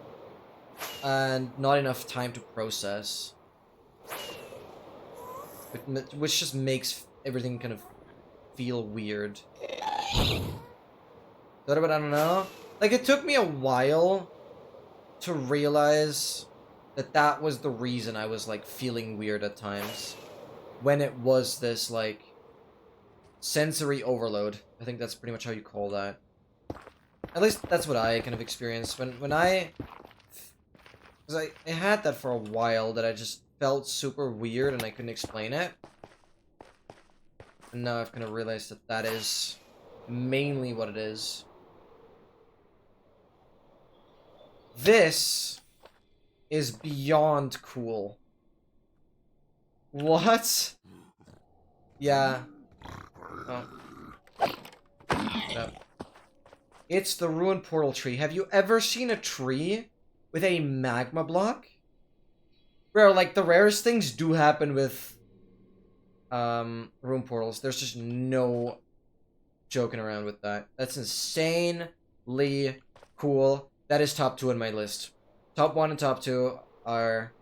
and not enough time to process, which just makes everything kind of feel weird. But I don't know. Like, it took me a while to realize that that was the reason I was like feeling weird at times, when it was this like sensory overload. I think that's pretty much how you call that. At least that's what I kind of experienced when I, because I had that for a while, that I just felt super weird and I couldn't explain it. And now I've kind of realized that that is mainly what it is. This is beyond cool. What? Yeah. Oh. No. It's the ruined portal tree. Have you ever seen a tree with a magma block? Bro, like, the rarest things do happen with ruined portals. There's just no joking around with that. That's insanely cool. That is top 2 on my list. Top 1 and top 2 are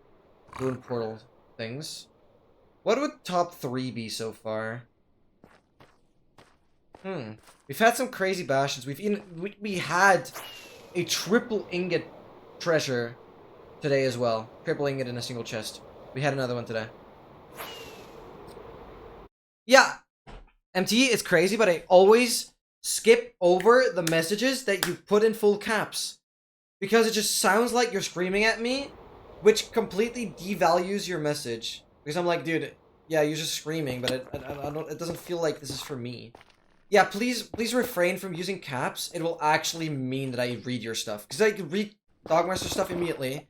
ruined portal things. What would top 3 be so far? We've had some crazy bastions. We had a triple ingot treasure today as well. Triple ingot in a single chest. We had another one today. Yeah, MT, it's crazy, but I always skip over the messages that you put in full caps, because it just sounds like you're screaming at me, which completely devalues your message. Because I'm like, dude, yeah, you're just screaming, but it doesn't feel like this is for me. Yeah, please refrain from using caps. It will actually mean that I read your stuff, because I can read Dogmaster stuff immediately.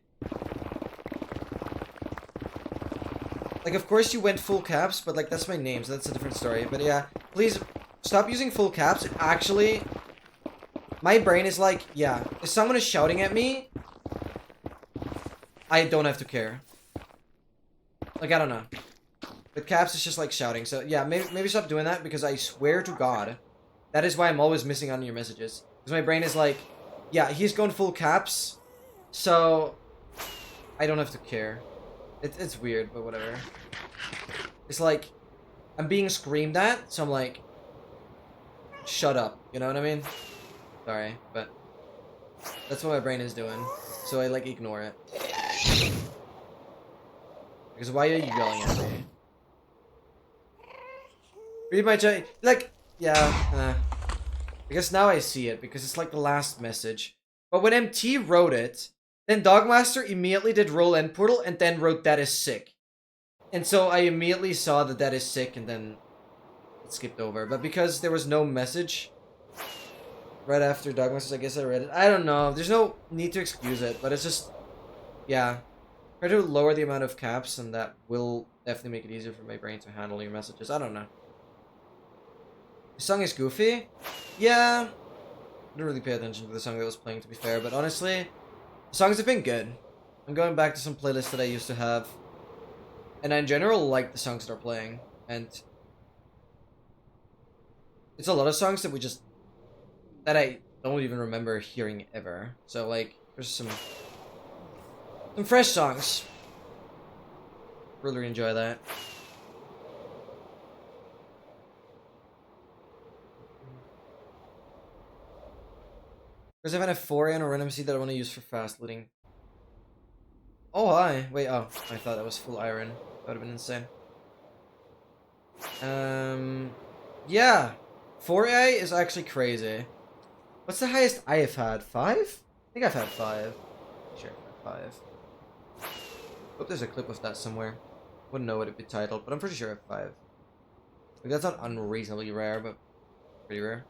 Like, of course you went full caps, but like, that's my name, so that's a different story. But yeah, please stop using full caps. It actually, my brain is like, yeah, if someone is shouting at me, I don't have to care. Like, I don't know. With caps, it's just like shouting. So yeah, maybe stop doing that, because I swear to God, that is why I'm always missing out on your messages. Because my brain is like, yeah, he's going full caps, so I don't have to care. It's weird, but whatever. It's like, I'm being screamed at, so I'm like, shut up, you know what I mean? Sorry, but that's what my brain is doing, so I like ignore it. Because why are you yelling at me? Read my chat, like, yeah, I guess now I see it, because it's like the last message. But when MT wrote it, then Dogmaster immediately did roll end portal, and then wrote that is sick. And so I immediately saw that that is sick and then it skipped over. But because there was no message right after dog message, I guess I read it. I don't know. There's no need to excuse it, but it's just, yeah. Try to lower the amount of caps and that will definitely make it easier for my brain to handle your messages. I don't know. The song is goofy? Yeah. I didn't really pay attention to the song that was playing, to be fair, but honestly, the songs have been good. I'm going back to some playlists that I used to have, and I in general like the songs that are playing, and it's a lot of songs that that I don't even remember hearing ever. So like, there's some fresh songs. Really enjoy that. Because I have a 4 or random seed that I want to use for fast looting. Oh, hi. Wait, oh. I thought that was full iron. That would have been insane. Yeah. 4A is actually crazy. What's the highest I have had? 5? I think I've had 5. Sure, I've had 5. Hope there's a clip of that somewhere. Wouldn't know what it'd be titled, but I'm pretty sure I have 5. Like, that's not unreasonably rare, but pretty rare.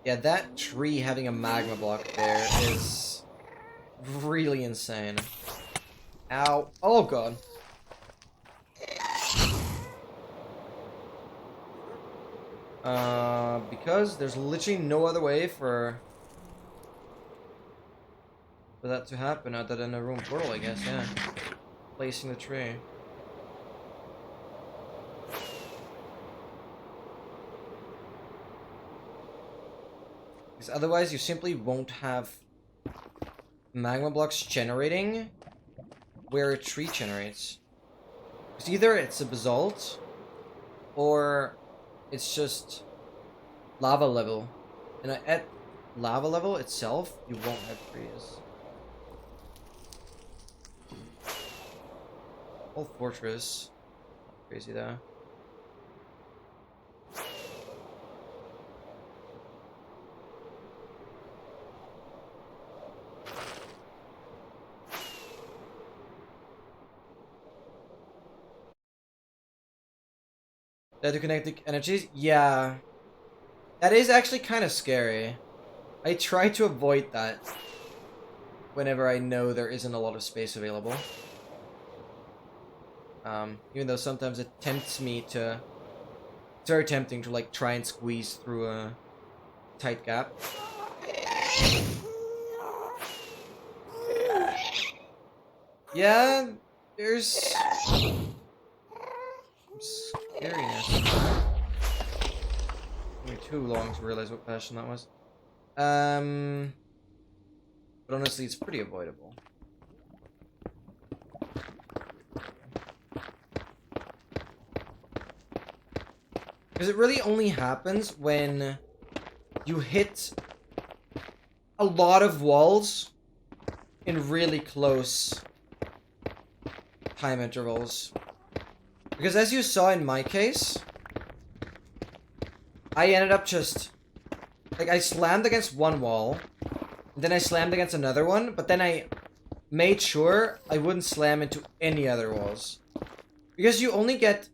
Yeah, that tree having a magma block there is really insane. Ow. Oh, God. Because there's literally no other way for that to happen other than a room portal, I guess, yeah. Placing the tree. Because otherwise you simply won't have magma blocks generating where a tree generates. Because either it's a basalt or it's just lava level. And at lava level itself, you won't have trees. Whole fortress. Crazy though. That to connect the energies? Yeah. That is actually kind of scary. I try to avoid that whenever I know there isn't a lot of space available. Even though sometimes it tempts me to... It's very tempting to like try and squeeze through a tight gap. Yeah, there's some scariness. Took me too long to realize what passion that was. But honestly, it's pretty avoidable. Because it really only happens when you hit a lot of walls in really close time intervals. Because as you saw in my case, I ended up just... Like, I slammed against one wall, then I slammed against another one, but then I made sure I wouldn't slam into any other walls. Because you only get...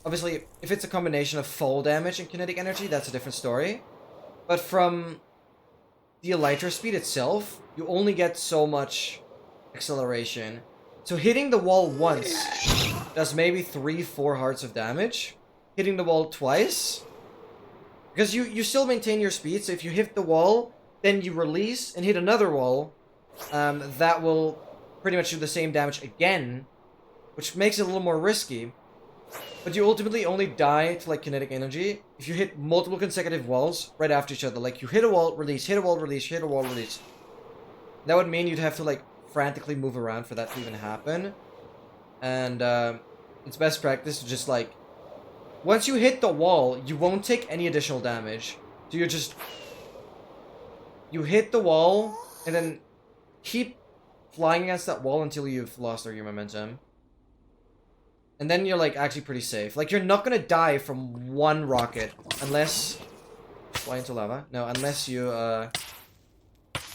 Obviously, if it's a combination of fall damage and kinetic energy, that's a different story. But from the elytra speed itself, you only get so much acceleration. So hitting the wall once does maybe 3-4 hearts of damage. Hitting the wall twice, because you still maintain your speed, so if you hit the wall, then you release and hit another wall, that will pretty much do the same damage again, which makes it a little more risky. But you ultimately only die to like kinetic energy if you hit multiple consecutive walls right after each other. Like you hit a wall, release, hit a wall, release, hit a wall, release. That would mean you'd have to like frantically move around for that to even happen. And it's best practice to just like, once you hit the wall, you won't take any additional damage. So you're just, you hit the wall and then keep flying against that wall until you've lost all your momentum. And then you're like actually pretty safe. Like you're not gonna die from one rocket unless fly into lava. No, unless you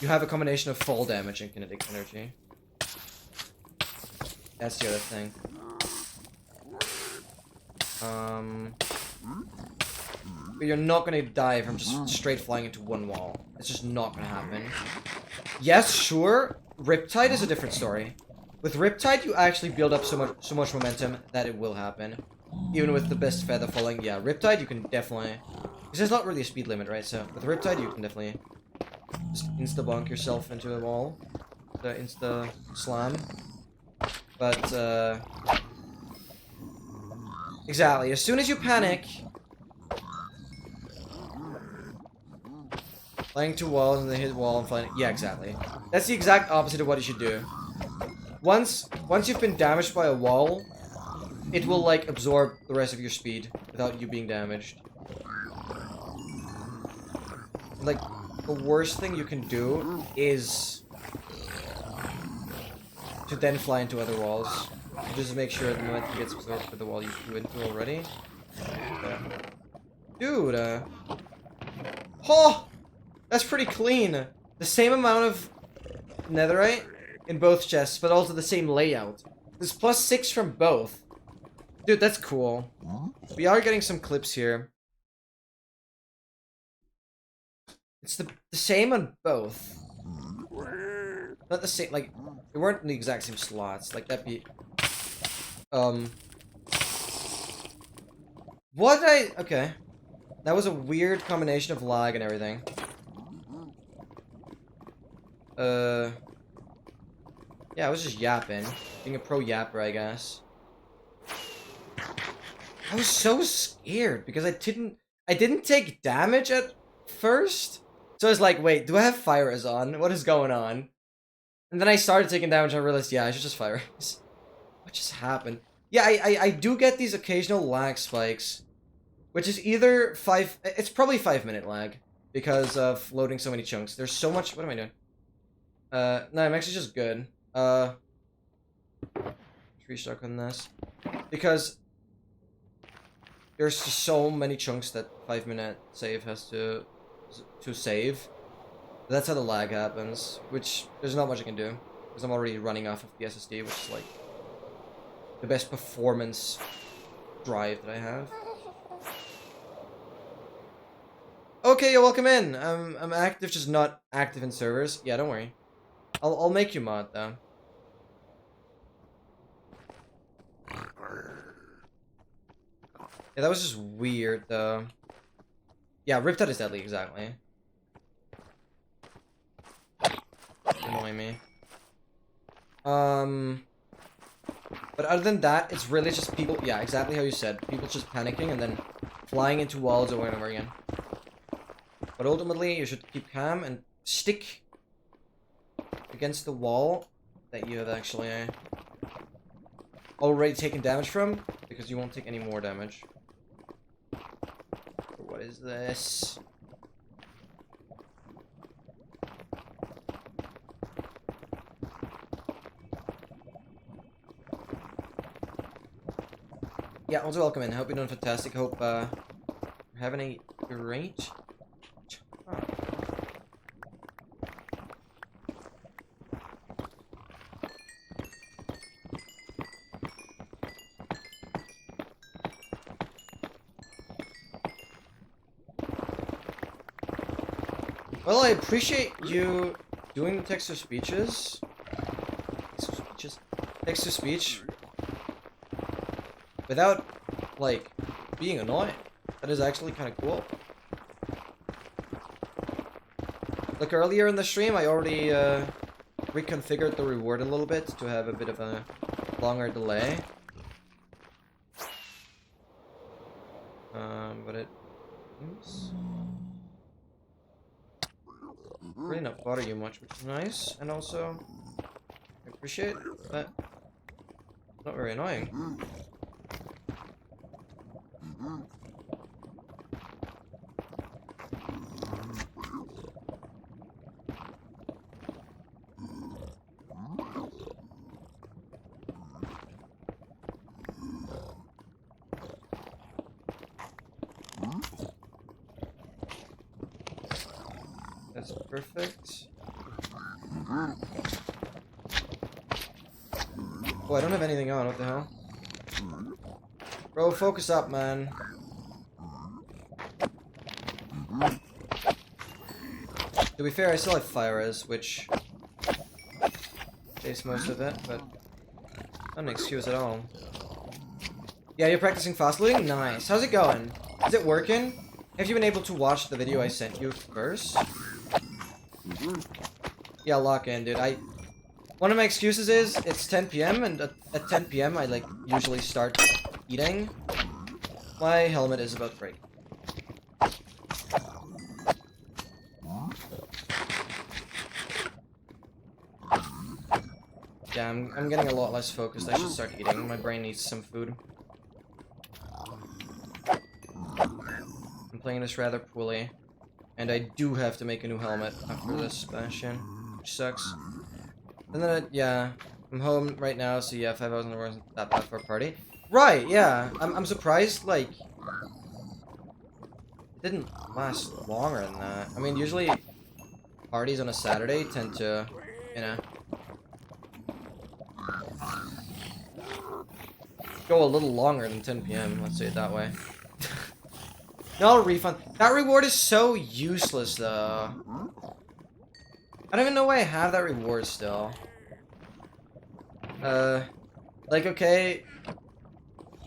you have a combination of fall damage and kinetic energy. That's the other thing. But you're not gonna die from just straight flying into one wall. It's just not gonna happen. Yes, sure. Riptide is a different story. With Riptide, you actually build up so much momentum that it will happen. Even with the best feather falling, yeah, Riptide you can definitely... Because there's not really a speed limit, right? So with Riptide you can definitely just insta-bonk yourself into a wall. The insta-slam. But, exactly, as soon as you panic... Flying to walls and then hit wall and flying... Yeah, exactly. That's the exact opposite of what you should do. Once you've been damaged by a wall, it will, like, absorb the rest of your speed without you being damaged. Like, the worst thing you can do is to then fly into other walls. Just make sure the momentum gets absorbed for the wall you flew into already. Dude, oh! That's pretty clean. The same amount of netherite in both chests, but also the same layout. There's +6 from both. Dude, that's cool. We are getting some clips here. It's the same on both. Not the same, like, they weren't in the exact same slots. Like, that'd be... What did I... Okay. That was a weird combination of lag and everything. Yeah, I was just yapping. Being a pro yapper, I guess. I was so scared because I didn't take damage at first. So I was like, wait, do I have fire res on? What is going on? And then I started taking damage and I realized, yeah, I should just fire res. What just happened? Yeah, I do get these occasional lag spikes. Which is either it's probably 5-minute lag. Because of loading so many chunks. There's so much, what am I doing? No, I'm actually just good. Tree stuck on this. Because there's just so many chunks that 5-minute save has to save. That's how the lag happens, which there's not much I can do. Because I'm already running off of the SSD, which is like the best performance drive that I have. Okay, you're welcome in. I'm active, just not active in servers. Yeah, don't worry. I'll make you mod though. Yeah, that was just weird though. Yeah, Riptide is deadly, exactly. Annoy me. But other than that, it's really just people, yeah, exactly how you said. People just panicking and then flying into walls over and over again. But ultimately, you should keep calm and stick against the wall that you have actually already taken damage from, because you won't take any more damage. What is this? Yeah, also welcome in. Hope you're doing fantastic. Hope you're having a great time. Well, I appreciate you doing the text-to-speeches. Text-to-speech. Without, like, being annoying. That is actually kind of cool. Like, earlier in the stream, I already, reconfigured the reward a little bit to have a bit of a longer delay. not bother you much, which is nice. And also, I appreciate that. Not very annoying. That's perfect. Oh, I don't have anything on. What the hell? Bro, focus up, man. To be fair, I still have fire res, which saves most of it, but not an excuse at all. Yeah, you're practicing fast looting? Nice. How's it going? Is it working? Have you been able to watch the video I sent you first? Yeah, lock in, dude. One of my excuses is it's 10 p.m. and at 10 p.m. I like usually start eating. My helmet is about to break. Yeah, I'm getting a lot less focused. I should start eating. My brain needs some food. I'm playing this rather poorly. And I do have to make a new helmet after this Bastion, which sucks. And then, yeah, I'm home right now, so yeah, 5 hours in the wasn't that bad for a party. Right, yeah, I'm surprised, like, it didn't last longer than that. I mean, usually parties on a Saturday tend to, you know, go a little longer than 10 p.m., let's say it that way. No refund. That reward is so useless, though. I don't even know why I have that reward still. Like, okay,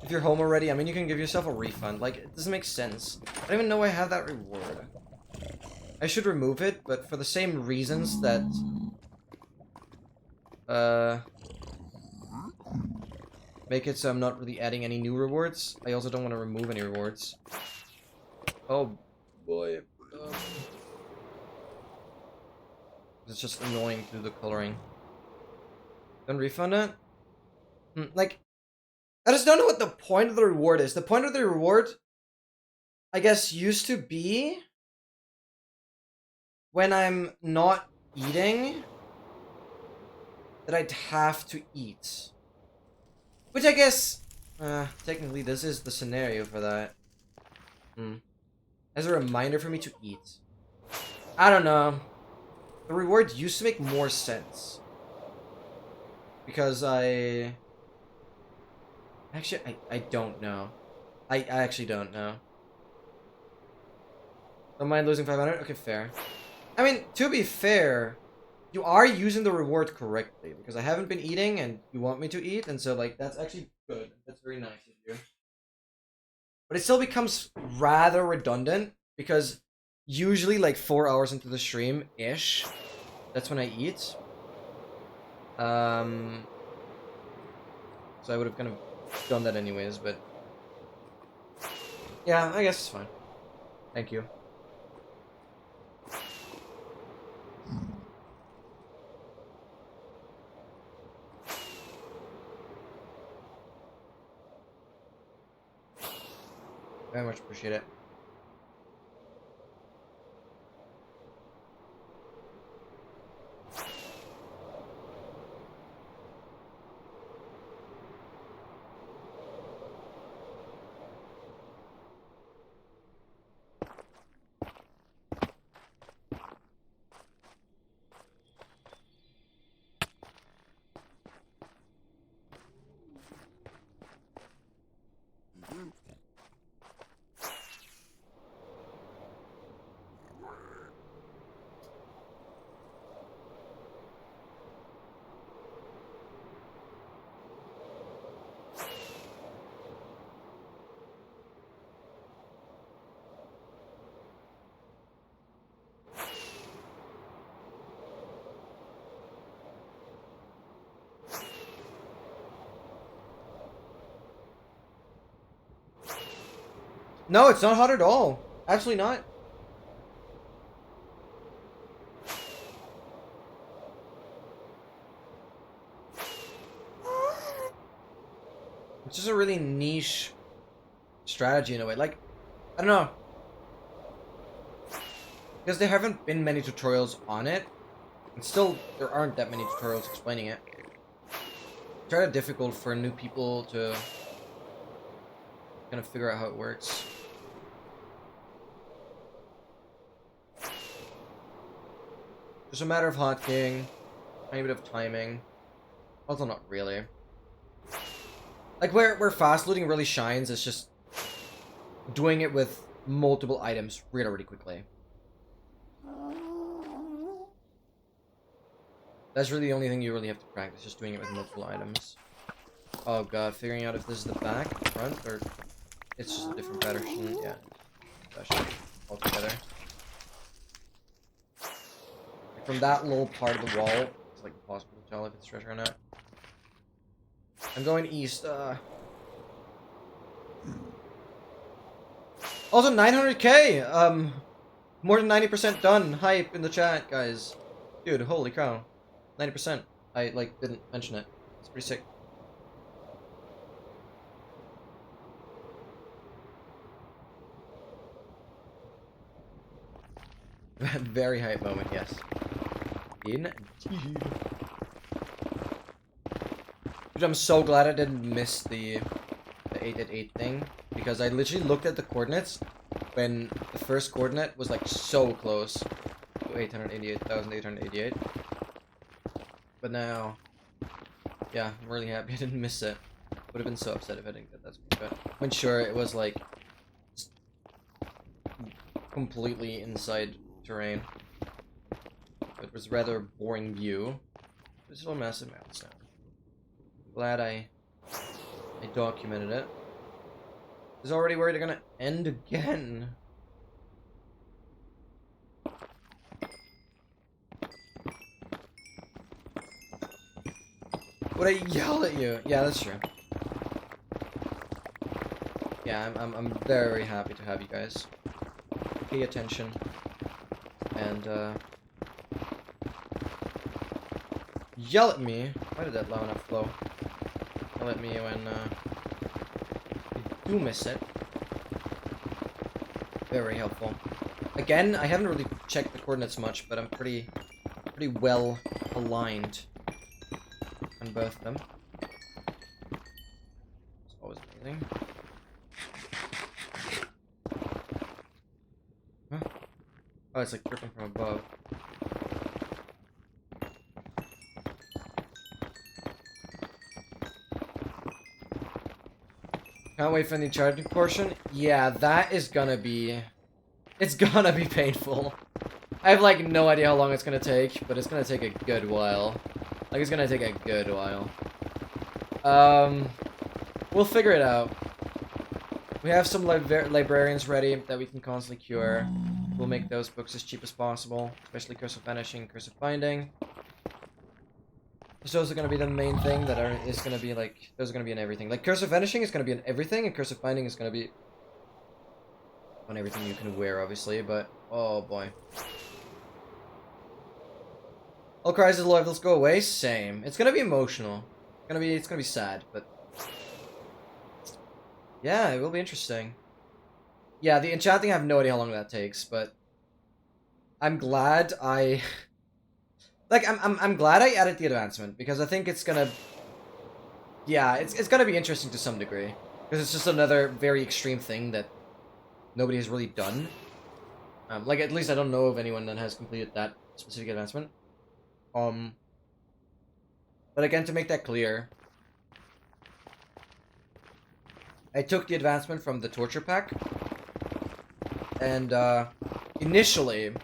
if you're home already, I mean, you can give yourself a refund. Like, it doesn't make sense. I don't even know why I have that reward. I should remove it, but for the same reasons that, make it so I'm not really adding any new rewards. I also don't want to remove any rewards. Oh, boy. It's just annoying to do the coloring. Don't refund it? Like, I just don't know what the point of the reward is. The point of the reward, I guess, used to be when I'm not eating, that I'd have to eat. Which I guess, technically this is the scenario for that. As a reminder for me to eat. I don't know. The reward used to make more sense. Because Actually, I don't know. I actually don't know. Don't mind losing 500? Okay, fair. I mean, to be fair, you are using the reward correctly. Because I haven't been eating and you want me to eat. And so, like, that's actually good. That's very nice of you. But it still becomes rather redundant. Because usually, like, 4 hours into the stream-ish, that's when I eat. So I would have kind of done that anyways, but yeah, I guess it's fine. Thank you. Very much appreciate it. No, it's not hot at all. Absolutely not. It's just a really niche strategy in a way. Like, I don't know. Because there haven't been many tutorials on it. And still, there aren't that many tutorials explaining it. It's kind of difficult for new people to kind of figure out how it works. Just a matter of hotkeying, tiny bit of timing. Also, not really. Like, where fast loading really shines is just doing it with multiple items really quickly. That's really the only thing you really have to practice, just doing it with multiple items. Oh god, figuring out if this is the back, front, or it's just a different version. Yeah, version altogether. Like from that little part of the wall, it's like impossible to tell if it's treasure or not. I'm going east. Also 900k. More than 90% done. Hype in the chat, guys. Dude, holy cow. 90%. I, like, didn't mention it. It's pretty sick. Very hype moment, yes. Indeed. Dude, I'm so glad I didn't miss the 888 thing. Because I literally looked at the coordinates when the first coordinate was, like, so close to 888,888. But now, yeah, I'm really happy I didn't miss it. Would have been so upset if I didn't get that screenshot. When sure, it was like just completely inside terrain. It was rather a boring view. It's still a massive milestone. Glad I documented it. This is already where they're gonna end again. Would I yell at you? Yeah, that's true. Yeah, I'm very happy to have you guys pay attention and yell at me. Why did that lava not flow? Yell at me when you do miss it. Very helpful. Again, I haven't really checked the coordinates much, but I'm pretty well aligned on both of them. It's always amazing. Huh? Oh, it's like dripping from above. Can't wait for the charging portion. Yeah, that is gonna be... It's gonna be painful. I have like no idea how long it's gonna take, but it's gonna take a good while. Like, it's gonna take a good while. We'll figure it out. We have some librarians ready that we can constantly cure. We'll make those books as cheap as possible, especially Curse of Vanishing, Curse of Binding. Those are gonna be the main thing that is gonna be like, those are gonna be in everything. Like, Curse of Vanishing is gonna be in everything, and Curse of Binding is gonna be on everything you can wear, obviously, but, oh boy. All crisis levels go away, same. It's gonna be emotional. It's gonna be sad, but yeah, it will be interesting. Yeah, the enchanting, I have no idea how long that takes, but I'm glad I like I'm glad I added the advancement, because I think it's gonna, yeah, it's gonna be interesting to some degree, because it's just another very extreme thing that nobody has really done. Like, at least I don't know of anyone that has completed that specific advancement. But again, to make that clear, I took the advancement from the torture pack, and initially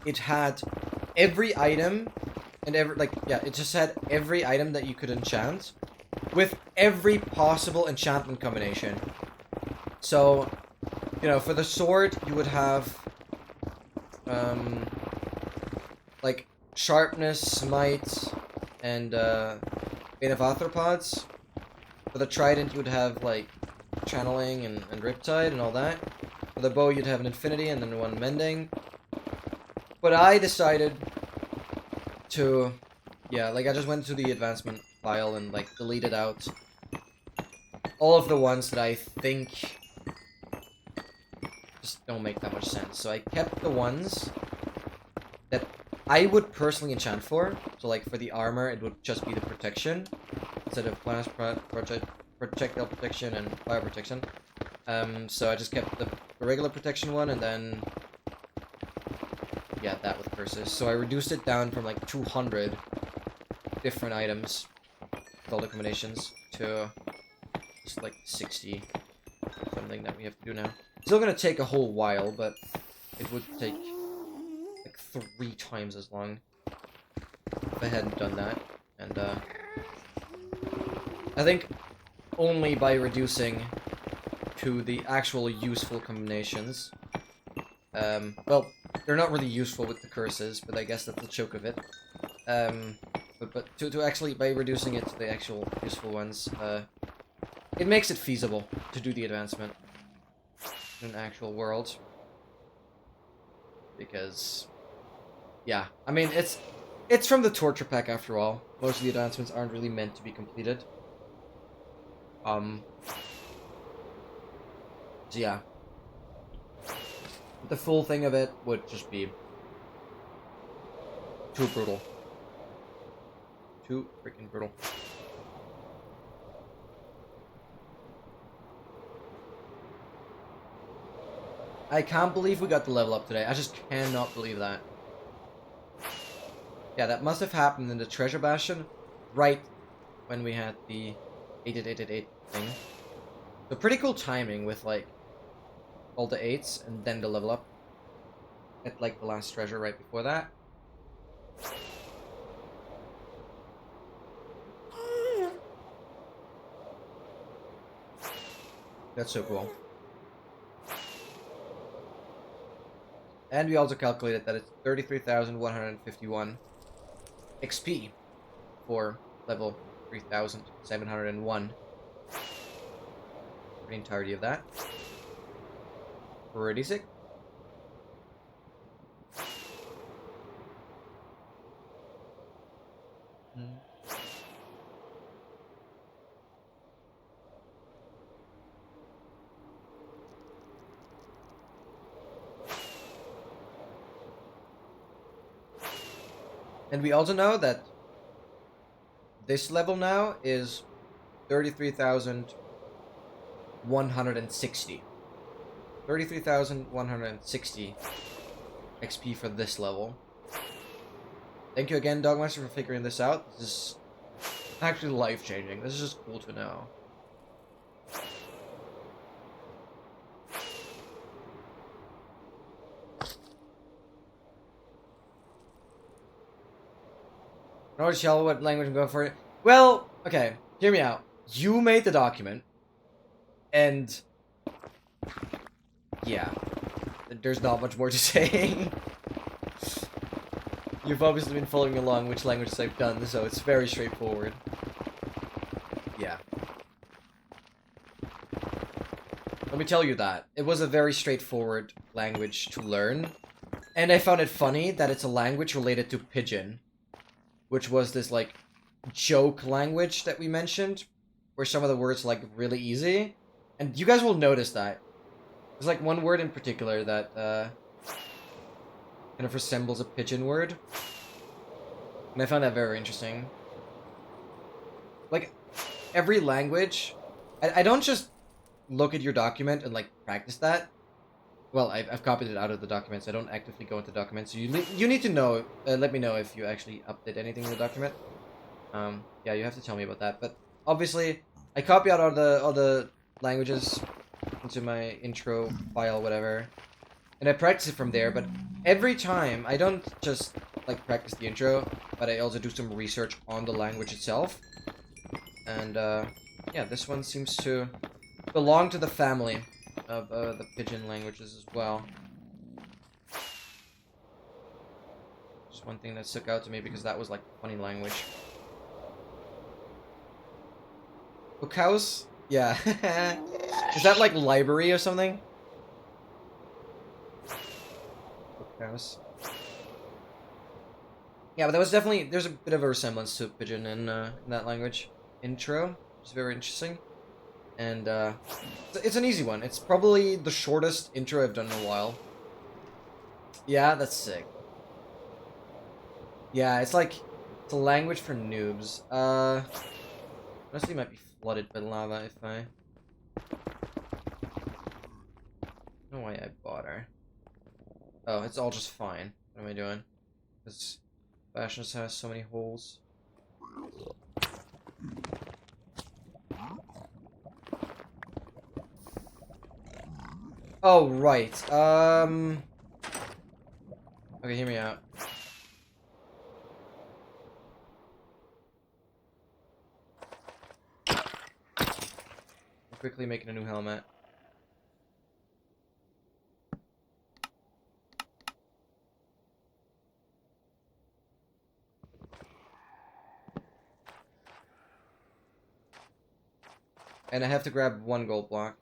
it had every item and it just had every item that you could enchant with every possible enchantment combination. So, you know, for the sword you would have like sharpness, smite, and Bane of Arthropods. For the trident, you would have like channeling and Riptide and all that. For the bow, you'd have an infinity and then one mending. But I decided to, yeah, like I just went to the advancement file and like deleted out all of the ones that I think just don't make that much sense. So I kept the ones that I would personally enchant for. So like for the armor, it would just be the protection instead of projectile protection and fire protection. So I just kept the regular protection one, and then yeah, that with curses. So I reduced it down from like 200 different items with all the combinations to just like 60 something that we have to do now. Still gonna take a whole while, but it would take like 3 times as long if I hadn't done that. And I think only by reducing to the actual useful combinations. Well, they're not really useful with the curses, but I guess that's the choke of it. But to actually, by reducing it to the actual useful ones, it makes it feasible to do the advancement in an actual world. Because, yeah, I mean, it's from the torture pack after all. Most of the advancements aren't really meant to be completed. So yeah. The full thing of it would just be too brutal. Too freaking brutal. I can't believe we got the level up today. I just cannot believe that. Yeah, that must have happened in the Treasure Bastion right when we had the 88888 thing. So pretty cool timing with like all the 8s and then the level up at like the last treasure right before that. That's so cool. And we also calculated that it's 33,151 XP for level 3,701 for the entirety of that. Pretty sick. And we also know that this level now is 33,160. 33,160 XP for this level. Thank you again, Dogmaster, for figuring this out. This is actually life-changing. This is just cool to know. Not sure what language I'm going for it. Well, okay, hear me out. You made the document, and yeah, there's not much more to say. You've obviously been following along which languages I've done, so it's very straightforward. Yeah. Let me tell you that. It was a very straightforward language to learn, and I found it funny that it's a language related to Pigeon, which was this, like, joke language that we mentioned, where some of the words are, like, really easy. And you guys will notice that. There's, like, one word in particular that, kind of resembles a Pigeon word. And I found that very interesting. Like, every language... I don't just look at your document and, like, practice that. Well, I've copied it out of the documents. I don't actively go into documents. So you need to know. Let me know if you actually update anything in the document. Yeah, you have to tell me about that. But obviously, I copy out all the languages into my intro file, whatever, and I practice it from there. But every time, I don't just like practice the intro, but I also do some research on the language itself. And yeah, this one seems to belong to the family of the Pigeon languages as well. Just one thing that stuck out to me because that was like a funny language. Bookhouse? Yeah. Is that like library or something? Bookhouse. Yeah, but that was definitely, there's a bit of a resemblance to Pigeon in that language intro, which is very interesting. And it's an easy one. It's probably the shortest intro I've done in a while. Yeah, that's sick. Yeah, it's like it's a language for noobs. Honestly, it might be flooded by lava if I. I don't know why I bother. Oh, it's all just fine. What am I doing? Because Fashion has so many holes. Oh, right. Okay, hear me out. I'm quickly making a new helmet. And I have to grab one gold block.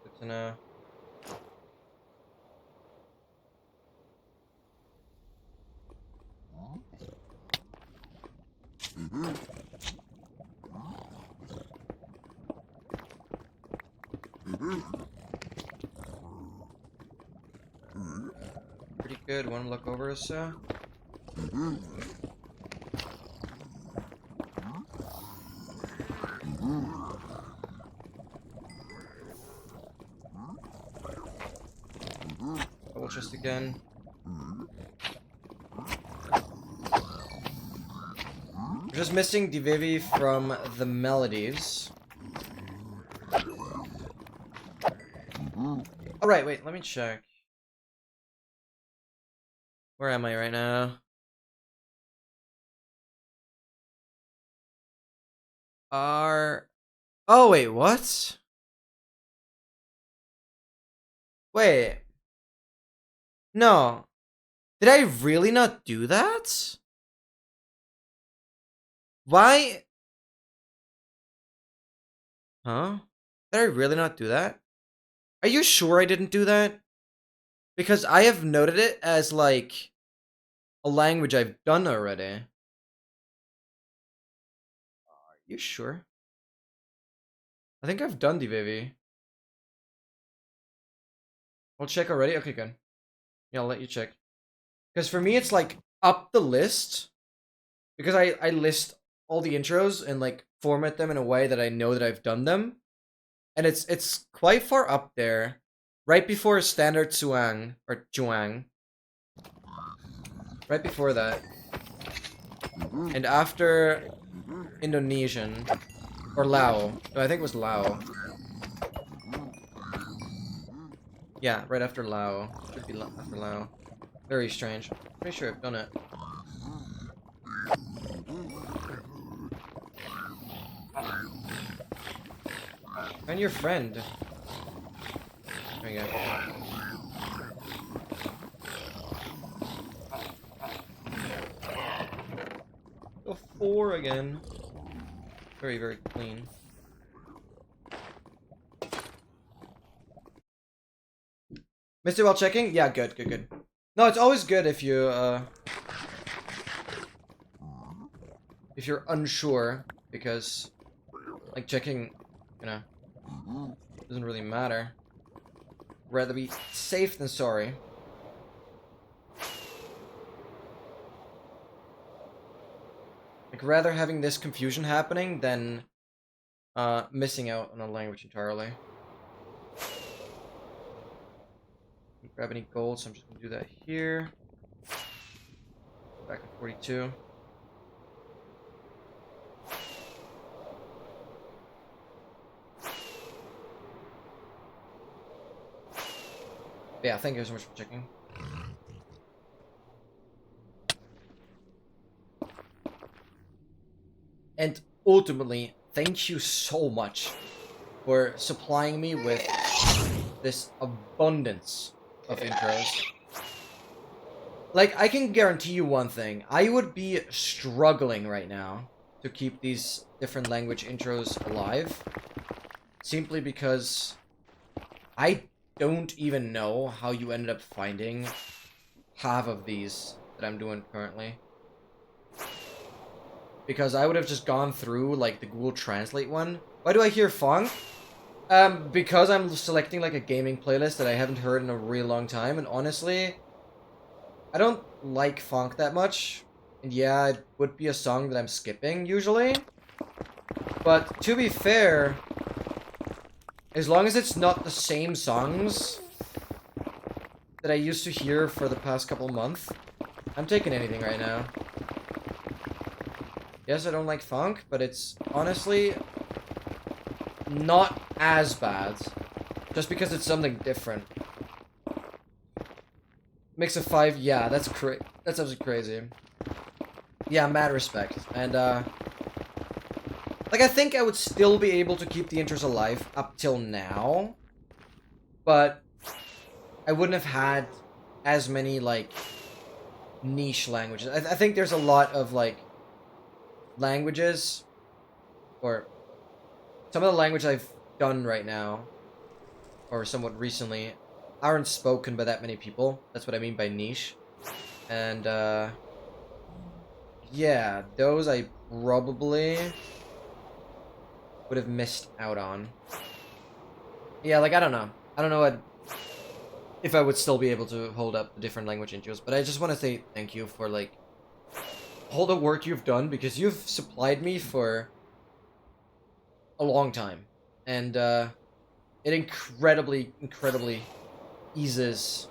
Good to know. Pretty good. One look over or so. Double chest again. We're just missing Divivi from the melodies. Alright, wait, let me check. Where am I right now? Oh, wait, what? Wait. No. Did I really not do that? Why? Huh? Did I really not do that? Are you sure I didn't do that? Because I have noted it as, like, a language I've done already. Are you sure? I think I've done Divivi. I'll check already? Okay, good. Yeah, I'll let you check. Because for me, it's, like, up the list. Because I list all the intros and, like, format them in a way that I know that I've done them. And it's quite far up there. Right before standard Tsuang, or Chuang. Right before that. And after Indonesian. Or Lao. No, I think it was Lao. Yeah, right after Lao. Should be after Lao. Very strange. Pretty sure I've done it. Find your friend. There you go. Go 4 again. Very, very clean. Missed it while checking? Yeah, good, good, good. No, it's always good if you, if you're unsure, because, like, checking, you know, doesn't really matter. Rather be safe than sorry. Like, rather having this confusion happening than, missing out on a language entirely. Don't grab any gold, so I'm just gonna do that here. Back at 42. Yeah, thank you so much for checking. And ultimately, thank you so much for supplying me with this abundance of intros. Like, I can guarantee you one thing. I would be struggling right now to keep these different language intros alive. Simply because I don't even know how you ended up finding half of these that I'm doing currently. because I would have just gone through like the Google Translate one. Why do I hear funk? Because I'm selecting like a gaming playlist that I haven't heard in a really long time, and honestly, I don't like funk that much. And yeah, it would be a song that I'm skipping usually. But to be fair, as long as it's not the same songs that I used to hear for the past couple months, I'm taking anything right now. Yes, I don't like funk, but it's honestly not as bad. Just because it's something different. Mix of 5, yeah, that's absolutely crazy. Yeah, mad respect. And, like, I think I would still be able to keep the intros alive up till now. But I wouldn't have had as many, like, niche languages. I think there's a lot of, like, languages, or some of the language I've done right now, or somewhat recently, aren't spoken by that many people. That's what I mean by niche. And, yeah, those I probably would have missed out on. Yeah, like, I don't know. I don't know if I would still be able to hold up the different language intros, but I just want to say thank you for, like, all the work you've done, because you've supplied me for a long time. And, it incredibly eases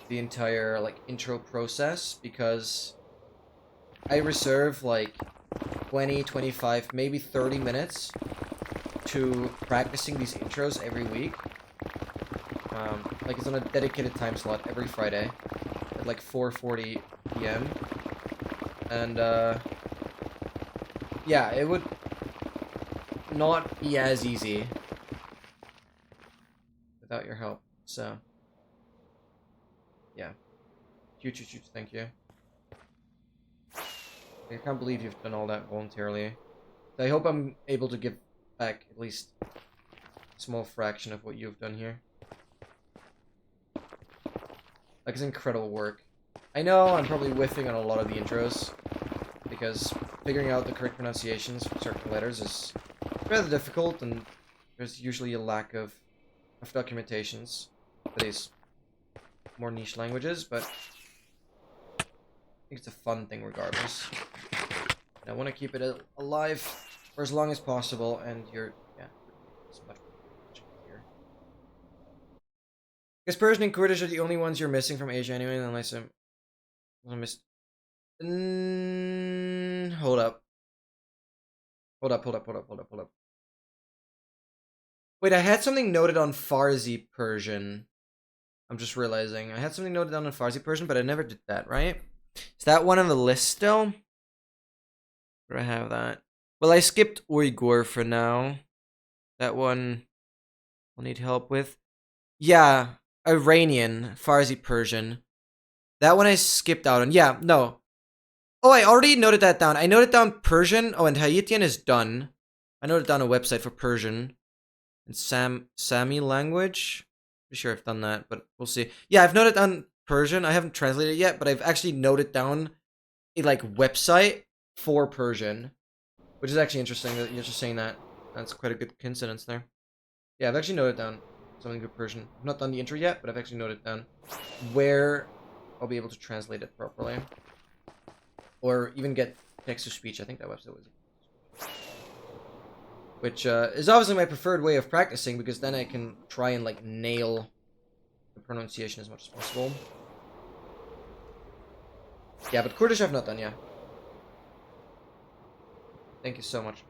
the entire, like, intro process, because I reserve, like, 20, 25, maybe 30 minutes to practicing these intros every week. Like, it's on a dedicated time slot every Friday at, like, 4:40 p.m. And, yeah, it would not be as easy without your help. So, yeah. Huge thank you. I can't believe you've done all that voluntarily. I hope I'm able to give back at least a small fraction of what you've done here. Like, it's incredible work. I know I'm probably whiffing on a lot of the intros, because figuring out the correct pronunciations for certain letters is rather difficult, and there's usually a lack of documentations for these more niche languages, but I think it's a fun thing regardless. And I want to keep it alive for as long as possible, and yeah, it's much easier. I guess Persian and Kurdish are the only ones you're missing from Asia anyway, unless I missed. Hold up. Wait, I had something noted on Farsi Persian. I'm just realizing. I had something noted down on Farsi Persian, but I never did that, right? Is that one on the list still? Where do I have that? Well, I skipped Uyghur for now. That one I'll need help with. Yeah, Iranian, Farsi Persian. That one I skipped out on. Yeah, no. Oh, I already noted that down. I noted down Persian. Oh, and Haitian is done. I noted down a website for Persian. And Sami language. Pretty sure I've done that, but we'll see. Yeah, I've noted down Persian. I haven't translated it yet, but I've actually noted down a, like, website for Persian. Which is actually interesting that you're just saying that. That's quite a good coincidence there. Yeah, I've actually noted down something for Persian. I've not done the intro yet, but I've actually noted down where I'll be able to translate it properly. Or even get text-to-speech. I think that website was... Which is obviously my preferred way of practicing, because then I can try and, like, nail the pronunciation as much as possible. Yeah, but Kurdish I've not done yet. Thank you so much.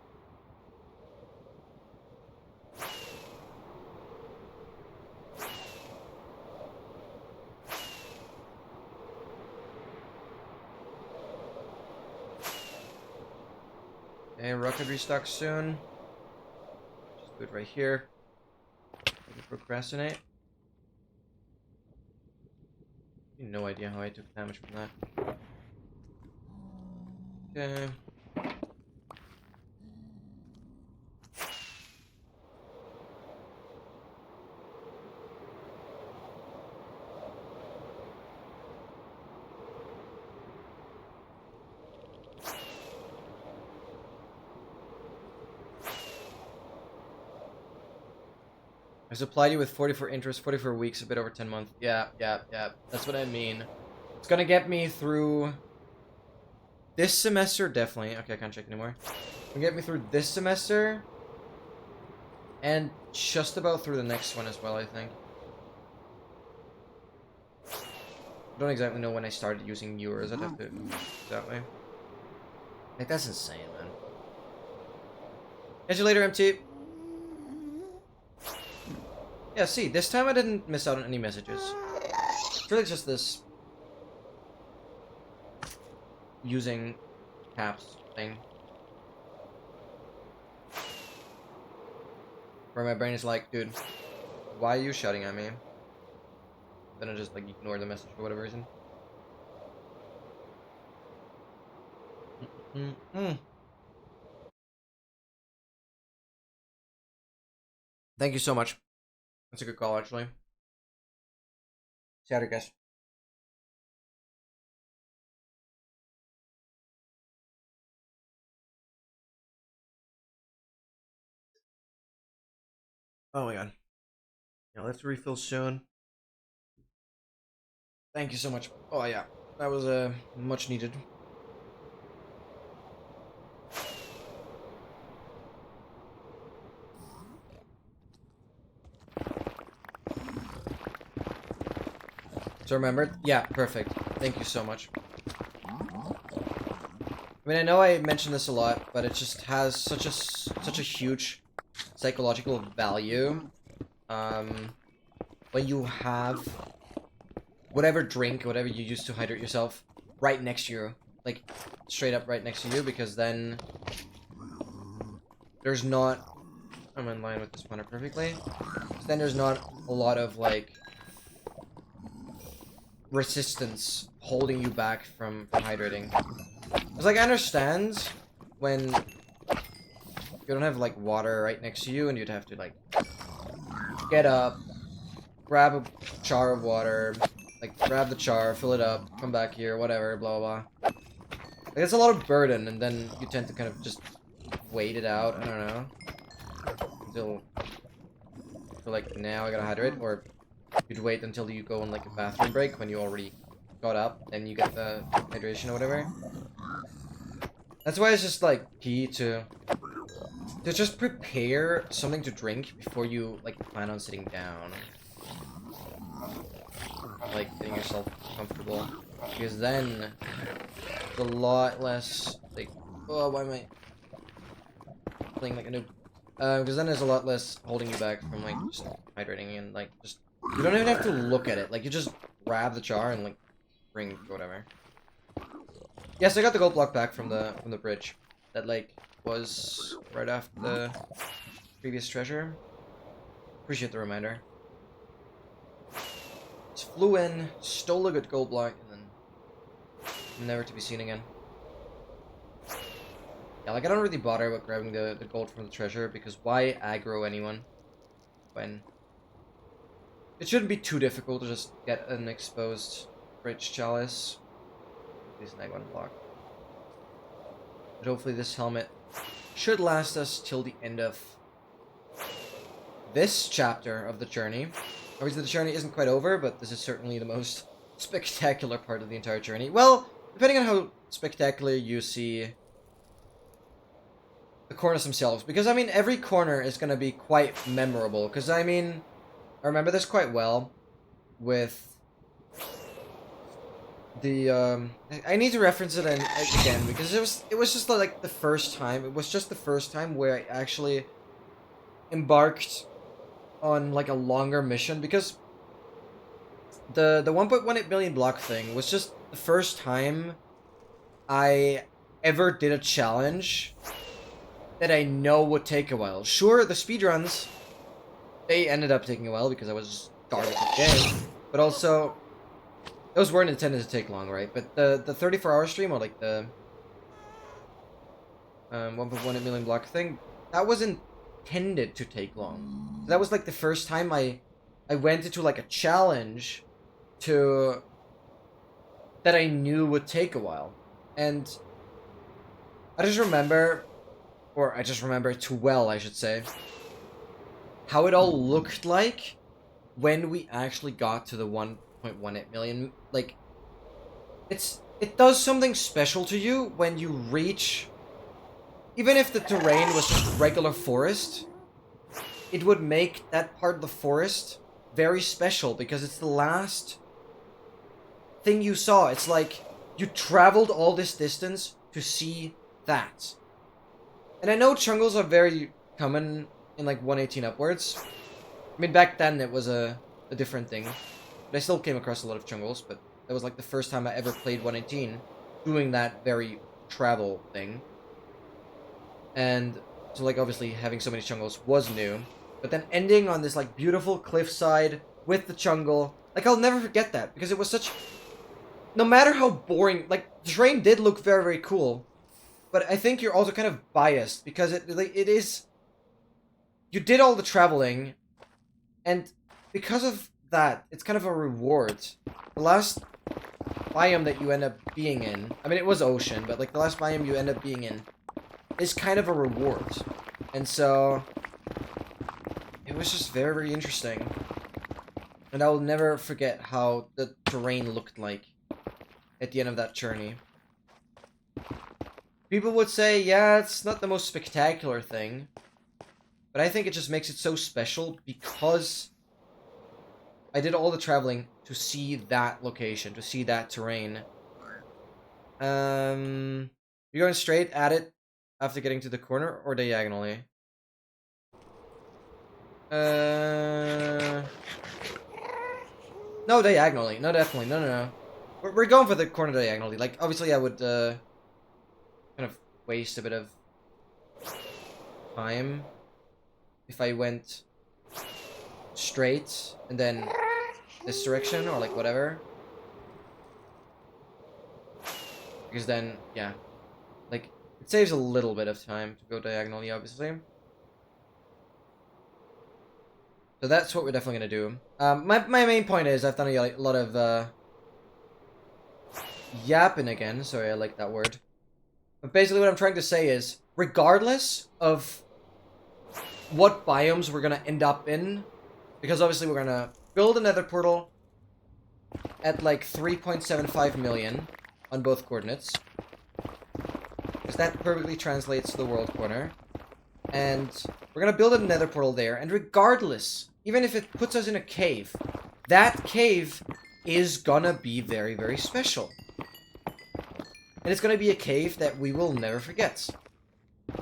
And rocket restock soon. Just do it right here. I can procrastinate. No idea how I took damage from that. Okay. I supplied you with 44 interest, 44 weeks, a bit over 10 months. Yeah. That's what I mean. It's gonna get me through this semester, definitely. Okay, I can't check anymore. It's gonna get me through this semester. And just about through the next one as well, I think. I don't exactly know when I started using euros. I'd have to do that way. Like, that's insane, man. Catch you later, MT. Yeah, see, this time I didn't miss out on any messages. It's really just this using caps thing. Where my brain is like, dude, why are you shouting at me? Then I just like ignore the message for whatever reason. Thank you so much. That's a good call, actually. See you later, guys. Oh my god. Yeah, let's refill soon. Thank you so much. Oh yeah, that was much needed. So remembered? Yeah, perfect. Thank you so much. I mean, I know I mentioned this a lot, but it just has such a huge psychological value. When you have whatever drink, whatever you use to hydrate yourself, right next to you, like straight up right next to you, because then there's not. I'm in line with this planner perfectly. Then there's not a lot of like resistance holding you back from hydrating. It's like, I understand when you don't have like water right next to you and you'd have to like get up, grab a jar of water, like grab the jar, fill it up, come back here, whatever, blah blah blah. Like, it's a lot of burden, and then you tend to kind of just wait it out, I don't know, until like, now I gotta hydrate, or you'd wait until you go on like a bathroom break when you already got up, then you get the hydration or whatever. That's why it's just like key to just prepare something to drink before you like plan on sitting down. Like getting yourself comfortable. Because then it's a lot less like, oh, why am I playing like a noob? Because then there's a lot less holding you back from like just hydrating, and like just, you don't even have to look at it. Like, you just grab the jar and like drink whatever. Yes, I got the gold block back from the bridge. That like was right after the previous treasure. Appreciate the reminder. Just flew in, stole a good gold block, and then never to be seen again. Yeah, like, I don't really bother about grabbing the gold from the treasure, because why aggro anyone when it shouldn't be too difficult to just get an exposed bridge chalice. Please snag one block. But hopefully this helmet should last us till the end of this chapter of the journey. Obviously the journey isn't quite over, but this is certainly the most spectacular part of the entire journey. Well, depending on how spectacular you see the corners themselves. Because, I mean, every corner is going to be quite memorable. Because, I mean, I remember this quite well with the, I need to reference it again, because it was just like the first time. It was just the first time where I actually embarked on like a longer mission, because the 1.18 million block thing was just the first time I ever did a challenge that I know would take a while. Sure, the speedruns, they ended up taking a while because I was garbage at the game, but also those weren't intended to take long, right? But the 34-hour stream, or like the 1.18 million block thing, that was intended to take long. That was like the first time I went into like a challenge that I knew would take a while. And I just remember too well, I should say, how it all looked like when we actually got to the 1.18 million. Like, it does something special to you when you reach, even if the terrain was just regular forest, it would make that part of the forest very special because it's the last thing you saw. It's like you traveled all this distance to see that. And I know jungles are very common in like 118 upwards. I mean, back then it was a different thing. But I still came across a lot of jungles, but that was like the first time I ever played 118 doing that very travel thing. And so like obviously having so many jungles was new. But then ending on this like beautiful cliffside with the jungle, like I'll never forget that because it was such, no matter how boring, like the terrain did look very, very cool. But I think you're also kind of biased because it is, you did all the traveling, and because of that, it's kind of a reward. The last biome that you end up being in, I mean, it was ocean, but like the last biome you end up being in is kind of a reward. And so it was just very, very interesting. And I will never forget how the terrain looked like at the end of that journey. People would say, yeah, it's not the most spectacular thing. But I think it just makes it so special because I did all the traveling to see that location, to see that terrain. You're going straight at it after getting to the corner or diagonally? No, diagonally. No, definitely. No. We're going for the corner diagonally. Like, obviously I would, kind of waste a bit of time if I went straight and then this direction or like whatever. Because then, yeah, like it saves a little bit of time to go diagonally, obviously. So that's what we're definitely gonna do. My main point is I've done a lot of yapping again. Sorry, I like that word. But basically what I'm trying to say is, regardless of what biomes we're gonna end up in, because obviously we're gonna build a nether portal at like 3.75 million on both coordinates, because that perfectly translates to the world corner, and we're gonna build a nether portal there, and regardless, even if it puts us in a cave, that cave is gonna be very, very special. And it's gonna be a cave that we will never forget.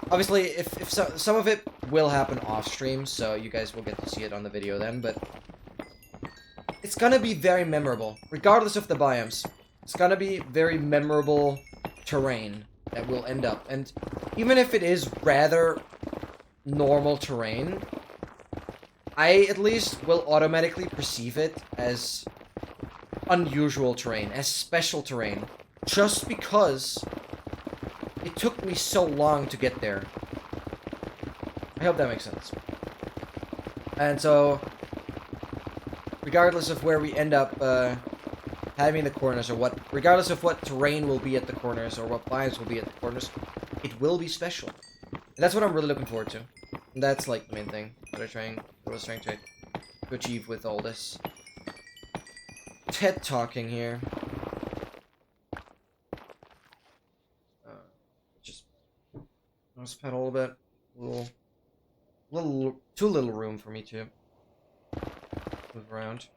Obviously, if some of it will happen off stream, so you guys will get to see it on the video then, but it's gonna be very memorable, regardless of the biomes. It's gonna be very memorable terrain that will end up, and even if it is rather normal terrain, I at least will automatically perceive it as unusual terrain, as special terrain, just because it took me so long to get there. I hope that makes sense. And so, regardless of where we end up having the corners, or regardless of what terrain will be at the corners, or what biomes will be at the corners, it will be special. And that's what I'm really looking forward to. And that's like the main thing that I was trying to achieve with all this TED talking here. Just mouse pad a little bit, too little room for me to move around.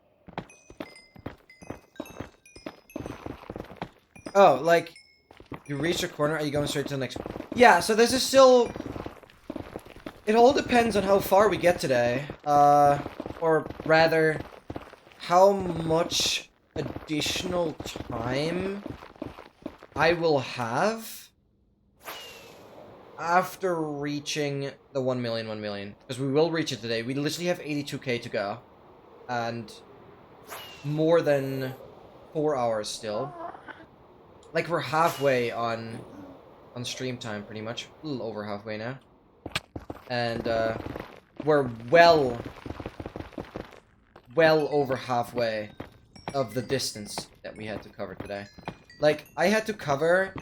Oh, like you reach a corner, are you going straight to the next? Yeah, so this is still. It all depends on how far we get today, or rather, how much additional time I will have after reaching the 1 million. Because we will reach it today. We literally have 82k to go. And more than 4 hours still. Like, we're halfway on stream time, pretty much. A little over halfway now. And, we're well over halfway of the distance that we had to cover today. Like, I had to cover,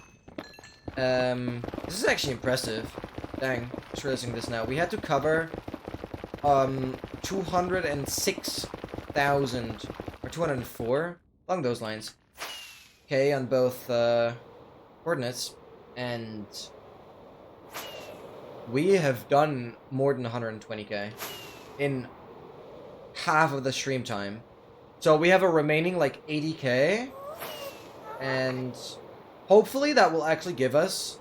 this is actually impressive. Dang, just realizing this now. We had to cover 206,000 or 204 along those lines. Okay, on both coordinates, and we have done more than 120k in half of the stream time. So we have a remaining like 80k, and hopefully that will actually give us,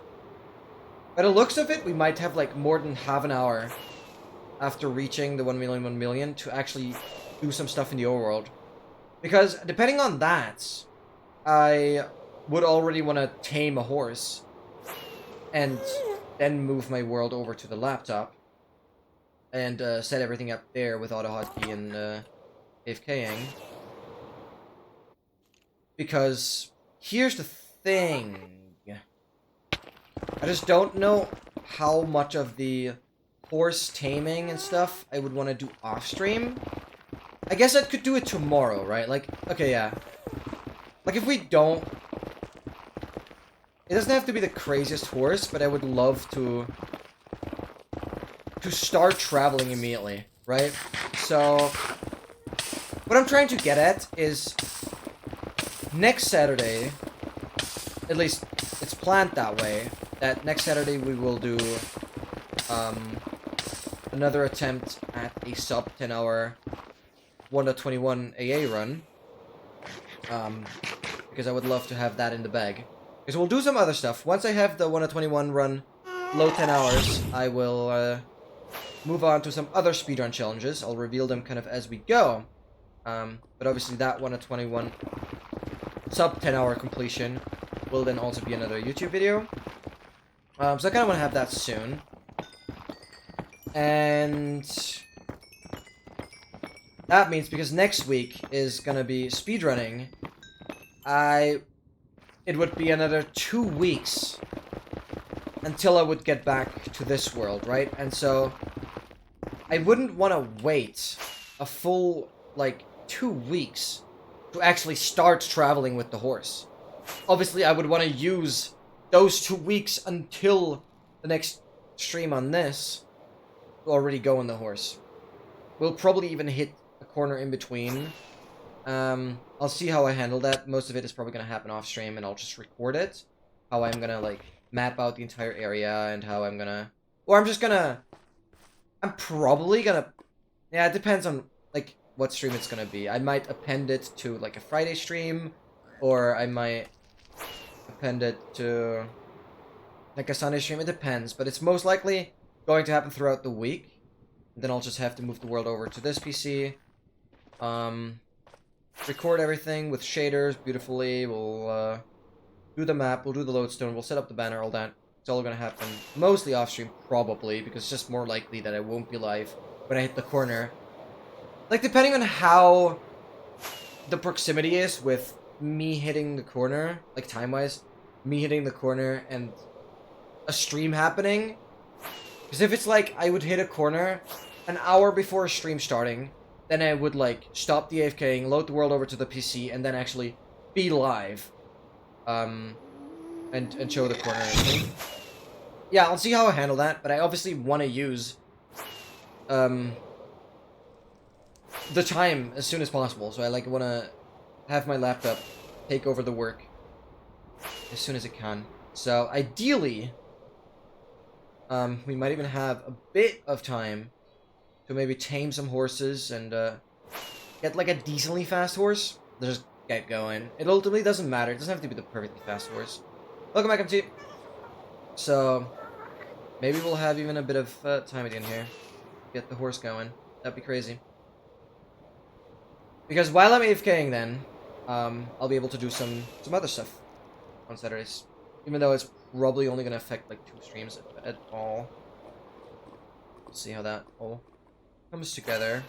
by the looks of it, we might have like more than half an hour after reaching the 1 million to actually do some stuff in the overworld. Because depending on that, I would already want to tame a horse and then move my world over to the laptop and set everything up there with auto hotkey and AFKing. Because here's the thing, I just don't know how much of the horse taming and stuff I would want to do off stream. I guess I could do it tomorrow, right? Like, okay, yeah. Like, if we don't... It doesn't have to be the craziest horse, but I would love to start traveling immediately, right? So, what I'm trying to get at is next Saturday, at least it's planned that way, that next Saturday we will do another attempt at a sub 10 hour 1.21 AA run. Because I would love to have that in the bag. Because we'll do some other stuff. Once I have the 1.21 run low 10 hours, I will move on to some other speedrun challenges. I'll reveal them kind of as we go. But obviously that 1.21 sub 10 hour completion will then also be another YouTube video. So I kind of want to have that soon. And that means because next week is going to be speedrunning, it would be another 2 weeks until I would get back to this world, right? And so I wouldn't want to wait a full, like, 2 weeks to actually start traveling with the horse. Obviously, I would want to use those 2 weeks until the next stream on this to already go on the horse. We'll probably even hit a corner in between. I'll see how I handle that. Most of it is probably going to happen off stream, and I'll just record it. How I'm going to, like, map out the entire area, and how I'm going to... Or I'm just going to... I'm probably going to... Yeah, it depends on, like, what stream it's going to be. I might append it to, like, a Friday stream, or I might append it to, like, a Sunday stream. It depends, but it's most likely going to happen throughout the week. And then I'll just have to move the world over to this PC. Record everything with shaders beautifully. We'll do the map, we'll do the lodestone, we'll set up the banner, all that. It's all gonna happen mostly off stream, probably, because it's just more likely that I won't be live when I hit the corner. Like, depending on how the proximity is with me hitting the corner, like time-wise, me hitting the corner and a stream happening. Because if it's like I would hit a corner an hour before a stream starting, then I would, like, stop the AFKing, load the world over to the PC, and then actually be live. And show the corner and everything. Yeah, I'll see how I handle that, but I obviously want to use, the time as soon as possible. So I, like, want to have my laptop take over the work as soon as it can. So, ideally, we might even have a bit of time to maybe tame some horses and get, like, a decently fast horse. Just get going. It ultimately doesn't matter. It doesn't have to be the perfectly fast horse. Welcome back, MT. So, maybe we'll have even a bit of time again here. Get the horse going. That'd be crazy. Because while I'm AFKing then, I'll be able to do some other stuff on Saturdays. Even though it's probably only going to affect, like, 2 streams at all. We'll see how that all comes together.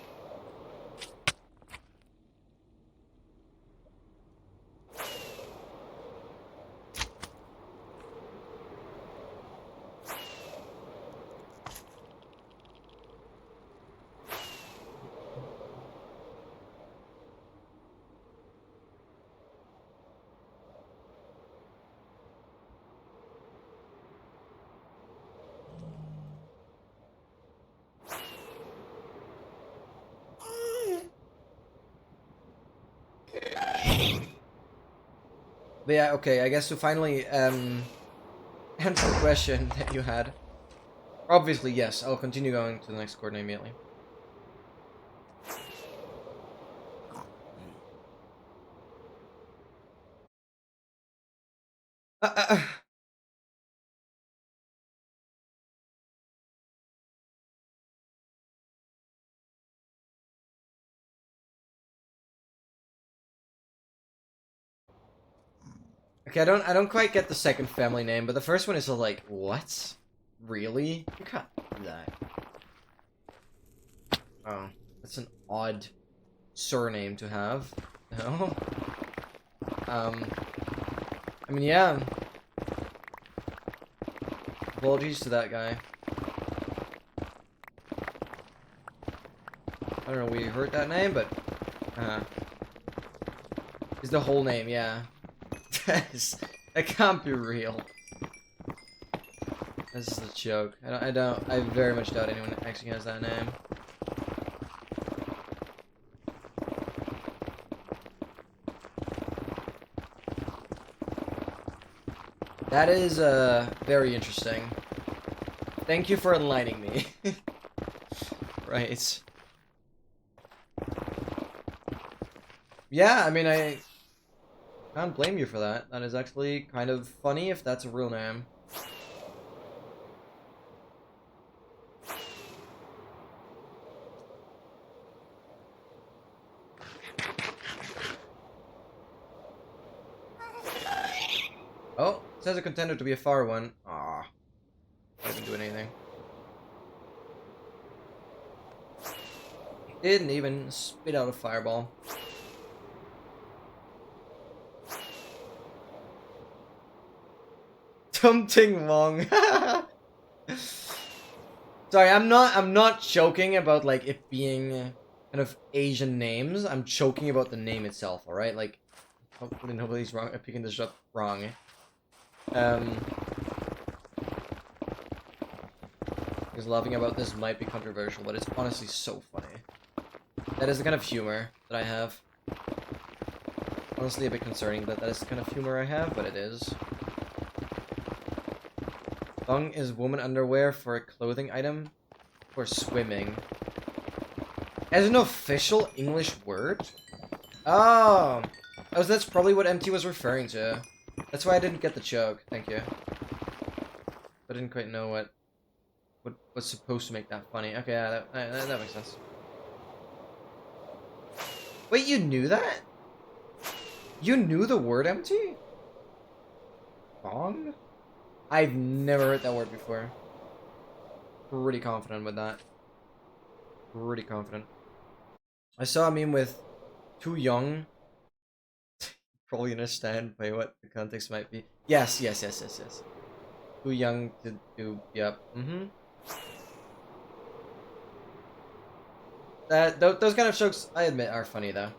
But yeah, okay, I guess to finally answer the question that you had. Obviously, yes, I'll continue going to the next coordinate immediately. Uh, uh, uh. Okay, I don't quite get the second family name, but the first one is like, what? Really? You can't do that. Oh, that's an odd surname to have. No? Um, I mean, yeah. Apologies to that guy. I don't know, we heard that name, but, is the whole name, yeah. That can't be real. This is a joke. I very much doubt anyone actually has that name. That is, very interesting. Thank you for enlightening me. Right. Yeah, I mean, I can't blame you for that. That is actually kind of funny if that's a real name. Oh, it says a contender to be a far one. Ah, I didn't do anything. Didn't even spit out a fireball. Something wrong. Sorry, I'm not joking about like it being kind of Asian names. I'm joking about the name itself, alright? Like hopefully nobody's wrong picking this up wrong. Because laughing about this might be controversial, but it's honestly so funny. That is the kind of humor that I have. Honestly a bit concerning that that is the kind of humor I have, but it is. Thong is woman underwear for a clothing item for swimming. As an official English word? Oh! Oh, that's probably what MT was referring to. That's why I didn't get the joke. Thank you. I didn't quite know what was supposed to make that funny. Okay, yeah, that makes sense. Wait, you knew that? You knew the word MT? Thong? I've never heard that word before. Pretty confident with that. Pretty confident. I saw a meme with too young. Probably understand by what the context might be. Yes. Too young to do. Yep. Those kind of jokes, I admit, are funny though.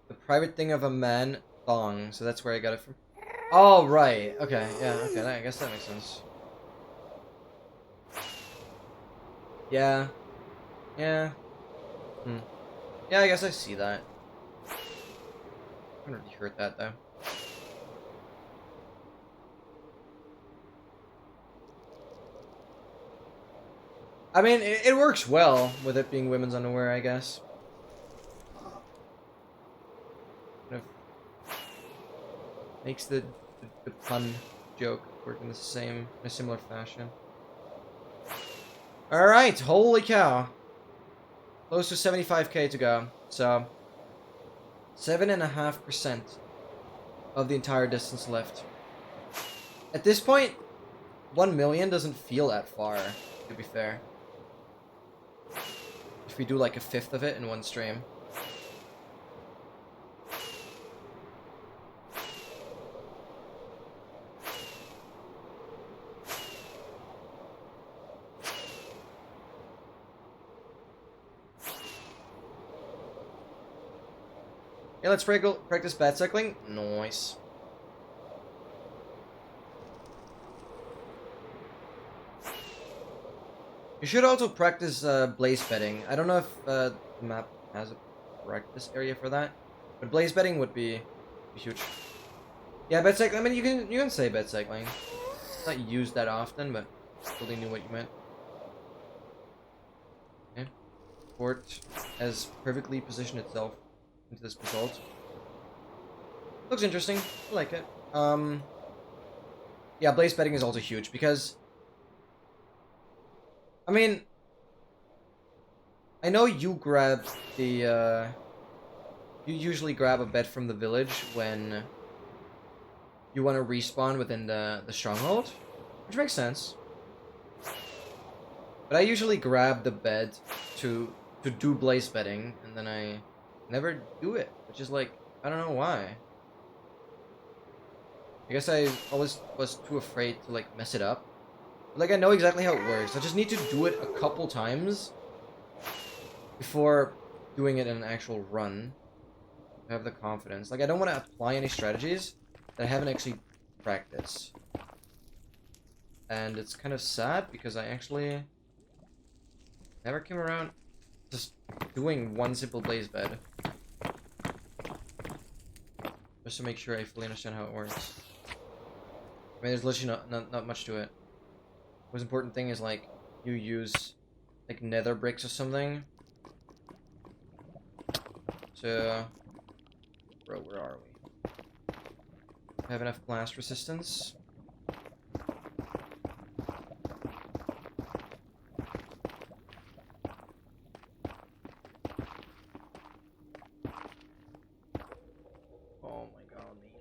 The private thing of a man, thong. So that's where I got it from. Oh right. Okay. Yeah. Okay. I guess that makes sense. Yeah. Yeah. Yeah. I guess I see that. I haven't really heard that though. I mean, it works well with it being women's underwear, I guess. Kind of makes the pun joke work in in a similar fashion. All right, holy cow! Close to 75k to go. So 7.5% of the entire distance left. At this point, 1 million doesn't feel that far, to be fair. If we do like a fifth of it in one stream. Yeah, let's practice bad cycling. Nice. You should also practice blaze bedding. I don't know if the map has a practice area for that, but blaze bedding would be huge. Yeah, bed cycling. I mean, you can say bed cycling. It's not used that often, but totally knew what you meant. Okay. Fort has perfectly positioned itself into this basalt. Looks interesting. I like it. Yeah, blaze bedding is also huge because, I mean, I know you grab the, you usually grab a bed from the village when you want to respawn within the stronghold, which makes sense. But I usually grab the bed to do blaze bedding, and then I never do it, which is like, I don't know why. I guess I always was too afraid to like mess it up. But, like, I know exactly how it works. I just need to do it a couple times before doing it in an actual run. I have the confidence. Like, I don't want to apply any strategies that I haven't actually practiced. And it's kind of sad because I actually never came around just doing one simple blaze bed. Just to make sure I fully understand how it works. I mean, there's literally not much to it. The most important thing is, like, you use, like, nether bricks or something to... Bro, where are we? Have enough blast resistance. Oh my god, man.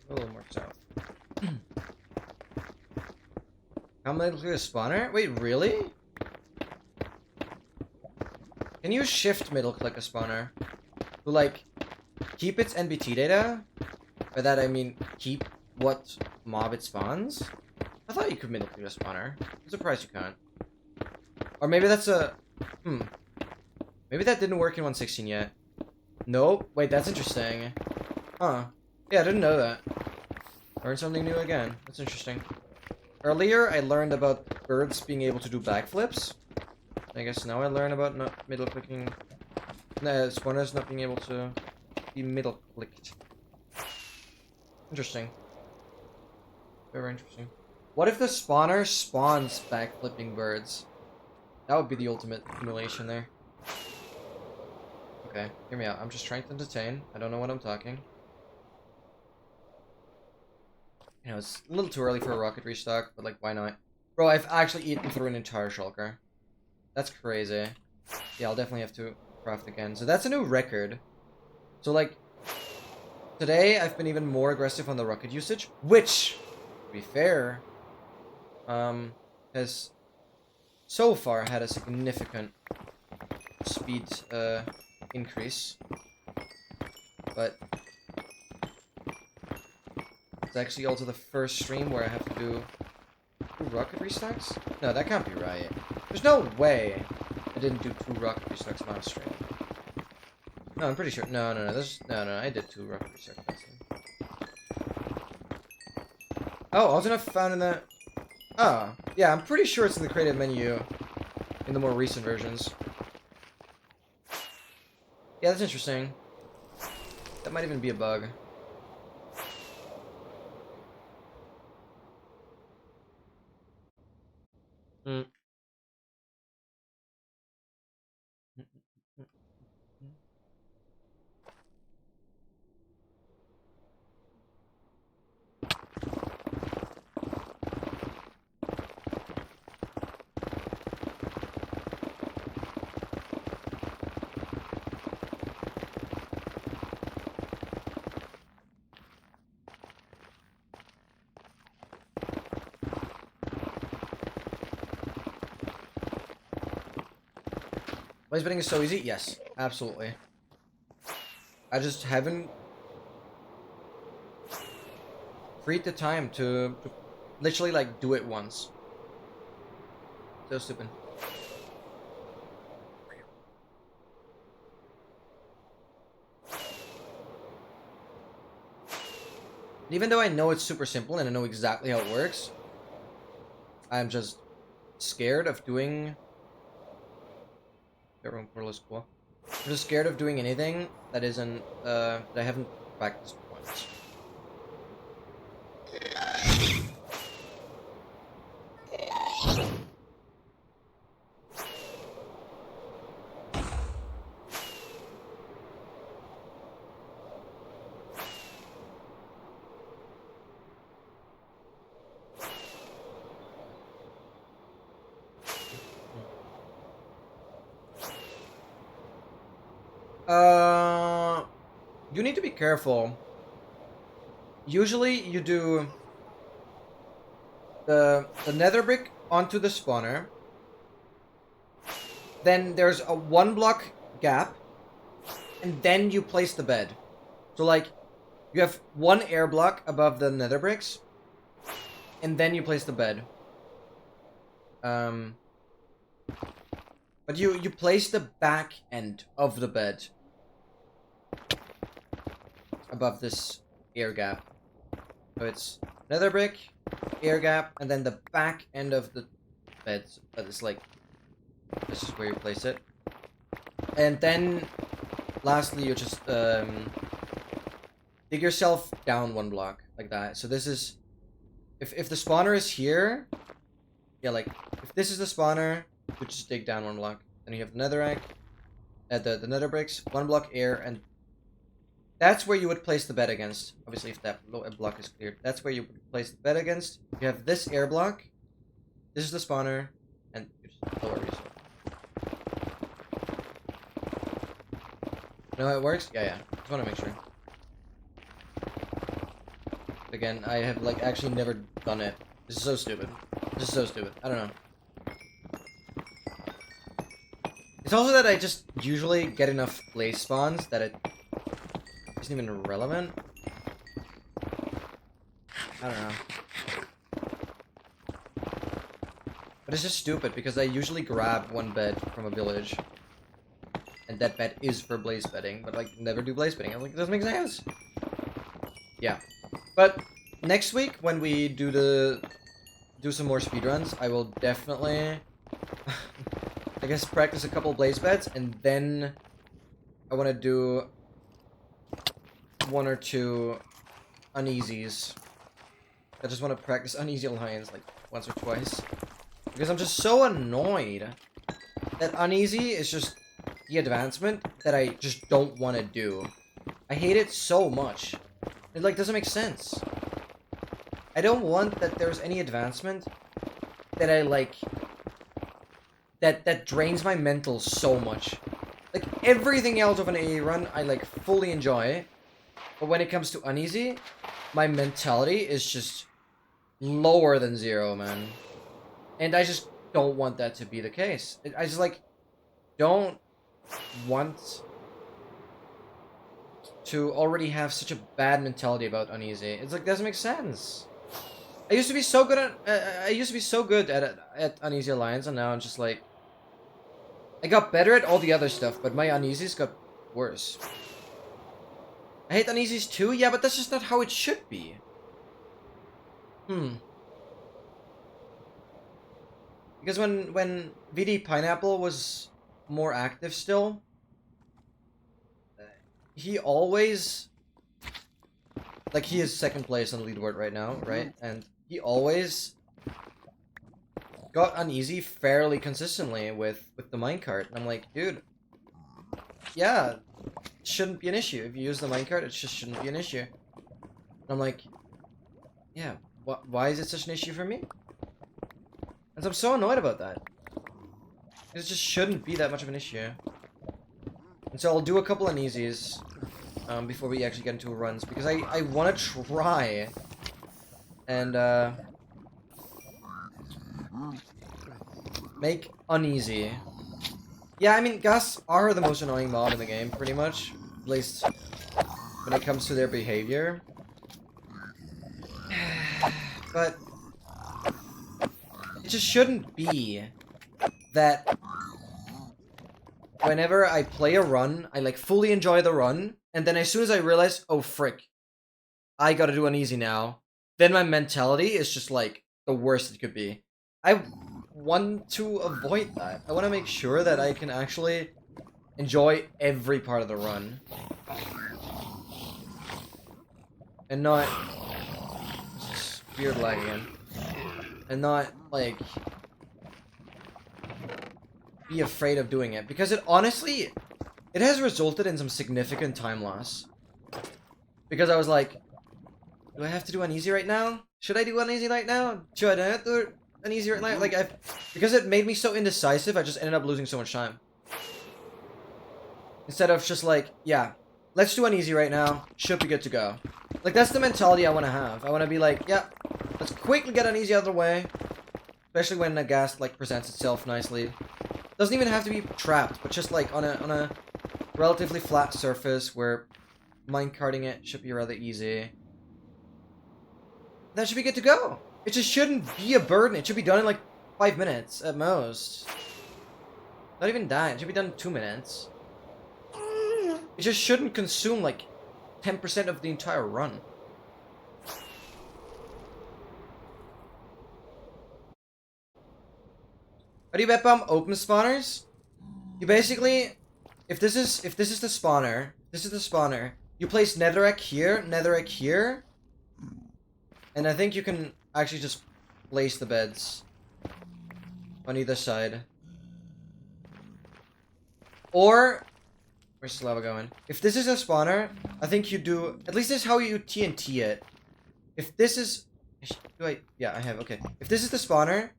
A little more south. How many click a spawner? Wait, really? Can you shift middle click a spawner to, like, keep its NBT data? By that I mean keep what mob it spawns? I thought you could middle click a spawner. I'm surprised you can't. Or maybe that's a... Maybe that didn't work in 1.16 yet. Nope. Wait, that's interesting. Huh. Yeah, I didn't know that. Learned something new again. That's interesting. Earlier, I learned about birds being able to do backflips. I guess now I learn about not middle clicking... spawners not being able to be middle clicked. Interesting. Very interesting. What if the spawner spawns backflipping birds? That would be the ultimate simulation there. Okay, hear me out. I'm just trying to entertain. I don't know what I'm talking. You know, it's a little too early for a rocket restock, but, like, why not? Bro, I've actually eaten through an entire shulker. That's crazy. Yeah, I'll definitely have to craft again. So that's a new record. So, like, today I've been even more aggressive on the rocket usage, which, to be fair, has so far had a significant speed increase. But it's actually also the first stream where I have to do 2 rocket restocks? No, that can't be right. There's no way I didn't do 2 rocket restocks last stream. No, I'm pretty sure. No, I did 2 rocket restocks last stream. Oh, also not found in the... Oh, yeah, I'm pretty sure it's in the creative menu in the more recent versions. Yeah, that's interesting. That might even be a bug. Hmm. Blaze betting is so easy? Yes, absolutely. I just haven't freed the time to literally, like, do it once. So stupid. Even though I know it's super simple and I know exactly how it works, I'm just scared of doing... Everyone portal is cool. I'm just scared of doing anything that isn't, that I haven't practiced once. You need to be careful. Usually you do the nether brick onto the spawner. Then there's a 1 block gap. And then you place the bed. So like, you have 1 air block above the nether bricks. And then you place the bed. But you place the back end of the bed above this air gap. So it's nether brick, air gap, and then the back end of the bed. That is like, this is where you place it. And then, lastly, you just dig yourself down 1 block like that. So this is, if the spawner is here, yeah, like if this is the spawner, you just dig down 1 block. Then you have the netherrack, the nether bricks, 1 block air, and that's where you would place the bed against. Obviously, if that block is cleared, that's where you would place the bed against. You have this air block. This is the spawner, and you just lower yourself. You know how it works? Yeah. Just want to make sure. Again, I have like actually never done it. This is so stupid. This is so stupid. I don't know. It's also that I just usually get enough blaze spawns that it isn't even relevant. I don't know. But it's just stupid because I usually grab 1 bed from a village. And that bed is for blaze bedding, but like never do blaze bedding. I'm like, it doesn't make sense. Yeah. But next week when we do some more speedruns, I will definitely I guess practice a couple blaze beds, and then I want to do 1 or 2 uneasies. I just want to practice uneasy alliance like once or twice. Because I'm just so annoyed that uneasy is just the advancement that I just don't want to do. I hate it so much. It like doesn't make sense. I don't want that there's any advancement that I like that drains my mental so much. Like everything else of an AE run I like fully enjoy. But when it comes to uneasy, my mentality is just lower than 0, man. And I just don't want that to be the case. I just like don't want to already have such a bad mentality about uneasy. It's like doesn't make sense. I used to be so good at uneasy alliance, and now I'm just like I got better at all the other stuff, but my uneasies got worse. I hate uneasies too, yeah, but that's just not how it should be. Because when VD Pineapple was more active still, he always, like, he is 2nd place on the leaderboard right now, right? And he always got uneasy fairly consistently with the minecart. And I'm like, dude, yeah, it shouldn't be an issue. If you use the minecart, it just shouldn't be an issue. And I'm like, yeah, why is it such an issue for me? And so I'm so annoyed about that. It just shouldn't be that much of an issue. And so I'll do a couple uneasies before we actually get into runs, because I want to try and make uneasy. Yeah, I mean, Gus are the most annoying mob in the game, pretty much. At least when it comes to their behavior. But it just shouldn't be that whenever I play a run, I like fully enjoy the run, and then as soon as I realize, oh frick, I gotta do an easy now, then my mentality is just like the worst it could be. I want to avoid that. I want to make sure that I can actually enjoy every part of the run. And not... weird lag again. And not, like... be afraid of doing it. Because it honestly... it has resulted in some significant time loss. Because I was like... do I have to do an easy right now? Should I do an easy right now? Should I not do an easy right now? Like, because it made me so indecisive, I just ended up losing so much time. Instead of just like, yeah, let's do an easy right now. Should be good to go. Like, that's the mentality I want to have. I want to be like, yeah, let's quickly get an easy out of the way. Especially when the gas, like, presents itself nicely. Doesn't even have to be trapped, but just, like, on a relatively flat surface where minecarting it should be rather easy. That should be good to go. It just shouldn't be a burden. It should be done in, like, 5 minutes at most. Not even that. It should be done in 2 minutes. It just shouldn't consume, like, 10% of the entire run. How do you bet bomb open spawners? You basically, if this is the spawner, you place netherrack here, and I think you can actually just place the beds on either side. Or, where's the lava going? If this is a spawner, I think you do, at least this is how you TNT it. If this is, yeah, I have, okay. If this is the spawner,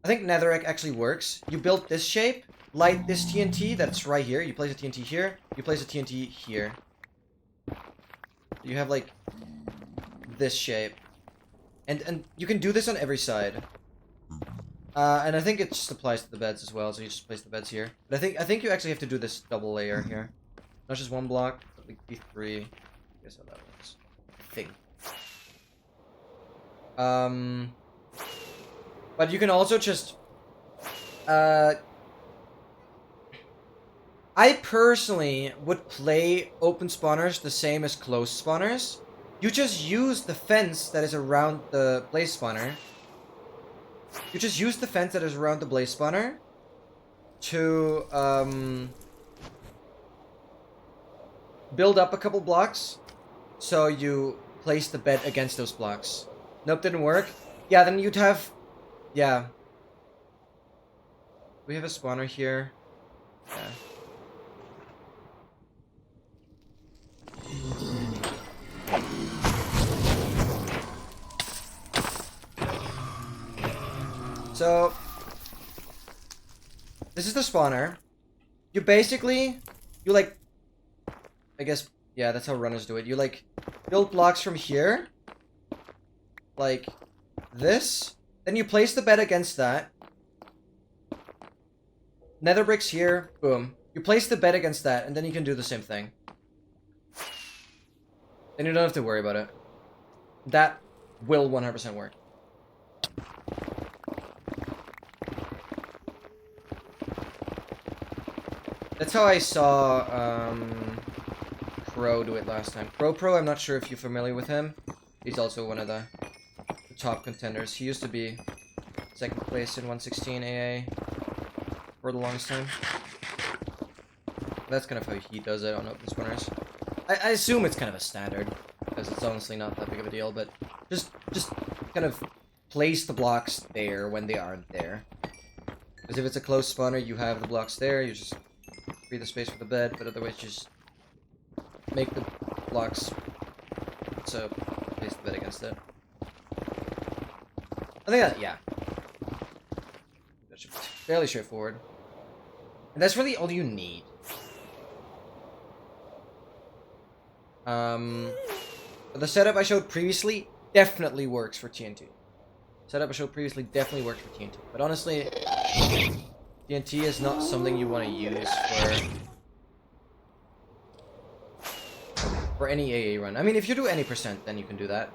I think netherrack actually works. You build this shape, light this TNT that's right here. You place a TNT here, you place a TNT here. You have, like, this shape. And you can do this on every side. And I think it just applies to the beds as well, so you just place the beds here. But I think you actually have to do this double layer here. Not just one block, but like be 3. I guess how that works. I think. But you can also just I personally would play open spawners the same as closed spawners. You just use the fence that is around the blaze spawner. You just use the fence that is around the blaze spawner to build up a couple blocks. So you place the bed against those blocks. Nope, didn't work. Yeah, then you'd have... yeah. We have a spawner here. Yeah. So, this is the spawner. You basically, you like, I guess, yeah, that's how runners do it. You like, build blocks from here, like this. Then you place the bed against that. Nether bricks here, boom. You place the bed against that, and then you can do the same thing. Then you don't have to worry about it. That will 100% work. That's how I saw Crow do it last time. Pro, I'm not sure if you're familiar with him. He's also one of the top contenders. He used to be second place in 116 AA for the longest time. That's kind of how he does it on open spawners. I assume it's kind of a standard, because it's honestly not that big of a deal, but just kind of place the blocks there when they aren't there. Because if it's a closed spawner, you have the blocks there, you just free the space for the bed, but otherwise just make the blocks so place the bed against it. I think that, yeah. That should be fairly straightforward. And that's really all you need. The setup I showed previously definitely works for TNT. Setup I showed previously definitely works for TNT. But honestly, TNT is not something you want to use for any AA run. I mean, if you do any percent, then you can do that.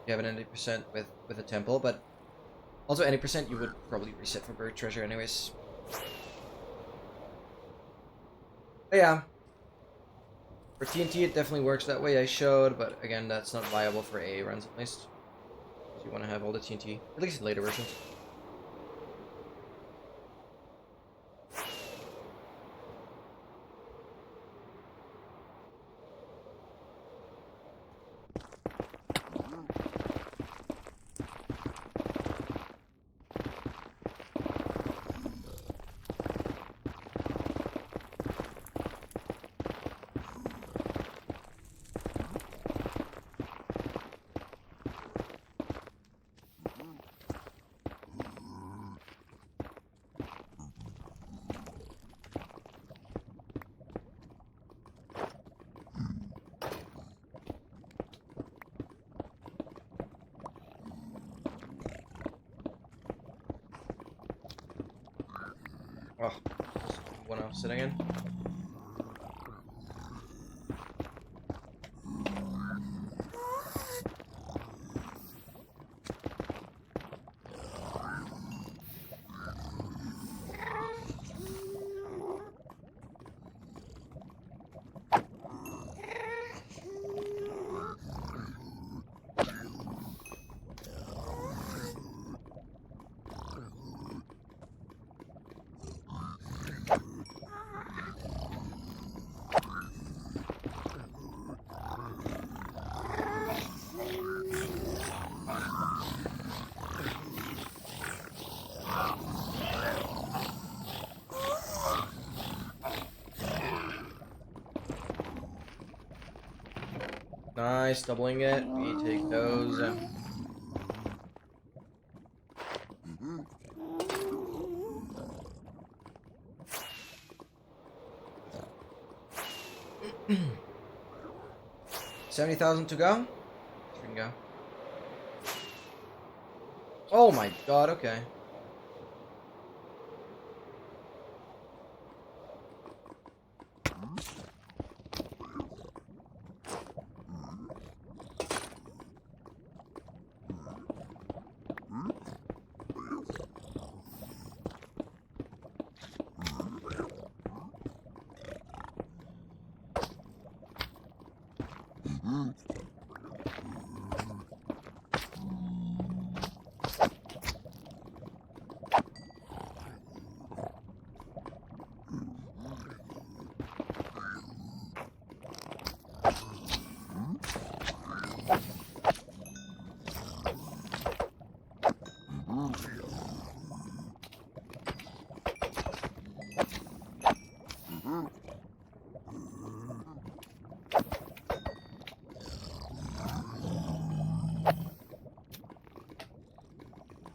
You have an 90% with a temple, but also any percent you would probably reset for buried treasure anyways. But yeah. For TNT, it definitely works that way. I showed, but again, that's not viable for AA runs at least. Because you want to have all the TNT, at least in later versions. Oh, one off sitting in. Nice, doubling it. We take those. 70,000 to go? We can go. Oh my god, okay.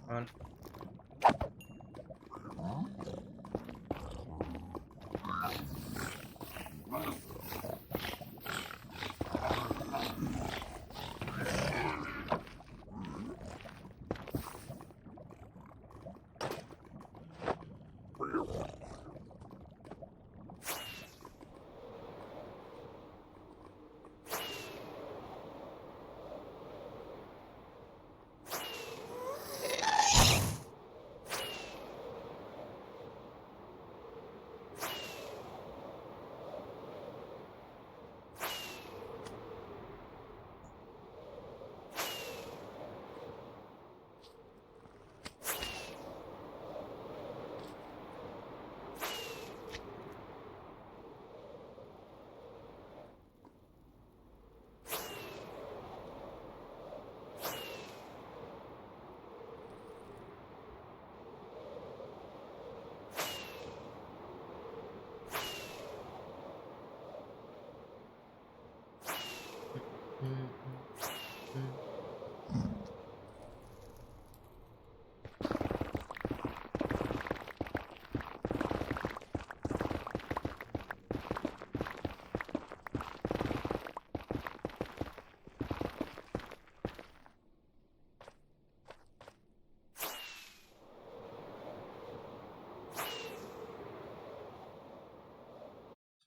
On.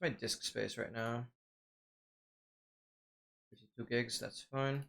My disk space right now. 52 gigs, that's fine.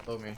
Told me.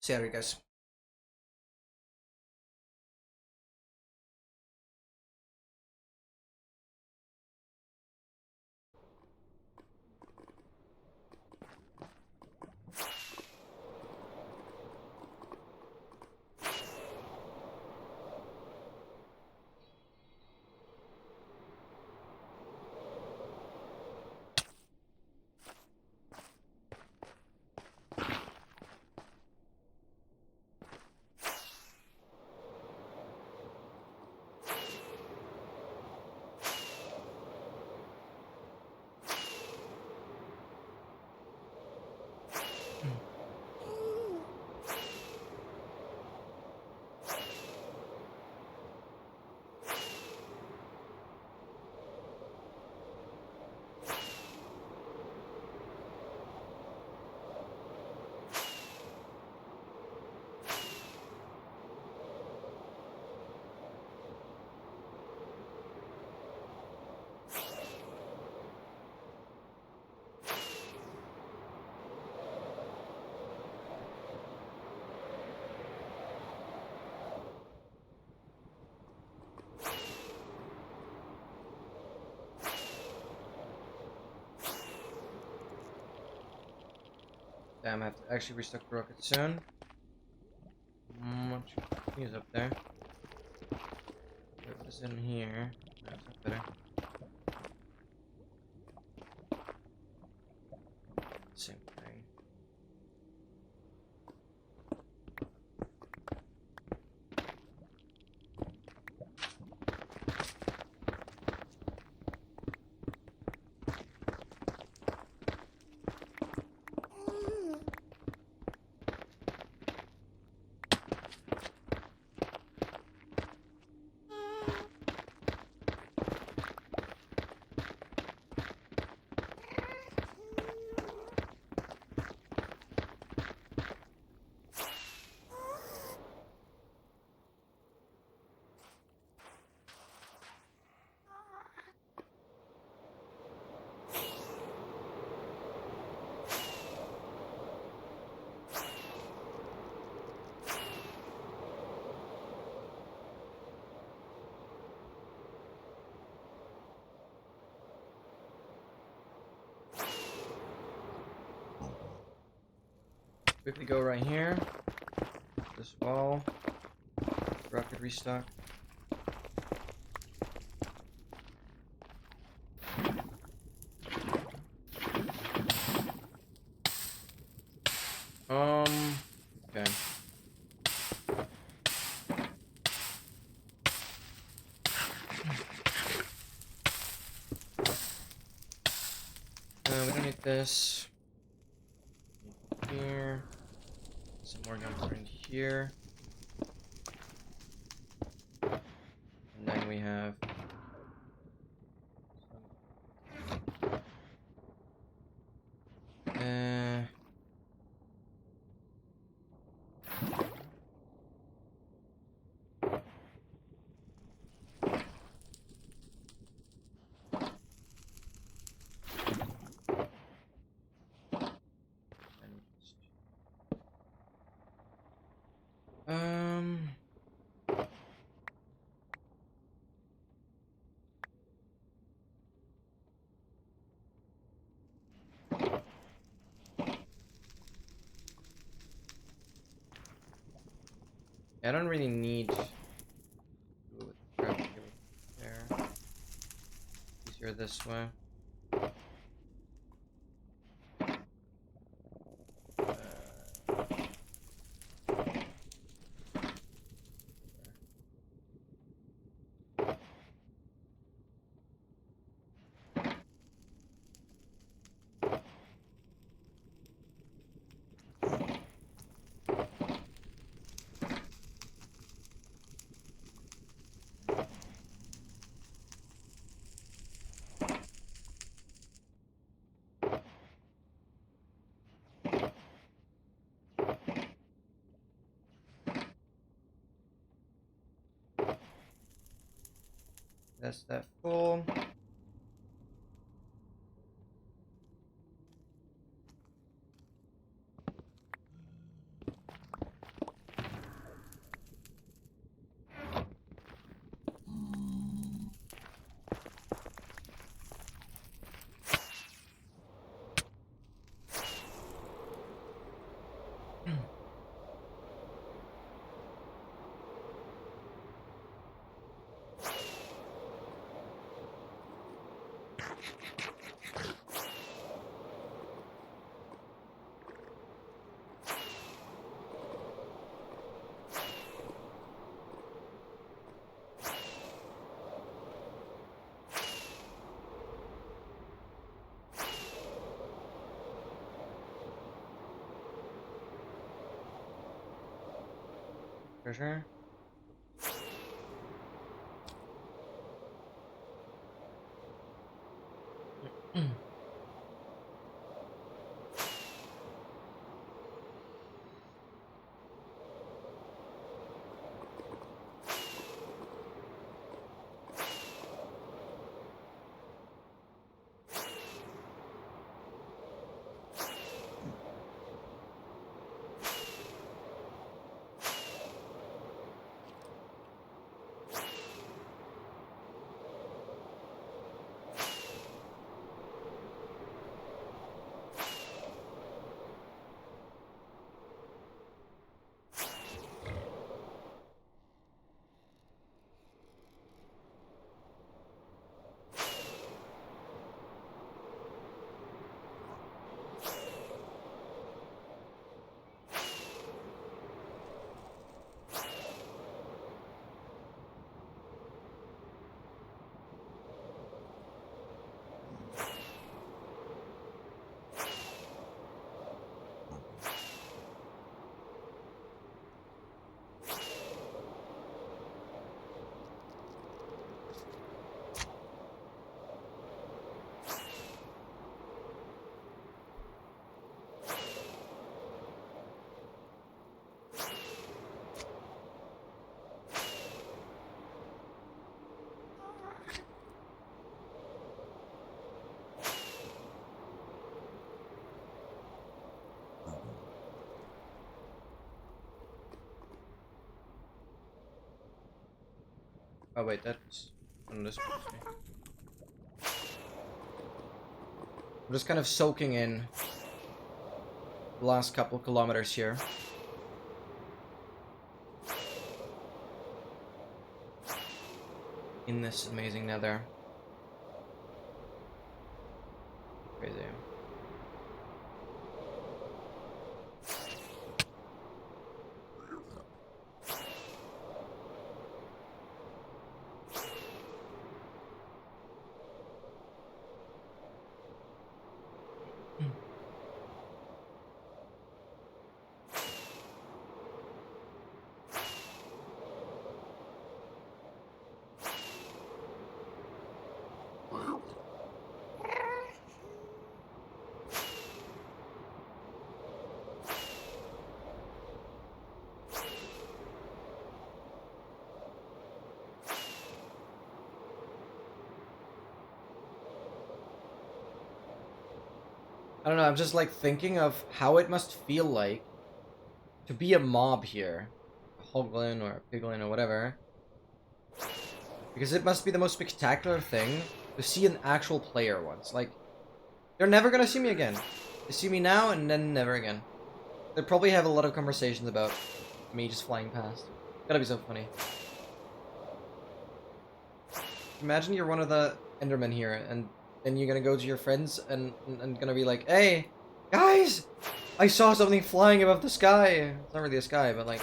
See you guys. Damn, I have to actually restock the rocket soon. Much is up there. What is in here? That's not better. Same thing. Quickly go right here. This wall. Rocket restock. Okay. We don't need this. Here. Some more gunpowder in here. And then we have I don't really need to grab there. Easier this way. That's that full. For sure. Oh wait, that's on this one. I'm just kind of soaking in the last couple kilometers here. In this amazing nether. Crazy. I don't know, I'm just like thinking of how it must feel like to be a mob here. A hoglin or a piglin or whatever. Because it must be the most spectacular thing to see an actual player once. Like, they're never gonna see me again. They see me now and then never again. They'll probably have a lot of conversations about me just flying past. Gotta be so funny. Imagine you're one of the Endermen here, and then you're gonna go to your friends and gonna be like, "Hey, guys, I saw something flying above the sky." It's not really a sky, but like,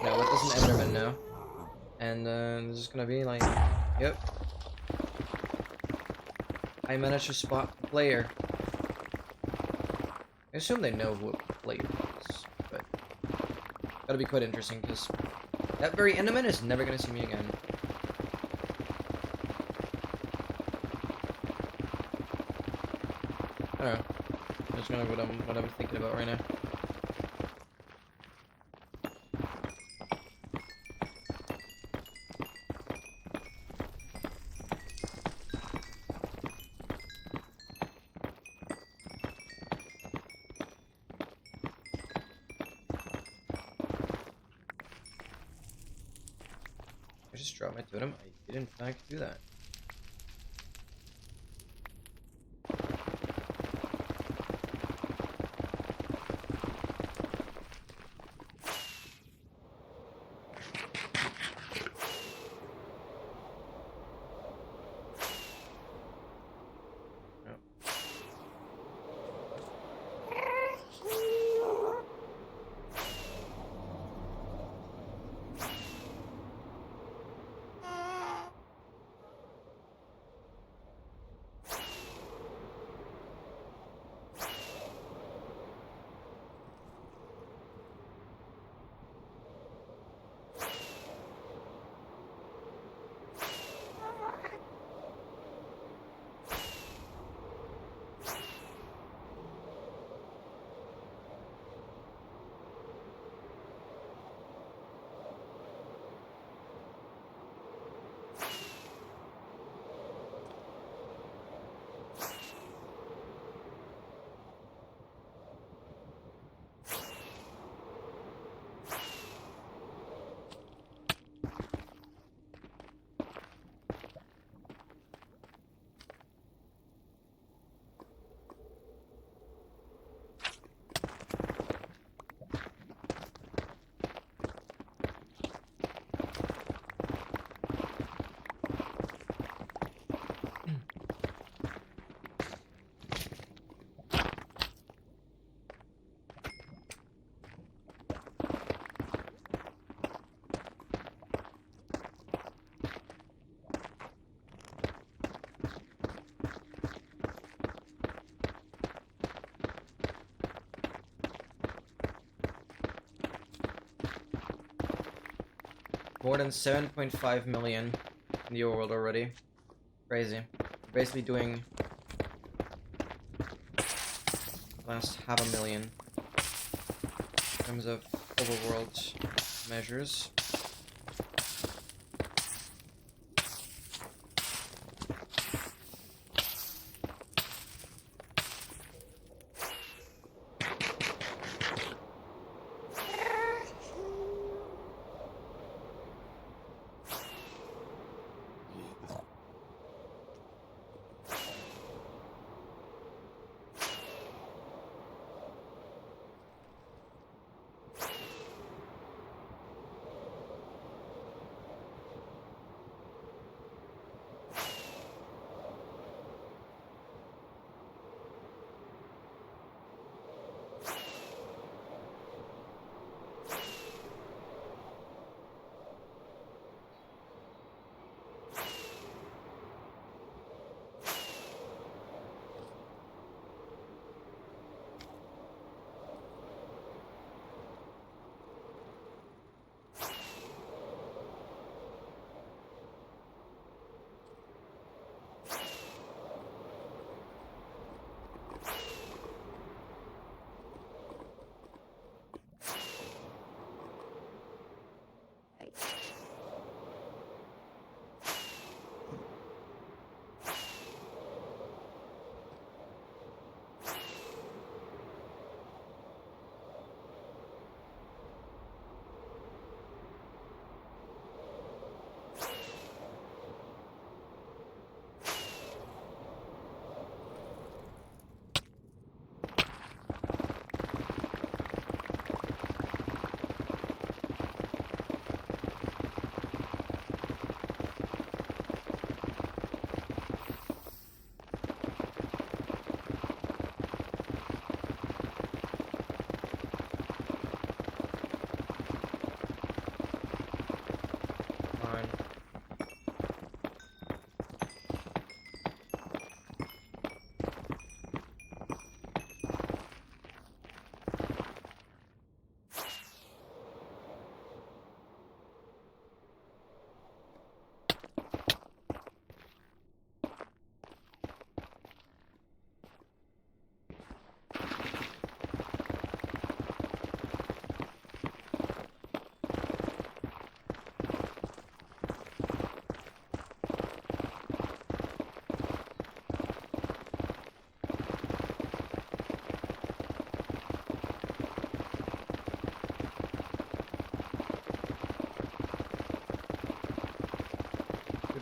no, what does an Enderman know? And it's just gonna be like, "Yep, I managed to spot the player." I assume they know who a player is, but gotta be quite interesting because that very Enderman is never gonna see me again. I don't know. That's kind of what I'm thinking about right now. I just dropped my totem. I did in fact do that. More than 7.5 million in the overworld already. Crazy. We're basically doing last 500,000 in terms of overworld measures.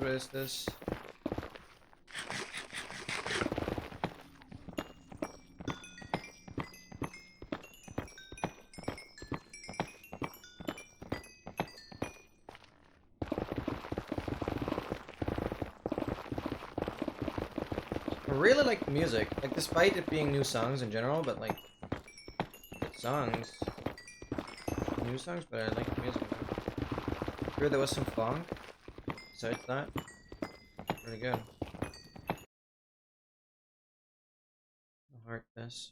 What is this? I really like the music, like despite it being new songs in general, but like good songs, new songs, but I like the music. Sure, there was some funk. Besides that, pretty good. Heart this.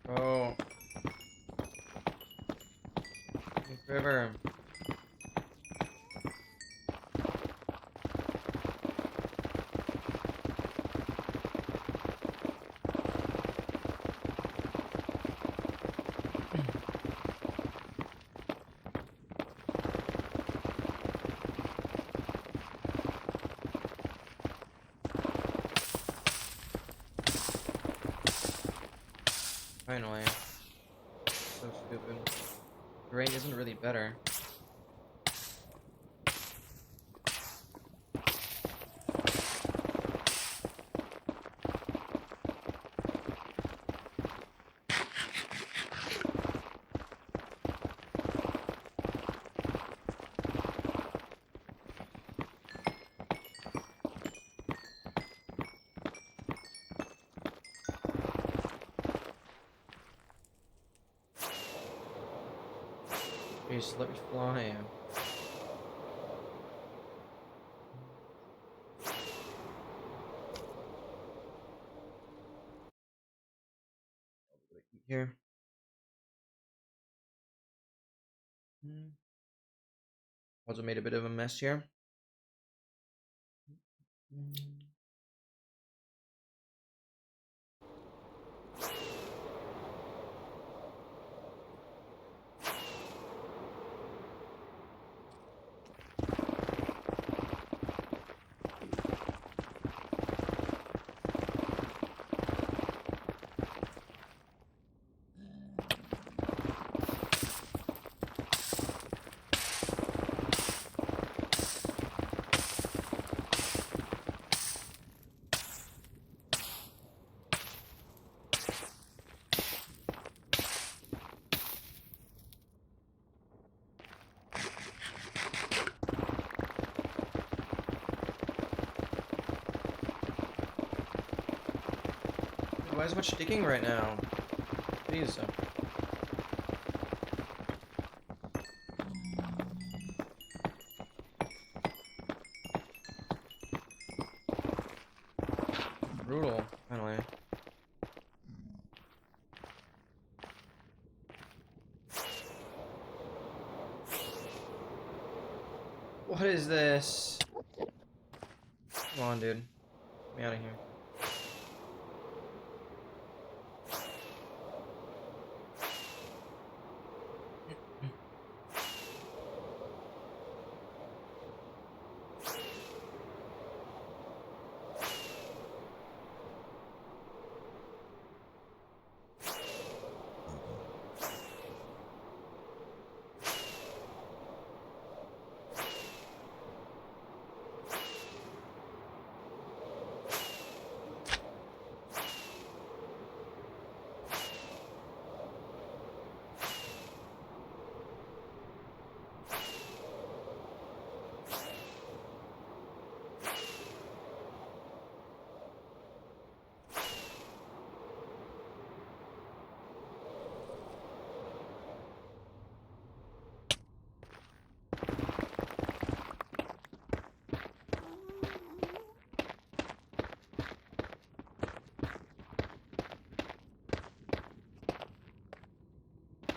Oh, river. Finally. So stupid. The rain isn't really better. Please let me fly. Here. Also made a bit of a mess here. Why is much digging right now? Please. Brutal, finally. What is this? Come on, dude. Get me out of here.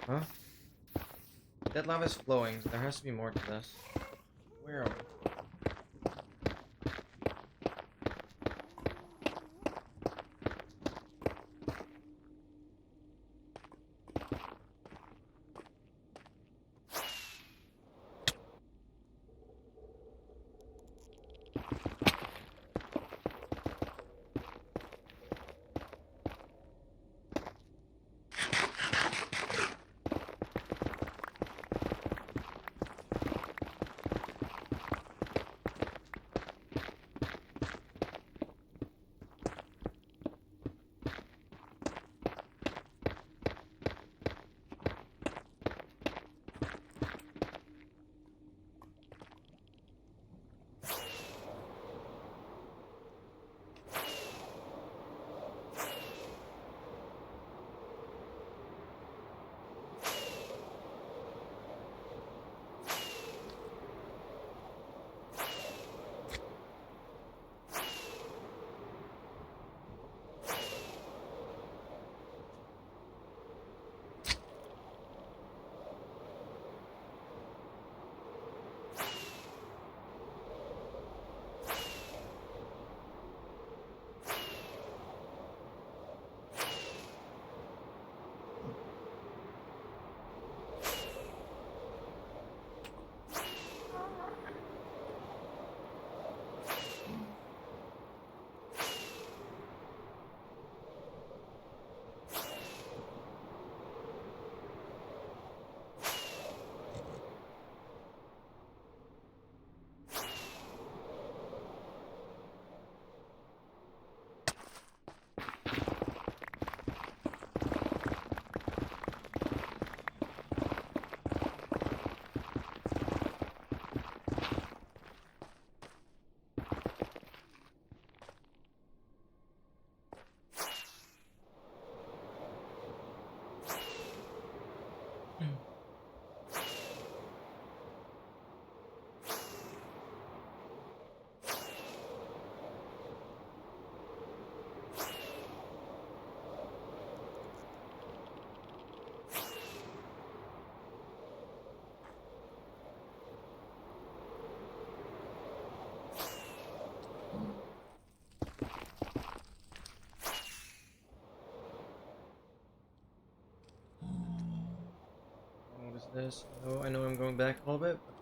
Huh? That lava is flowing, so there has to be more to this. Where are we? this? Oh, I know I'm going back a little bit. But...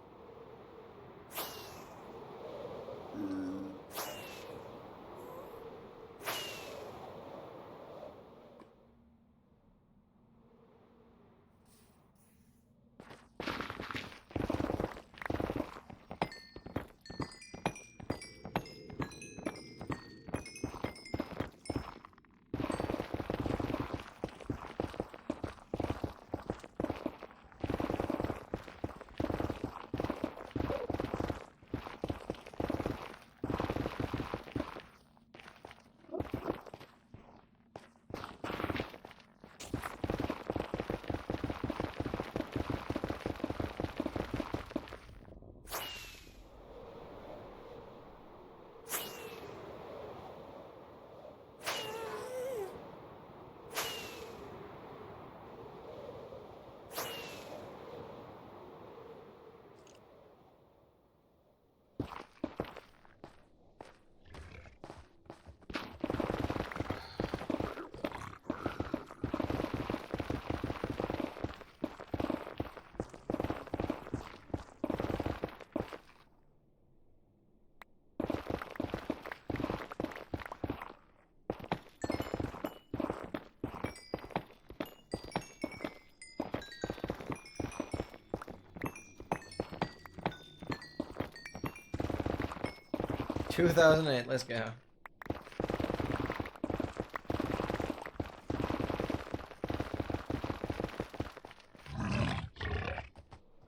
2008, let's go.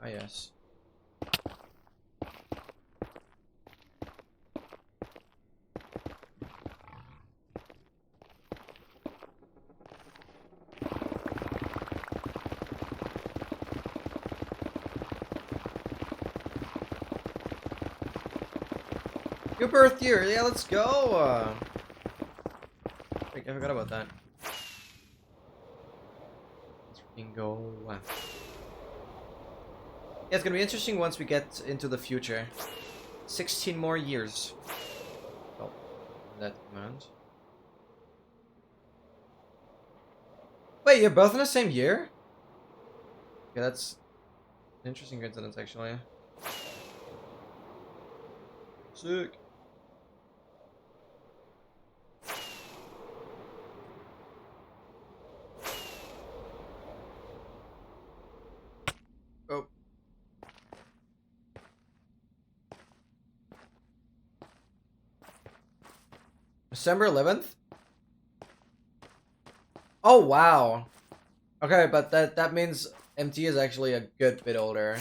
Ah, yes. Your birth year, yeah, let's go. Wait, I forgot about that. Let's freaking go. Yeah, it's gonna be interesting once we get into the future. 16 more years. Oh, that amount. Wait, you're both in the same year? Okay, that's an interesting coincidence, actually. Sick. Oh. December 11th? Oh, wow. Okay, but that means MT is actually a good bit older.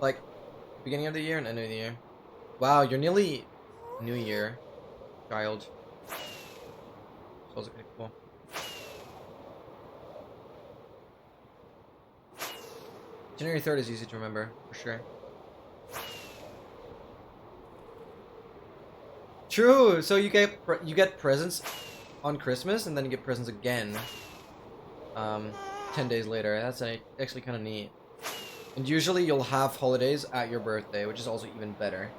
Like, beginning of the year and end of the year. Wow, you're nearly New Year, child. So that's pretty cool. January 3rd is easy to remember, for sure. True. So you get presents on Christmas, and then you get presents again. 10 days later. That's actually kind of neat. And usually you'll have holidays at your birthday, which is also even better.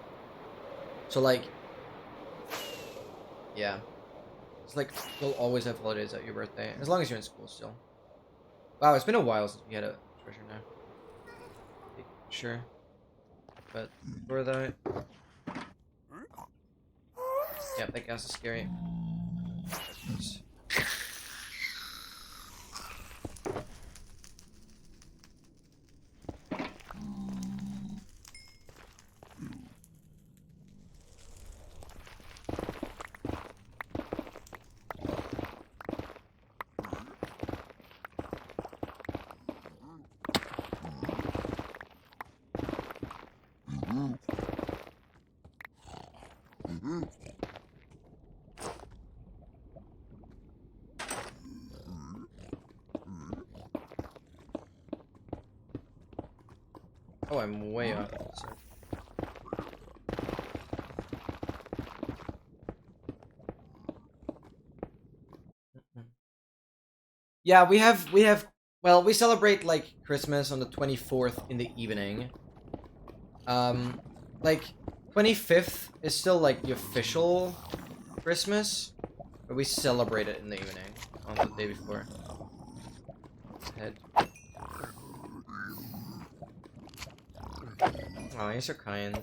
So like, yeah, it's like you'll always have holidays at your birthday, as long as you're in school still. Wow, it's been a while since we had a treasure now. Sure, but for that, yeah, that gas is scary. Oh, I'm way off. Sorry. Yeah, we have. Well, we celebrate like Christmas on the 24th in the evening. Like 25th is still like the official Christmas, but we celebrate it in the evening. on the day before. His head. Oh, you're so kind.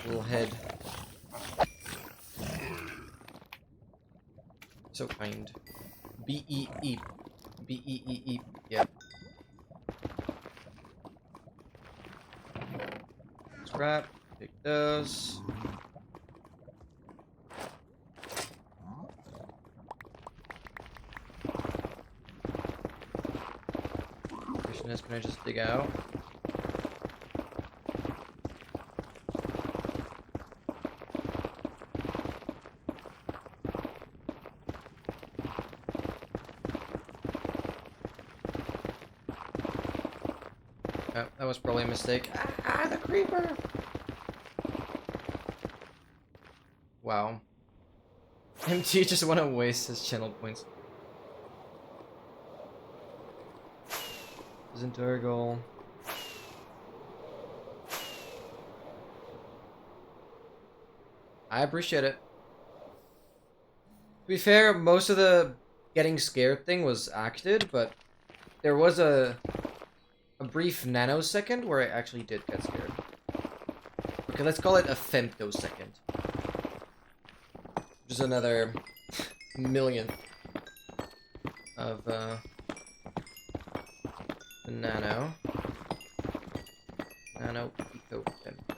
Little head. So kind. B-E-E. B-E-E-E. Yep. Scrap. Take those. Question is, can I just dig out? Oh, that was probably a mistake. Ah, the creeper! Wow. MT just want to waste his channel points. Isn't our goal. I appreciate it. To be fair, most of the getting scared thing was acted, but there was a brief nanosecond where I actually did get scared. Okay, let's call it a femtosecond. Just another millionth of the nano. Nano, pico, femto.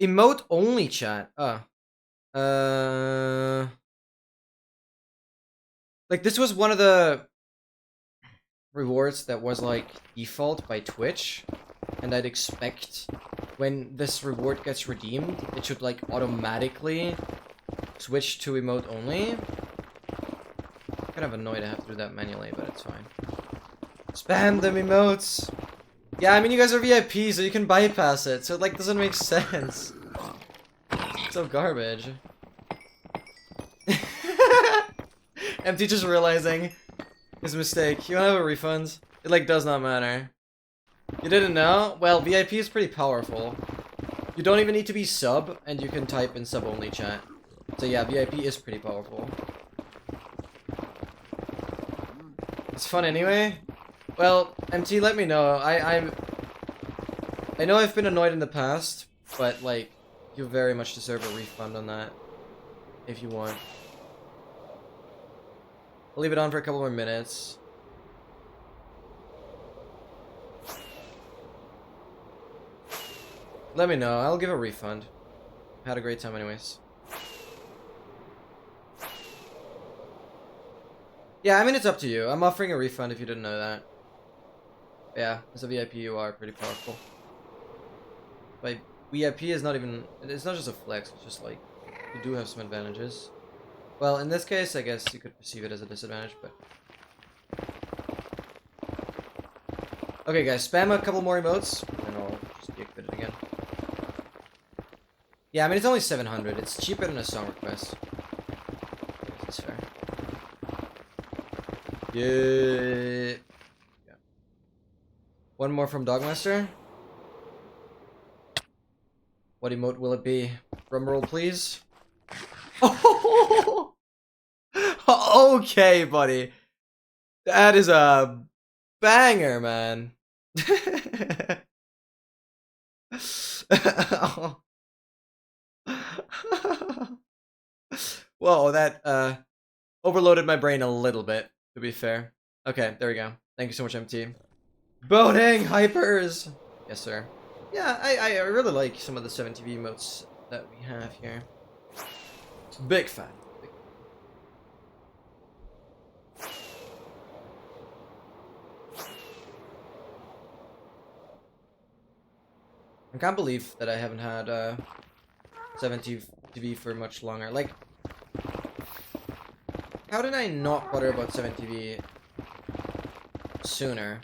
Emote only chat. Like this was one of the rewards that was like default by Twitch, and I'd expect when this reward gets redeemed, it should like automatically switch to emote only. I'm kind of annoyed I have to do that manually, but it's fine. Spam them emotes! Yeah, I mean you guys are VIP, so you can bypass it, so it like doesn't make sense. It's so garbage. MT just realizing his mistake. You wanna have a refund? It like does not matter. You didn't know? Well, VIP is pretty powerful. You don't even need to be sub, and you can type in sub only chat. So yeah, VIP is pretty powerful. It's fun anyway. Well, MT, let me know. I know I've been annoyed in the past, but like, you very much deserve a refund on that, if you want. I'll leave it on for a couple more minutes. Let me know. I'll give a refund. Had a great time anyways. Yeah, I mean, it's up to you. I'm offering a refund if you didn't know that. Yeah, as a VIP, you are pretty powerful. But VIP is not even... It's not just a flex, it's just like... You do have some advantages. Well, in this case, I guess you could perceive it as a disadvantage, but... Okay, guys, spam a couple more emotes, and I'll just deactivate it again. Yeah, I mean, it's only 700. It's cheaper than a song request. That's fair. Yeah. One more from Dogmaster. What emote will it be? Drumroll, please. Oh! Okay, buddy. That is a banger, man. Whoa, that overloaded my brain a little bit, to be fair. Okay, there we go. Thank you so much, MT. Boating hypers! Yes, sir. Yeah, I really like some of the 7TV emotes that we have here. Big fan. Big fan. I can't believe that I haven't had 7TV for much longer. Like, how did I not bother about 7TV sooner?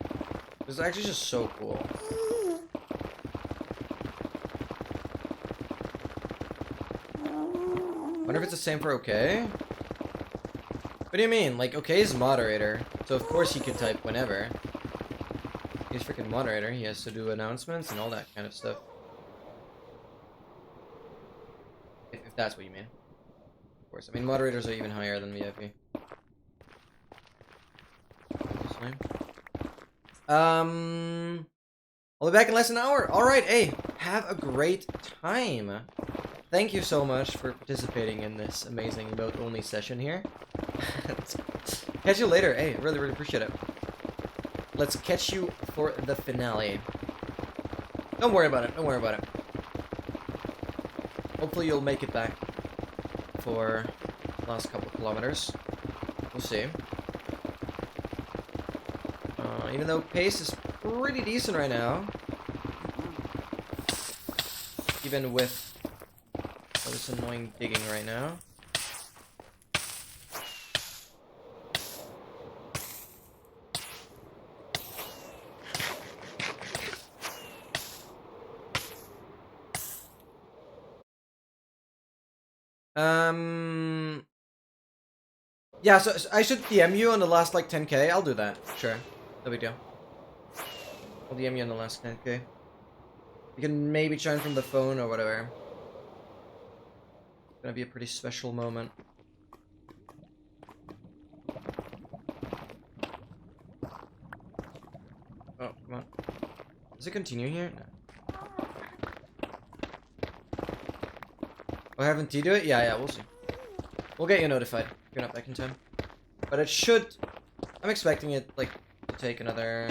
It was actually just so cool. I wonder if it's the same for OK? What do you mean? Like, OK is moderator, so of course he can type whenever. He's freaking moderator. He has to do announcements and all that kind of stuff. If that's what you mean. Of course. I mean, moderators are even higher than VIP. Obviously. I'll be back in less than an hour. Alright, hey, have a great time. Thank you so much for participating in this amazing emote-only session here. Catch you later. Hey, really, really appreciate it. Let's catch you for the finale. Don't worry about it. Don't worry about it. Hopefully you'll make it back for the last couple kilometers. We'll see. Even though pace is pretty decent right now. Even with all this annoying digging right now. Yeah, so I should DM you on the last, like, 10k. I'll do that. Sure. No big deal. I'll DM you on the last 10k. You can maybe join from the phone or whatever. It's gonna be a pretty special moment. Oh, come on. Does it continue here? No. Oh, haven't you do it? Yeah, we'll see. We'll get you notified if you're not back in time. But it should... I'm expecting it, like, to take another...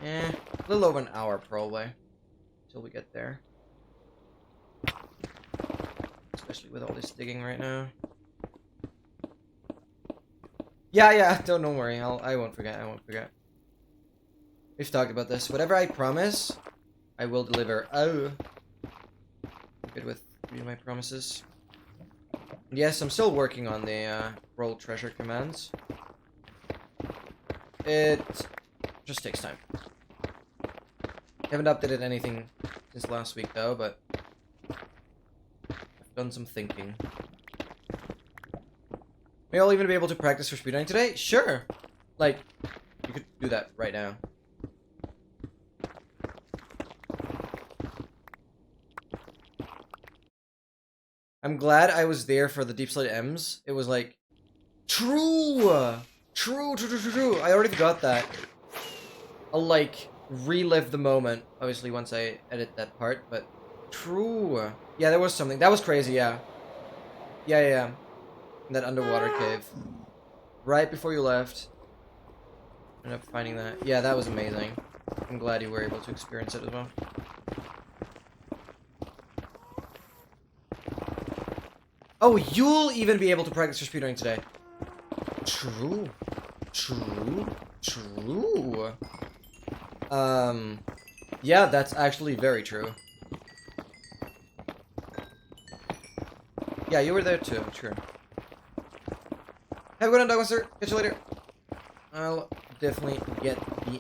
a little over an hour, probably. Until we get there. Especially with all this digging right now. Yeah, don't worry. I won't forget, I won't forget. We've talked about this. Whatever I promise, I will deliver. Oh. I'm good with reading my promises. Yes, I'm still working on the roll treasure commands. It just takes time. Haven't updated anything since last week though, but I've done some thinking. May I'll even be able to practice for speedrunning today? Sure! Like, you could do that right now. I'm glad I was there for the Deep Slate M's. It was like, true! True. I already forgot that. I'll, like, relive the moment, obviously, once I edit that part, but true. Yeah, there was something. That was crazy, yeah. Yeah. In that underwater cave. Right before you left. Ended up finding that. Yeah, that was amazing. I'm glad you were able to experience it as well. Oh, you'll even be able to practice for speedrunning today. True. Yeah, that's actually very true. Yeah, you were there too, true. Have a good one, Douglas, sir. Catch you later. I'll definitely get the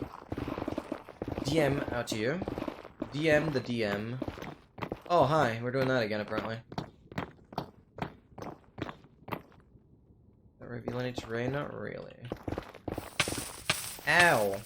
DM out to you. DM the DM. Oh, hi. We're doing that again, apparently. Not reveal any terrain? Not really. Ow.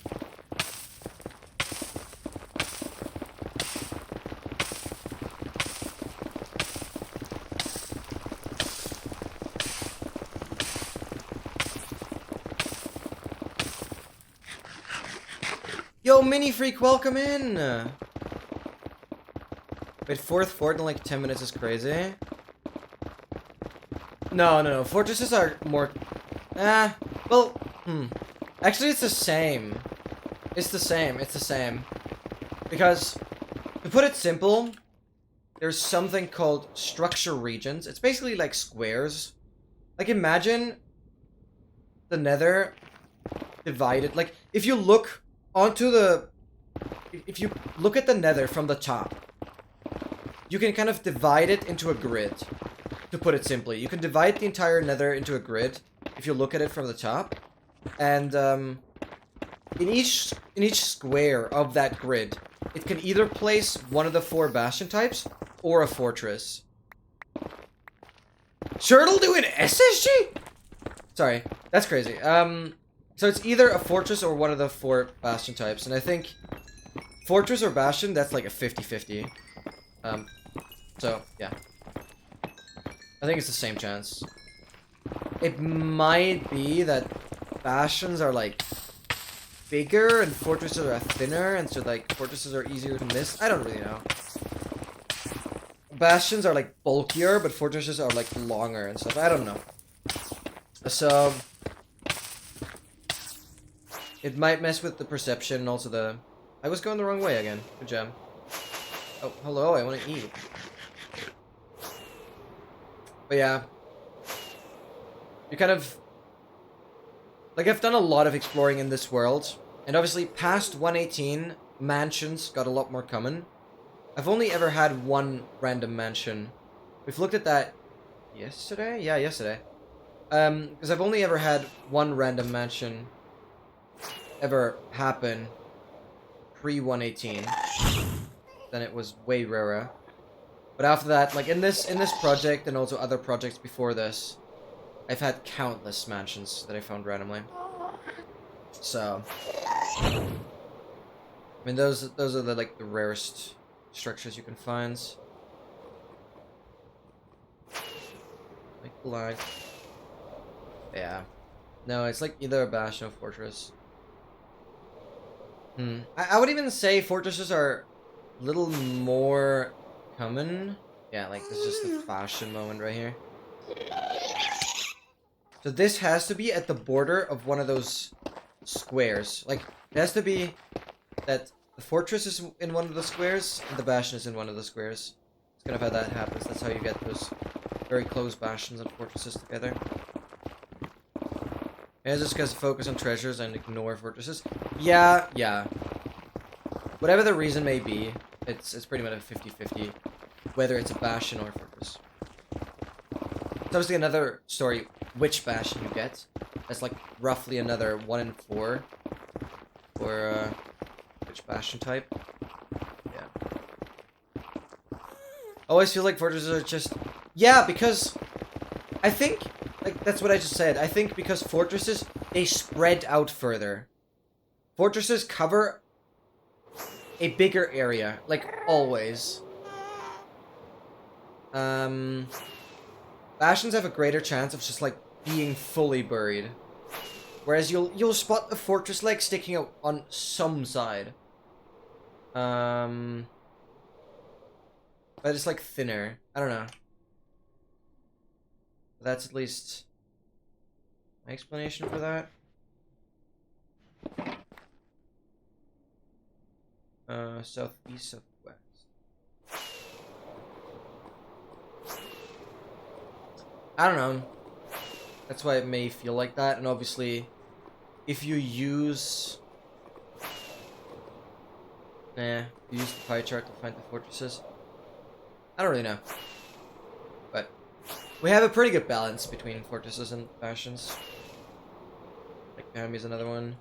Yo, Mini Freak, welcome in! Wait, fourth fort in like 10 minutes is crazy. No. Fortresses are more... Actually, it's the same. It's the same. Because, to put it simple, there's something called structure regions. It's basically like squares. Like, imagine the Nether divided. Like, if you look onto the... If you look at the Nether from the top, you can kind of divide it into a grid. To put it simply, you can divide the entire Nether into a grid if you look at it from the top. And in each square of that grid, it can either place one of the 4 bastion types or a fortress. Turtle doing SSG? Sorry, that's crazy. So it's either a fortress or one of the 4 bastion types, and I think fortress or bastion, that's like a 50-50. So yeah, I think it's the same chance. It might be that bastions are like bigger and fortresses are thinner, and so like fortresses are easier to miss. I don't really know. Bastions are like bulkier, but fortresses are like longer and stuff. I don't know. So it might mess with the perception and also the... I was going the wrong way again. Good job. Oh, hello, I want to eat. But yeah. You kind of... Like, I've done a lot of exploring in this world. And obviously, past 118, mansions got a lot more common. I've only ever had one random mansion. We've looked at that yesterday? Yeah, yesterday. Because I've only ever had one random mansion ever happen pre-118. Then it was way rarer. But after that, like in this project and also other projects before this, I've had countless mansions that I found randomly. So, I mean, those are the like the rarest structures you can find. Like black. Yeah. No, it's like either a bastion or fortress. I would even say fortresses are a little more common. Yeah, like this is just the fashion moment right here. So this has to be at the border of one of those squares. Like, it has to be that the fortress is in one of the squares and the bastion is in one of the squares. It's kind of how that happens. That's how you get those very close bastions and fortresses together. And just guys focus on treasures and ignore fortresses. Yeah. Whatever the reason may be, it's pretty much a 50-50, whether it's a bastion or a fortress. It's obviously another story which bastion you get. That's like roughly another 1 in 4 for which bastion type. Yeah. I always feel like fortresses are just... Yeah, because I think... Like, that's what I just said. I think because fortresses, they spread out further. Fortresses cover a bigger area, like, always. Bastions have a greater chance of just, like, being fully buried. Whereas you'll spot the fortress leg sticking out on some side. But it's, like, thinner. I don't know. That's at least my explanation for that. Southeast, southwest. I don't know. That's why it may feel like that, and obviously, if you use... use the pie chart to find the fortresses. I don't really know. But we have a pretty good balance between fortresses and bastions. Like, behind me is another one.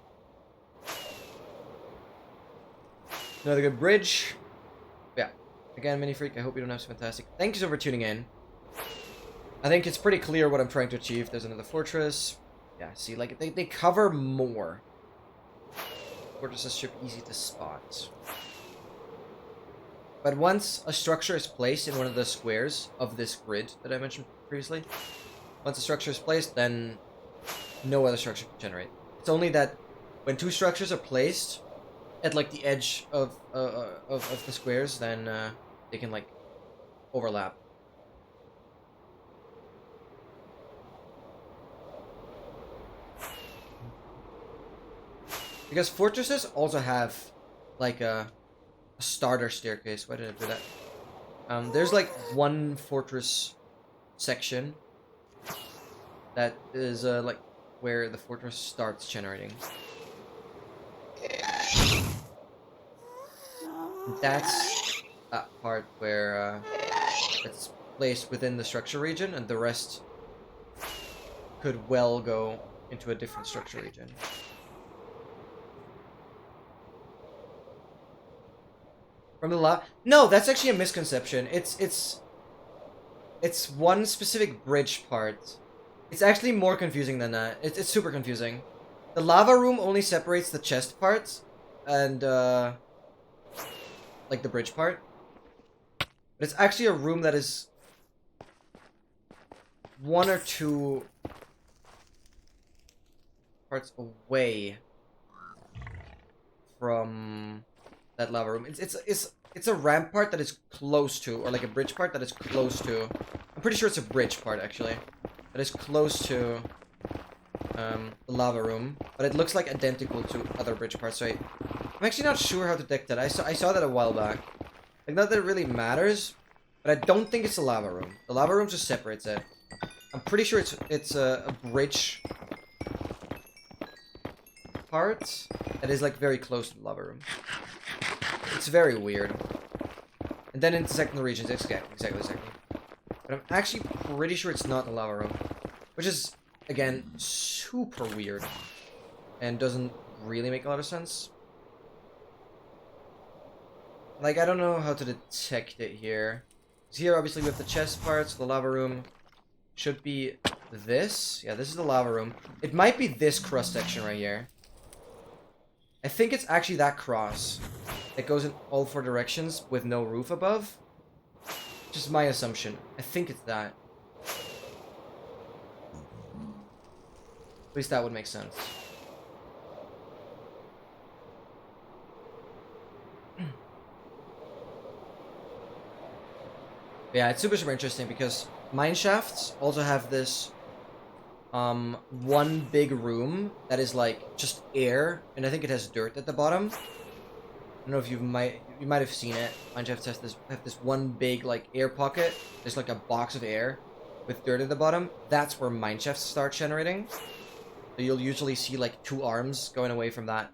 Another good bridge. Yeah. Again, Mini Freak, I hope you don't have so fantastic. Thank you so much for tuning in. I think it's pretty clear what I'm trying to achieve. There's another fortress. Yeah, see, like, they cover more. Fortresses should be easy to spot. But once a structure is placed in one of the squares of this grid that I mentioned previously, once a structure is placed, then no other structure can generate. It's only that when two structures are placed at like the edge of the squares, then they can like overlap. Because fortresses also have like a starter staircase. Why did I do that? There's like one fortress section that is like where the fortress starts generating. That's that part where it's placed within the structure region, and the rest could well go into a different structure region. From the No, that's actually a misconception. It's It's one specific bridge part. It's actually more confusing than that. It's super confusing. The lava room only separates the chest part and like the bridge part. But it's actually a room that is one or two parts away from that lava room. It's a ramp part that is close to, or like a bridge part that is close to. I'm pretty sure it's a bridge part actually, that is close to the lava room, but it looks like identical to other bridge parts. So I'm actually not sure how to detect that. I saw that a while back. Like, not that it really matters, but I don't think it's the lava room. The lava room just separates it. I'm pretty sure it's a bridge part that is like very close to the lava room. It's very weird. And then intersecting the regions, exactly. But I'm actually pretty sure it's not the lava room, which is again super weird and doesn't really make a lot of sense. Like, I don't know how to detect it here. So here, obviously, we have the chest parts. The lava room should be this. Yeah, this is the lava room. It might be this cross section right here. I think it's actually that cross that goes in all four directions with no roof above. Just my assumption. I think it's that. At least that would make sense. Yeah, it's super interesting because mine shafts also have this one big room that is like just air, and I think it has dirt at the bottom. I don't know if you might have seen it. Mine shafts have this one big like air pocket. There's like a box of air with dirt at the bottom. That's where mine shafts start generating. So you'll usually see like two arms going away from that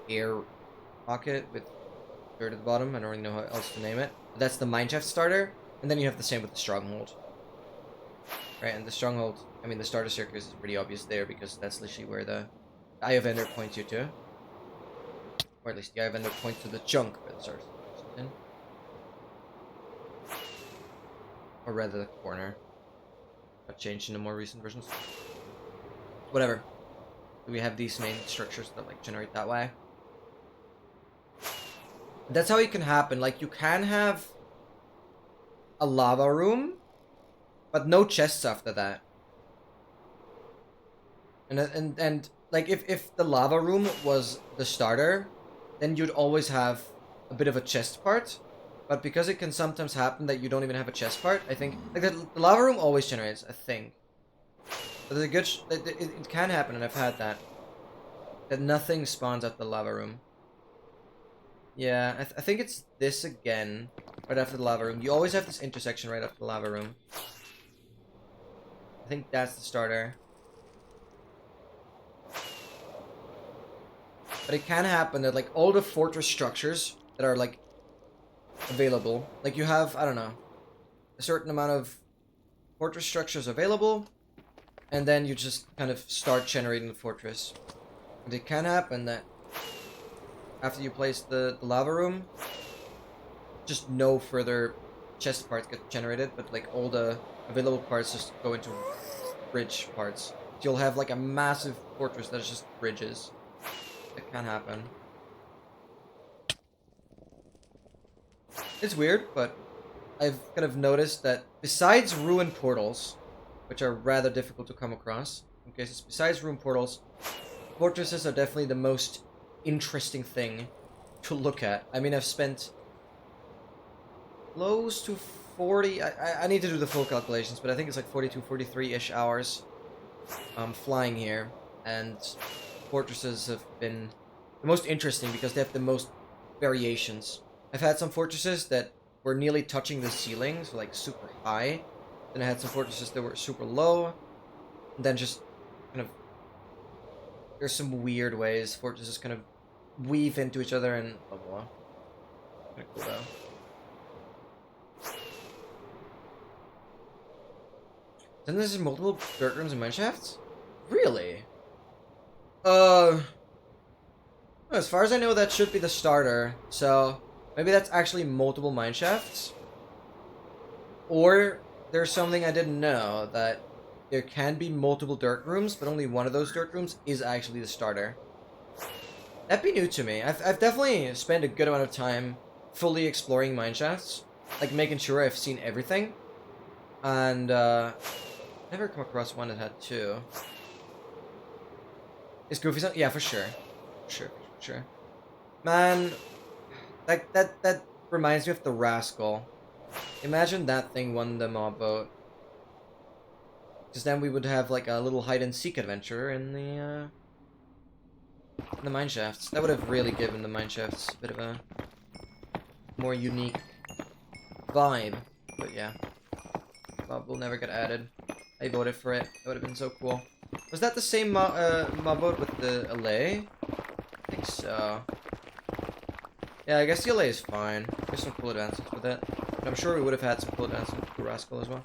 air pocket with dirt at the bottom. I don't really know how else to name it. But that's the mineshaft starter, and then you have the same with the stronghold. Right, and the stronghold, I mean the starter circuit is pretty obvious there because that's literally where the Eye of Ender points you to. Or at least the Eye of Ender points to the chunk where the starter circuit is in. Or rather the corner. Got changed in the more recent versions. Whatever. We have these main structures that like generate that way. That's how it can happen. Like, you can have a lava room, but no chests after that. And like, if the lava room was the starter, then you'd always have a bit of a chest part. But because it can sometimes happen that you don't even have a chest part, I think like the lava room always generates, I think. But there's a good it can happen, and I've had that. That nothing spawns out the lava room. Yeah, I think it's this again, right after the lava room. You always have this intersection right after the lava room. I think that's the starter. But it can happen that, like, all the fortress structures that are, like, available, like, you have, I don't know, a certain amount of fortress structures available, and then you just kind of start generating the fortress. And it can happen that after you place the lava room, just no further chest parts get generated, but like all the available parts just go into bridge parts. So you'll have like a massive fortress that's just bridges. That can happen. It's weird, but I've kind of noticed that besides ruined portals, which are rather difficult to come across, in cases besides ruined portals, fortresses are definitely the most interesting thing to look at. I mean, I've spent close to 40, I need to do the full calculations, but I think it's like 42, 43-ish hours flying here, and fortresses have been the most interesting because they have the most variations. I've had some fortresses that were nearly touching the ceiling, so like super high. Then I had some fortresses that were super low, and then just kind of, there's some weird ways fortresses kind of weave into each other and blah blah. Kinda cool though. Then there's multiple dirt rooms and mineshafts? Really? As far as I know, that should be the starter. So maybe that's actually multiple mineshafts. Or there's something I didn't know, that there can be multiple dirt rooms, but only one of those dirt rooms is actually the starter. That'd be new to me. I've definitely spent a good amount of time fully exploring mineshafts, like making sure I've seen everything. And never come across one that had two. Is Goofy something? Yeah, for sure. For sure. Man, that reminds me of the Rascal. Imagine that thing won the mob vote. Because then we would have like a little hide and seek adventure in the mineshafts. That would have really given the mineshafts a bit of a more unique vibe. But yeah, mob will never get added. I voted for it. That would have been so cool. Was that the same mob vote with the LA? I think so. Yeah, I guess the LA is fine. There's some cool advances with it. But I'm sure we would have had some cool advances with the Rascal as well.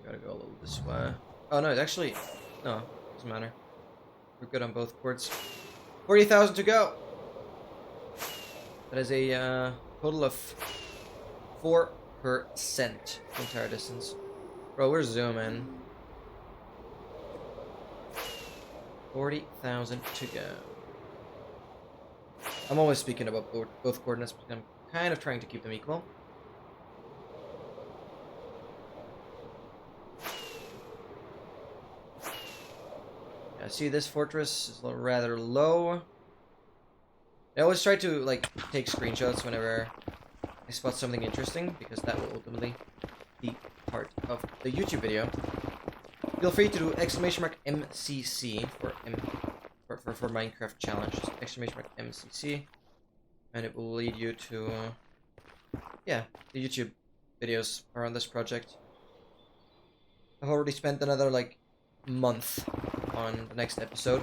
I gotta go a little this way. Oh no, it's actually... No, doesn't matter. We're good on both courts. 40,000 to go! That is a total of 4% the entire distance. Bro, we're zooming. 40,000 to go. I'm always speaking about both coordinates, but I'm kind of trying to keep them equal. Yeah, see, this fortress is rather low. I always try to, like, take screenshots whenever I spot something interesting, because that will ultimately be part of the YouTube video. Feel free to do !MCC for Minecraft challenge. Just !MCC, and it will lead you to yeah, the YouTube videos around this project. I've already spent another like month on the next episode.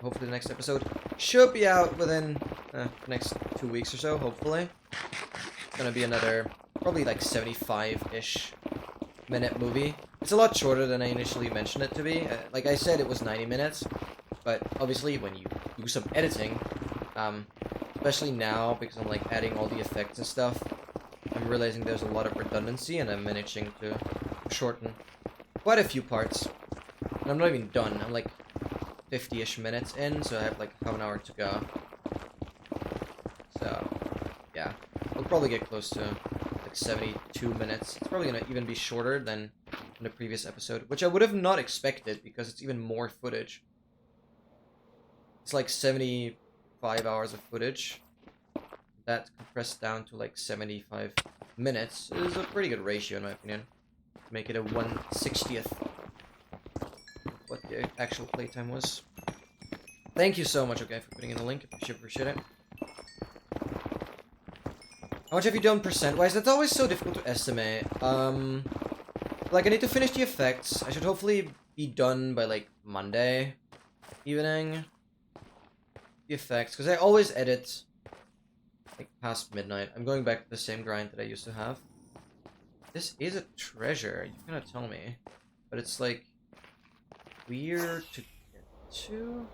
Hopefully the next episode should be out within the next 2 weeks or so, hopefully. It's gonna be another probably like 75-ish minute movie. It's a lot shorter than I initially mentioned it to be. Like I said, it was 90 minutes, but obviously when you do some editing, especially now because I'm like adding all the effects and stuff, I'm realizing there's a lot of redundancy, and I'm managing to shorten quite a few parts. And I'm not even done. I'm like 50-ish minutes in, so I have like half an hour to go. So yeah, we'll probably get close to like 72 minutes. It's probably gonna even be shorter than in the previous episode, which I would have not expected because it's even more footage. It's like 75 hours of footage. That compressed down to like 75 minutes is a pretty good ratio in my opinion. To make it a 1/60th what the actual playtime was. Thank you so much, okay, for putting in the link. Appreciate it. How much have you done percent-wise? That's always so difficult to estimate. Like, I need to finish the effects. I should hopefully be done by, like, Monday evening. The effects, because I always edit, like, past midnight. I'm going back to the same grind that I used to have. This is a treasure, you cannot tell me. But it's, like, weird to get to?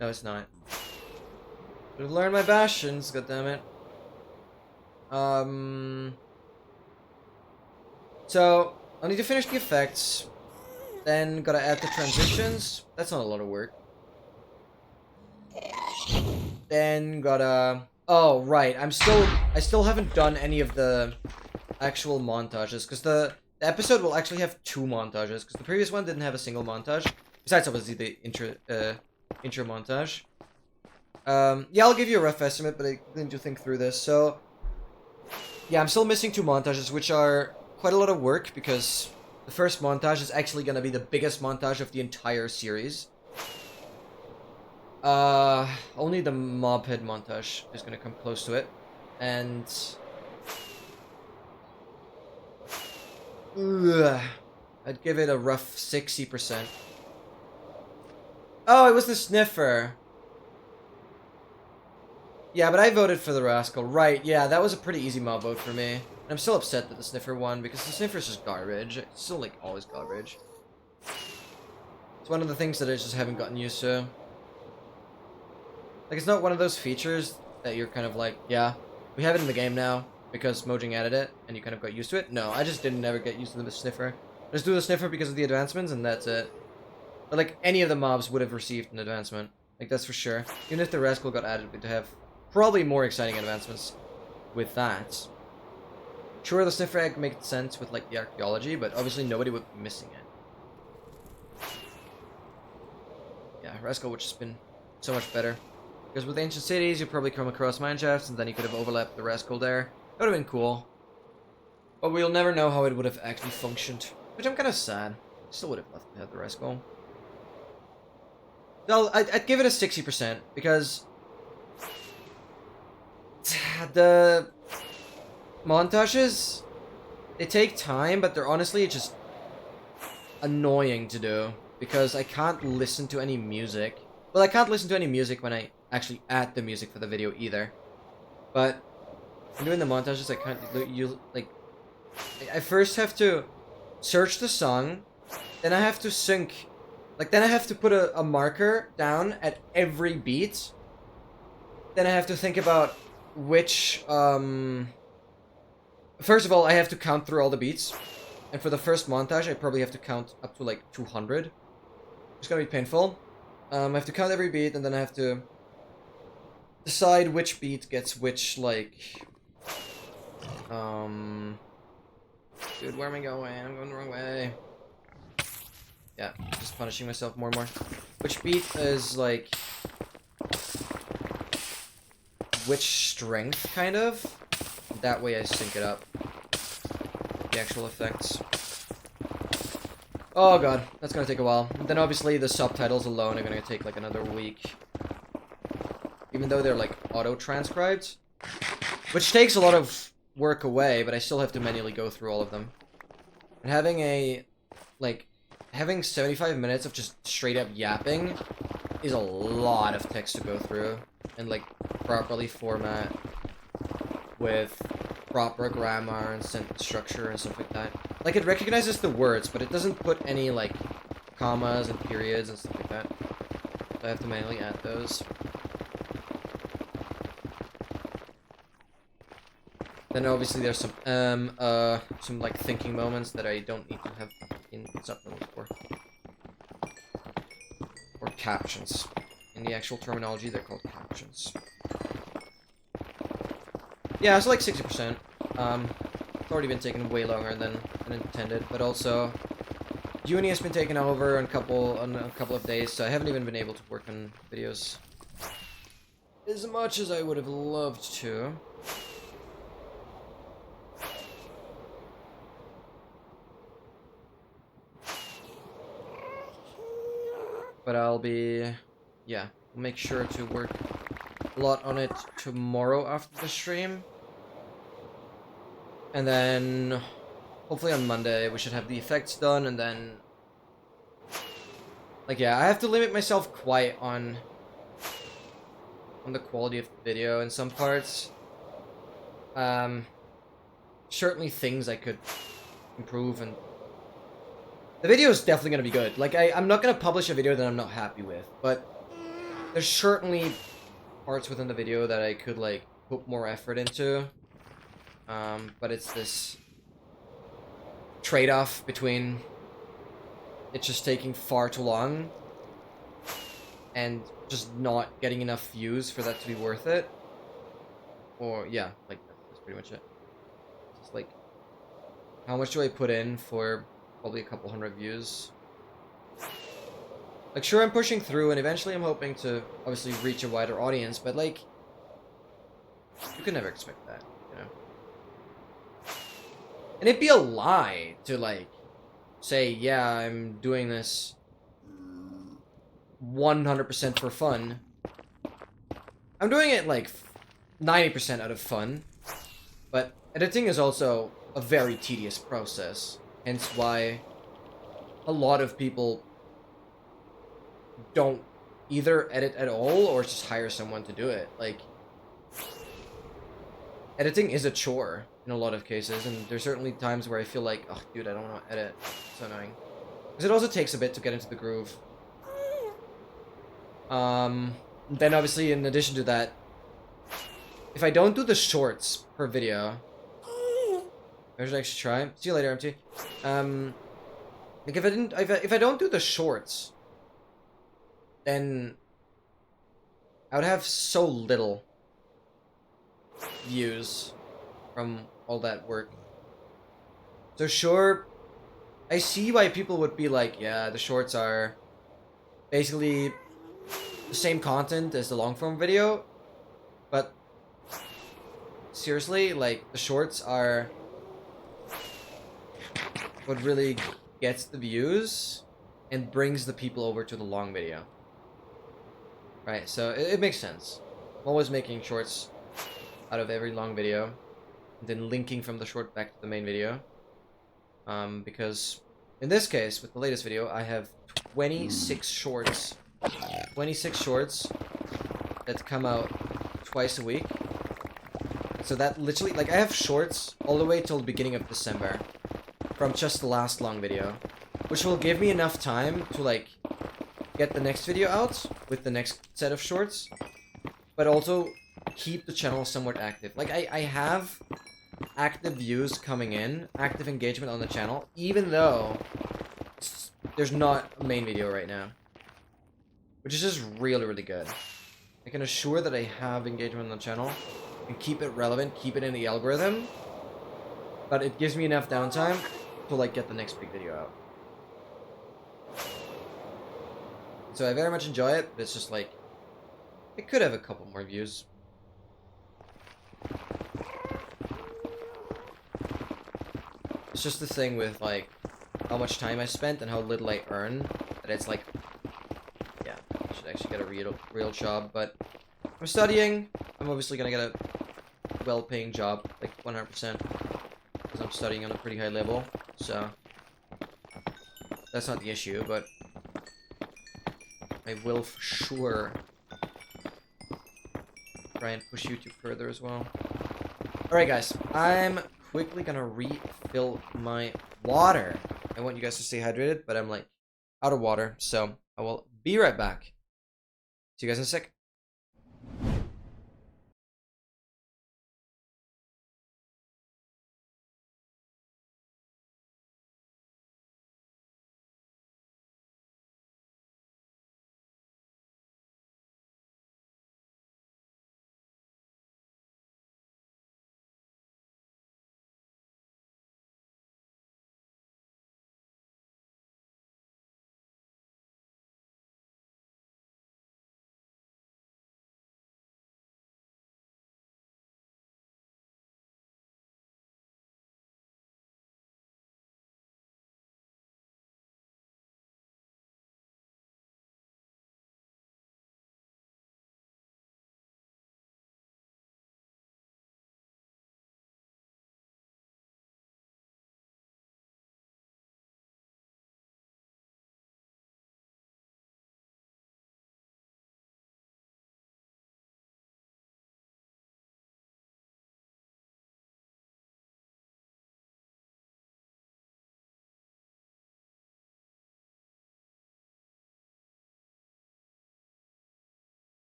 No, it's not. Should have learned my bastions, goddammit. So, I need to finish the effects. Then, gotta add the transitions. That's not a lot of work. Then, gotta... Oh, right. I still haven't done any of the actual montages. Because the episode will actually have 2 montages. Because the previous one didn't have a single montage. Besides, obviously, the intro montage. Yeah, I'll give you a rough estimate, but I need to think through this. So, yeah, I'm still missing 2 montages, which are quite a lot of work, because the first montage is actually going to be the biggest montage of the entire series. Only the mob head montage is going to come close to it. And... I'd give it a rough 60%. Oh, it was the sniffer. Yeah, but I voted for the Rascal. Right, yeah, that was a pretty easy mob vote for me. And I'm still upset that the sniffer won, because the sniffer's just garbage. It's still, like, always garbage. one of the things that I just haven't gotten used to. Like, it's not one of those features that you're kind of like, yeah, we have it in the game now because Mojang added it and you kind of got used to it. No, I just didn't ever get used to the sniffer. I just do the sniffer because of the advancements and that's it. But like, any of the mobs would have received an advancement. Like, that's for sure. Even if the Rascal got added, we'd have probably more exciting advancements with that. Sure, the sniffer egg makes sense with like the archaeology, but obviously nobody would be missing it. Yeah, Rascal would just been so much better. Because with Ancient Cities, you probably come across mineshafts, and then you could have overlapped the Rascal there. That would have been cool. But we'll never know how it would have actually functioned. Which I'm kind of sad. Still would have loved to have the Rascal. So I'd give it a 60%, because the montages, they take time, but they're honestly just annoying to do. Because I can't listen to any music. Well, I can't listen to any music when I actually add the music for the video either. But when doing the montages, I can't use, like, I first have to search the song, then I have to sync, like, then I have to put a marker down at every beat, then I have to think about which, first of all, I have to count through all the beats, and for the first montage, I probably have to count up to, like, 200. It's gonna be painful. I have to count every beat, and then I have to decide which beat gets which, like, dude, where am I going? I'm going the wrong way. Yeah, just punishing myself more and more. Which beat is, like, which strength, kind of? That way I sync it up. The actual effects. Oh god, that's gonna take a while. And then obviously the subtitles alone are gonna take like another week. Even though they're like auto-transcribed. Which takes a lot of work away, but I still have to manually go through all of them. And having 75 minutes of just straight up yapping is a lot of text to go through. And like properly format with proper grammar and sentence structure and stuff like that. Like, it recognizes the words, but it doesn't put any, like, commas and periods and stuff like that. So I have to manually add those. Then obviously there's some like thinking moments that I don't need to have in subtitles for. Or captions. In the actual terminology, they're called captions. Yeah, it's like 60%. It's already been taken way longer than intended, but also uni has been taken over in a couple of days, so I haven't even been able to work on videos as much as I would have loved to. But I'll be, yeah, make sure to work a lot on it tomorrow after the stream. And then, hopefully on Monday, we should have the effects done, and then... Like, yeah, I have to limit myself quite on the quality of the video in some parts. Certainly things I could improve, and... The video is definitely going to be good. Like, I'm not going to publish a video that I'm not happy with, but there's certainly parts within the video that I could, like, put more effort into. But it's this trade-off between it just taking far too long and just not getting enough views for that to be worth it. Or, yeah, like, that's pretty much it. It's like, how much do I put in for probably a couple hundred views? Like, sure, I'm pushing through, and eventually I'm hoping to, obviously, reach a wider audience, but, like, you can never expect that, you know? And it'd be a lie to, like, say, yeah, I'm doing this 100% for fun. I'm doing it, like, 90% out of fun. But editing is also a very tedious process. Hence why a lot of people don't either edit at all or just hire someone to do it. Like, editing is a chore in a lot of cases, and there's certainly times where I feel like, oh, dude, I don't want to edit. It's so annoying. Because it also takes a bit to get into the groove. Then obviously in addition to that, if I don't do the shorts per video, I should actually try. See you later, MT. Like if I don't do the shorts, then I would have so little views from all that work. So sure, I see why people would be like, yeah, the shorts are basically the same content as the long form video, but seriously, like the shorts are what really gets the views and brings the people over to the long video. Right, so it makes sense. I'm always making shorts out of every long video, and then linking from the short back to the main video. Because in this case, with the latest video, I have 26 shorts. 26 shorts that come out twice a week. So that literally, like, I have shorts all the way till the beginning of December from just the last long video, which will give me enough time to, like, get the next video out with the next set of shorts, but also keep the channel somewhat active. Like, I have active views coming in, active engagement on the channel, even though there's not a main video right now, which is just really, really good. I can assure that I have engagement on the channel and keep it relevant, keep it in the algorithm, but it gives me enough downtime to, like, get the next big video out. So I very much enjoy it, but it's just like, it could have a couple more views. It's just the thing with, like, how much time I spent and how little I earn, that it's like, yeah, I should actually get a real job, but I'm studying. I'm obviously gonna get a well-paying job, like 100%, because I'm studying on a pretty high level, so that's not the issue, but I will for sure try and push YouTube further as well. Alright guys, I'm quickly gonna refill my water. I want you guys to stay hydrated, but I'm like out of water, so I will be right back. See you guys in a sec.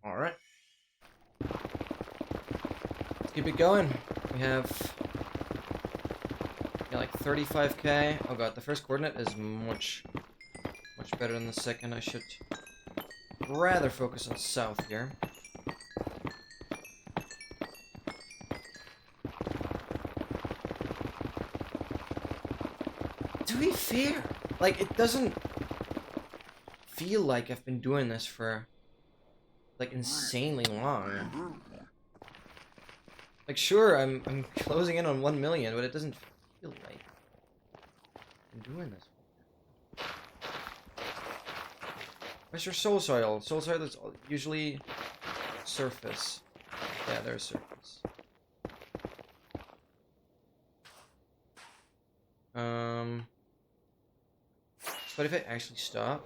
Alright. Let's keep it going. We have, yeah, like 35k. Oh god, the first coordinate is much better than the second. I should rather focus on south here. To be fair, like, it doesn't feel like I've been doing this for, like, insanely long. Like, sure, I'm closing in on 1 million, but it doesn't feel like I'm doing this. Where's your soul soil? Soul soil is usually surface. Yeah, there's surface. But if I actually stop,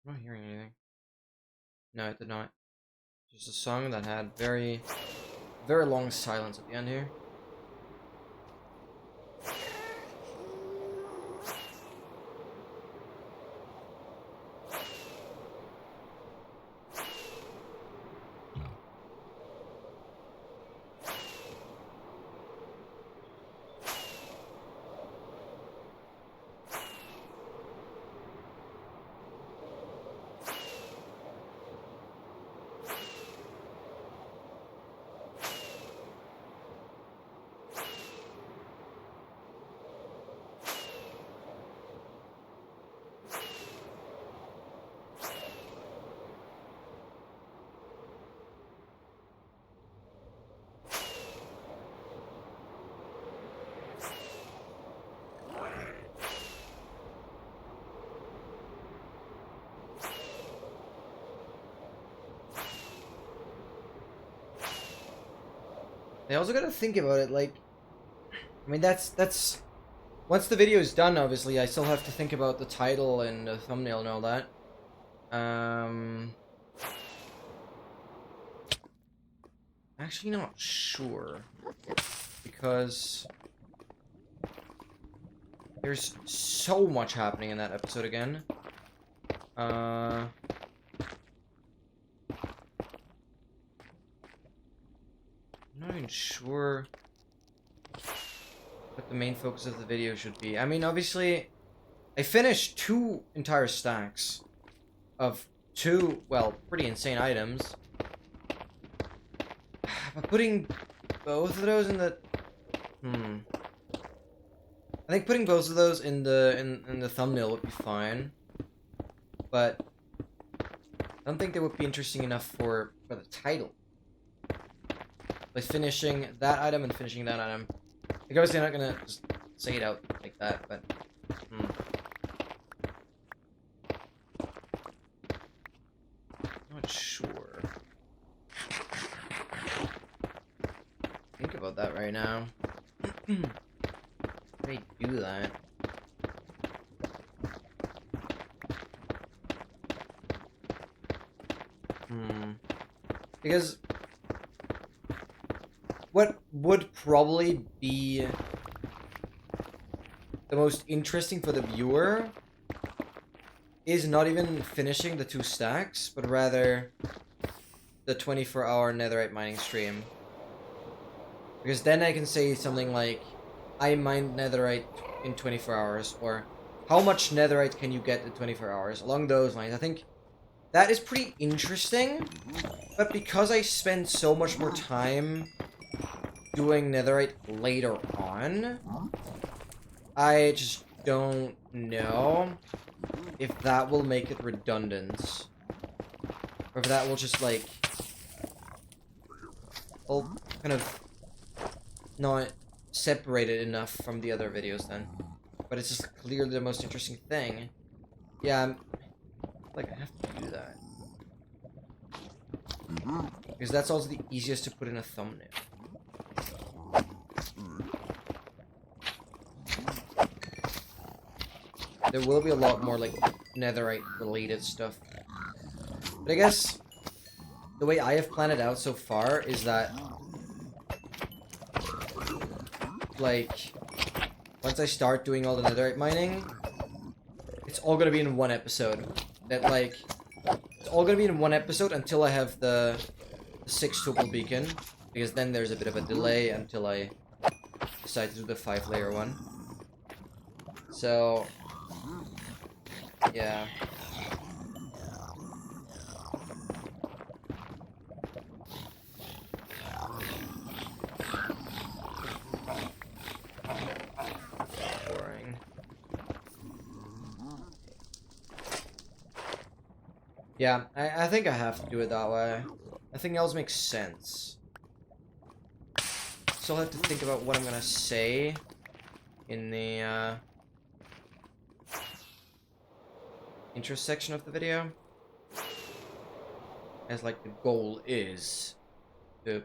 I'm not hearing anything. No, it did not. Just a song that had very, very long silence at the end here. I also gotta think about it, like, I mean, that's, once the video is done, obviously, I still have to think about the title and the thumbnail and all that. Actually not sure, because there's so much happening in that episode again. I'm not even sure what the main focus of the video should be. I mean, obviously, I finished 2 entire stacks of 2, well, pretty insane items. But putting both of those in the... I think putting both of those in the thumbnail would be fine. But I don't think they would be interesting enough for the title. Like finishing that item and finishing that item. Like obviously I'm not gonna just say it out like that, but not sure. Think about that right now. How do I do that? Because what would probably be the most interesting for the viewer is not even finishing the 2 stacks, but rather the 24-hour netherite mining stream. Because then I can say something like, I mined netherite in 24 hours, or how much netherite can you get in 24 hours? Along those lines. I think that is pretty interesting, but because I spend so much more time doing netherite later on, I just don't know if that will make it redundant. Or if that will just, like, will kind of not separate it enough from the other videos then. But it's just clearly the most interesting thing. Yeah, like, I have to do that. Because that's also the easiest to put in a thumbnail. There will be a lot more, like, netherite-related stuff. But I guess the way I have planned it out so far is that, like, once I start doing all the netherite mining, it's all gonna be in one episode. That, like, it's all gonna be in one episode until I have the 6 Tripple beacon, because then there's a bit of a delay until I decide to do the 5-layer one. So, yeah. Boring. Yeah, I think I have to do it that way. Nothing else makes sense. So I'll have to think about what I'm gonna say in the intro section of the video. As like the goal is to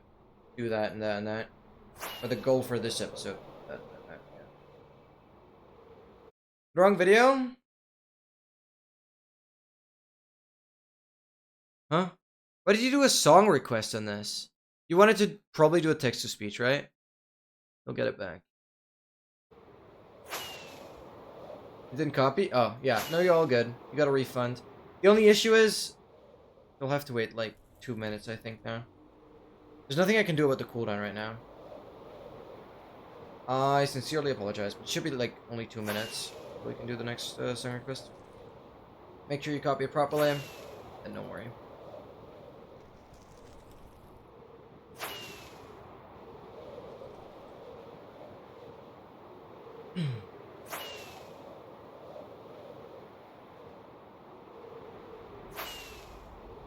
do that and that and that. Or the goal for this episode. That, yeah. Wrong video? Huh? Why did you do a song request on this? You wanted to probably do a text-to-speech, right? I'll get it back. You didn't copy? Oh, yeah. No, you're all good. You got a refund. The only issue is you'll have to wait like 2 minutes, I think, now. There's nothing I can do about the cooldown right now. I sincerely apologize, but it should be like only 2 minutes. We can do the next song request. Make sure you copy it properly, and don't worry.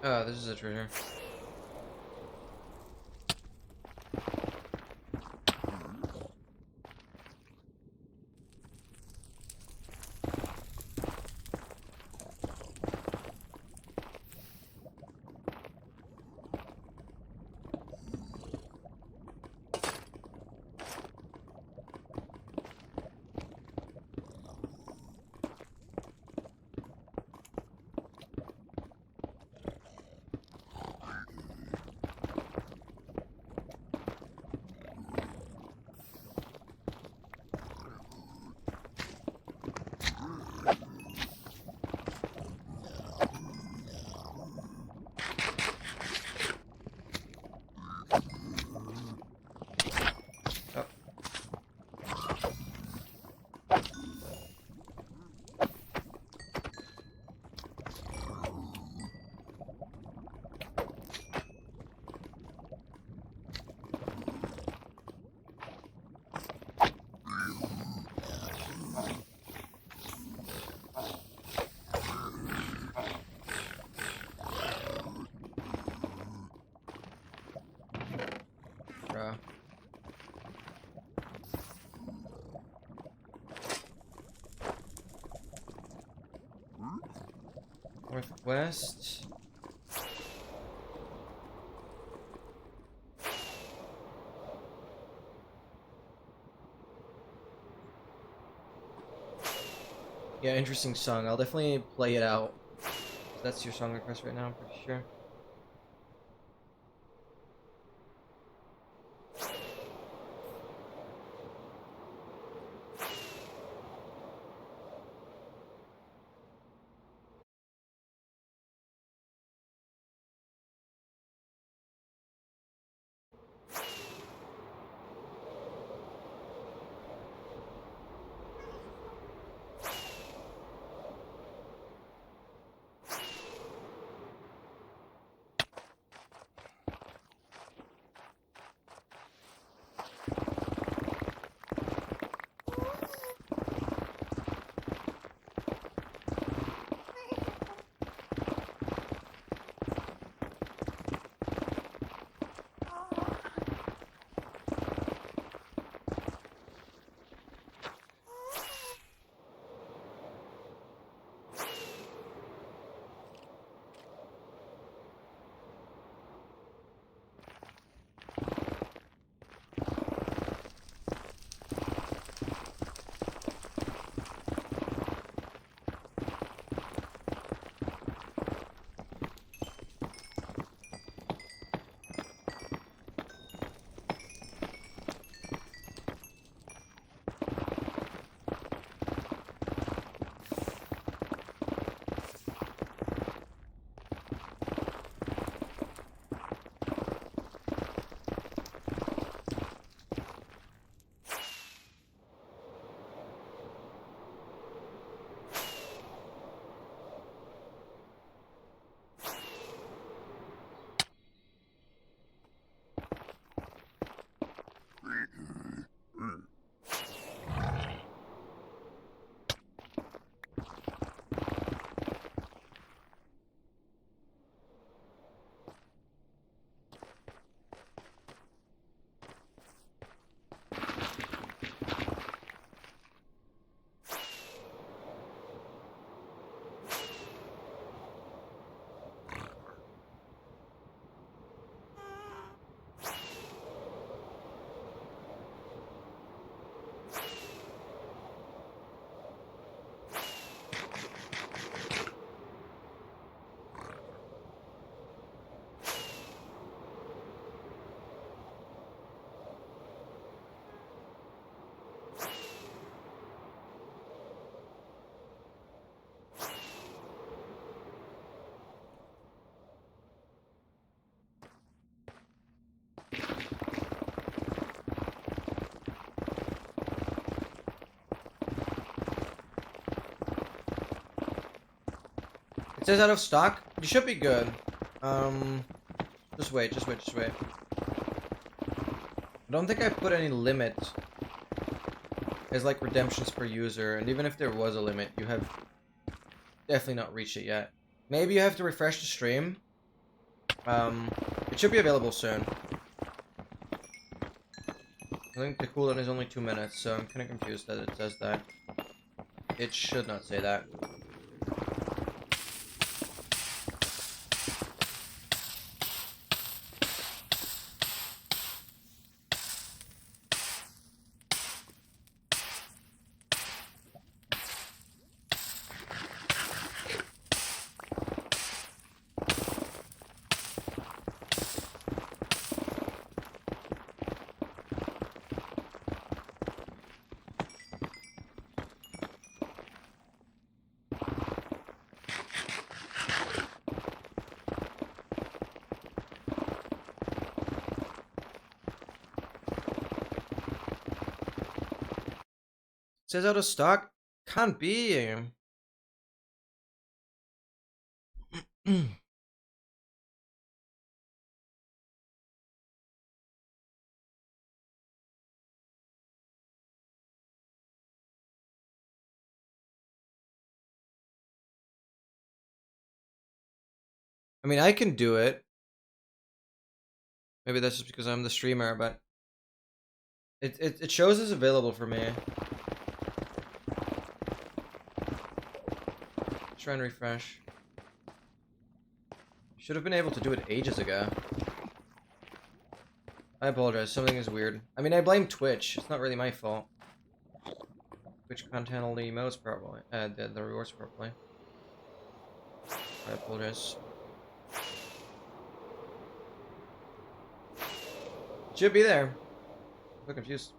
Oh, this is a treasure. Bruh. Northwest. Yeah, interesting song. I'll definitely play it out. That's your song request right now, I'm pretty sure. It says out of stock. You should be good. Just wait. I don't think I put any limit as like redemptions per user, and even if there was a limit, you have definitely not reached it yet. Maybe you have to refresh the stream. It should be available soon. I think the cooldown is only 2 minutes, so I'm kind of confused that it says that. It should not say that. Says out of stock? Can't be. I mean, I can do it. Maybe that's just because I'm the streamer, but it shows as available for me. Try and refresh. Should have been able to do it ages ago. I apologize, something is weird. I mean, I blame Twitch. It's not really my fault. Twitch can't handle the emotes properly. The rewards properly. I apologize. Should be there. I'm so confused.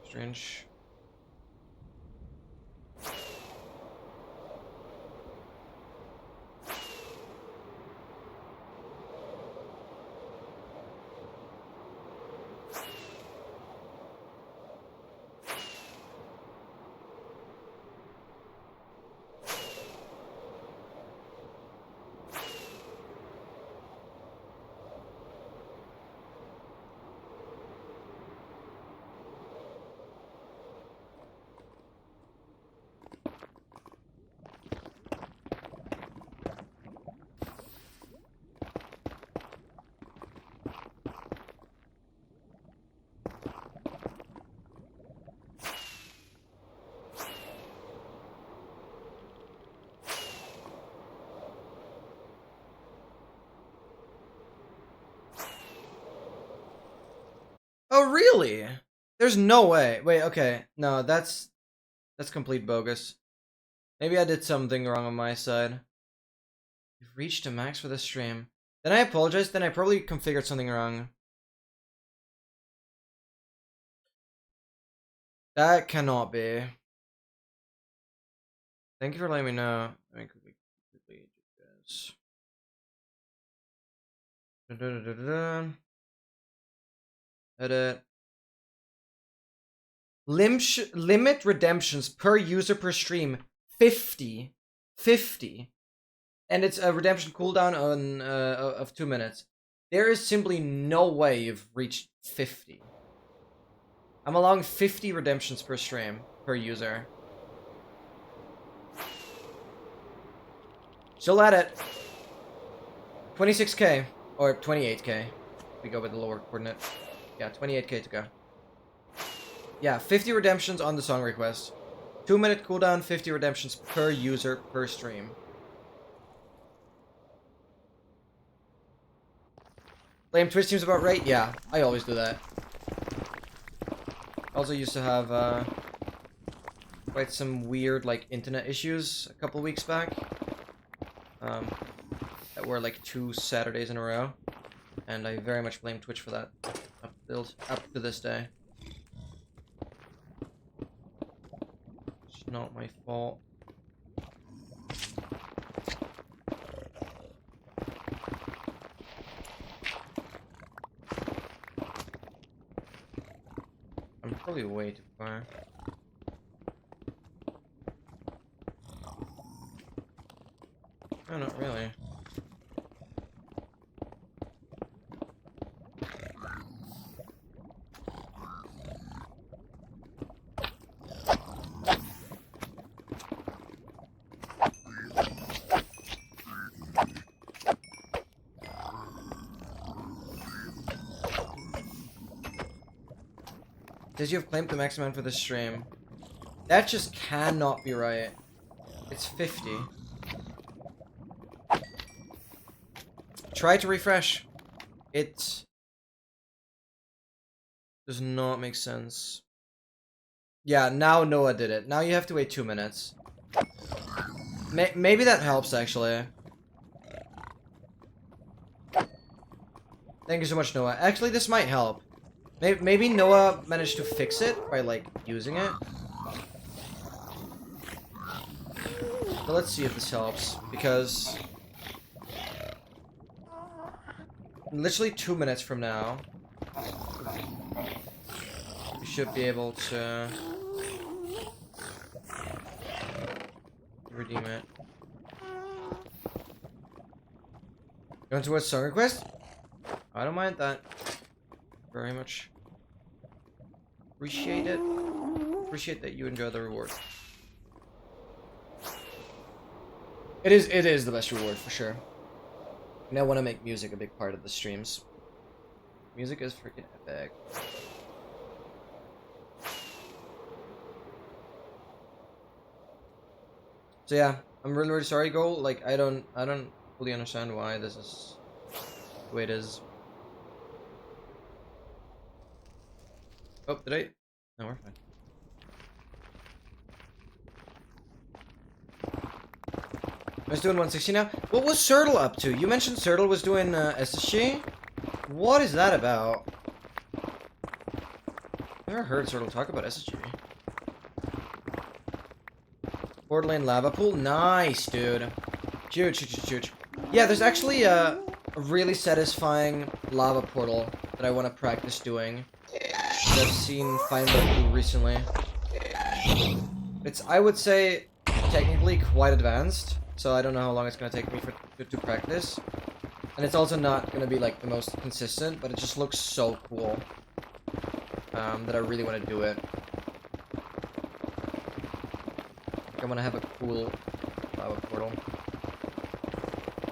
Strange. Oh, really? There's no way. Wait, okay. No, that's complete bogus. Maybe I did something wrong on my side. You've reached a max for the stream. Then I apologize. Then I probably configured something wrong. That cannot be. Thank you for letting me know. Let me quickly do this. Edit. Limit redemptions per user per stream 50. And it's a redemption cooldown on of 2 minutes. There is simply no way you've reached 50. I'm allowing 50 redemptions per stream per user. Still at it. 26k or 28k. We go with the lower coordinate. Yeah, 28k to go. Yeah, 50 redemptions on the song request. 2 minute cooldown, 50 redemptions per user per stream. Blame Twitch seems about right? Yeah, I always do that. Also used to have quite some weird like internet issues a couple weeks back. That were like 2 Saturdays in a row. And I very much blame Twitch for that up to this day. It's not my fault. Probably way too far. Oh, not really. Says you have claimed the maximum for the stream. That just cannot be right. It's 50. Try to refresh. It does not make sense. Yeah, now Noah did it. Now you have to wait 2 minutes. Maybe that helps, actually. Thank you so much, Noah. Actually, this might help. Maybe Noah managed to fix it by, like, using it. But let's see if this helps, because literally 2 minutes from now, we should be able to redeem it. You want to watch song request? I don't mind that. Very much. Appreciate it. Appreciate that you enjoy the reward. It is the best reward for sure. And I want to make music a big part of the streams. Music is freaking epic. So yeah, I'm really sorry, Go. Like I don't fully understand why this is the way it is. Oh, did I? No, we're fine. I was doing 160 now. What was Sertle up to? You mentioned Sertle was doing SSG? What is that about? Never heard Sertle talk about SSG. Portal Lane Lava Pool? Nice, dude. Huge. Yeah, there's actually a really satisfying lava portal that I want to practice doing. That I've seen Feinberg do recently. It's, I would say, technically quite advanced. So I don't know how long it's going to take me to practice. And it's also not going to be like the most consistent, but it just looks so cool. That I really want to do it. I want to have a cool lava portal.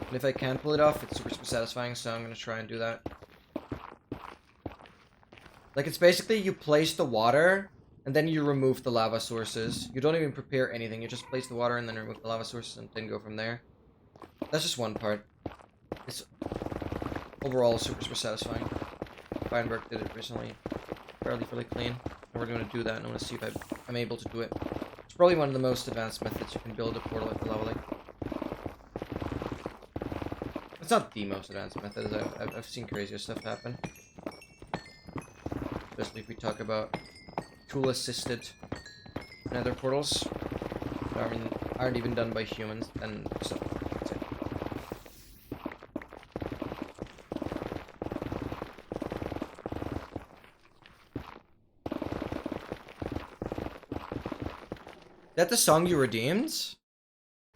And if I can pull it off, it's super satisfying, so I'm going to try and do that. Like, it's basically you place the water, and then you remove the lava sources. You don't even prepare anything, you just place the water and then remove the lava sources and then go from there. That's just one part. It's overall super satisfying. Feinberg did it recently. Fairly clean. And we're going to do that, and I want to see if I'm able to do it. It's probably one of the most advanced methods you can build a portal at the level like. It's not the most advanced method, as I've seen crazier stuff happen. Especially if we talk about tool-assisted nether portals that aren't even done by humans, and so that's it. That the song you redeemed?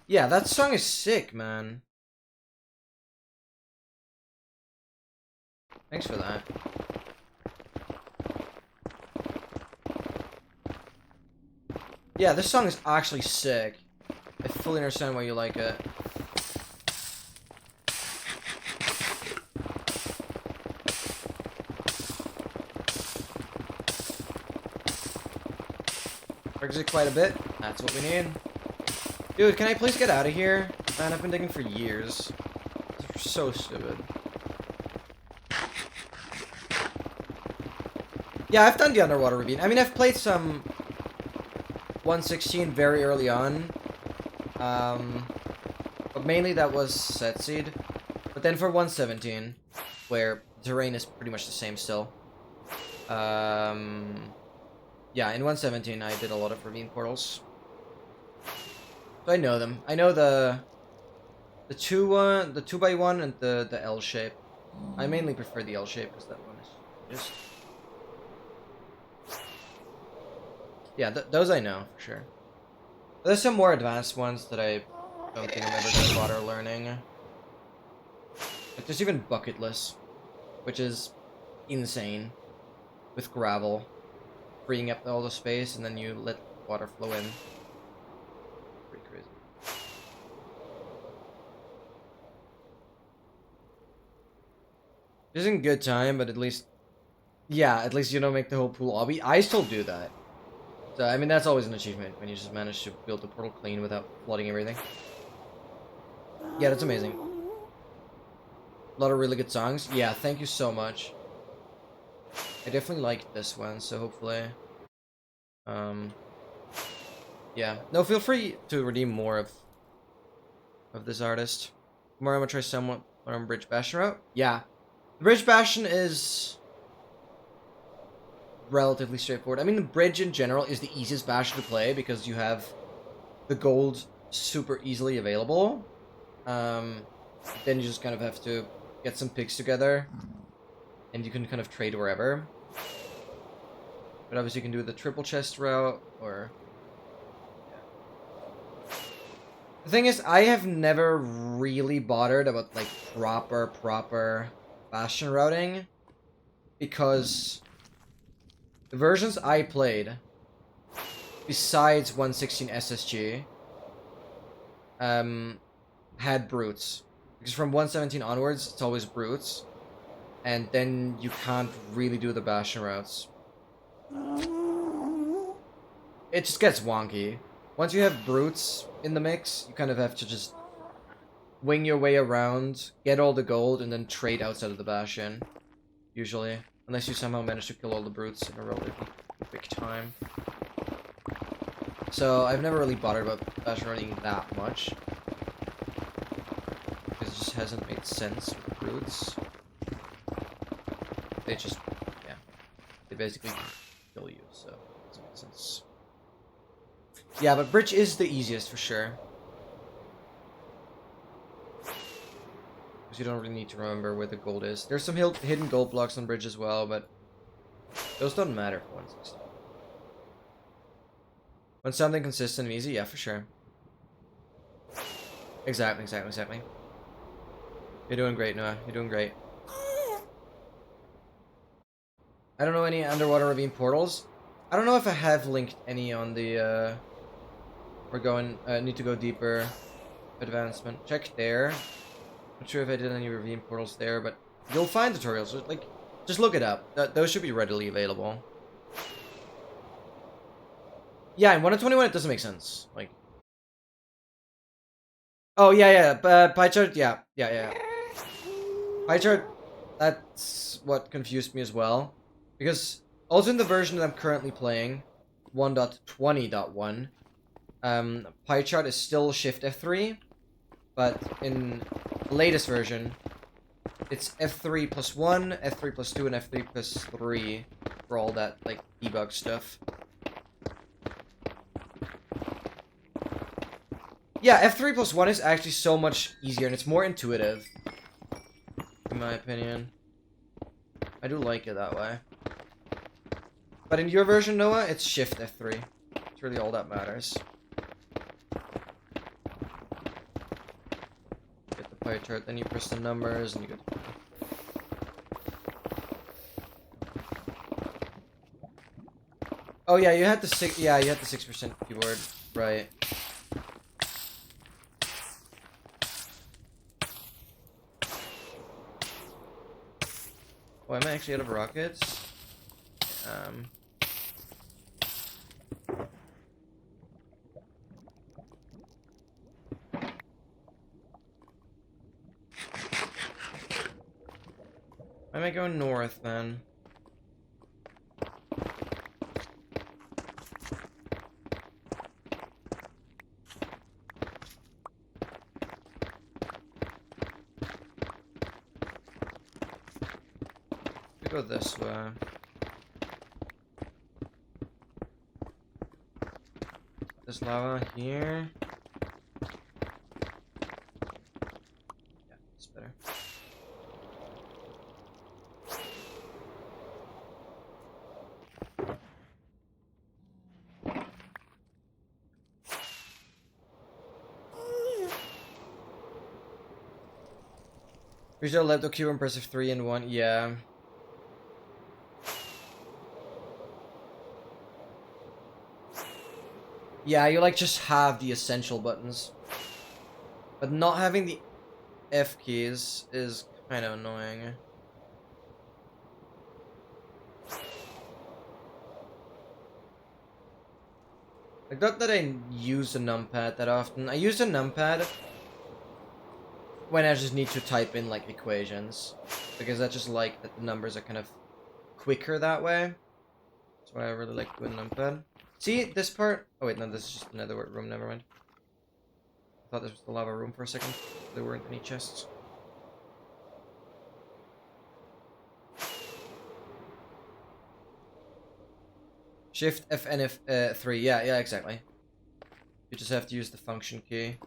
Yeah, that song is sick, man. Thanks for that. Yeah, this song is actually sick. I fully understand why you like it. Works it quite a bit. That's what we need. Dude, can I please get out of here? Man, I've been digging for years. It's so stupid. Yeah, I've done the underwater ravine. I mean, I've played some 116 very early on. But mainly that was set seed. But then for 117, where the terrain is pretty much the same still. Yeah, in 117 I did a lot of ravine portals. So I know them. I know the 2x1 and the L shape. I mainly prefer the L shape because that one is just Yeah, those I know for sure. There's some more advanced ones that I don't think I'm ever gonna bother learning. Like, there's even bucketless, which is insane, with gravel, freeing up all the space, and then you let water flow in. Pretty crazy. It isn't good time, but at least, yeah, at least you don't make the whole pool obby. I still do that. So, I mean, that's always an achievement, when you just manage to build the portal clean without flooding everything. Yeah, that's amazing. A lot of really good songs. Yeah, thank you so much. I definitely liked this one, so hopefully... yeah. No, feel free to redeem more of this artist. More, I'm gonna try somewhat on Bridge Bastion route. Yeah. The Bridge Bastion is... relatively straightforward. I mean, the bridge in general is the easiest bastion to play because you have the gold super easily available. Then you just kind of have to get some picks together, and you can kind of trade wherever. But obviously you can do the triple chest route, or... yeah. The thing is, I have never really bothered about, like, proper bastion routing, because the versions I played, besides 116 SSG, had brutes. Because from 117 onwards, it's always brutes. And then you can't really do the bastion routes. It just gets wonky. Once you have brutes in the mix, you kind of have to just wing your way around, get all the gold, and then trade outside of the bastion. Usually. Unless you somehow manage to kill all the brutes in a relatively quick time. So, I've never really bothered about bastion running that much. Because it just hasn't made sense with brutes. They just, yeah. They basically kill you, so it doesn't make sense. Yeah, but bridge is the easiest for sure. Because you don't really need to remember where the gold is. There's some hidden gold blocks on bridge as well, but those don't matter for 160. When something consistent and easy, yeah, for sure. Exactly. You're doing great, Noah. You're doing great. I don't know any underwater ravine portals. I don't know if I have linked any on the, we're going, need to go deeper advancement. Check there. Not sure if I did any ravine portals there, but you'll find tutorials. Like, just look it up. Those should be readily available. Yeah, in 1.21 it doesn't make sense. Like, oh yeah, pie chart. Yeah. Pie chart. That's what confused me as well, because also in the version that I'm currently playing, 1.20.1, pie chart is still Shift F3, but in the latest version, it's F3 plus 1, F3 plus 2, and F3 plus 3 for all that, like, debug stuff. Yeah, F3 plus 1 is actually so much easier, and it's more intuitive, in my opinion. I do like it that way. But in your version, Noah, it's Shift F3. It's really all that matters. Get the pie chart, then you press the numbers, and you get... Oh yeah, you had the 6% keyboard, right? Oh, am I actually out of rockets? Why am I going north, then? Go this way. This lava here. Yeah, it's better. Original laptop keyboard impressive 3 in 1. Yeah. Yeah, you like just have the essential buttons. But not having the F keys is kind of annoying. Like, not that I use the numpad that often. I use the numpad when I just need to type in, like, equations. Because I just like that the numbers are kind of quicker that way. That's why I really like doing numpad. See, this part? Oh wait, no, this is just another room, never mind. I thought this was the lava room for a second. There weren't any chests. Shift FN 3, yeah, exactly. You just have to use the function key.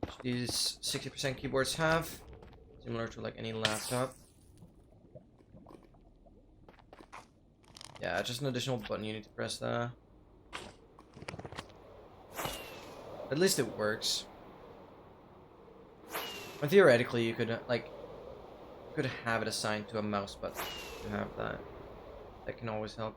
Which these 60% keyboards have. Similar to like any laptop. Yeah, just an additional button you need to press there. At least it works. And theoretically, you could have it assigned to a mouse button to have that. That can always help.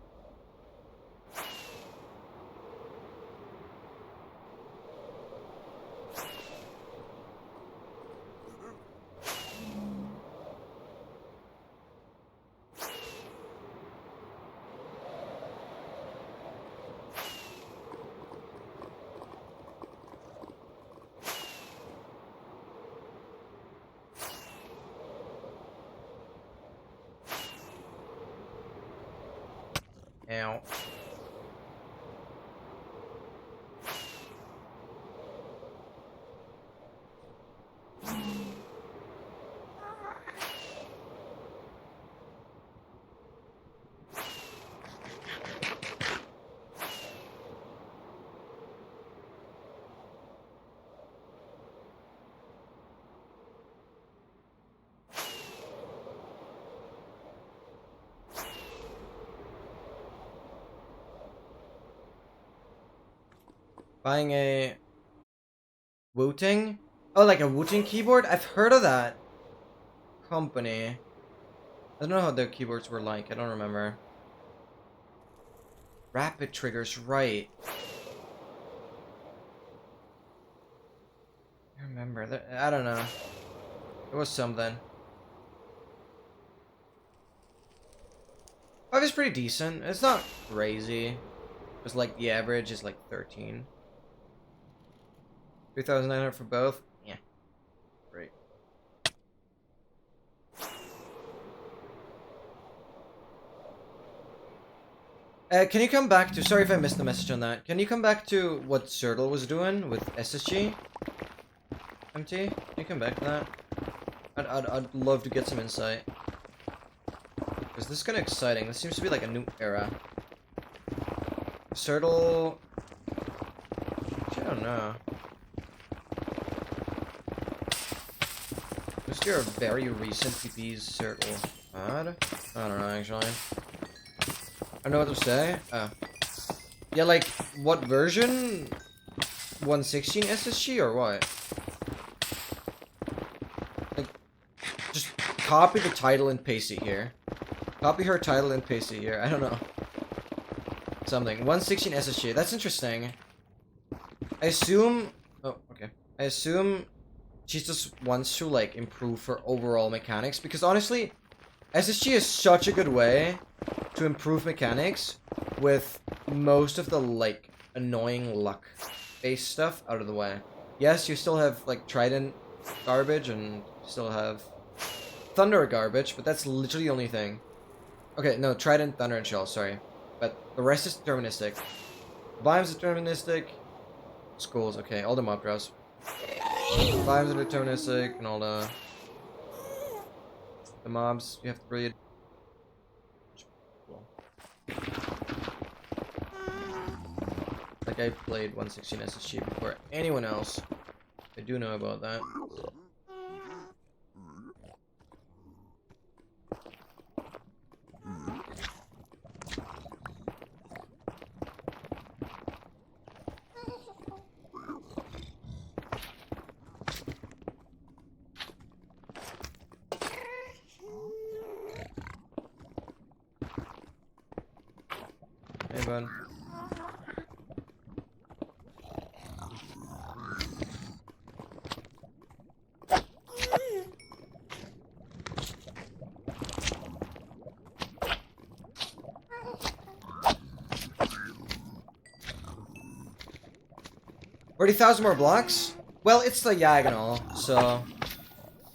Ow. Buying a Wooting? Oh, like a Wooting keyboard? I've heard of that company. I don't know how their keyboards were like. I don't remember. Rapid triggers, right. I remember that. I don't know. It was something. Oh, it's pretty decent. It's not crazy. It's like the average is like 13. 3,900 for both? Yeah. Great. Can you come back to... Sorry if I missed the message on that. Can you come back to what Sertle was doing with SSG? MT? Can you come back to that? I'd love to get some insight. Because this is kind of exciting. This seems to be like a new era. Sertle... Actually, I don't know. Was there a very recent PP's Sertle mod? I don't know, actually. I don't know what to say. Yeah, like, what version? 116 SSG or what? Like, just copy the title and paste it here. Copy her title and paste it here. I don't know. Something. 116 SSG. That's interesting. I assume... Oh, okay. I assume she just wants to, like, improve her overall mechanics. Because, honestly, SSG is such a good way to improve mechanics with most of the, like, annoying luck-based stuff out of the way. Yes, you still have, like, Trident garbage and still have Thunder garbage, but that's literally the only thing. Okay, no, Trident, Thunder, and Shell, sorry. But the rest is deterministic. Vimes deterministic. Schools, okay, all the mob draws. Vimes are deterministic, and all the mobs you have to breed. Cool. Like I played 116 SSG before anyone else. I do know about that. Hey, bud. $40,000 more blocks? Well, it's diagonal, so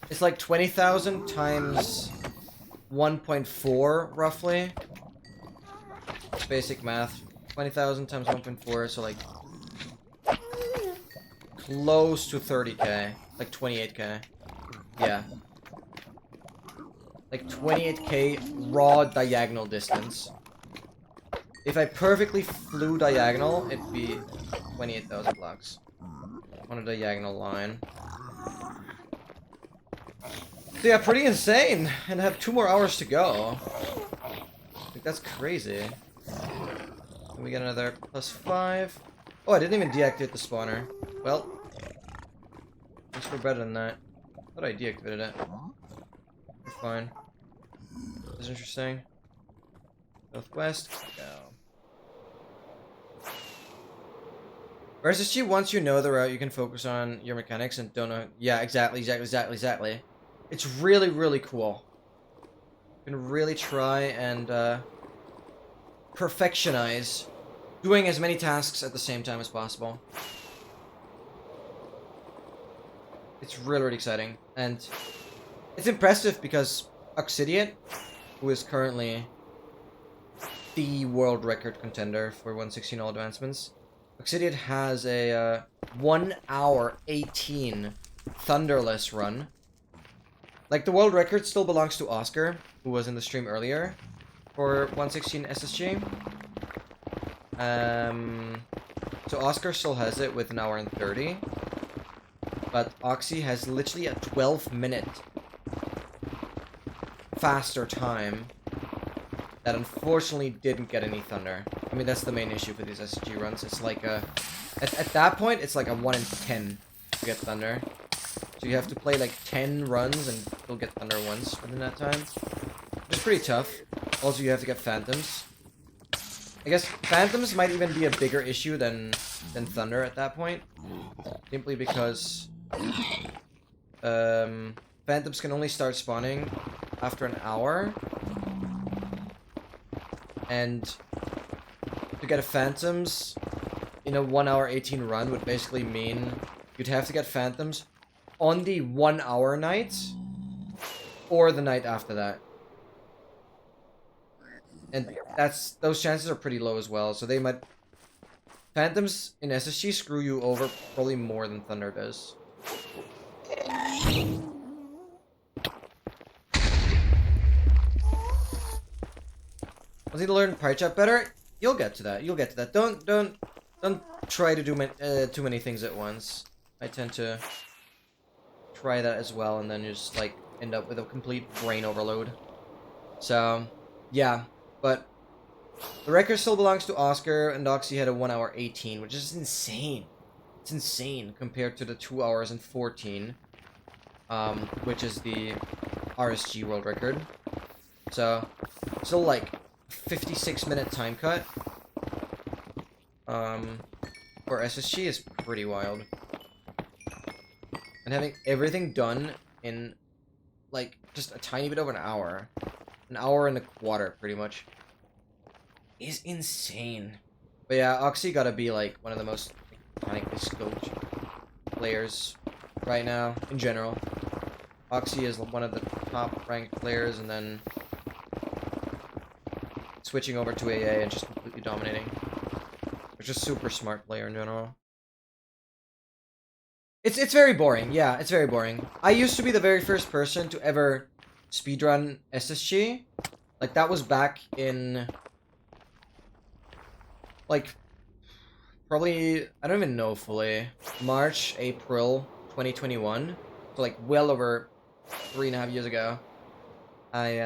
it's like 20,000 times 1.4 roughly. It's basic math. 20,000 times 1.4, so like close to 30k, like 28k. Yeah, like 28k raw diagonal distance. If I perfectly flew diagonal, it'd be 28,000 blocks on a diagonal line. So yeah, pretty insane. And I have 2 more hours to go. Like, that's crazy. And we get another +5. Oh, I didn't even deactivate the spawner. Well, at least we're better than that. I thought I deactivated it. We're fine. That's interesting. Southwest. Go. Versus once you know the route, you can focus on your mechanics and don't know. Yeah, exactly. It's really, really cool. You can really try and perfectionize doing as many tasks at the same time as possible. It's really, really exciting. And it's impressive because Oxidiate, who is currently the world record contender for 116 all advancements, Oxidiate has a 1 hour 18 thunderless run. Like, the world record still belongs to Oscar, who was in the stream earlier for 116 SSG. So Oscar still has it with 1 hour and 30. But Oxy has literally a 12-minute faster time that unfortunately didn't get any thunder. I mean, that's the main issue for these SSG runs. It's like a... At that point, it's like a 1 in 10 to get thunder. So you have to play like 10 runs and you'll get thunder once within that time. Which is pretty tough. Also, you have to get phantoms. I guess phantoms might even be a bigger issue than thunder at that point. Simply because... phantoms can only start spawning after an hour. And to get a phantoms in a 1 hour 18 run would basically mean you'd have to get phantoms on the 1 hour night or the night after that. And those chances are pretty low as well, so they might... Phantoms in SSG screw you over probably more than thunder does. I need to learn pie chart better. You'll get to that. Don't try to do too many things at once. I tend to try that as well, and then just like end up with a complete brain overload. So yeah, but the record still belongs to Oscar, and Oxy had a 1 hour 18, which is insane. It's insane compared to the 2 hours and 14, which is the RSG world record. So still like 56-minute time cut for SSG is pretty wild. And having everything done in like just a tiny bit over an hour and a quarter pretty much, is insane. But yeah, Oxy gotta be like one of the most iconically scoped players right now in general. Oxy is one of the top ranked players, and then switching over to AA and just completely dominating. Which is a super smart player in general. It's very boring. Yeah, it's very boring. I used to be the very first person to ever speedrun SSG. Like, that was back in... like, probably... I don't even know fully. March, April 2021. So, like, well over 3.5 years ago. I,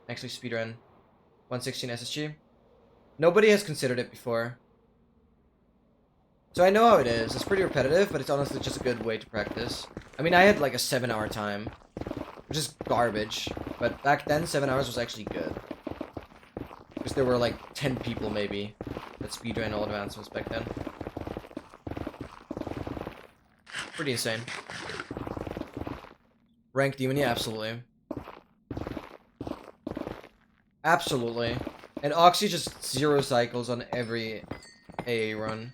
actually speedrun 116 SSG. Nobody has considered it before. So I know how it is. It's pretty repetitive, but it's honestly just a good way to practice. I mean, I had like a 7-hour time, which is garbage. But back then, 7 hours was actually good. Because there were like 10 people maybe that speedran all advancements back then. Pretty insane. Ranked demon, yeah, absolutely. Absolutely. And Oxy just 0 cycles on every AA run.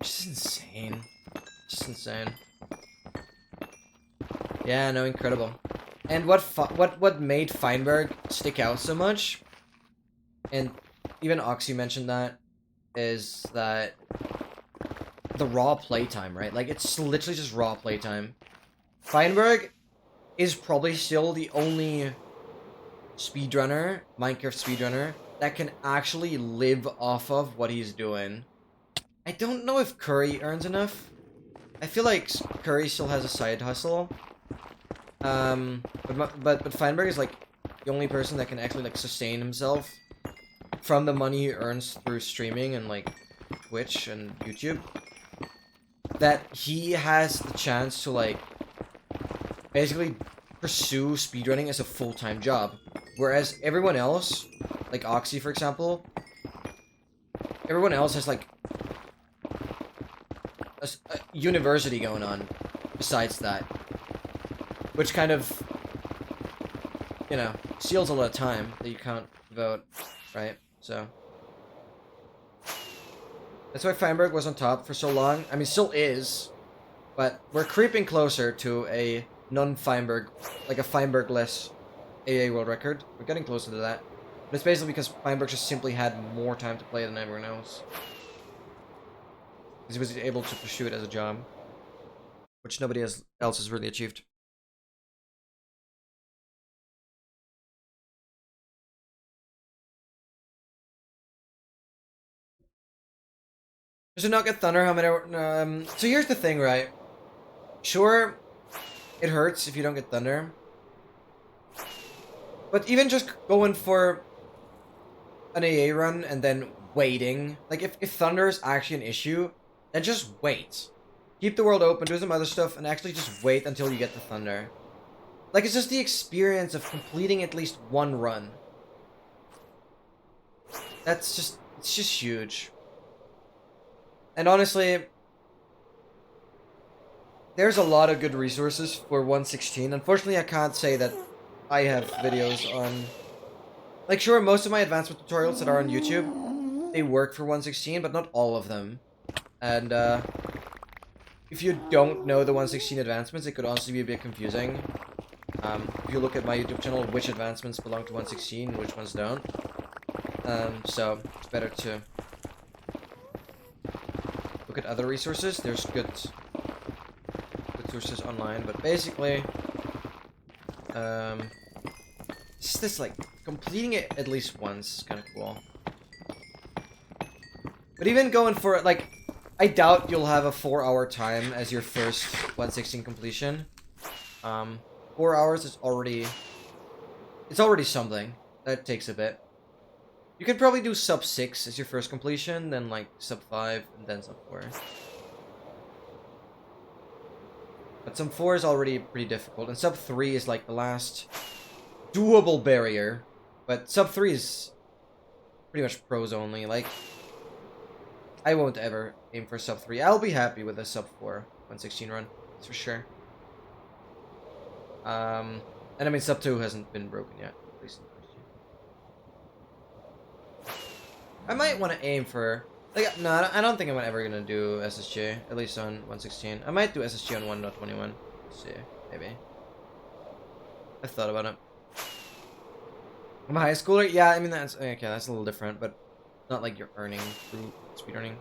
Just insane. Just insane. Yeah, no, incredible. And what made Feinberg stick out so much, and even Oxy mentioned that, is that the raw playtime, right? Like, it's literally just raw playtime. Feinberg is probably still the only speedrunner, Minecraft speedrunner, that can actually live off of what he's doing. I don't know if Curry earns enough. I feel like Curry still has a side hustle. But Feinberg is like the only person that can actually like sustain himself from the money he earns through streaming and like Twitch and YouTube. That he has the chance to like basically pursue speedrunning as a full-time job. Whereas everyone else, like Oxy for example, everyone else has like a university going on besides that. Which kind of, you know, steals a lot of time that you can't devote, right? So that's why Feinberg was on top for so long. I mean, still is, but we're creeping closer to a non-Feinberg, like a Feinberg-less AA world record. We're getting closer to that. But it's basically because Feinberg just simply had more time to play than everyone else. Because he was able to pursue it as a job, which nobody else has really achieved. Does it not get Thunder? How many? So here's the thing, right? Sure, it hurts if you don't get Thunder. But even just going for an AA run and then waiting. Like, if Thunder is actually an issue, then just wait. Keep the world open, do some other stuff, and actually just wait until you get the Thunder. Like, it's just the experience of completing at least one run. That's just... it's just huge. And honestly, there's a lot of good resources for 116. Unfortunately, I can't say that I have videos on... like, sure, most of my advancement tutorials that are on YouTube, they work for 116, but not all of them. And, if you don't know the 116 advancements, it could honestly be a bit confusing. If you look at my YouTube channel, which advancements belong to 116, which ones don't. So, it's better to look at other resources. There's good sources online, but basically, it's this, like, completing it at least once is kind of cool. But even going for, like, I doubt you'll have a 4-hour time as your first 116 completion. 4 hours is already... it's already something. That takes a bit. You could probably do sub 6 as your first completion, then like sub 5, and then sub 4. But sub 4 is already pretty difficult, and sub 3 is like the last doable barrier. But sub 3 is pretty much pros only. Like, I won't ever aim for sub 3. I'll be happy with a sub 4 116 run, that's for sure. And I mean, sub 2 hasn't been broken yet, at least in the first year. I might want to aim for... like, no, I don't think I'm ever going to do SSG, at least on 116. I might do SSG on 1.21. Let's see, maybe. I've thought about it. I'm a high schooler? Yeah, I mean, that's... okay, that's a little different, but not like you're earning through speedrunning.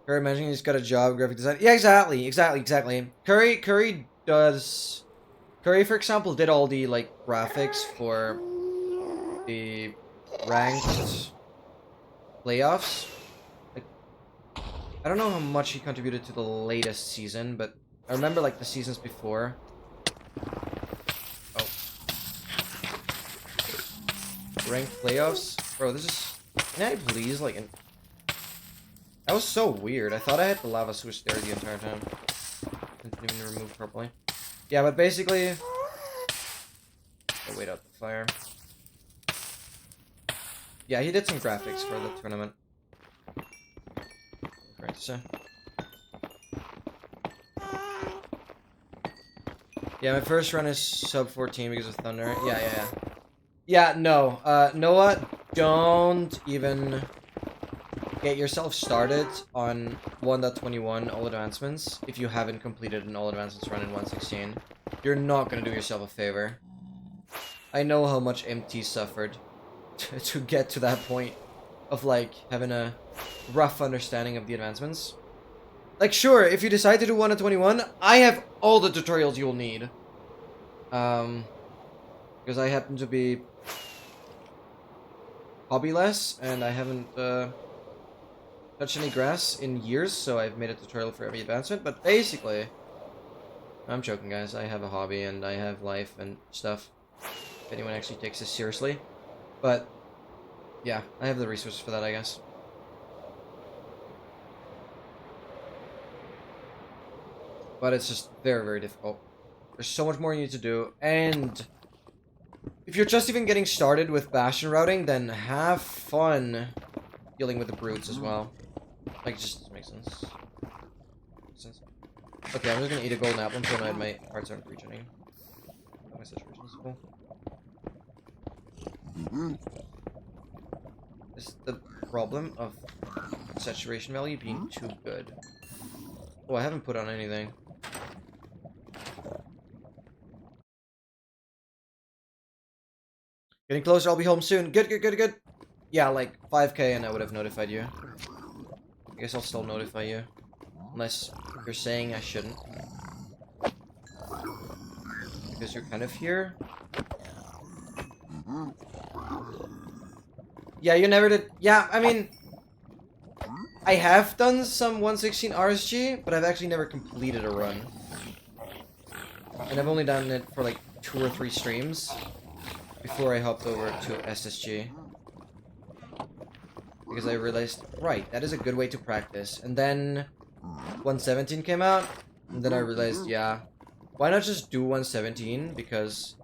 Curry mentioning he's got a job, graphic design. Yeah, exactly. Curry does... Curry, for example, did all the, like, graphics for the ranked playoffs. Like, I don't know how much he contributed to the latest season, but I remember, like, the seasons before. Oh. Ranked playoffs? Bro, this is... can I please, like... that was so weird. I thought I had the lava switch there the entire time. Didn't even remove properly. Yeah, but basically... I'll wait out the fire. Yeah, he did some graphics for the tournament. Great to say. Yeah, my first run is sub 14 because of Thunder. Yeah. Yeah, no. Noah, don't even get yourself started on 1.21 All Advancements if you haven't completed an All Advancements run in 1.16. You're not gonna do yourself a favor. I know how much MT suffered to get to that point of, like, having a rough understanding of the advancements. Like, sure, if you decide to do 1.21, I have all the tutorials you'll need. Because I happen to be hobbyless, and I haven't, touched any grass in years, so I've made a tutorial for every advancement, but basically... I'm joking, guys. I have a hobby, and I have life and stuff. If anyone actually takes this seriously. But, yeah, I have the resources for that, I guess. But it's just very, very difficult. There's so much more you need to do, and... if you're just even getting started with Bastion routing, then have fun dealing with the brutes as well. Like, it just doesn't make sense. Okay, I'm just gonna eat a golden apple until my hearts aren't regening. My saturation is full. This is the problem of saturation value being too good. Oh, I haven't put on anything. Getting closer, I'll be home soon. Good. Yeah, like 5k and I would have notified you. I guess I'll still notify you. Unless you're saying I shouldn't. Because you're kind of here. Yeah, you never did. Yeah, I mean... I have done some 1.16 RSG, but I've actually never completed a run. And I've only done it for like 2 or 3 streams before I hopped over to SSG. Because I realized, right, that is a good way to practice. And then 1.17 came out, and then I realized, yeah, why not just do 1.17? Because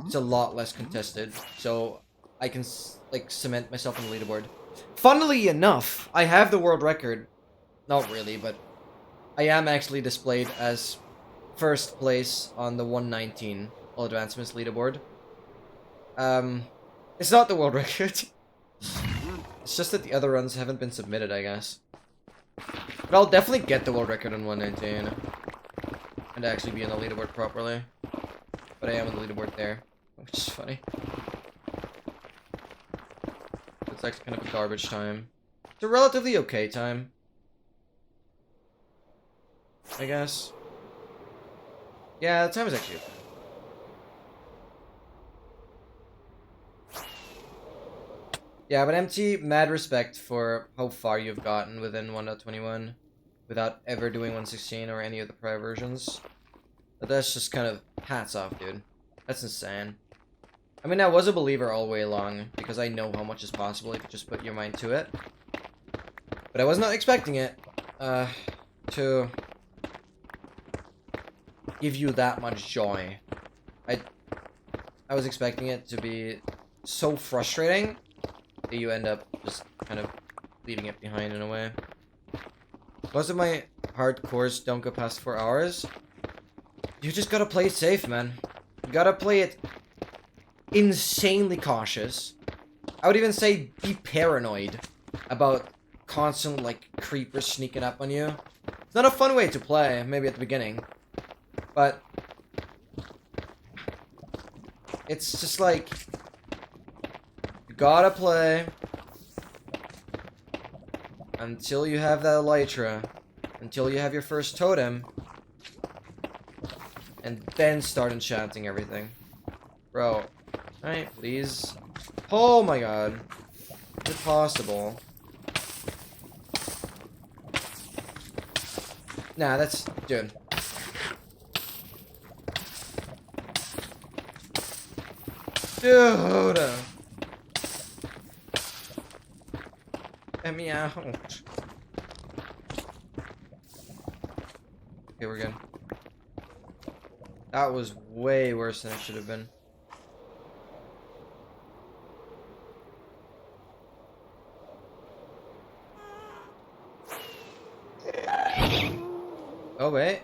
it's a lot less contested, so I can, like, cement myself on the leaderboard. Funnily enough, I have the world record. Not really, but I am actually displayed as first place on the 1.19 All Advancements leaderboard. It's not the world record. It's just that the other runs haven't been submitted, I guess. But I'll definitely get the world record on 1.19. And actually be on the leaderboard properly. But I am on the leaderboard there. Which is funny. It's like kind of a garbage time. It's a relatively okay time. I guess. Yeah, the time is actually okay. Yeah, but MT, mad respect for how far you've gotten within 1.21 without ever doing 1.16 or any of the prior versions. But that's just kind of hats off, dude. That's insane. I mean, I was a believer all the way along because I know how much is possible if you just put your mind to it. But I was not expecting it to give you that much joy. I was expecting it to be so frustrating that you end up just kind of leaving it behind in a way. Most of my hardcores don't go past 4 hours. You just gotta play it safe, man. You gotta play it insanely cautious. I would even say be paranoid about constant, like, creepers sneaking up on you. It's not a fun way to play, maybe at the beginning. But it's just like you gotta play until you have that elytra, until you have your first totem, and then start enchanting everything. Bro, alright, please. Oh my god. Is it possible? Nah, that's... dude. Dude! Let me out. Okay, we're good. That was way worse than it should have been. Oh, wait.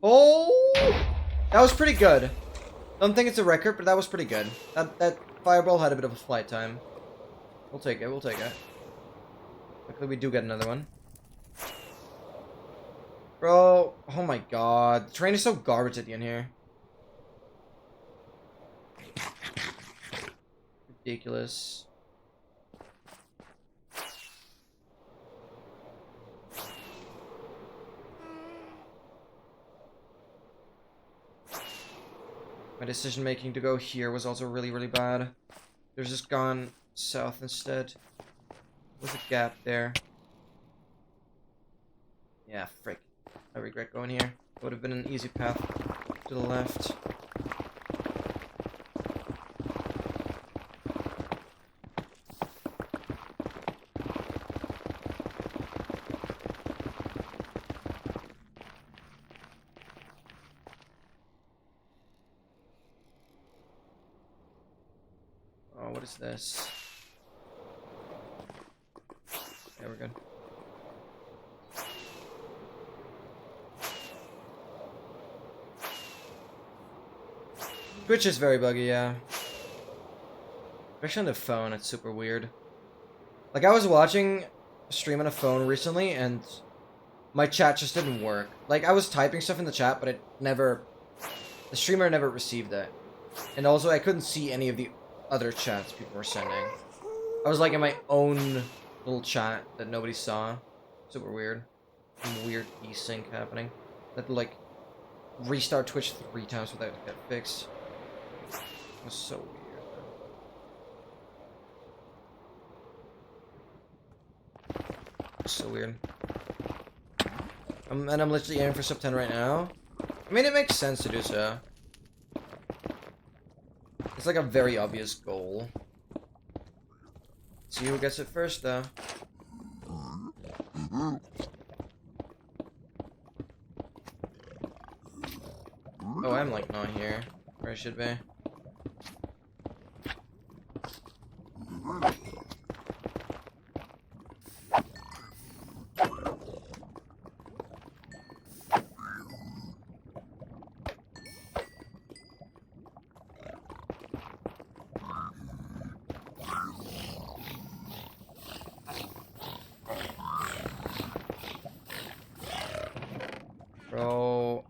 Oh! That was pretty good. Don't think it's a record, but that was pretty good. That fireball had a bit of a flight time. We'll take it, we'll take it. Luckily we do get another one. Bro, oh my god. The train is so garbage at the end here. Ridiculous. My decision making to go here was also really, really bad. There's just gone south instead. There's a gap there. Yeah, frick. I regret going here. It would have been an easy path to the left. Oh, what is this? Yeah, we're good. Twitch is very buggy, yeah. Especially on the phone, it's super weird. Like, I was watching a stream on a phone recently, and my chat just didn't work. Like, I was typing stuff in the chat, but it never... The streamer never received it. And also, I couldn't see any of the other chats people were sending. I was, like, in my own little chat that nobody saw. Super weird. Some weird desync happening. That, like, restart Twitch 3 times without it get fixed. It was so weird. So weird. And I'm literally aiming for sub 10 right now. I mean, it makes sense to do so. It's like a very obvious goal. See who gets it first, though. Oh, I'm like not here where I should be. Bro.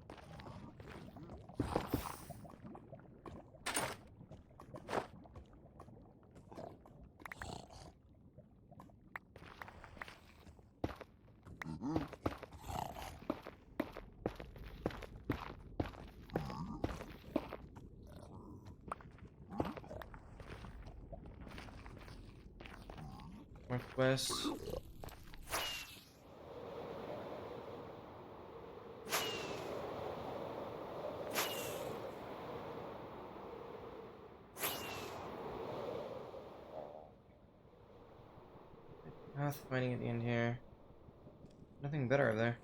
Northwest. Path finding at the end here. Nothing better over there.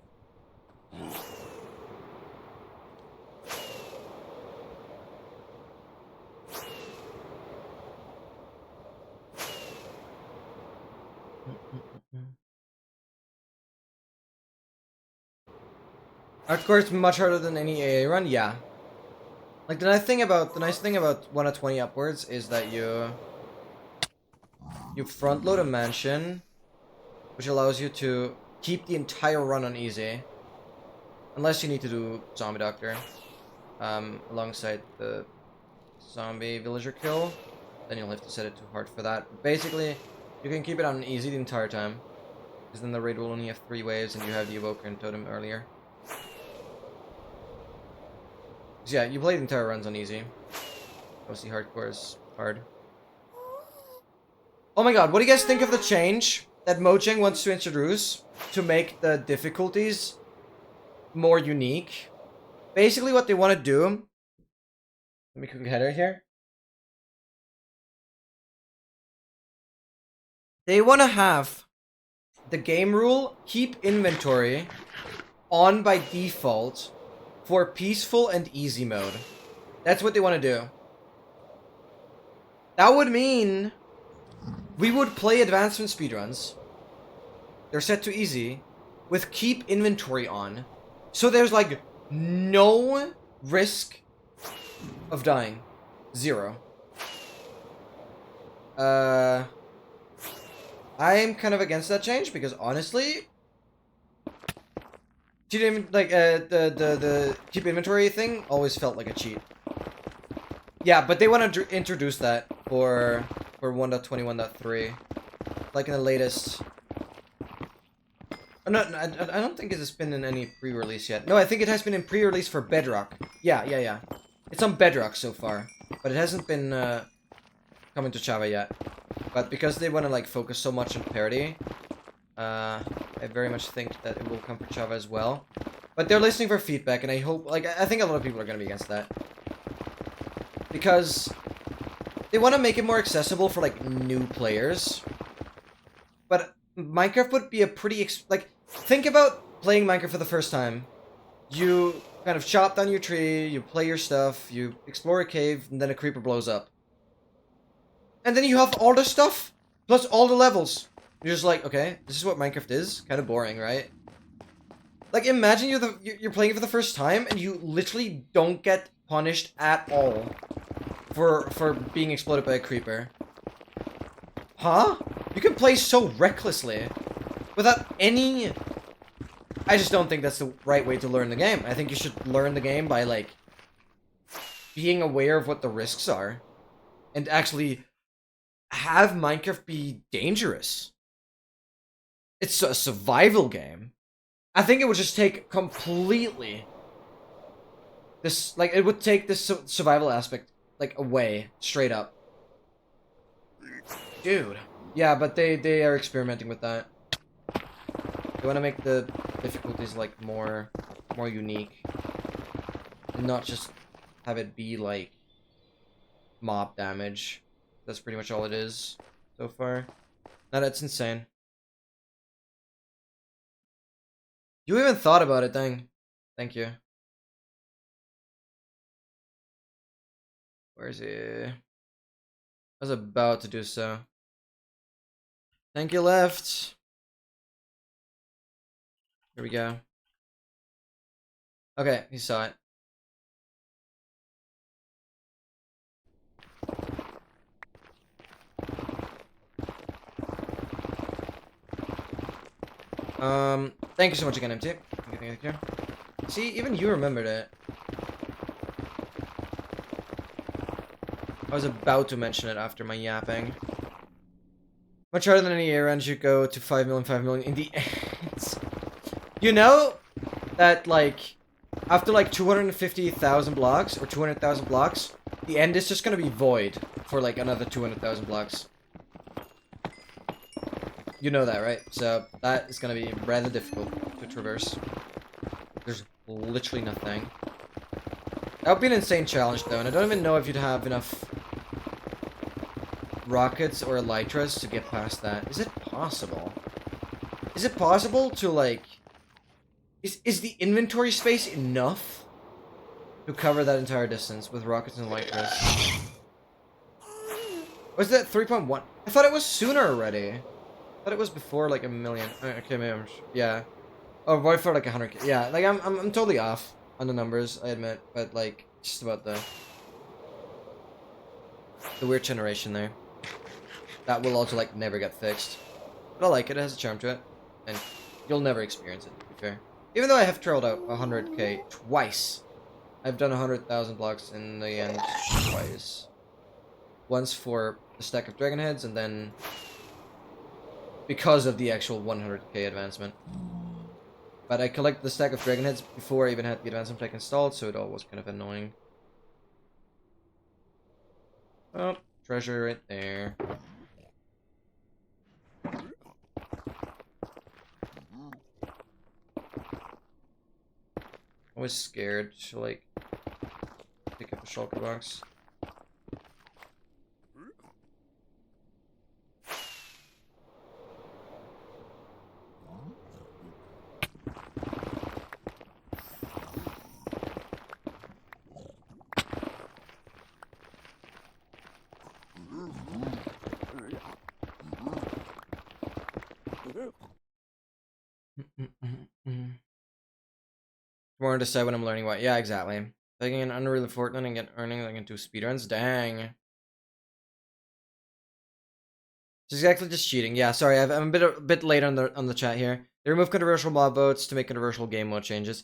Hardcore is much harder than any AA run, yeah. Like the nice thing about 1 of 20 upwards is that you front load a mansion, which allows you to keep the entire run on easy, unless you need to do zombie doctor, alongside the zombie villager kill. Then you'll have to set it to hard for that. But basically, you can keep it on easy the entire time, because then the raid will only have 3 waves, and you have the evoker and totem earlier. So yeah, you play the entire runs on easy. Obviously, hardcore is hard. Oh my god, what do you guys think of the change that Mojang wants to introduce to make the difficulties more unique? Basically, what they want to do... Let me quick header here. They want to have the game rule keep inventory on by default for peaceful and easy mode. That's what they want to do. That would mean we would play advancement speedruns. They're set to easy with keep inventory on. So there's like no risk of dying. 0. I'm kind of against that change because honestly, the keep inventory thing always felt like a cheat. Yeah, but they want to introduce that for 1.21.3, like in the latest. No, I don't think it's been in any pre-release yet. No, I think it has been in pre-release for Bedrock. Yeah. It's on Bedrock so far, but it hasn't been coming to Java yet. But because they want to like focus so much on parity, I very much think that it will come for Java as well. But they're listening for feedback, and I hope, like, I think a lot of people are going to be against that. Because they want to make it more accessible for, like, new players. But Minecraft would be a pretty, like, think about playing Minecraft for the first time. You kind of chop down your tree, you play your stuff, you explore a cave, and then a creeper blows up. And then you have all the stuff, plus all the levels. You're just like, okay, this is what Minecraft is. Kind of boring, right? Like, imagine you're playing it for the first time, and you literally don't get punished at all for being exploded by a creeper. Huh? You can play so recklessly without any... I just don't think that's the right way to learn the game. I think you should learn the game by, like, being aware of what the risks are. And actually have Minecraft be dangerous. It's a survival game. I think it would just take completely this, like, it would take this survival aspect, like, away, straight up. Dude. Yeah, but they are experimenting with that. They want to make the difficulties, like, more unique. And not just have it be, like, mob damage. That's pretty much all it is so far. Now that's insane. You even thought about it, dang. Thank you. Where is he? I was about to do so. Thank you, left. Here we go. Okay, he saw it. Thank you so much again, MT. Thank you. See, even you remembered it. I was about to mention it after my yapping. Much harder than any air run, you go to 5 million in the end. You know that, like, after like 250,000 blocks or 200,000 blocks, the end is just gonna be void for like another 200,000 blocks. You know that, right? So that is gonna be rather difficult to traverse. There's literally nothing. That would be an insane challenge though, and I don't even know if you'd have enough rockets or elytras to get past that. Is it possible? Is it possible to, like... Is the inventory space enough to cover that entire distance with rockets and elytras? Was that 3.1? I thought it was sooner already. I thought it was before like 1 million. Okay, maybe I'm... Yeah. Oh, right for like 100k. Yeah, like I'm totally off on the numbers, I admit. But like, just about the weird generation there. That will also like never get fixed. But I like it, it has a charm to it. And you'll never experience it, to be fair. Even though I have trailed out 100k twice. I've done 100,000 blocks in the end twice. Once for the stack of dragon heads, and then because of the actual 100k advancement. But I collected the stack of dragon heads before I even had the advancement tech installed, so it all was kind of annoying. Oh, treasure right there. I was scared to, like, pick up a shulker box. Tomorrow to decide when I'm learning what. Yeah, exactly. Taking an Unreal Fortnite and get earning like into speedruns. Dang. It's exactly just cheating. Yeah, sorry, I'm a bit late on the chat here. They remove controversial mob votes to make controversial game mode changes.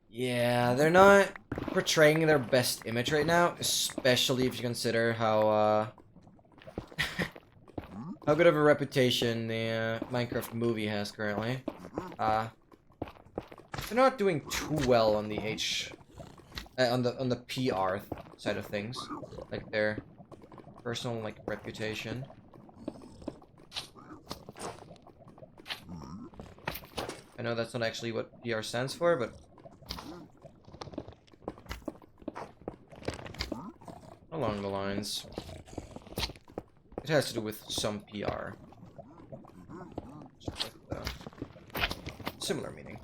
Yeah, they're not portraying their best image right now, especially if you consider how how good of a reputation the Minecraft movie has currently. They're not doing too well on the on the PR side of things, like their personal like reputation. I know that's not actually what PR stands for, but along the lines, it has to do with some PR. Just like similar meaning.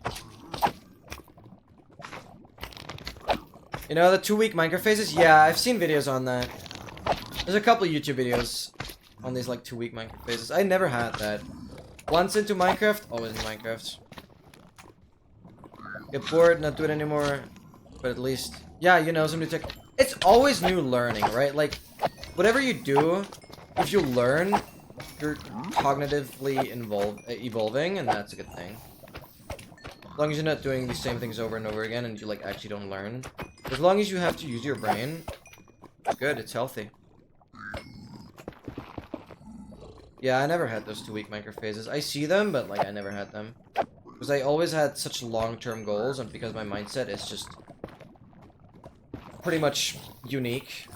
You know, the 2-week Minecraft phases? Yeah, I've seen videos on that. There's a couple of YouTube videos on these, like, 2-week Minecraft phases. I never had that. Once into Minecraft, always in Minecraft. Get bored, not do it anymore. But at least, yeah, you know, some new tech. It's always new learning, right? Like, whatever you do, if you learn, you're cognitively evolving, and that's a good thing. As long as you're not doing the same things over and over again, and you, like, actually don't learn. As long as you have to use your brain, it's good, it's healthy. Yeah, I never had those 2-week Minecraft phases. I see them, but, like, I never had them. Because I always had such long-term goals, and because my mindset is just pretty much unique.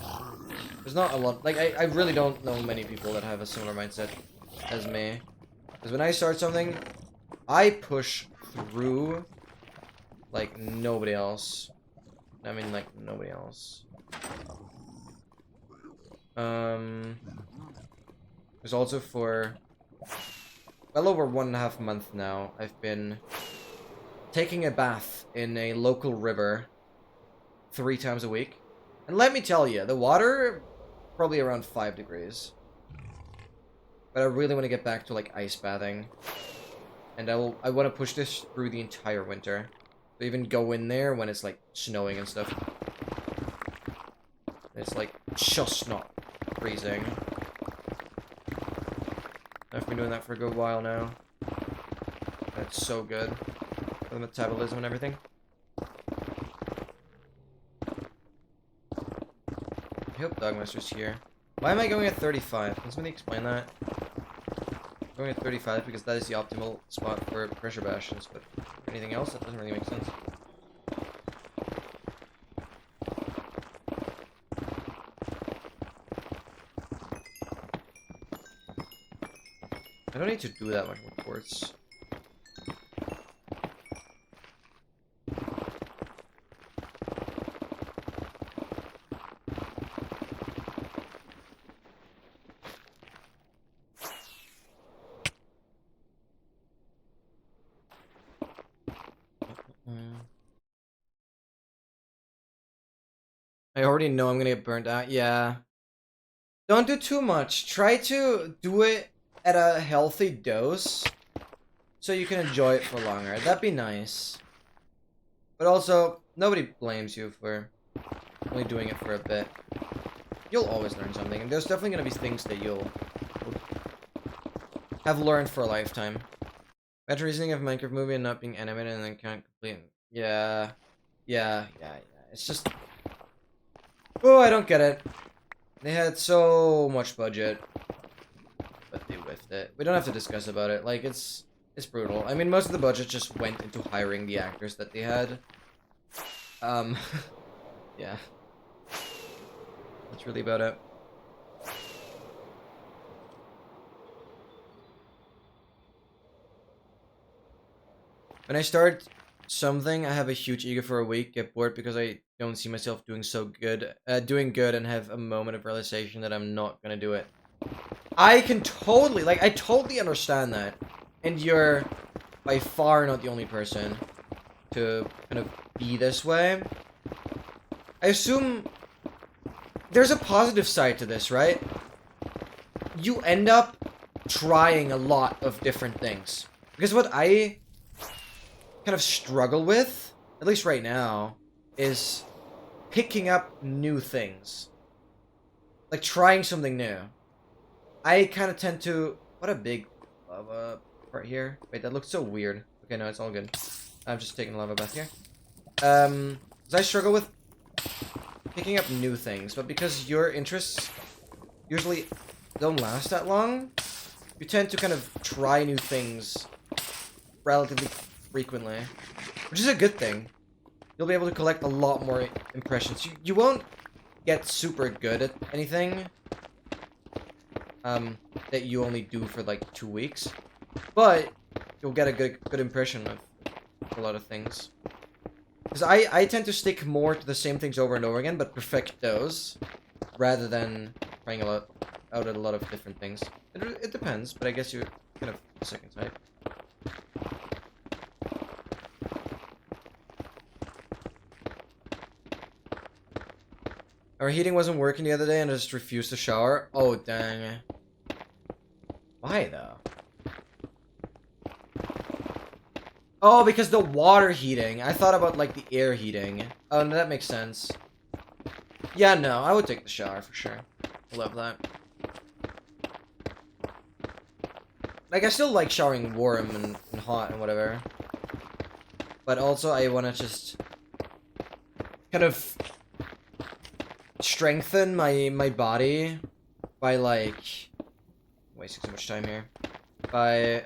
There's not a lot, like, I really don't know many people that have a similar mindset as me. Because when I start something, I push through like nobody else. I mean, like, nobody else. There's also for well over 1.5 months now, I've been taking a bath in a local river 3 times a week. And let me tell you, the water, probably around 5 degrees. But I really want to get back to, like, ice bathing. And I want to push this through the entire winter. So even go in there when it's, like, snowing and stuff. It's, like, just not freezing. I've been doing that for a good while now. That's so good. For the metabolism and everything. I hope Dogmaster's here. Why am I going at 35? Can somebody explain that? I'm going at 35 because that is the optimal spot for pressure bastions, but anything else, that doesn't really make sense. I don't need to do that much more quartz. I already know I'm gonna get burnt out. Yeah. Don't do too much. Try to do it at a healthy dose so you can enjoy it for longer. That'd be nice. But also, nobody blames you for only doing it for a bit. You'll always learn something, and there's definitely gonna be things that you'll have learned for a lifetime. Imagine reasoning of Minecraft movie and not being animated and then can't complete. Yeah. It's just... Oh, I don't get it. They had so much budget, but they whiffed it. We don't have to discuss about it. Like, it's brutal. I mean, most of the budget just went into hiring the actors that they had. Yeah. That's really about it. When I start something, I have a huge ego for a week, get bored because I don't see myself doing good, and have a moment of realization that I'm not gonna do it. I can totally, like, I totally understand that. And you're by far not the only person to kind of be this way. I assume there's a positive side to this, right? You end up trying a lot of different things. Because what I kind of struggle with, at least right now, is picking up new things. Like trying something new. I kind of tend to... What a big lava part here. Wait, that looks so weird. Okay, no, it's all good. I'm just taking a lava bath here. Because I struggle with picking up new things, but because your interests usually don't last that long, you tend to kind of try new things relatively frequently, which is a good thing. You'll be able to collect a lot more impressions. You won't get super good at anything that you only do for like 2 weeks, but you'll get a good impression of a lot of things. Because I tend to stick more to the same things over and over again, but perfect those, rather than trying out a lot of different things. It depends, but I guess you're kind of the second type. Our heating wasn't working the other day and I just refused to shower. Oh, dang. Why, though? Oh, because the water heating. I thought about, like, the air heating. Oh, no, that makes sense. Yeah, no, I would take the shower for sure. Love that. Like, I still like showering warm and hot and whatever. But also, I want to just kind of strengthen my body by, like... wasting so much time here. By,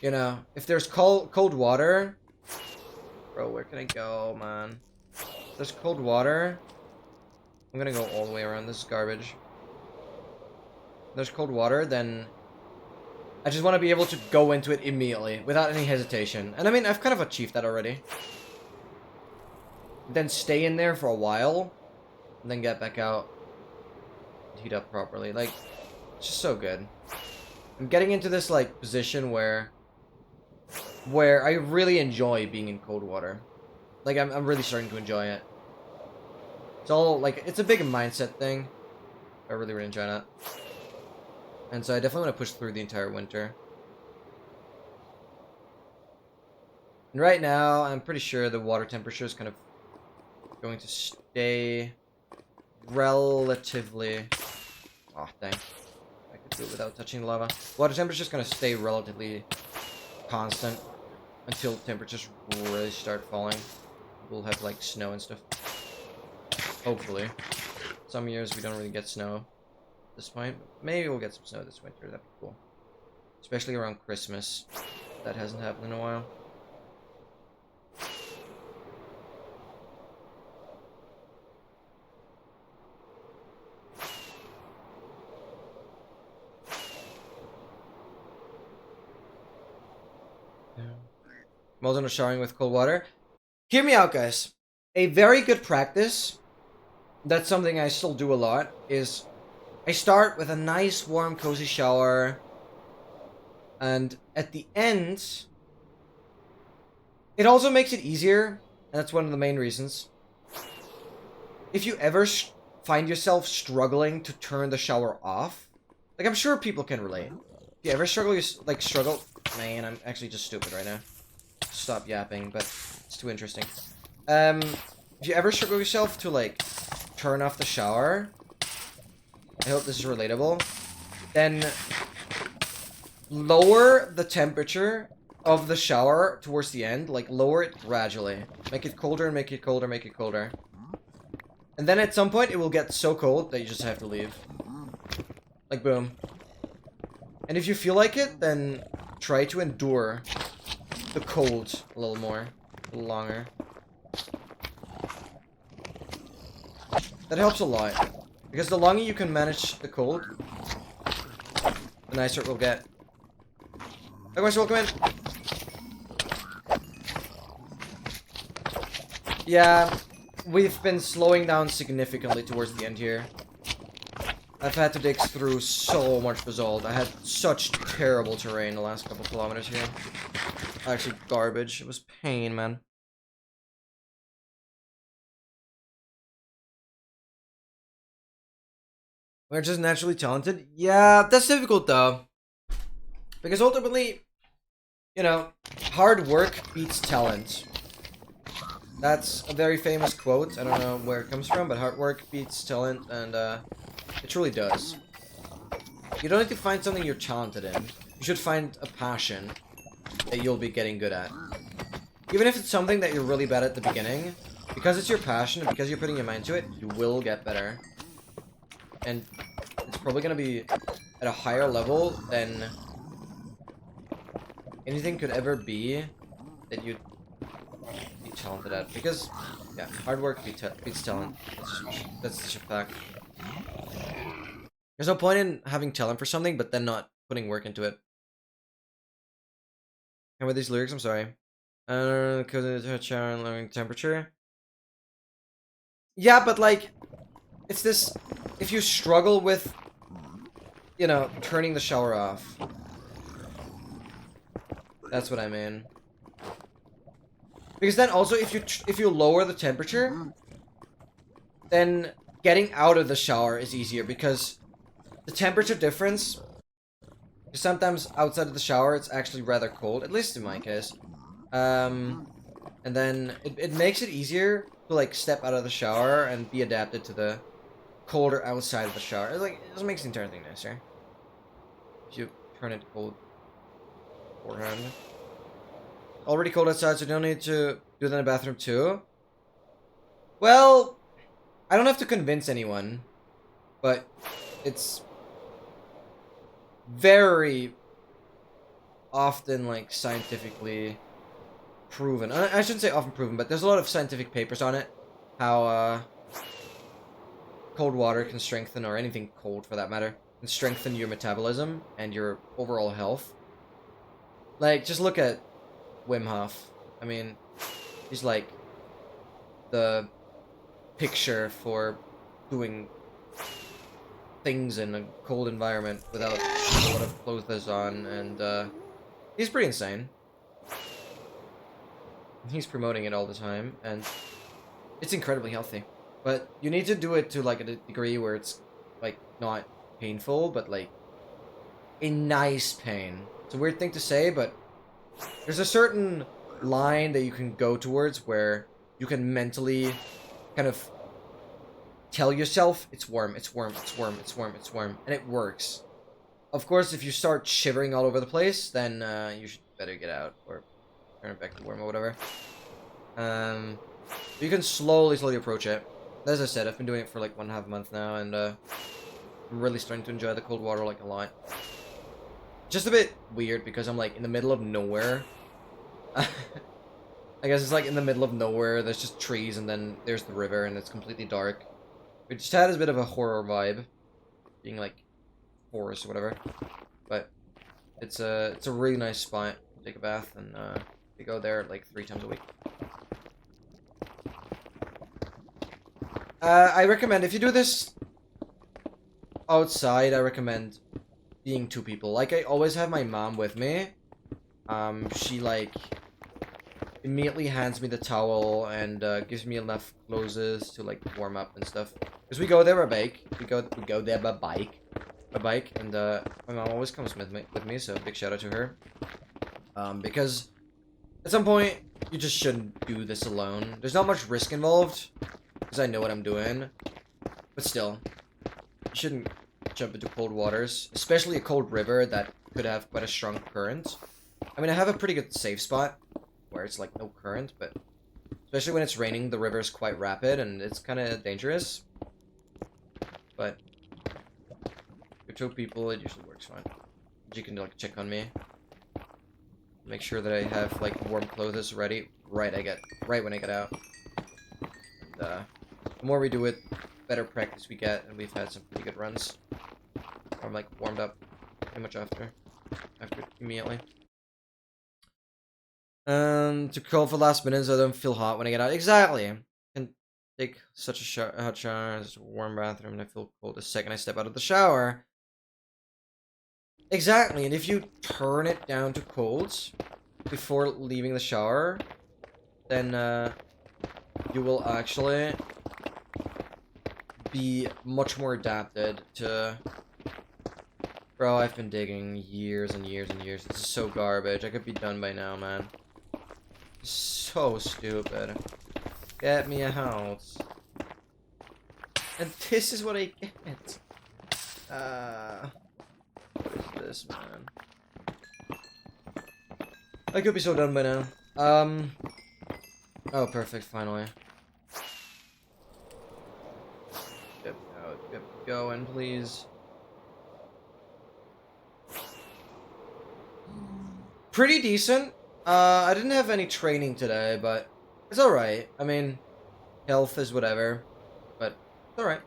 you know, if there's cold water... Bro, where can I go, man? If there's cold water... I'm gonna go all the way around. This is garbage. If there's cold water, then... I just want to be able to go into it immediately, without any hesitation. And I mean, I've kind of achieved that already. Then stay in there for a while, and then get back out. Heat up properly. Like, it's just so good. I'm getting into this, like, position where I really enjoy being in cold water. Like, I'm really starting to enjoy it. It's all, like, it's a big mindset thing. I really, really enjoy that. And so I definitely want to push through the entire winter. And right now, I'm pretty sure the water temperature is kind of going to stay relatively... Oh, dang. I could do it without touching the lava. Water temperature is going to stay relatively constant until temperatures really start falling. We'll have, like, snow and stuff. Hopefully. Some years we don't really get snow at this point. Maybe we'll get some snow this winter. That'd be cool. Especially around Christmas. That hasn't happened in a while. I'm also showering with cold water. Hear me out, guys. A very good practice, that's something I still do a lot, is I start with a nice, warm, cozy shower, and at the end, it also makes it easier, and that's one of the main reasons. If you ever find yourself struggling to turn the shower off, like, I'm sure people can relate. If you ever struggle, man, I'm actually just stupid right now. Stop yapping, but it's too interesting. If you ever struggle yourself to, like, turn off the shower, I hope this is relatable, then lower the temperature of the shower towards the end. Like, lower it gradually. Make it colder and make it colder, make it colder. And then at some point, it will get so cold that you just have to leave. Like, boom. And if you feel like it, then try to endure the cold a little more, a little longer. That helps a lot, because the longer you can manage the cold, the nicer it will get. Hey guys, welcome in. Yeah, we've been slowing down significantly towards the end here. I've had to dig through so much basalt. I had such terrible terrain the last couple kilometers here. Actually, garbage. It was pain, man. We're just naturally talented? Yeah, that's difficult, though. Because ultimately, You know, hard work beats talent. That's a very famous quote. I don't know where it comes from, but hard work beats talent, and it truly does. You don't need to find something you're talented in. You should find a passion that you'll be getting good at. Even if it's something that you're really bad at the beginning, because it's your passion and because you're putting your mind to it, you will get better. And it's probably going to be at a higher level than anything could ever be that you'd be talented at. Because, yeah, hard work beats talent. That's just a fact. There's no point in having talent for something, but then not putting work into it. And with these lyrics, I'm sorry. Because it's a shower and lowering temperature. Yeah, but like, it's this. If you struggle with, you know, turning the shower off. That's what I mean. Because then also, if you lower the temperature, then getting out of the shower is easier because the temperature difference. Sometimes outside of the shower, it's actually rather cold, at least in my case. And then it makes it easier to like step out of the shower and be adapted to the colder outside of the shower. It's like, it just makes the entire thing nicer. If you turn it cold beforehand. Already cold outside, so you don't need to do that in the bathroom too. Well, I don't have to convince anyone, but it's very often like scientifically proven. I shouldn't say often proven, but there's a lot of scientific papers on it. How cold water can strengthen, or anything cold for that matter, can strengthen your metabolism and your overall health. Like, just look at Wim Hof. I mean, he's like the picture for doing things in a cold environment without a lot of clothes on, and he's pretty insane. He's promoting it all the time, and it's incredibly healthy. But you need to do it to like a degree where it's like not painful, but like a nice pain. It's a weird thing to say, but there's a certain line that you can go towards where you can mentally kind of tell yourself it's warm, it's warm, it's warm, it's warm, it's warm, and it works. Of course, if you start shivering all over the place, then you should better get out or turn it back to warm or whatever. You can slowly approach it. As I said, I've been doing it for like 1.5 months now, and I'm really starting to enjoy the cold water like a lot. Just a bit weird because I'm like in the middle of nowhere. I guess it's like in the middle of nowhere. There's just trees, and then there's the river, and it's completely dark. It just had a bit of a horror vibe, being like forest or whatever. But it's a really nice spot to take a bath, and we go there like 3 times a week. I recommend, if you do this outside, I recommend being 2 people. Like, I always have my mom with me. She like immediately hands me the towel and gives me enough clothes to like warm up and stuff. Because we go there by bike. We go there by bike, and my mom always comes with me. So big shout out to her. Because at some point you just shouldn't do this alone. There's not much risk involved, because I know what I'm doing. But still, you shouldn't jump into cold waters, especially a cold river that could have quite a strong current. I mean, I have a pretty good safe spot where it's like no current, but especially when it's raining, the river is quite rapid and it's kind of dangerous. But with 2 people, it usually works fine. You can like check on me, make sure that I have like warm clothes ready right when I get out. And, the more we do it, better practice we get, and we've had some pretty good runs. I'm like warmed up pretty much after immediately. To call for last minute so I don't feel hot when I get out. Exactly. I can take such a hot shower, it's a warm bathroom, and I feel cold the second I step out of the shower. Exactly, and if you turn it down to cold before leaving the shower, then you will actually be much more adapted to Bro, I've been digging years and years and years. This is so garbage. I could be done by now, man. So stupid. Get me a house. And this is what I get. What is this, man? I could be so done by now. Oh, perfect, finally. Get going, please. Pretty decent. I didn't have any training today, but it's alright. I mean, health is whatever, but it's alright.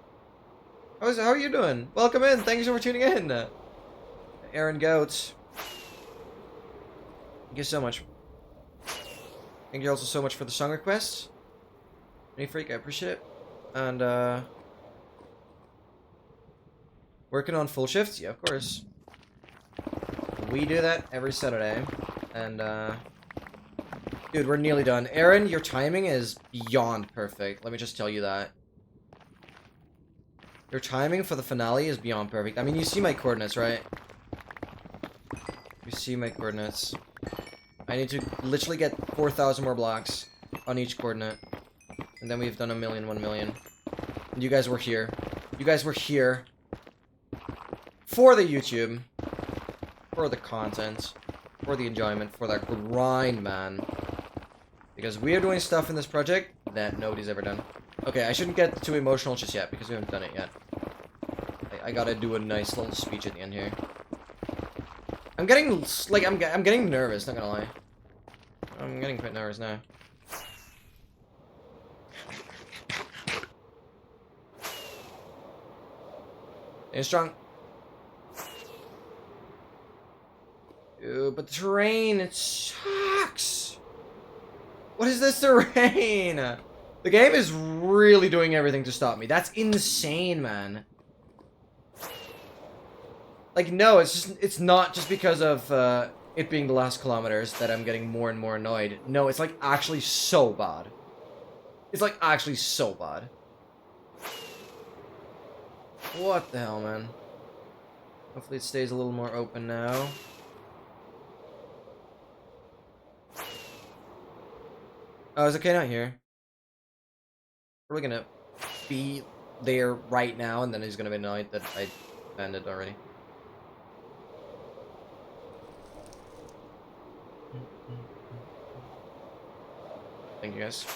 How are you doing? Welcome in. Thanks for tuning in. Aaron Goats. Thank you so much. Thank you also so much for the song requests. Any freak, I appreciate it. And, working on full shifts? Yeah, of course. We do that every Saturday. And, dude, we're nearly done. Aaron, your timing is beyond perfect. Let me just tell you that. Your timing for the finale is beyond perfect. I mean, you see my coordinates, right? You see my coordinates. I need to literally get 4,000 more blocks on each coordinate. And then we've done 1 million. And you guys were here. You guys were here. For the YouTube. For the content. For the enjoyment. For that grind, man. Because we are doing stuff in this project that nobody's ever done. Okay, I shouldn't get too emotional just yet, because we haven't done it yet. I gotta do a nice little speech at the end here. I'm getting, like, I'm getting nervous, not gonna lie. I'm getting quite nervous now. Stay strong. Dude, but the terrain, it sucks. What is this terrain? The game is really doing everything to stop me. That's insane, man. Like, no, it's not just because of it being the last kilometers that I'm getting more and more annoyed. No, it's like actually so bad. It's like actually so bad. What the hell, man? Hopefully it stays a little more open now. Oh, is okay not here? We're gonna be there right now, and then he's gonna be annoyed that I landed already. Thank you, guys.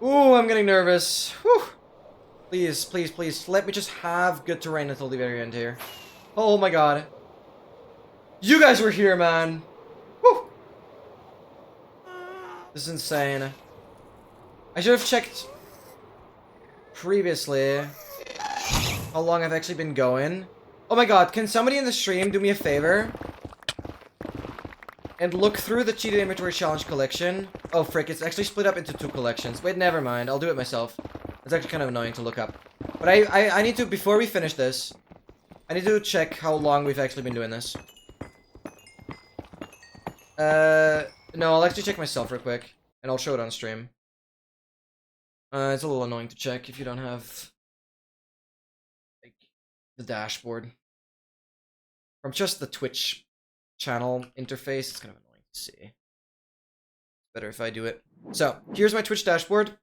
Ooh, I'm getting nervous. Whew. Please, please, please, let me just have good terrain until the very end here. Oh my god. You guys were here, man. Whew. This is insane. I should have checked previously how long I've actually been going. Oh my god, can somebody in the stream do me a favor? And look through the cheated inventory challenge collection. Oh frick, it's actually split up into 2 collections. Wait, never mind, I'll do it myself. It's actually kind of annoying to look up. But I need to, before we finish this, I need to check how long we've actually been doing this. No, I'll actually check myself real quick. And I'll show it on stream. It's a little annoying to check if you don't have, like, the dashboard. From just the Twitch channel interface, it's kind of annoying to see. It's better if I do it. So, here's my Twitch dashboard.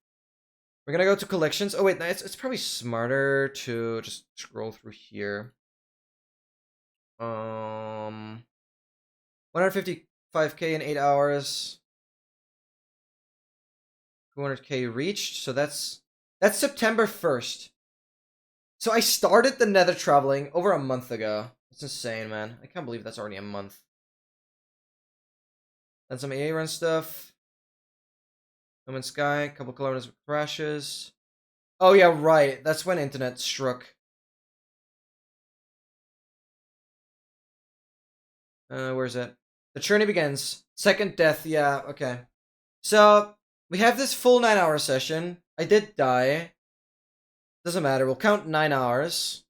We're gonna go to collections. Oh wait, it's probably smarter to just scroll through here. 155k in 8 hours. 200k reached. So that's September 1st. So I started the nether traveling over a month ago. It's insane, man. I can't believe that's already a month. Then some AA run stuff. No Man's Sky, a couple kilometers of crashes. Oh yeah, right. That's when internet struck. Where's it? The journey begins. Second death, yeah, okay. So, we have this full 9-hour session. I did die. Doesn't matter, we'll count 9 hours.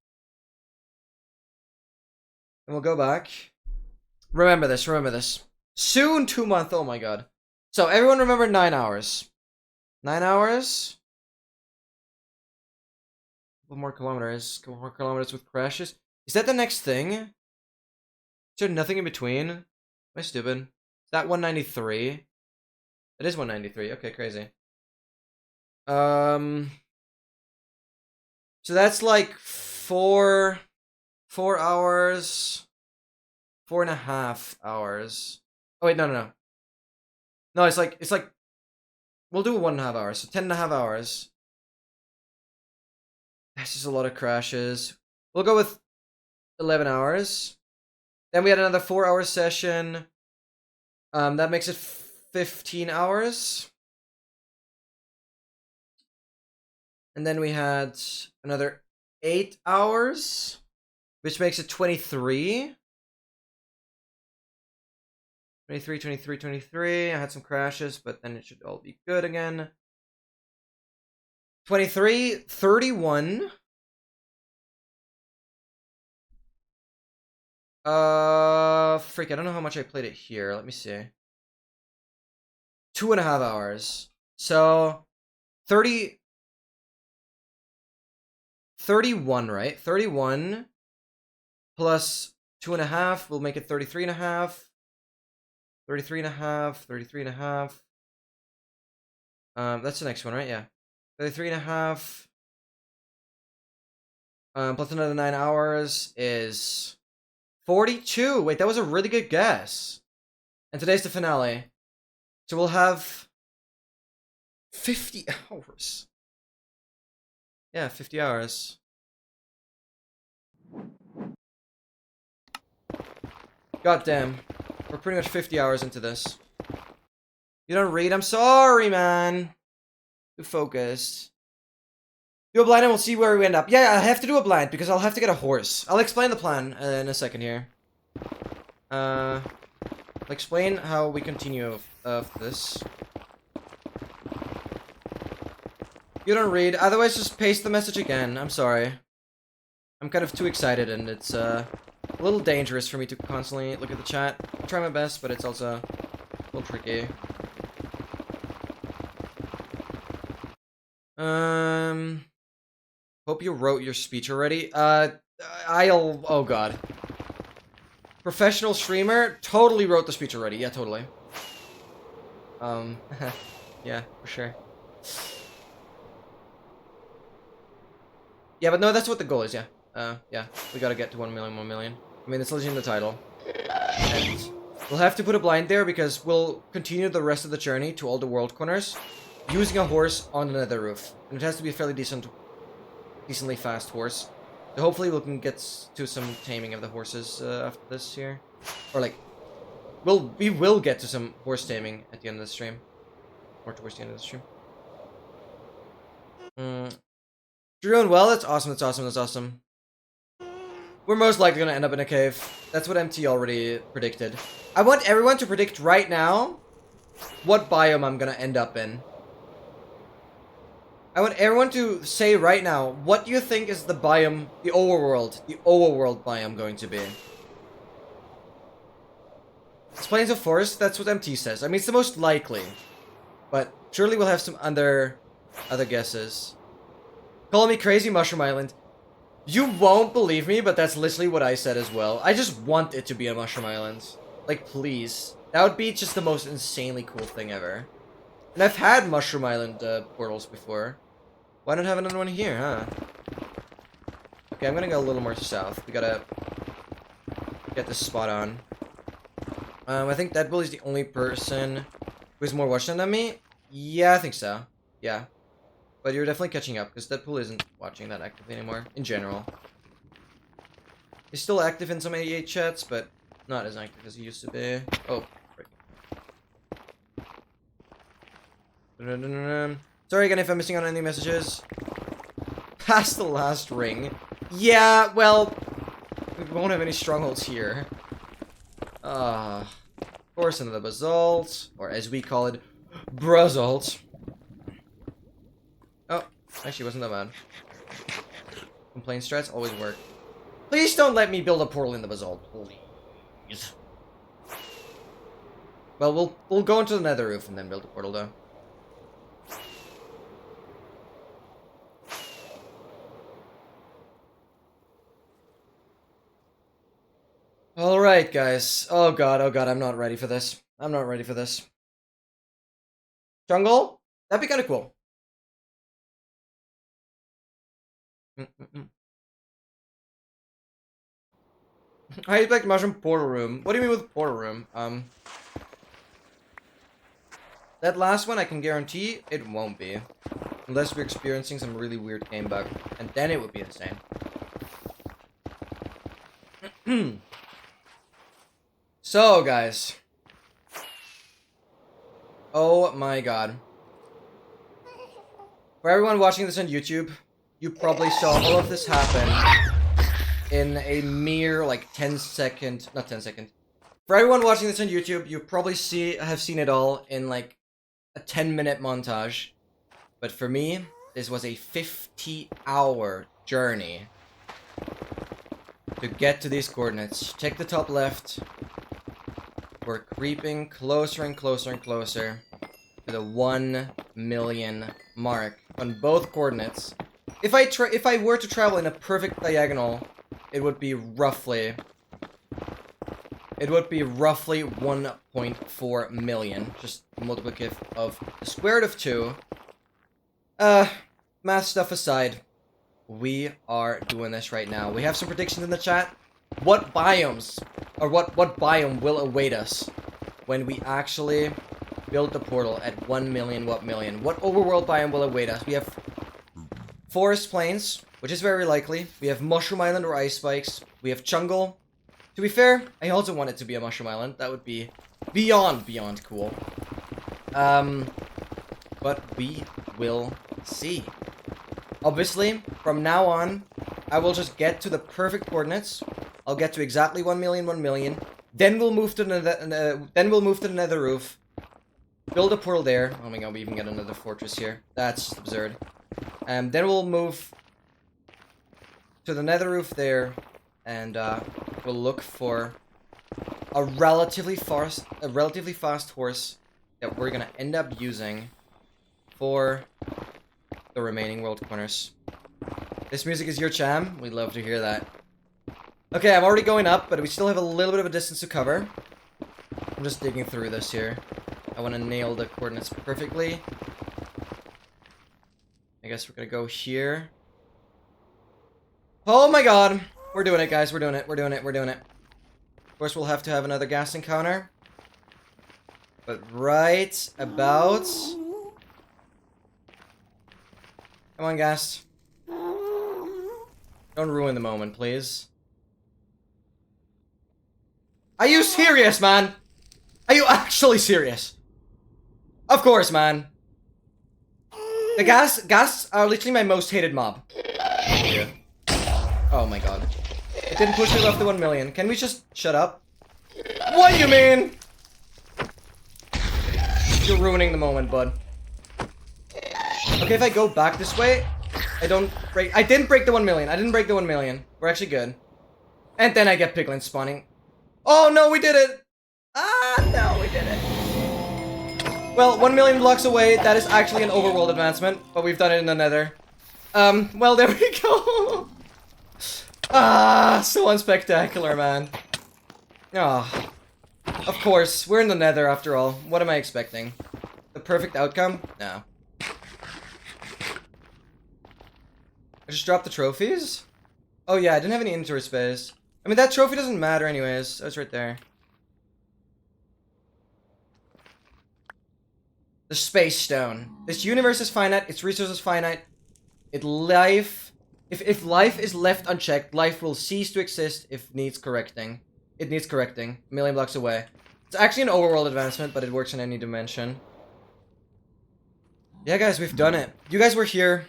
And we'll go back. Remember this, remember this. Soon 2 month, oh my god. So, everyone remember 9 hours. 9 hours? more kilometers. Couple more kilometers with crashes. Is that the next thing? Is there nothing in between? Am I stupid? Is that 193? It is 193. Okay, crazy. So that's like 4 hours, 4.5 hours. Oh wait, no. No, it's like we'll do 1.5 hours, so 10.5 hours. That's just a lot of crashes. We'll go with 11 hours. Then we had another 4-hour session. That makes it 15 hours. And then we had another 8 hours, which makes it 23. 23. I had some crashes, but then it should all be good again. 23, 31. Freak, I don't know how much I played it here. Let me see. 2.5 hours. So, 31, right? 31 plus 2.5 will make it 33.5. 33.5. That's the next one, right? Yeah. 33.5. Plus another 9 hours is 42. Wait, that was a really good guess. And today's the finale. So we'll have 50 hours. Yeah, 50 hours. God damn. We're pretty much 50 hours into this. You don't read? I'm sorry, man. Too focused. Do a blind and we'll see where we end up. Yeah, I have to do a blind because I'll have to get a horse. I'll explain the plan in a second here. I'll explain how we continue this. You don't read. Otherwise, just paste the message again. I'm sorry. I'm kind of too excited and it's a little dangerous for me to constantly look at the chat. I'll try my best, but it's also a little tricky. Hope you wrote your speech already. Oh god. Professional streamer, totally wrote the speech already. Yeah, totally. Yeah, for sure. Yeah, but no, that's what the goal is, yeah. Yeah, we gotta get to 1 million, 1 million. I mean, it's literally in the title. And we'll have to put a blind there because we'll continue the rest of the journey to all the world corners using a horse on the nether roof. And it has to be a fairly decently fast horse. So hopefully we can get to some taming of the horses after this here. Or like, we will get to some horse taming at the end of the stream. Or towards the end of the stream. You're doing well? That's awesome, that's awesome, that's awesome. We're most likely gonna end up in a cave. That's what MT already predicted. I want everyone to predict right now what biome I'm gonna end up in. I want everyone to say right now, what do you think is the biome, the overworld biome going to be? It's Plains of Forest, that's what MT says. I mean, it's the most likely. But surely we'll have some other guesses. Call me crazy, Mushroom Island. You won't believe me, but that's literally what I said as well. I just want it to be a Mushroom Island. Like, please. That would be just the most insanely cool thing ever. And I've had Mushroom Island portals before. Why not have another one here, huh? Okay, I'm gonna go a little more south. We gotta get this spot on. I think Deadpool is the only person who has more watch time than me. Yeah, I think so. Yeah. But you're definitely catching up, because Deadpool isn't watching that actively anymore, in general. He's still active in some 88 chats, but not as active as he used to be. Oh, frick. Sorry again if I'm missing on any messages. Past the last ring. Yeah, well, we won't have any strongholds here. Of course, another basalt, or as we call it, brazalt. Oh, actually wasn't that bad. Complaint strats always work. Please don't let me build a portal in the basalt, please. Well, we'll go into the nether roof and then build a portal though. Alright, guys. Oh god, I'm not ready for this. I'm not ready for this. Jungle? That'd be kind of cool. I expect mushroom portal room. What do you mean with portal room? That last one I can guarantee it won't be. Unless we're experiencing some really weird game bug. And then it would be insane. So, guys. Oh my god. For everyone watching this on YouTube, you probably saw all of this happen in a mere, like, 10-second... Not 10-second. For everyone watching this on YouTube, you probably have seen it all in, like, a 10-minute montage. But for me, this was a 50-hour journey to get to these coordinates. Check the top left. We're creeping closer and closer and closer to the 1 million mark on both coordinates. If I were to travel in a perfect diagonal, it would be roughly 1.4 million. Just multiplicative of the square root of 2. Math stuff aside, we are doing this right now. We have some predictions in the chat. What biomes, or what biome will await us when we actually build the portal at 1 million what million? What overworld biome will await us? We have forest plains, which is very likely. We have Mushroom Island or Ice Spikes. We have Jungle. To be fair, I also want it to be a Mushroom Island. That would be beyond cool. But we will see. Obviously, from now on, I will just get to the perfect coordinates. I'll get to exactly 1 million, 1 million. Then we'll move to the nether roof. Build a portal there. Oh my god, we even get another fortress here. That's just absurd. Then we'll move to the nether roof there, and we'll look for a relatively fast horse that we're gonna end up using for the remaining world corners. This music is your jam. We'd love to hear that. Okay, I'm already going up, but we still have a little bit of a distance to cover. I'm just digging through this here. I want to nail the coordinates perfectly. I guess we're gonna go here. Oh my god! We're doing it, guys. We're doing it. We're doing it. We're doing it. Of course, we'll have to have another gas encounter. But right about... Come on, gas. Don't ruin the moment, please. Are you serious, man? Are you actually serious? Of course, man. The gas are literally my most hated mob. Yeah. Oh my god. It didn't push me above the 1 million. Can we just shut up? What do you mean? You're ruining the moment, bud. Okay, if I go back this way, I didn't break the 1 million. I didn't break the 1 million. We're actually good. And then I get piglins spawning. Oh no, we did it! Ah, no, we did it. Well, 1 million blocks away, that is actually an overworld advancement, but we've done it in the nether. Well, there we go. Ah, so unspectacular, man. Ah, of course, we're in the nether after all. What am I expecting? The perfect outcome? No. I just dropped the trophies? Oh yeah, I didn't have any inventory space. I mean, that trophy doesn't matter anyways. Oh, it's right there. The space stone. This universe is finite, its resources finite. If life is left unchecked, life will cease to exist if needs correcting. It needs correcting. A million blocks away. It's actually an overworld advancement, but it works in any dimension. Yeah, guys, we've done it. You guys were here.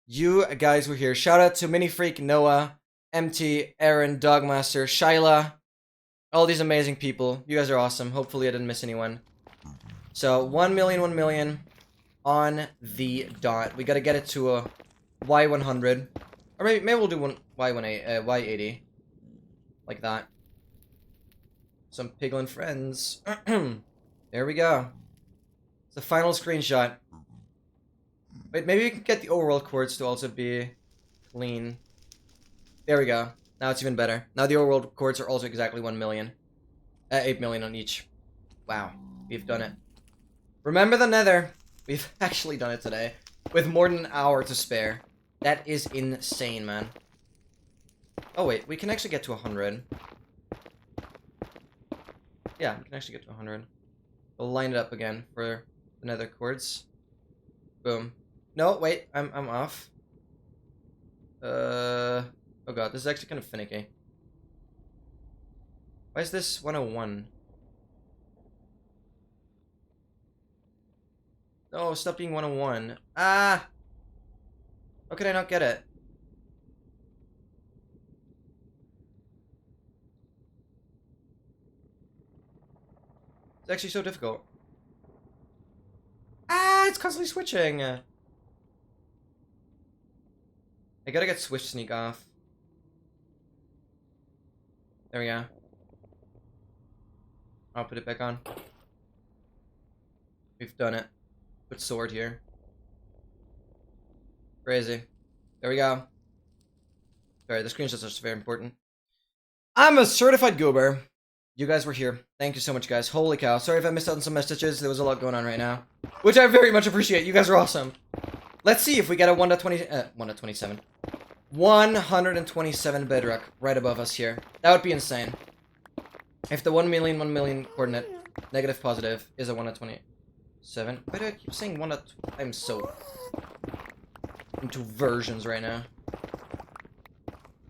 You guys were here. Shout out to Minifreak, Noah, MT, Aaron, Dogmaster, Shyla. All these amazing people. You guys are awesome. Hopefully I didn't miss anyone. So, 1 million, 1 million on the dot. We gotta get it to a Y100. Or maybe we'll do one Y80. Like that. Some piglin friends. There we go. It's the final screenshot. Wait, maybe we can get the overworld chords to also be clean. There we go. Now it's even better. Now the overworld cords are also exactly 1 million. 8 million on each. Wow, we've done it. Remember the nether. We've actually done it today. With more than an hour to spare. That is insane, man. Oh wait, we can actually get to 100. Yeah, we can actually get to 100. We'll line it up again for the nether cords. Boom. No, wait, I'm off. Oh god, this is actually kind of finicky. Why is this 101? No, stop being 101. Ah! How could I not get it? It's actually so difficult. Ah, it's constantly switching. I gotta get switch sneak off. There we go. I'll put it back on. We've done it. Put sword here. Crazy. There we go. Sorry, the screenshots are just very important. I'm a certified goober. You guys were here. Thank you so much, guys. Holy cow. Sorry if I missed out on some messages. There was a lot going on right now. Which I very much appreciate. You guys are awesome. Let's see if we get a 1.27. 127 bedrock right above us here. That would be insane. If the 1 million coordinate, negative positive, is a 1.27. Why do I keep saying 1. I'm so into versions right now.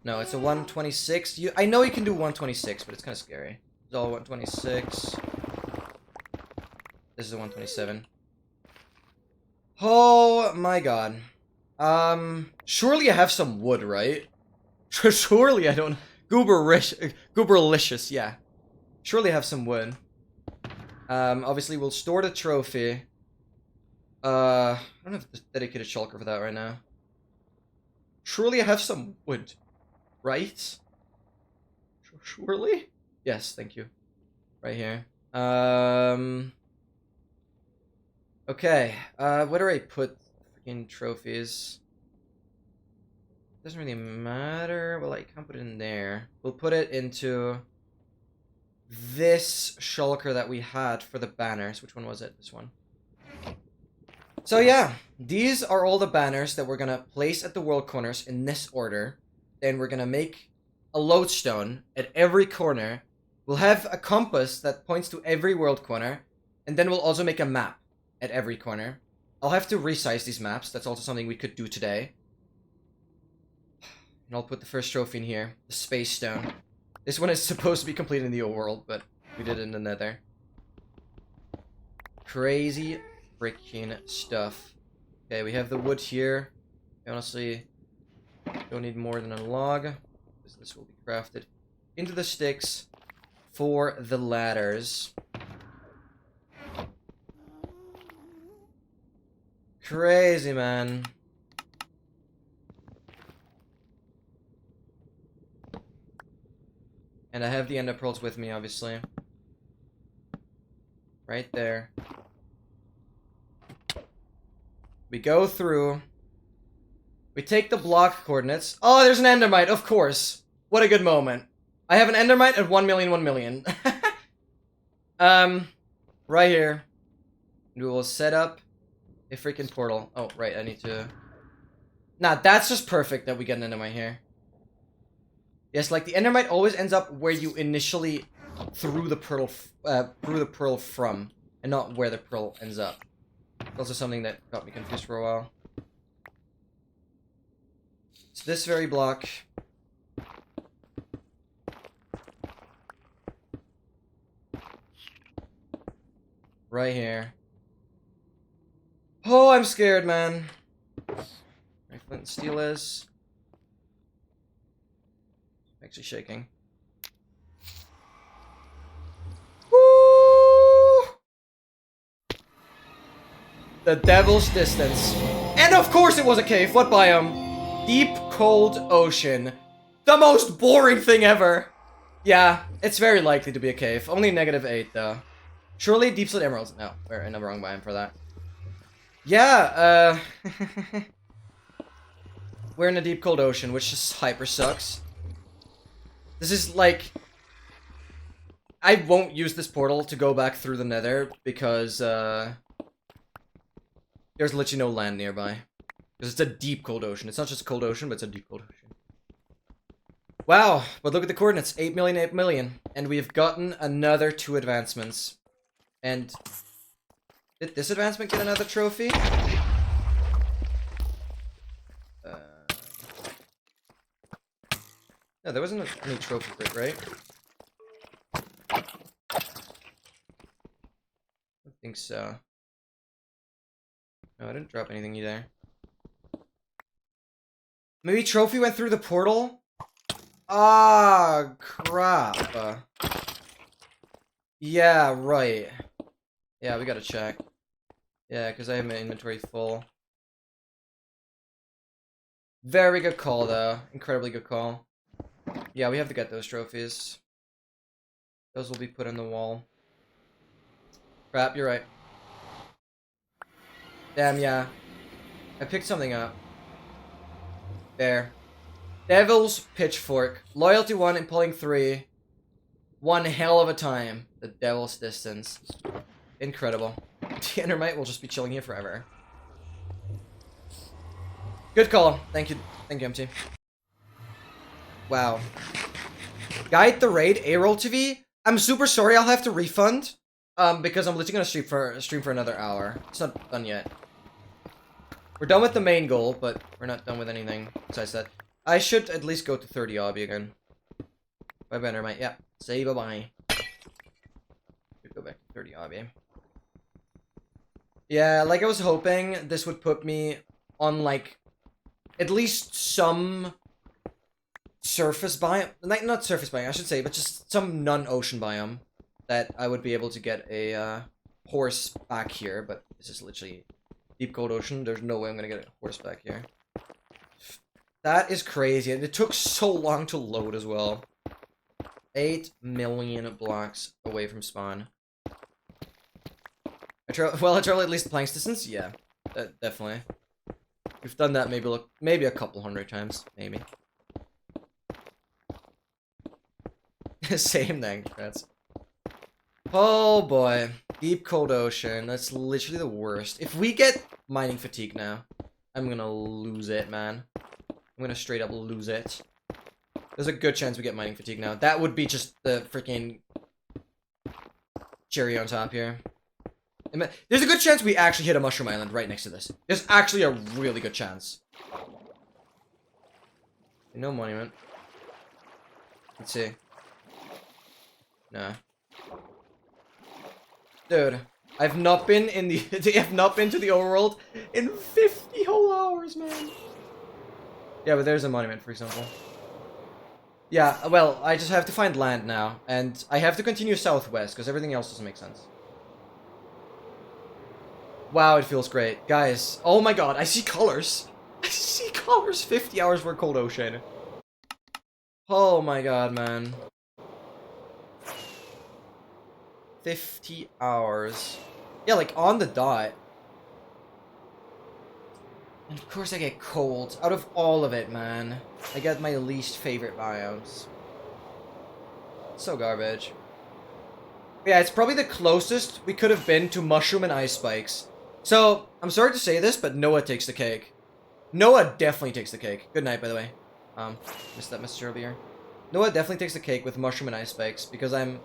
No, it's a 126. I know you can do 126, but it's kind of scary. It's all 126. This is a 127. Oh my god. Surely I have some wood, right? Surely I don't. Gooberlicious, yeah. Surely I have some wood. Obviously we'll store the trophy. I don't have a dedicated shulker for that right now. Surely I have some wood, right? Surely? Yes, thank you. Right here. Okay. Where do I put freaking trophies? Doesn't really matter. Well, I can't put it in there. We'll put it into this shulker that we had for the banners. Which one was it? This one. So yeah, these are all the banners that we're gonna place at the world corners in this order. Then we're gonna make a lodestone at every corner. We'll have a compass that points to every world corner. And then we'll also make a map at every corner. I'll have to resize these maps. That's also something we could do today. And I'll put the first trophy in here. The space stone. This one is supposed to be completed in the overworld, but we did it in the nether. Crazy freaking stuff. Okay, we have the wood here. I honestly don't need more than a log, because this will be crafted into the sticks for the ladders. Crazy, man. And I have the ender pearls with me, obviously. Right there. We go through. We take the block coordinates. Oh, there's an endermite, of course. What a good moment. I have an endermite at 1 million, 1 million. Right here. We will set up a freaking portal. Oh, right, I need to... Nah, that's just perfect that we get an endermite here. Yes, like the endermite always ends up where you initially threw the pearl from, and not where the pearl ends up. It's also something that got me confused for a while. It's this very block. Right here. Oh, I'm scared, man. My flint and steel is. Actually shaking. Woo! The devil's distance. And of course it was a cave. What biome? Deep, cold ocean. The most boring thing ever. Yeah, it's very likely to be a cave. Only -8, though. Surely deep slit emeralds. No, we're in the wrong biome for that. Yeah, we're in a deep, cold ocean, which just hyper sucks. This is like... I won't use this portal to go back through the nether because there's literally no land nearby. Because it's a deep cold ocean. It's not just a cold ocean, but it's a deep cold ocean. Wow, but look at the coordinates. 8 million, 8 million. And we've gotten another 2 advancements. And did this advancement get another trophy? No, there wasn't any trophy for it, right? I don't think so. No, I didn't drop anything either. Maybe trophy went through the portal? Ah, crap. Yeah, right. Yeah, we gotta check. Yeah, because I have my inventory full. Very good call, though. Incredibly good call. Yeah, we have to get those trophies. Those will be put on the wall. Crap, you're right. Damn, yeah. I picked something up. There. Devil's Pitchfork. Loyalty 1, Impelling 3. One hell of a time. The Devil's Distance. Incredible. The Endermite will just be chilling here forever. Good call. Thank you. Thank you, MT. Wow. Guide the raid, A-Roll TV. I'm super sorry, I'll have to refund. Because I'm literally gonna stream for another hour. It's not done yet. We're done with the main goal, but we're not done with anything besides that. I should at least go to 30 obby again. Bye bye, Endermite. Yeah. Say bye-bye. Go back to 30 obby. Yeah, like I was hoping this would put me on, like, at least some surface biome. Like, not surface biome, I should say, but just some non-ocean biome that I would be able to get a horse back here, but this is literally deep cold ocean. There's no way I'm gonna get a horse back here. That is crazy, and it took so long to load as well. 8 million blocks away from spawn. I travel at least planks distance? Yeah, definitely. We've done that maybe a couple hundred times, maybe. Same thing, congrats. Oh boy, deep cold ocean. That's literally the worst. If we get mining fatigue now, I'm gonna lose it, man. I'm gonna straight up lose it. There's a good chance we get mining fatigue now. That would be just the freaking cherry on top here. There's a good chance we actually hit a mushroom island right next to this. There's actually a really good chance. No monument. Let's see. Nah. Dude, I've not been in the I've not been to the overworld in 50 whole hours, man. Yeah, but there's a monument, for example. Yeah, well, I just have to find land now, and I have to continue southwest, because everything else doesn't make sense. Wow, it feels great. Guys, oh my god, I see colors. I see colors. 50 hours for cold ocean. Oh my god, man. 50 hours. Yeah, like on the dot. And of course I get cold. Out of all of it, man. I get my least favorite biomes. So garbage. Yeah, it's probably the closest we could have been to mushroom and ice spikes. So, I'm sorry to say this, but Noah takes the cake. Noah definitely takes the cake. Good night, by the way. Missed that message earlier. Noah definitely takes the cake with mushroom and ice spikes, because I'm,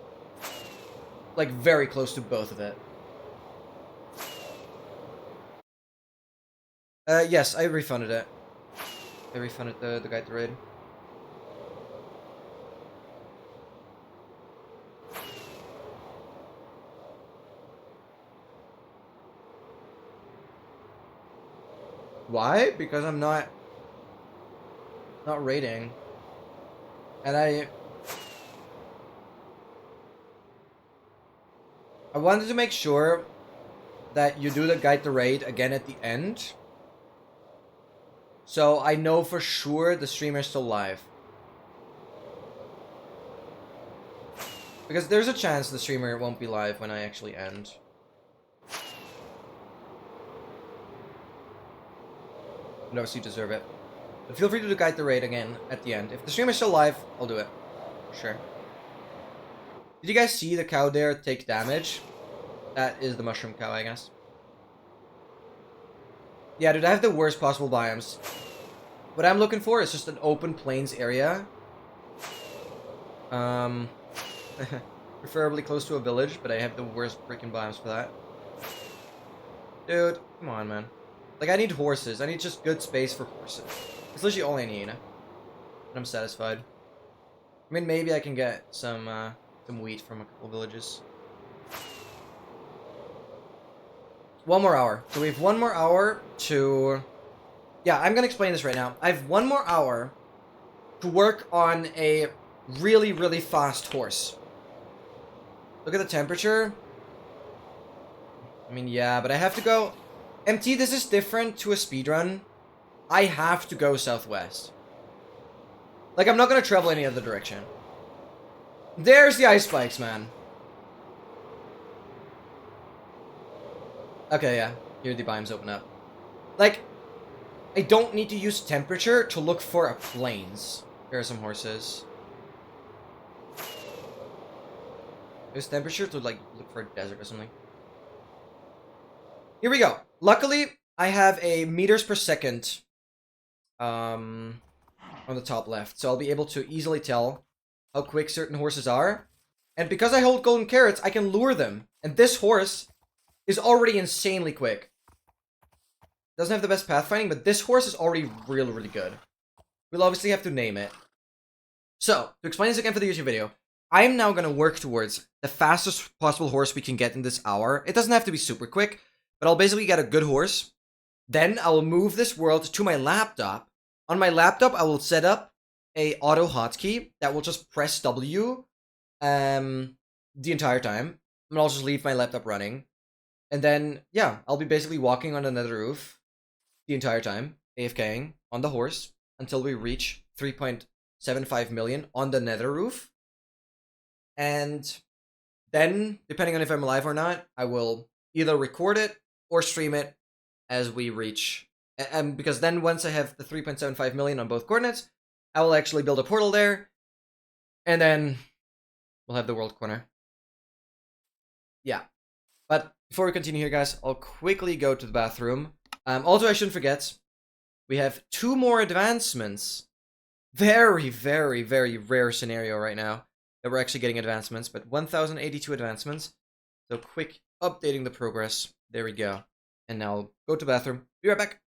like, very close to both of it. Yes, I refunded it. I refunded the guide to raid. Why? Because I'm not raiding. And I wanted to make sure that you do the guide to raid again at the end. So I know for sure the streamer's still live. Because there's a chance the streamer won't be live when I actually end. No, so you deserve it. But feel free to do guide the raid again at the end. If the streamer's still live, I'll do it. Sure. Did you guys see the cow there take damage? That is the mushroom cow, I guess. Yeah, dude, I have the worst possible biomes. What I'm looking for is just an open plains area. Preferably close to a village, but I have the worst freaking biomes for that. Dude, come on, man. Like, I need horses. I need just good space for horses. It's literally all I need. And I'm satisfied. I mean, maybe I can get some wheat from a couple villages. 1 more hour. So we have 1 more hour to... Yeah, I'm gonna explain this right now. I have 1 more hour to work on a really, really fast horse. Look at the temperature. I mean, yeah, but I have to go... MT, this is different to a speedrun. I have to go southwest. Like, I'm not gonna travel any other direction. There's the ice spikes, man. Okay, yeah. Here the biomes open up. Like, I don't need to use temperature to look for a plains. Here are some horses. Use temperature to, like, look for a desert or something. Here we go. Luckily, I have a meters per second on the top left. So I'll be able to easily tell how quick certain horses are. And because I hold golden carrots, I can lure them. And this horse is already insanely quick. Doesn't have the best pathfinding, but this horse is already really, really good. We'll obviously have to name it. So, to explain this again for the YouTube video, I am now going to work towards the fastest possible horse we can get in this hour. It doesn't have to be super quick, but I'll basically get a good horse. Then I will move this world to my laptop. On my laptop, I will set up a auto hotkey that will just press W the entire time. And I'll just leave my laptop running. And then, yeah, I'll be basically walking on another roof the entire time, AFKing on the horse, until we reach 3.75 million on the nether roof. And then, depending on if I'm alive or not, I will either record it or stream it as we reach... And because then once I have the 3.75 million on both coordinates, I will actually build a portal there. And then we'll have the world corner. Yeah. But before we continue here, guys, I'll quickly go to the bathroom. Also, I shouldn't forget, we have 2 more advancements. Very, very, very rare scenario right now that we're actually getting advancements, but 1,082 advancements. So quick updating the progress. There we go. And now I'll go to the bathroom. Be right back.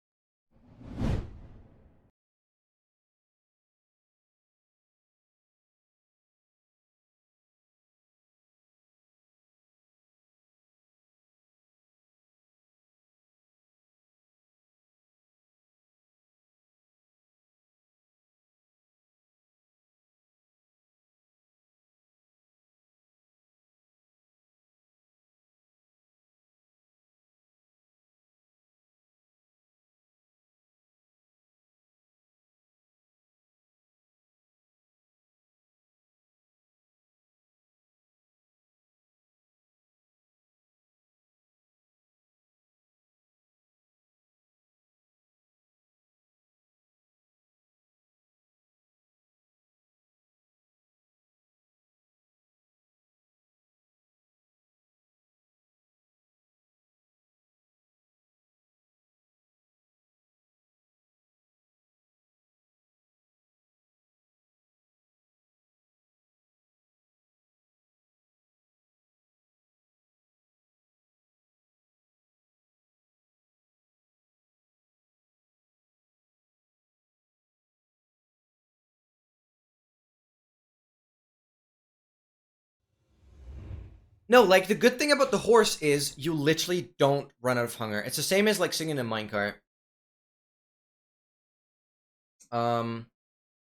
No, like, the good thing about the horse is you literally don't run out of hunger. It's the same as, like, singing a minecart.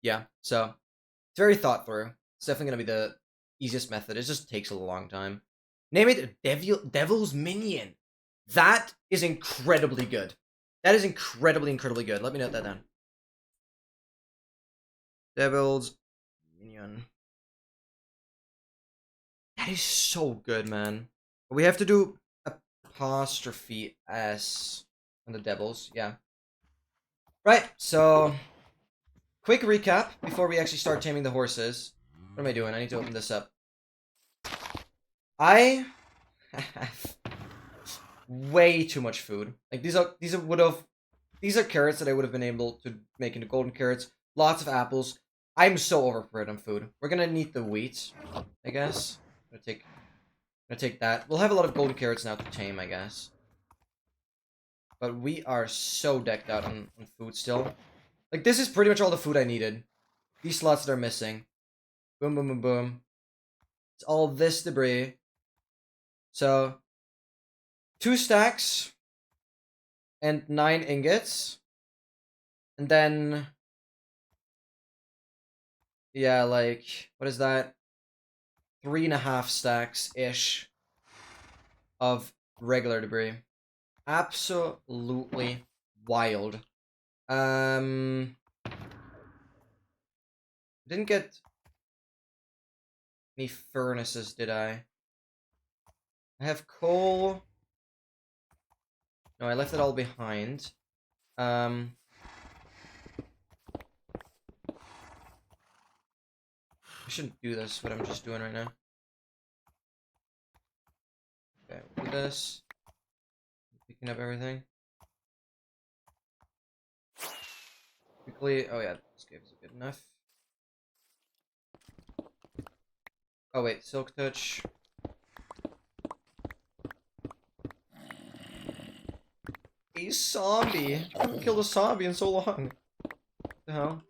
Yeah, so it's very thought through. It's definitely gonna be the easiest method. It just takes a long time. Name it Devil's Minion. That is incredibly good. That is incredibly, incredibly good. Let me note that down. Devil's Minion. That is so good, man. We have to do apostrophe S on the devils, yeah. Right, so quick recap before we actually start taming the horses. What am I doing? I need to open this up. I have way too much food. Like these are carrots that I would have been able to make into golden carrots. Lots of apples. I'm so overprepared on food. We're gonna need the wheat, I guess. I'm gonna take that. We'll have a lot of golden carrots now to tame, I guess. But we are so decked out on food still. Like this is pretty much all the food I needed. These slots that are missing. Boom, boom, boom, boom. It's all this debris. So 2 stacks and 9 ingots. And then yeah, like what is that? 3.5 stacks-ish of regular debris. Absolutely wild. Didn't get any furnaces, did I? I have coal. No, I left it all behind. I shouldn't do this, what I'm just doing right now. Okay, we'll do this. Picking up everything. Quickly. Oh yeah, this gives it good enough. Oh wait, silk touch. A zombie. I haven't killed a zombie in so long. What the hell?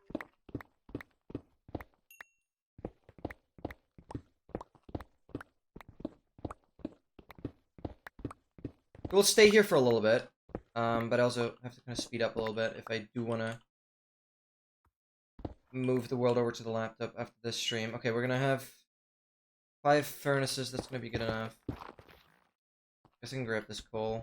We'll stay here for a little bit. But I also have to kind of speed up a little bit if I do want to move the world over to the laptop after this stream. Okay, we're gonna have 5 furnaces. That's gonna be good enough. Guess I can grab this coal.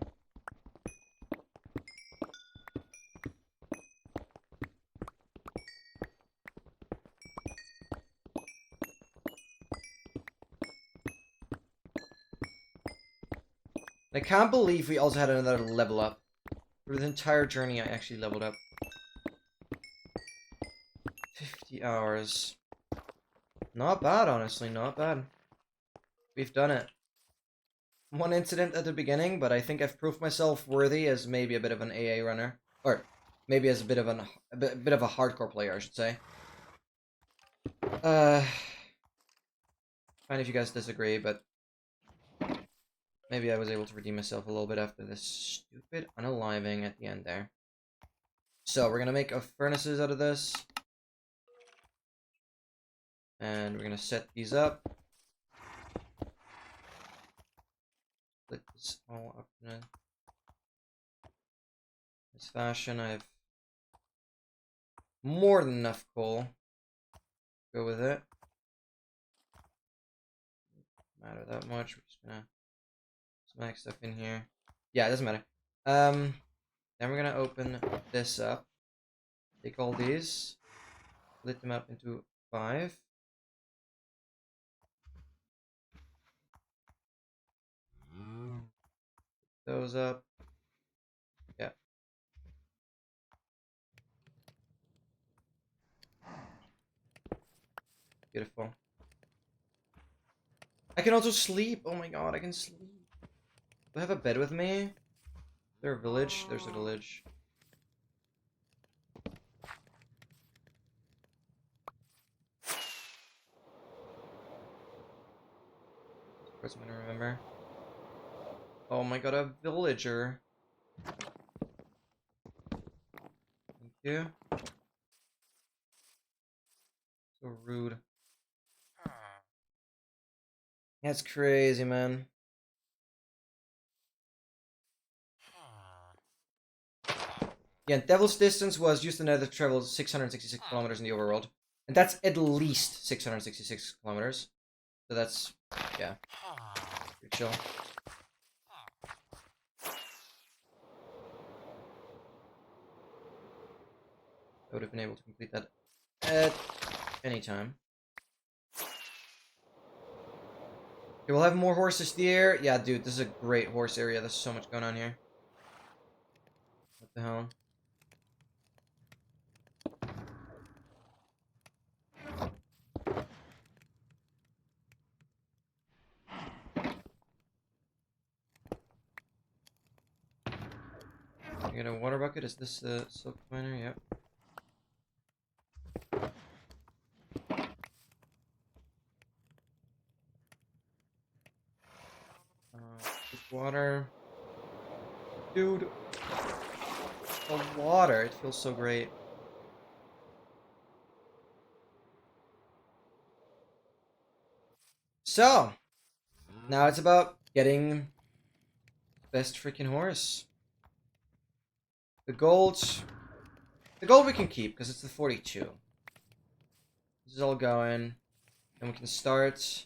I can't believe we also had another level up. Through the entire journey, I actually leveled up. 50 hours. Not bad, honestly, not bad. We've done it. One incident at the beginning, but I think I've proved myself worthy as maybe a bit of an AA runner. Or maybe as a bit of a bit of a hardcore player, I should say. Fine if you guys disagree, but maybe I was able to redeem myself a little bit after this stupid unaliving at the end there. So we're gonna make a furnaces out of this. And we're gonna set these up. Split this all up in this fashion. I have more than enough coal. Go with it. Doesn't matter that much. We're just gonna smack stuff in here. Yeah, it doesn't matter. Then we're gonna open this up. Take all these, split them up into 5. Those up. Yeah. Beautiful. I can also sleep. Oh my god, I can sleep. Do I have a bed with me? Is there a village? There's a village. Of course I'm gonna remember. Oh my god, a villager. Thank you. So rude. That's crazy, man. Yeah, Devil's Distance was used in to travel 666 kilometers in the overworld. And that's at least 666 kilometers. So that's, yeah, pretty chill. I would have been able to complete that at any time. Okay, we'll have more horses here. Yeah, dude, this is a great horse area. There's so much going on here. What the hell? I got a water bucket. Is this the silk miner? Yep. Water. Dude. The water. It feels so great. So. Now it's about getting best freaking horse. The gold we can keep because it's the 42. This is all going. And we can start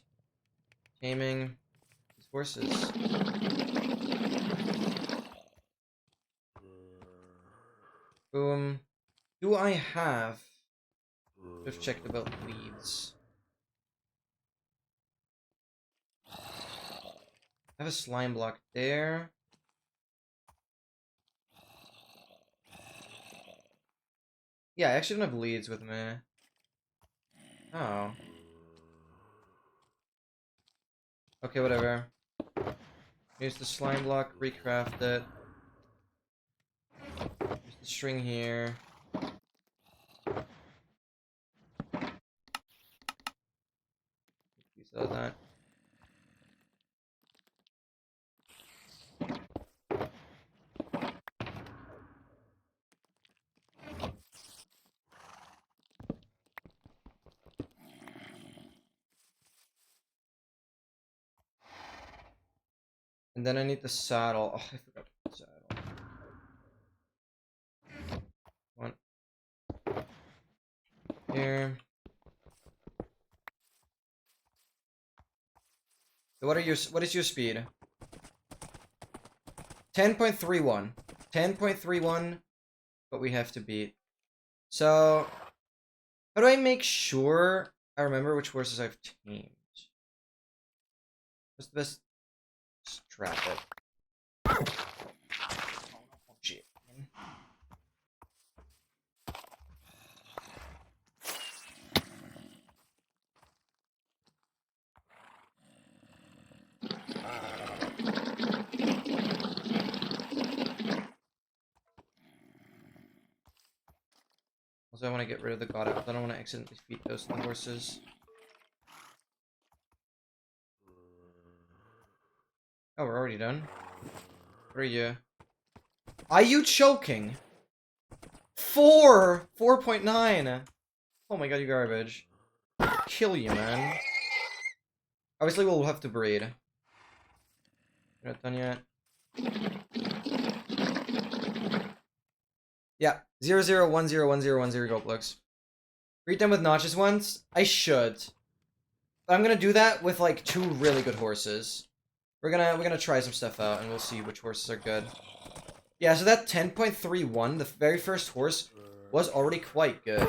taming these horses. Boom. Do I have... Just checked about leads. I have a slime block there. Yeah, I actually don't have leads with me. Oh. Okay, whatever. Use the slime block, recraft it. Use the string here. Use all that. And then I need the saddle. Oh, I forgot the saddle. One. Here. What is your speed? 10.31. 10.31, but we have to beat. So, how do I make sure I remember which horses I've tamed? What's the best? Strap it. Oh, shit. Also, I want to get rid of the god apples. I don't want to accidentally feed those to the horses. Oh, we're already done. What are you? Are you choking? 4.9. Oh my god, you garbage. Kill you, man. Obviously, we'll have to breed. We're not done yet. Yeah, 0, 0, 1, 0, 1, 0, 1, 0 gold looks. Breed them with notches once? I should. But I'm gonna do that with like 2 really good horses. We're gonna try some stuff out and we'll see which horses are good. Yeah, so that 10.31, the very first horse, was already quite good.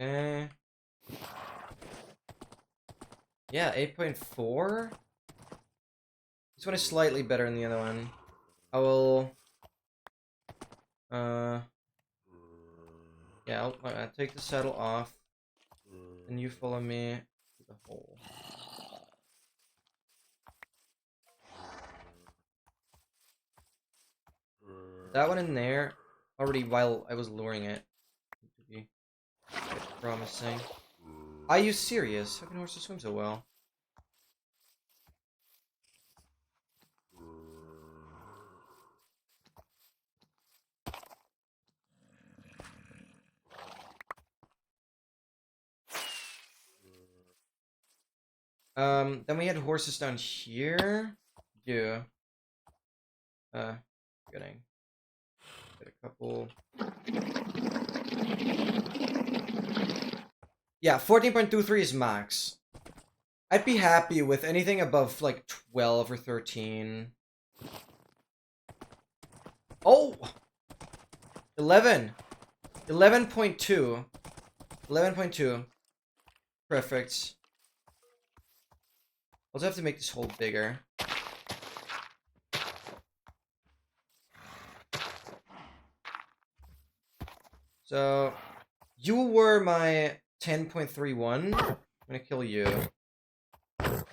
Okay. Yeah, 8.4? This one is slightly better than the other one. I will... Yeah, I'll take the saddle off. And you follow me to the hole. That one in there, already while I was luring it. To be quite promising. Are you serious? How can horses swim so well? Then we had horses down here. Yeah. Getting. Get a couple. Yeah, 14.23 is max. I'd be happy with anything above like 12 or 13. Oh! 11. 11.2. 11.2. Perfect. Also have to make this hole bigger. So, you were my 10.31. I'm gonna kill you. There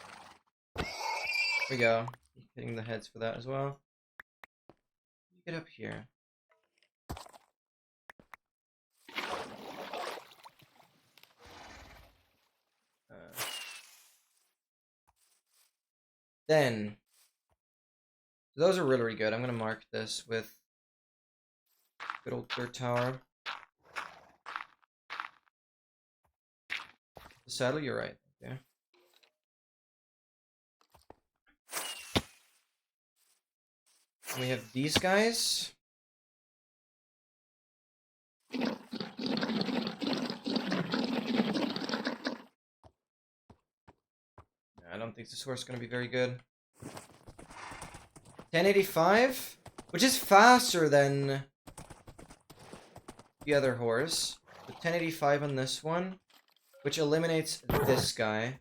we go. Hitting the heads for that as well. Get up here. Then, those are really, really good. I'm gonna mark this with good old third tower. The saddle, you're right. Okay. And we have these guys. I don't think this horse is gonna be very good. 1085, which is faster than the other horse. The 1085 on this one, which eliminates this guy.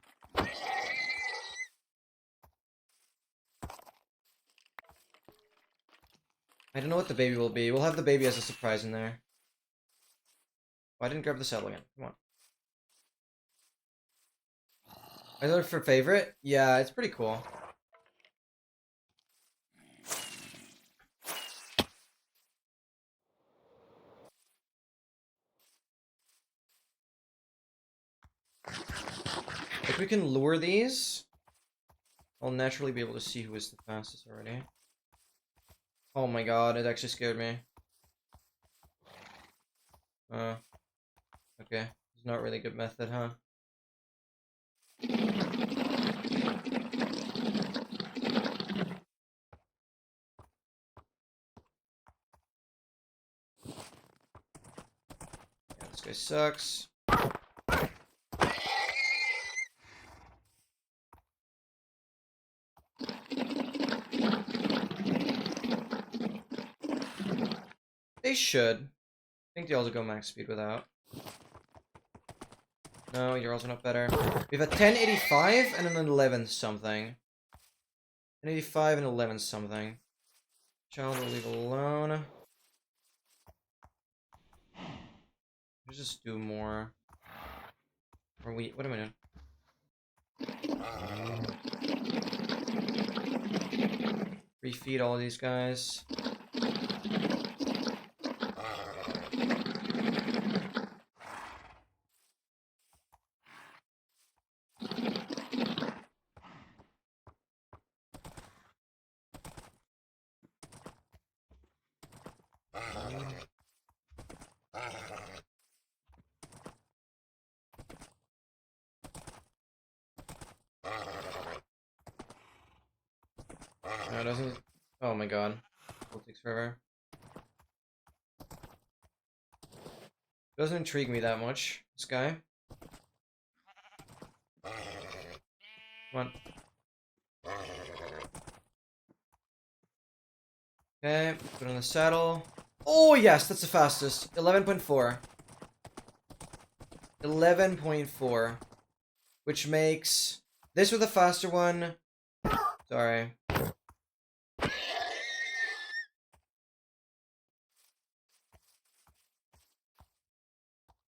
I don't know what the baby will be. We'll have the baby as a surprise in there. Oh, I didn't grab the saddle again. Come on. I look for favorite. Yeah, it's pretty cool. If we can lure these, I'll naturally be able to see who is the fastest already. Oh my god, it actually scared me. Okay. It's not really a good method, huh? Yeah, this guy sucks. They should. I think they also go max speed without. No, you're also not better. We have a 1085 and an 11 something. 1085 and 11 something. Child will leave alone. Let's just do more. Or we, what am I doing? Refeed all of these guys. No, it doesn't. Oh my god. It takes forever. Doesn't intrigue me that much, this guy. Come on. Okay, put on the saddle. Oh yes, that's the fastest. 11.4. 11.4. Which makes this with a faster one. Sorry.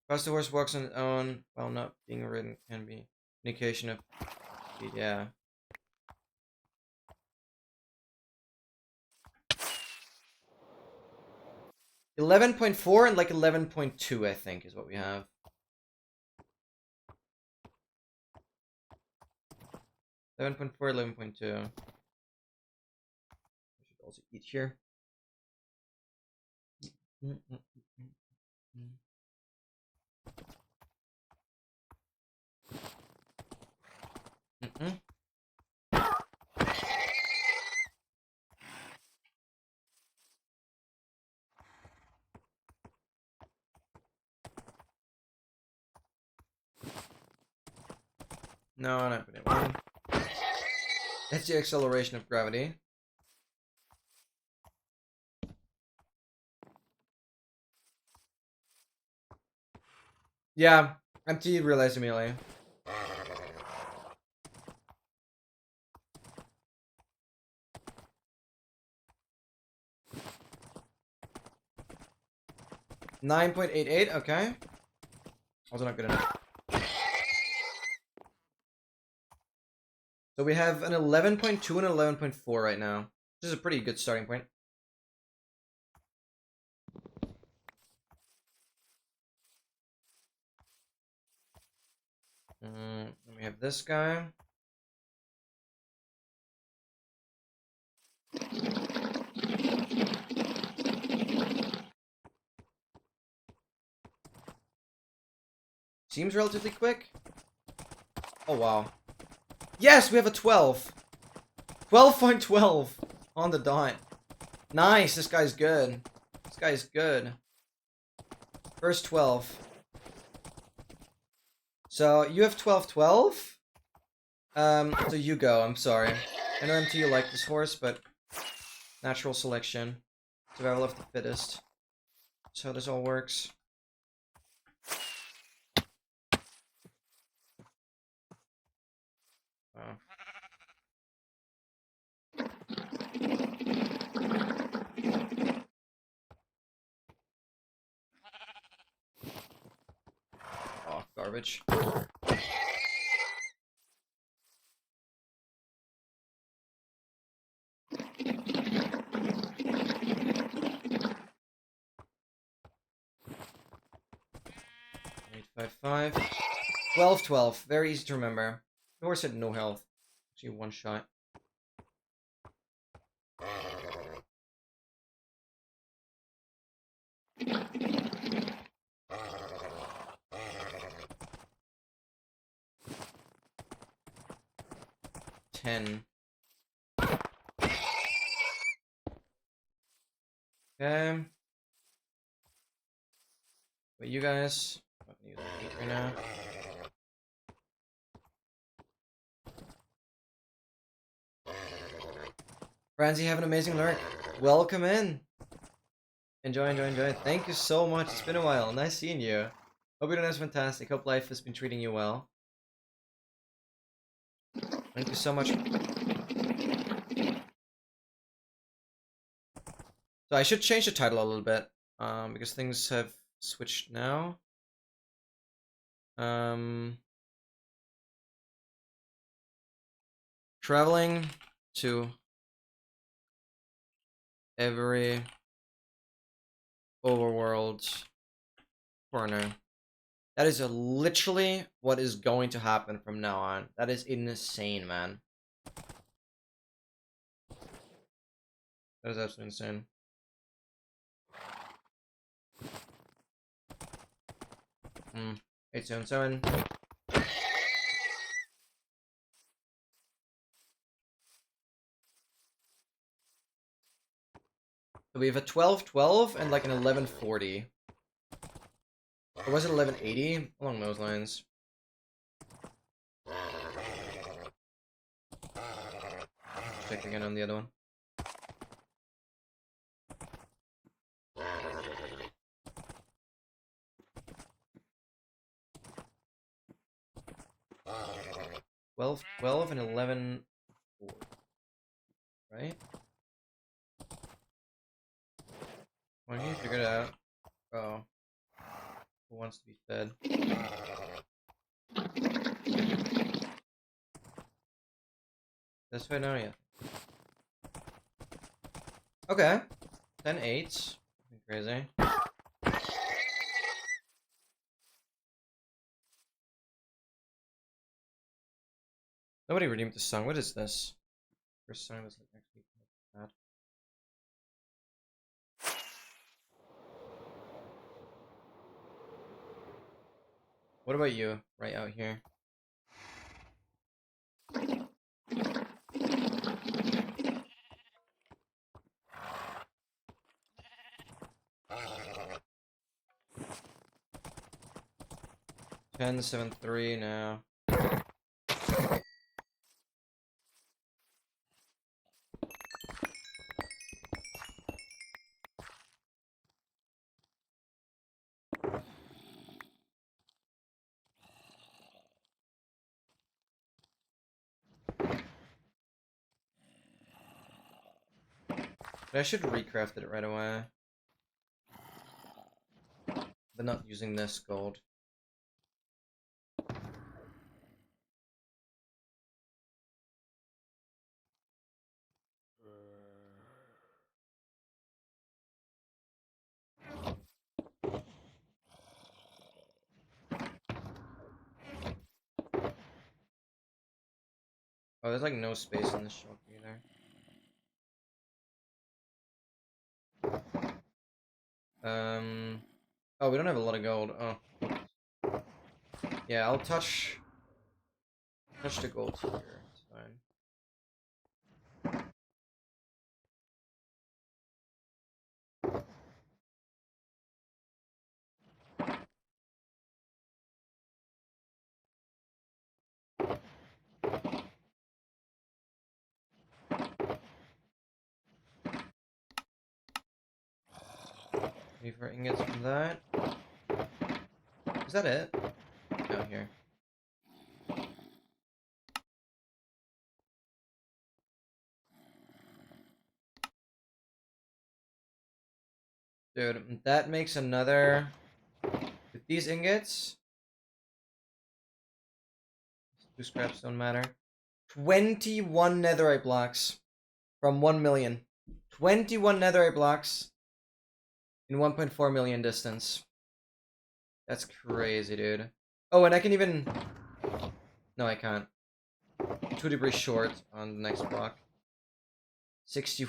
Faster horse walks on its own while not being ridden can be indication of speed, yeah. .4 and like 11.2, I think, is what we have. 11.4, 11.2. I should also eat here. No, I'm not putting one. That's the acceleration of gravity. Yeah, MT realized immediately. 9.88, okay. Also not good enough. So we have an 11.2 and an 11.4 right now. This is a pretty good starting point. Then we have this guy. Seems relatively quick. Oh, wow. Yes, we have a 12. 12.12 on the dot. Nice, this guy's good. This guy's good. First 12. So, you have 12.12? So you go, I'm sorry. I know MT you like this horse, but natural selection. Survival of the fittest. That's how this all works. Wow. Oh, garbage. Eight, 5, 5. 12. Very easy to remember. The horse had no health. Actually, one shot. Ten. Okay. But you guys, I'm gonna use an 8 right now. Franzi, have an amazing lurk. Welcome in. Enjoy. Thank you so much. It's been a while. Nice seeing you. Hope you're doing fantastic. Hope life has been treating you well. Thank you so much. So I should change the title a little bit, because things have switched now. Traveling to every overworld corner. That is literally what is going to happen from now on. That is insane, man. That is absolutely insane. Hmm. 877. So we have a 12.12 and like an 11.40. Or was it 11.80? Along those lines. Check again on the other one. Twelve and 11. Right? Why don't you figure it out? Oh. Who wants to be fed? This way now, yeah. Okay. 10-8. Crazy. Nobody redeemed the song. What is this? First song was like next week. Bad. What about you? Right out here. Ten, 7-3 now. But I should recraft it right away. but not using this gold. Oh, there's like no space in this shop either. Oh, we don't have a lot of gold. Oh. Yeah, I'll touch the gold here. It's fine. Wait for ingots from that. Is that it? Down here. Dude, that makes another... With these ingots... 2 scraps don't matter. 21 netherite blocks. From 1 million. 21 netherite blocks. In 1.4 million distance. That's crazy, dude. Oh, and I can even... No, I can't. 2 debris short on the next block. 60...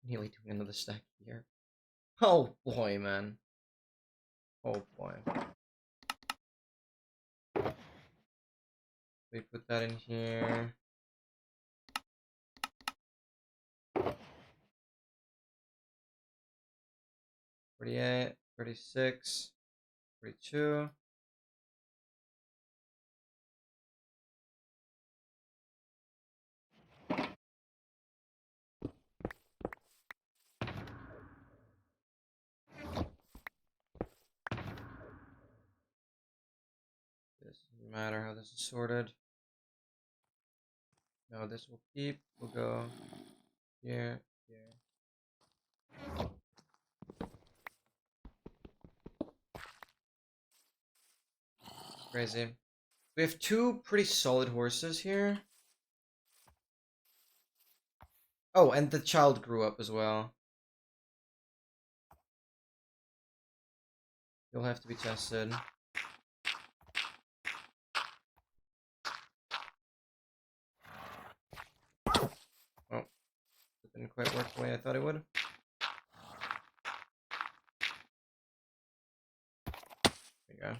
Nearly doing another stack here. Oh boy, man. Oh boy. We put that in here. 48, 36, 42. This doesn't matter how this is sorted. No, this will keep. We'll go here, here. Crazy. We have 2 pretty solid horses here. Oh, and the child grew up as well. You'll have to be tested. Oh, it didn't quite work the way I thought it would. There you go.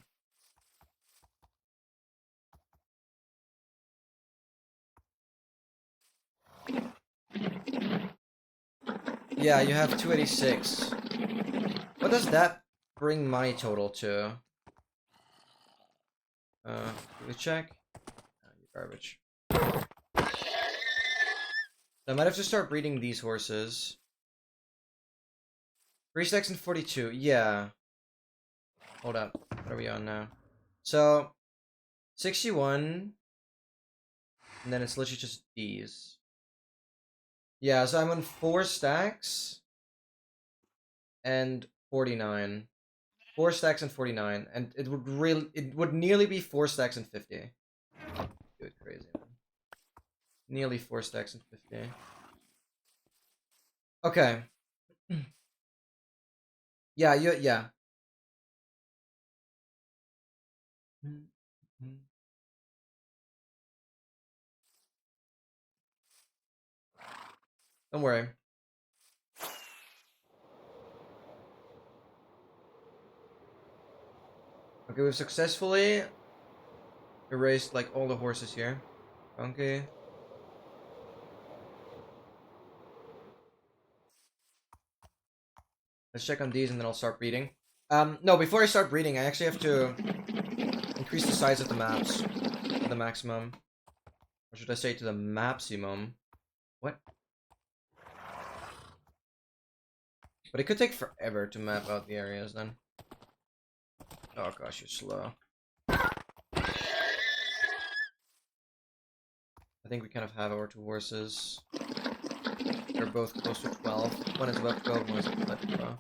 Yeah, you have 286. What does that bring my total to? Can we check? Oh, you garbage. So I might have to start breeding these horses. 3 stacks and 42. Yeah. Hold up. What are we on now? So 61. And then it's literally just these. Yeah, so I'm on 4 stacks and 49. 4 stacks and 49. And it would nearly be 4 stacks and 50. Good, crazy, man. Nearly 4 stacks and 50. Okay. Yeah, yeah. Don't worry. Okay, we've successfully erased like all the horses here. Okay. Let's check on these and then I'll start breeding. No, before I start breeding, I actually have to increase the size of the maps to the maximum. Or should I say to the maximum? What? But it could take forever to map out the areas then. Oh gosh, you're slow. I think we kind of have our 2 horses. They're both close to 12. One is above 12, one is above 12.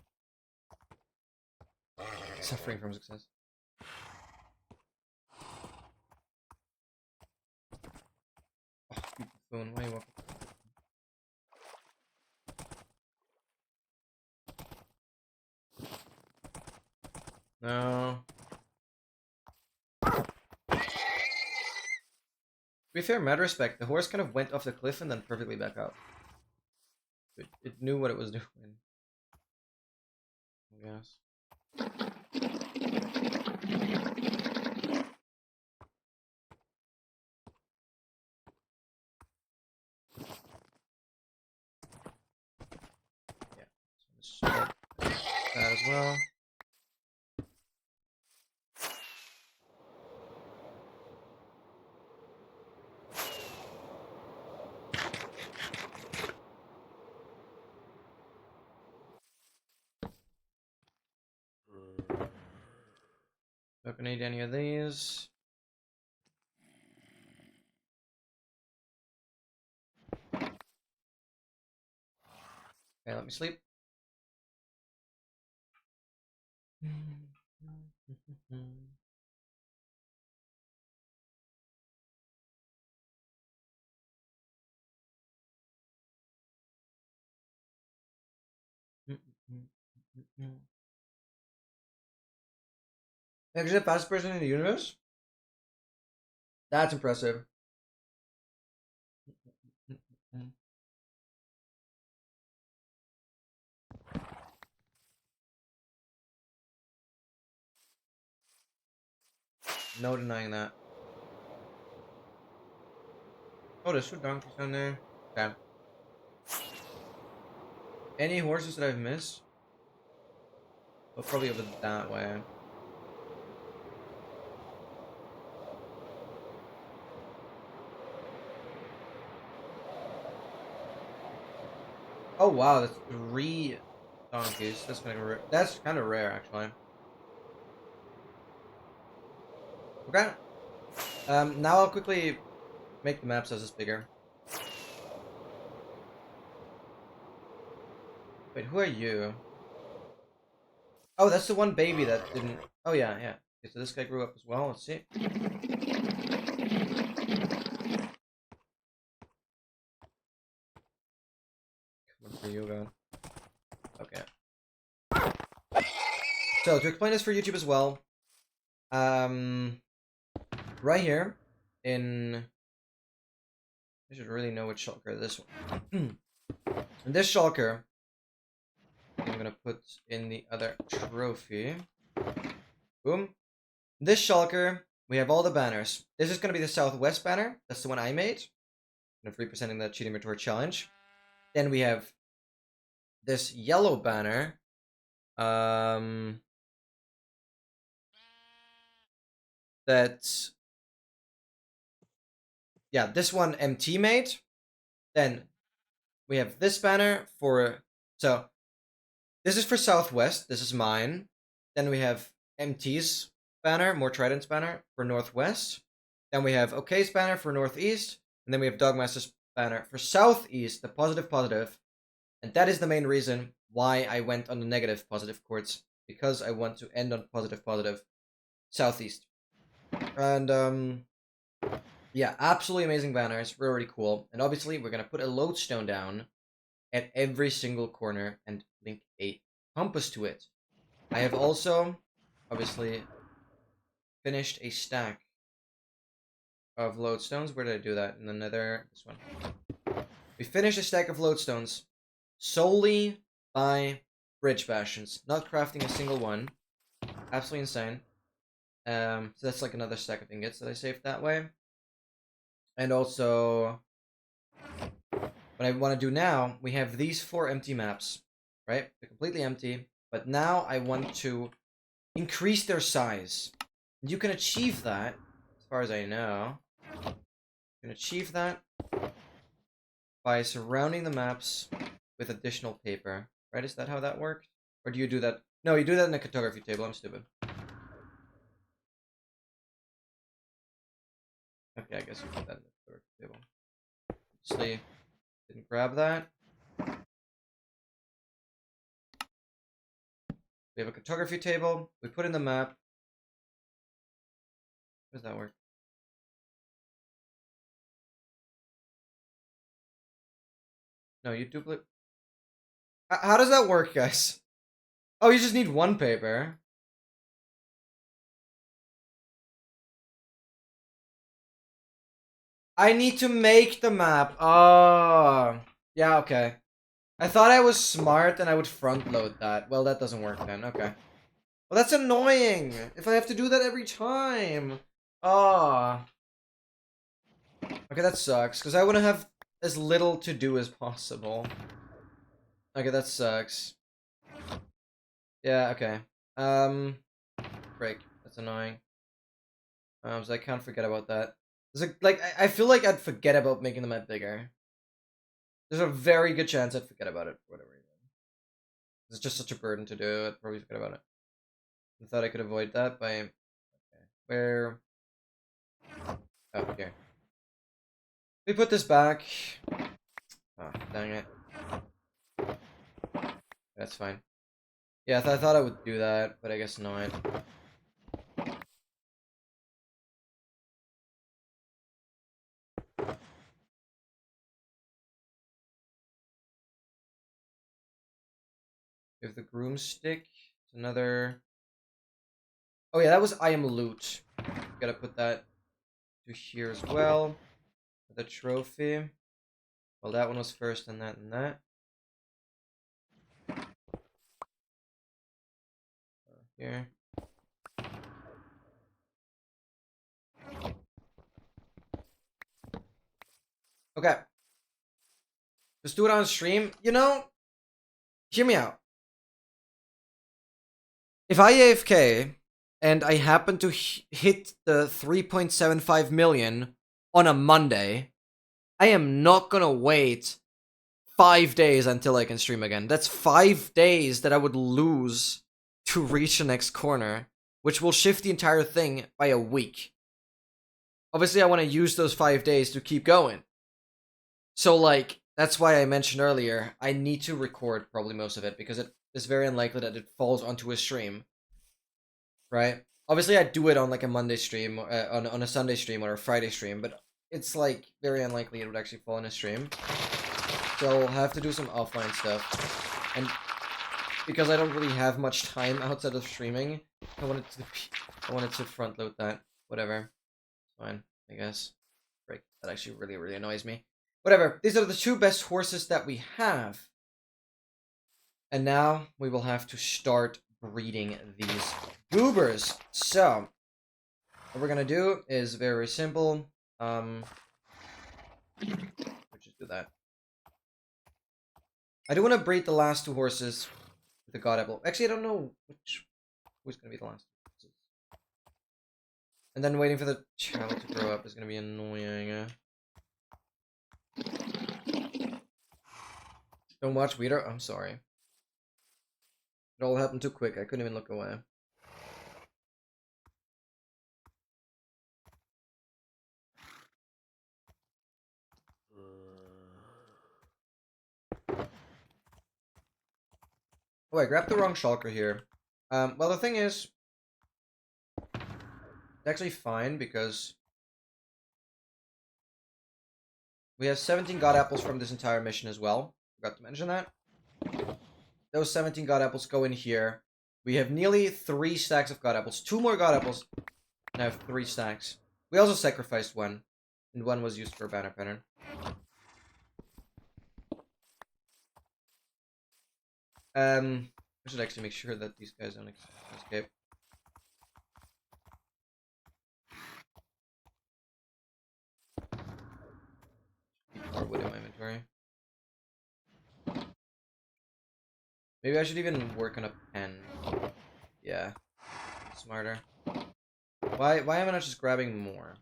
Suffering from success. Oh, you buffoon. Why are you walking? No. To be fair, mad respect. The horse kind of went off the cliff and then perfectly back up. It knew what it was doing. I guess. Yeah. So that as well. Not gonna need any of these. Okay, let me sleep. Actually, the fastest person in the universe? That's impressive. No denying that. Oh, there's two donkeys down there. Okay. Any horses that I've missed? Well, probably over that way. Oh wow, that's 3 donkeys. That's kind of rare, actually. Okay. Now I'll quickly make the map so it's bigger. Wait, who are you? Oh, that's the one baby that didn't. Oh yeah, yeah. Okay, so this guy grew up as well. Let's see. Come for you, man. Okay. So to explain this for YouTube as well, right here in, I should really know which shulker this one. In this shulker, I'm gonna put in the other trophy. Boom. This shulker, we have all the banners. This is gonna be the Southwest banner. That's the one I made. Kind of representing the cheating retort challenge. Then we have this yellow banner. That's, yeah, this one MT made. Then we have this banner for, so this is for Southwest. This is mine. Then we have MT's banner, more Trident's banner for Northwest. Then we have OK's banner for Northeast. And then we have Dogmaster's banner for Southeast, the positive positive. And that is the main reason why I went on the negative positive courts. Because I want to end on positive positive Southeast. And yeah, absolutely amazing banners. Really cool. And obviously, we're going to put a lodestone down at every single corner and link a compass to it. I have also, obviously, finished a stack of lodestones. Where did I do that? In the nether? This one. We finished a stack of lodestones solely by bridge bastions. Not crafting a single one. Absolutely insane. So that's like another stack of ingots that I saved that way. And also, what I want to do now, we have these 4 empty maps, right? They're completely empty. But now I want to increase their size. And you can achieve that, as far as I know. You can achieve that by surrounding the maps with additional paper. Right? Is that how that works? Or do you do that? No, you do that in a cartography table. I'm stupid. Okay, I guess you put that in the cartography table. Obviously, didn't grab that. We have a cartography table. We put in the map. How does that work? No, you duplicate. How does that work, guys? Oh, you just need one paper. I need to make the map. Oh. Yeah, okay. I thought I was smart and I would front load that. Well, that doesn't work then. Okay. Well, that's annoying. If I have to do that every time. Ah. Okay, that sucks. Because I want to have as little to do as possible. Okay, that sucks. Yeah, okay. Break. That's annoying. So I can't forget about that. Like, I feel like I'd forget about making the map bigger. There's a very good chance I'd forget about it for whatever reason. It's just such a burden to do, I'd probably forget about it. I thought I could avoid that by... Okay. Where... Oh, here. We put this back. Oh, dang it. That's fine. Yeah, I thought I would do that, but I guess not. We have the broomstick. It's another... Oh yeah, that was I am loot. Gotta put that to here as well. The trophy. Well, that one was first, and that, and that. Here. Okay. Just do it on stream. You know, hear me out. If I AFK and I happen to hit the 3.75 million on a Monday, I am not gonna wait 5 days until I can stream again. That's 5 days that I would lose to reach the next corner, which will shift the entire thing by a week. Obviously, I want to use those 5 days to keep going. So, like, that's why I mentioned earlier, I need to record probably most of it, because it is very unlikely that it falls onto a stream. Right? Obviously, I'd do it on, like, a Monday stream, on a Sunday stream, or a Friday stream, but it's, like, very unlikely it would actually fall in a stream. So, I'll have to do some offline stuff. And because I don't really have much time outside of streaming, I wanted to front load that. Whatever. It's fine, I guess. Break. That actually really, really annoys me. Whatever. These are the 2 best horses that we have. And now we will have to start breeding these goobers. So, what we're gonna do is very simple. Let's just do that. I do want to breed the last 2 horses with the god apple. Actually, I don't know who's gonna be the last 2 horses. And then waiting for the child to grow up is gonna be annoying. Don't watch Weeder? I'm sorry. It all happened too quick. I couldn't even look away. Oh, I grabbed the wrong shulker here. Well, the thing is, it's actually fine because we have 17 god apples from this entire mission as well. Forgot to mention that. Those 17 god apples go in here. We have nearly 3 stacks of god apples. 2 more god apples, and I have 3 stacks. We also sacrificed one, and one was used for a banner pattern. I should actually make sure that these guys don't escape. Keep more wood in my inventory. Maybe I should even work on a pen. Yeah, smarter. Why am I not just grabbing more?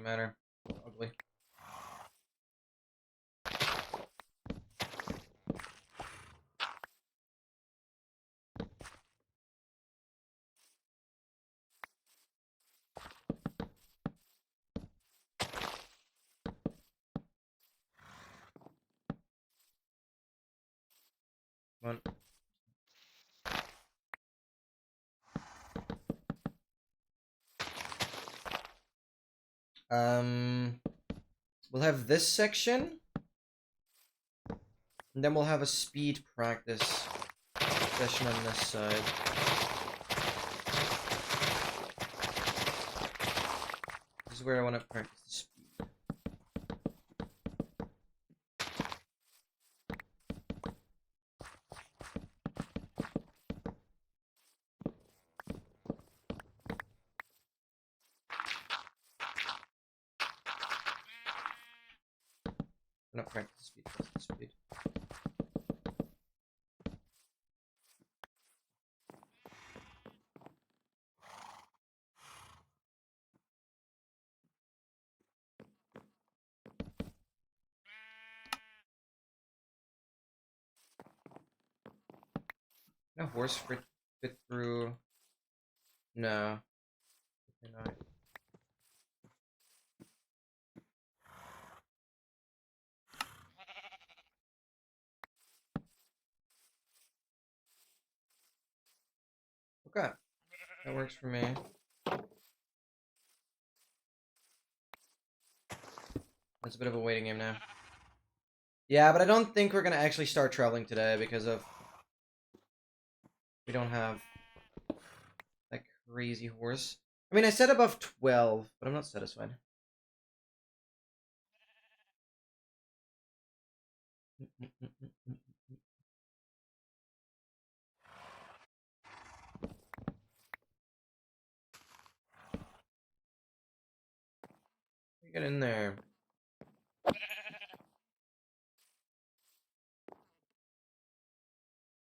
matter. Ugly. Come on. We'll have this section, and then we'll have a speed practice session on this side. This is where I want to practice the speed. Not practice speed, practice speed. Can a horse fit through? No. Not. Okay. That works for me. That's a bit of a waiting game now. Yeah, but I don't think we're gonna actually start traveling today because of we don't have that crazy horse. I mean, I said above 12, but I'm not satisfied. Get in there.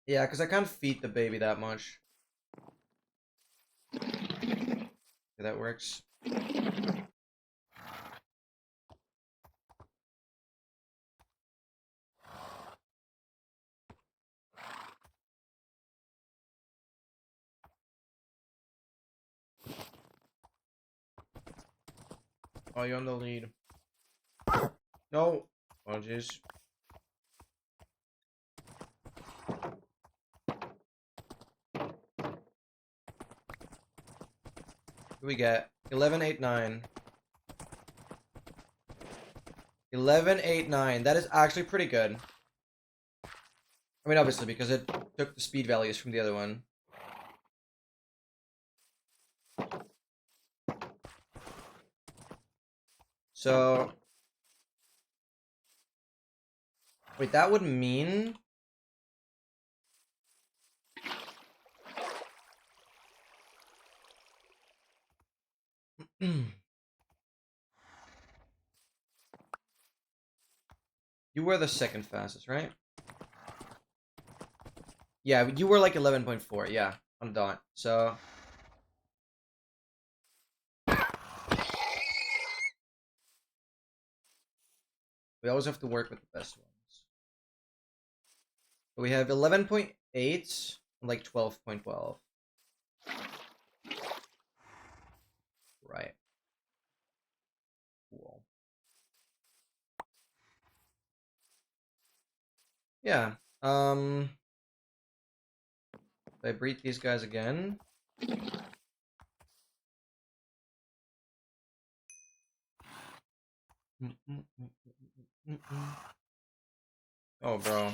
Yeah, because I can't feed the baby that much. Okay, that works. Oh, you're on the lead. No. Oh, jeez. Who we get? 11, 8, 9. 11, 8, 9. That is actually pretty good. I mean, obviously, because it took the speed values from the other one. So... Wait, that would mean... You were the second fastest, right? Yeah, you were like 11.4, yeah, on the dot. So... We always have to work with the best ones. We have 11.8 and like 12.12. Right. Cool. Yeah. If I breed these guys again. Oh, bro.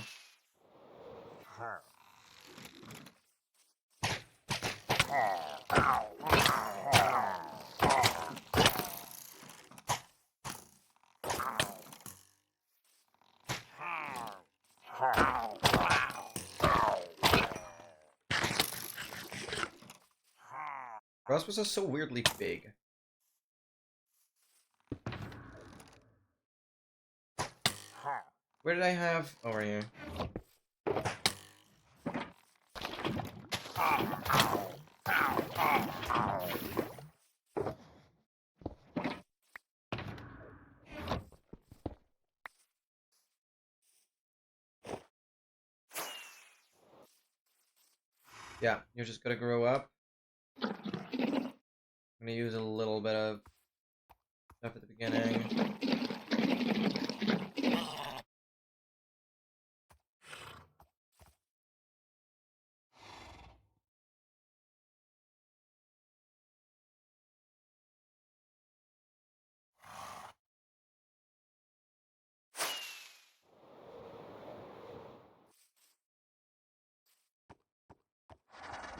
Crossbows are so weirdly big. Where did I have? Oh, right here. Yeah, you're just gonna grow up. I'm gonna use a little bit of stuff at the beginning.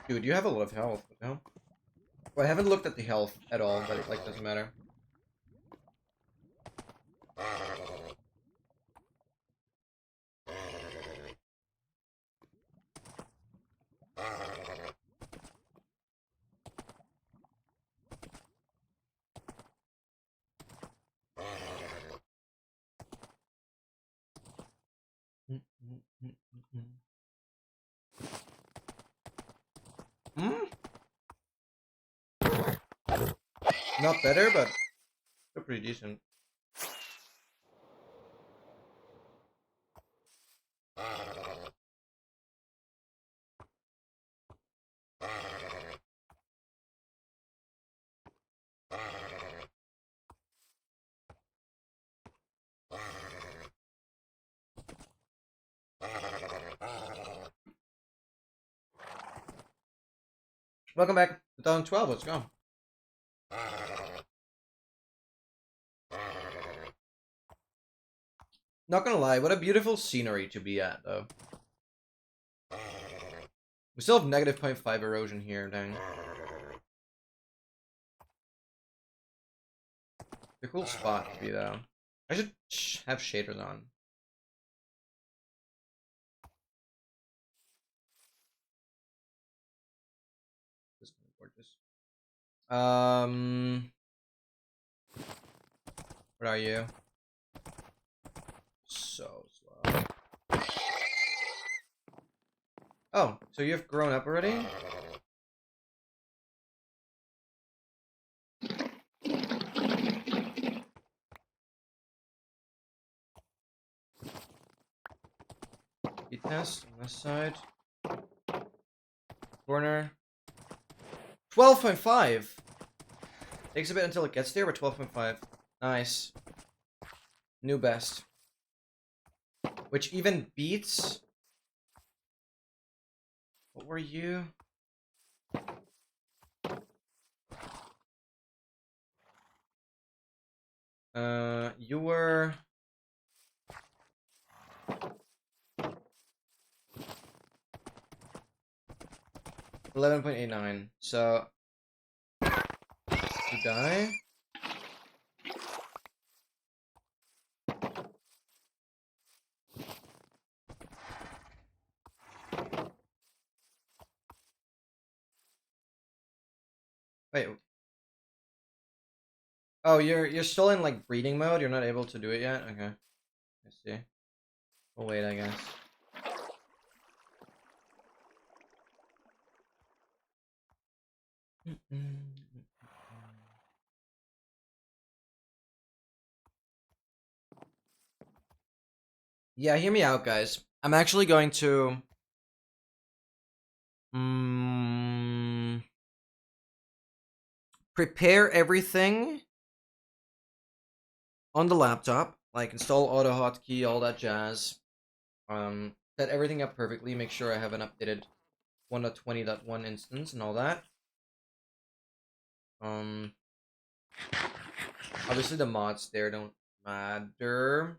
Dude, you have a lot of health, no? Well, I haven't looked at the health at all, but it, like, doesn't matter. Hmm? Not better, but still pretty decent. Welcome back. 2012, let's go. Not gonna lie, what a beautiful scenery to be at, though. We still have negative 0.5 erosion here, dang. It's a cool spot to be, though. I should have shaders on. This is gorgeous. What are you? So slow. Oh, so you've grown up already? Speed test on this side. Corner. 12.5! Takes a bit until it gets there, but 12.5. Nice. New best. Which even beats... What were you? You were... 11.89. So... You die? Wait. Oh, you're still in like breeding mode? You're not able to do it yet? Okay. I see. We'll wait, I guess. Yeah, hear me out, guys. I'm actually going to... prepare everything on the laptop. Like, install auto hotkey, all that jazz. Set everything up perfectly. Make sure I have an updated 1.20.1 instance and all that. Obviously the mods there don't matter.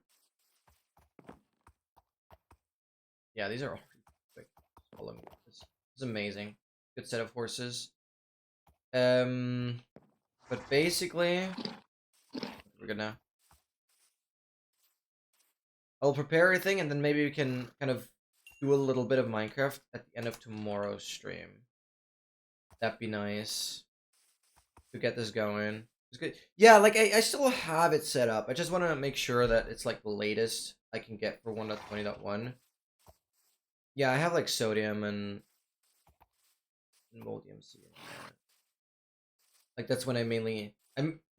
Yeah, these are all quick. Follow me. This is amazing. Good set of horses. But basically, we're gonna. I'll prepare everything, and then maybe we can kind of do a little bit of Minecraft at the end of tomorrow's stream. That'd be nice to get this going. It's good. Yeah, like I still have it set up. I just want to make sure that it's like the latest I can get for 1.20.1. Yeah, I have like sodium and moldium C. Like that's when I mainly.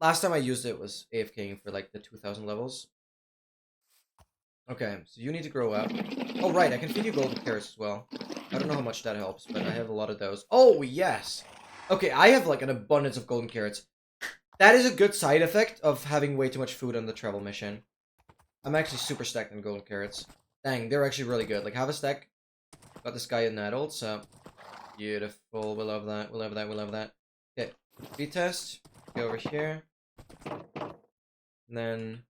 Last time I used it was AFKing for like the 2000 levels. Okay, so you need to grow up. Oh right, I can feed you golden carrots as well. I don't know how much that helps, but I have a lot of those. Oh, yes! Okay, I have like an abundance of golden carrots. That is a good side effect of having way too much food on the travel mission. I'm actually super stacked on golden carrots. Dang, they're actually really good. Like, have a stack. Got this guy in adult, so... Beautiful, we love that, we love that, we love that. Okay, speed test. Go over here. And then...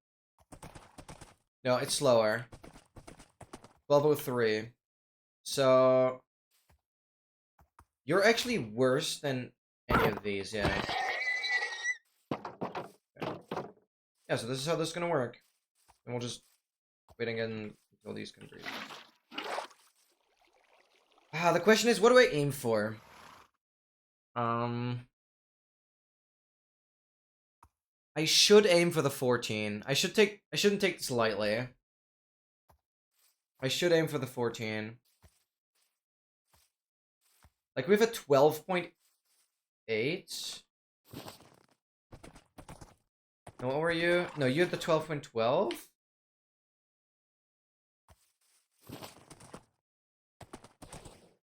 No, it's slower. 1203. So... You're actually worse than any of these, yeah. Okay. Yeah, so this is how this is gonna work. And we'll just wait again until these can breathe. The question is, what do I aim for? I should aim for the 14. I shouldn't take this lightly. I should aim for the 14. Like, we have a 12.8. No, what were you? No, you had the 12.12?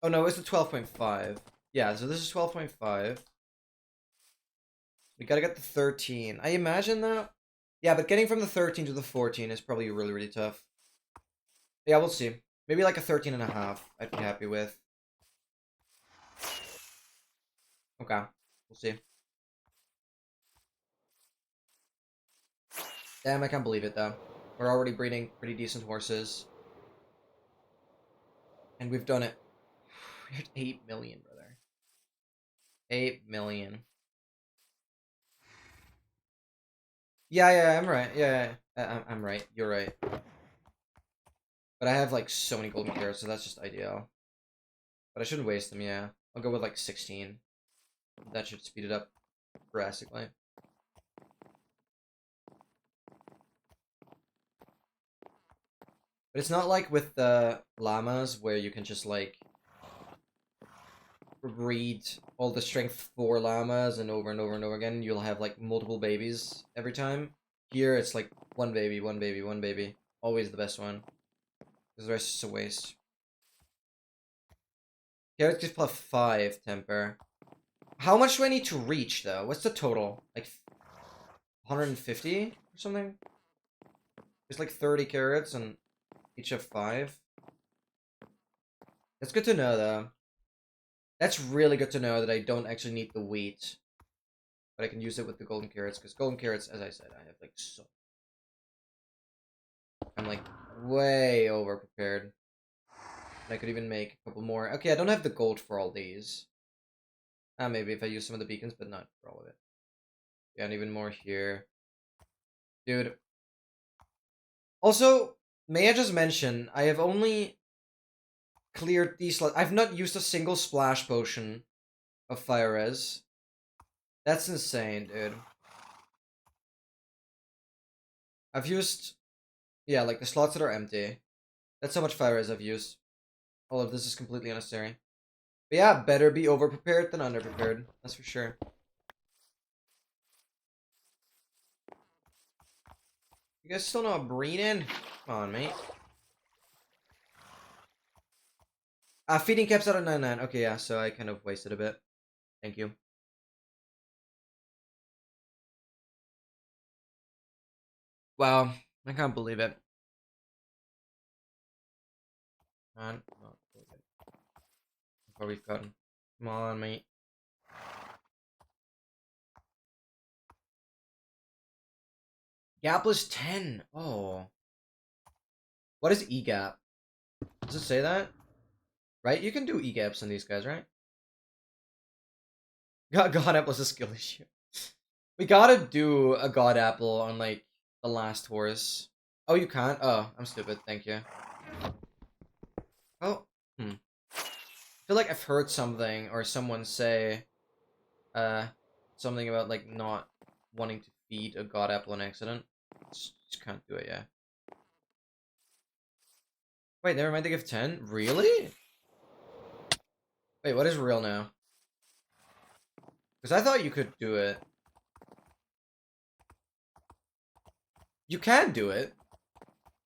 Oh no, it's the 12.5. Yeah, so this is 12.5. We gotta get the 13. I imagine that. Yeah, but getting from the 13 to the 14 is probably really, really tough. Yeah, we'll see. Maybe like a 13.5 I'd be happy with. Okay, we'll see. Damn, I can't believe it though. We're already breeding pretty decent horses. And we've done it. We're at 8 million, brother. 8 million. Yeah, I'm right. Yeah, I'm right. You're right. But I have like so many golden carrots, so that's just ideal. But I shouldn't waste them, yeah. I'll go with like 16. That should speed it up drastically. But it's not like with the llamas where you can just like breed all the strength 4 llamas and over and over and over again. You'll have like multiple babies every time. Here it's like one baby, one baby, one baby. Always the best one. Because the rest is a waste. Carrots gives +5 temper. How much do I need to reach though? What's the total? Like 150 or something? It's like 30 carrots and each have 5. That's good to know though. That's really good to know that I don't actually need the wheat. But I can use it with the golden carrots, because golden carrots, as I said, I have like so... I'm like way over prepared. I could even make a couple more. Okay, I don't have the gold for all these. Maybe if I use some of the beacons, but not for all of it. Yeah, and even more here. Dude. Also, may I just mention, I have only cleared these... I've not used a single splash potion of fire res. That's insane, dude. I've used... Yeah, like the slots that are empty. That's how much fire res I've used. All of this is completely unnecessary. But yeah, better be over-prepared than under-prepared. That's for sure. You guys still not breeding? Come on, mate. Feeding caps out of 99. Okay, yeah, so I kind of wasted a bit. Thank you. Wow, I can't believe it. Not believe it. What we've gotten. Come on, mate. Gapless 10. Oh. What is Egap? Does it say that? Right? You can do Egaps on these guys, right? God Apple is a skill issue. We gotta do a God Apple on, like, the last horse. Oh, you can't? Oh, I'm stupid. Thank you. Oh, I feel like I've heard something or someone say, something about, like, not wanting to feed a God Apple on accident. Just can't do it, yeah. Wait, never mind, they give 10? Really? Wait, what is real now? Because I thought you could do it. You can do it.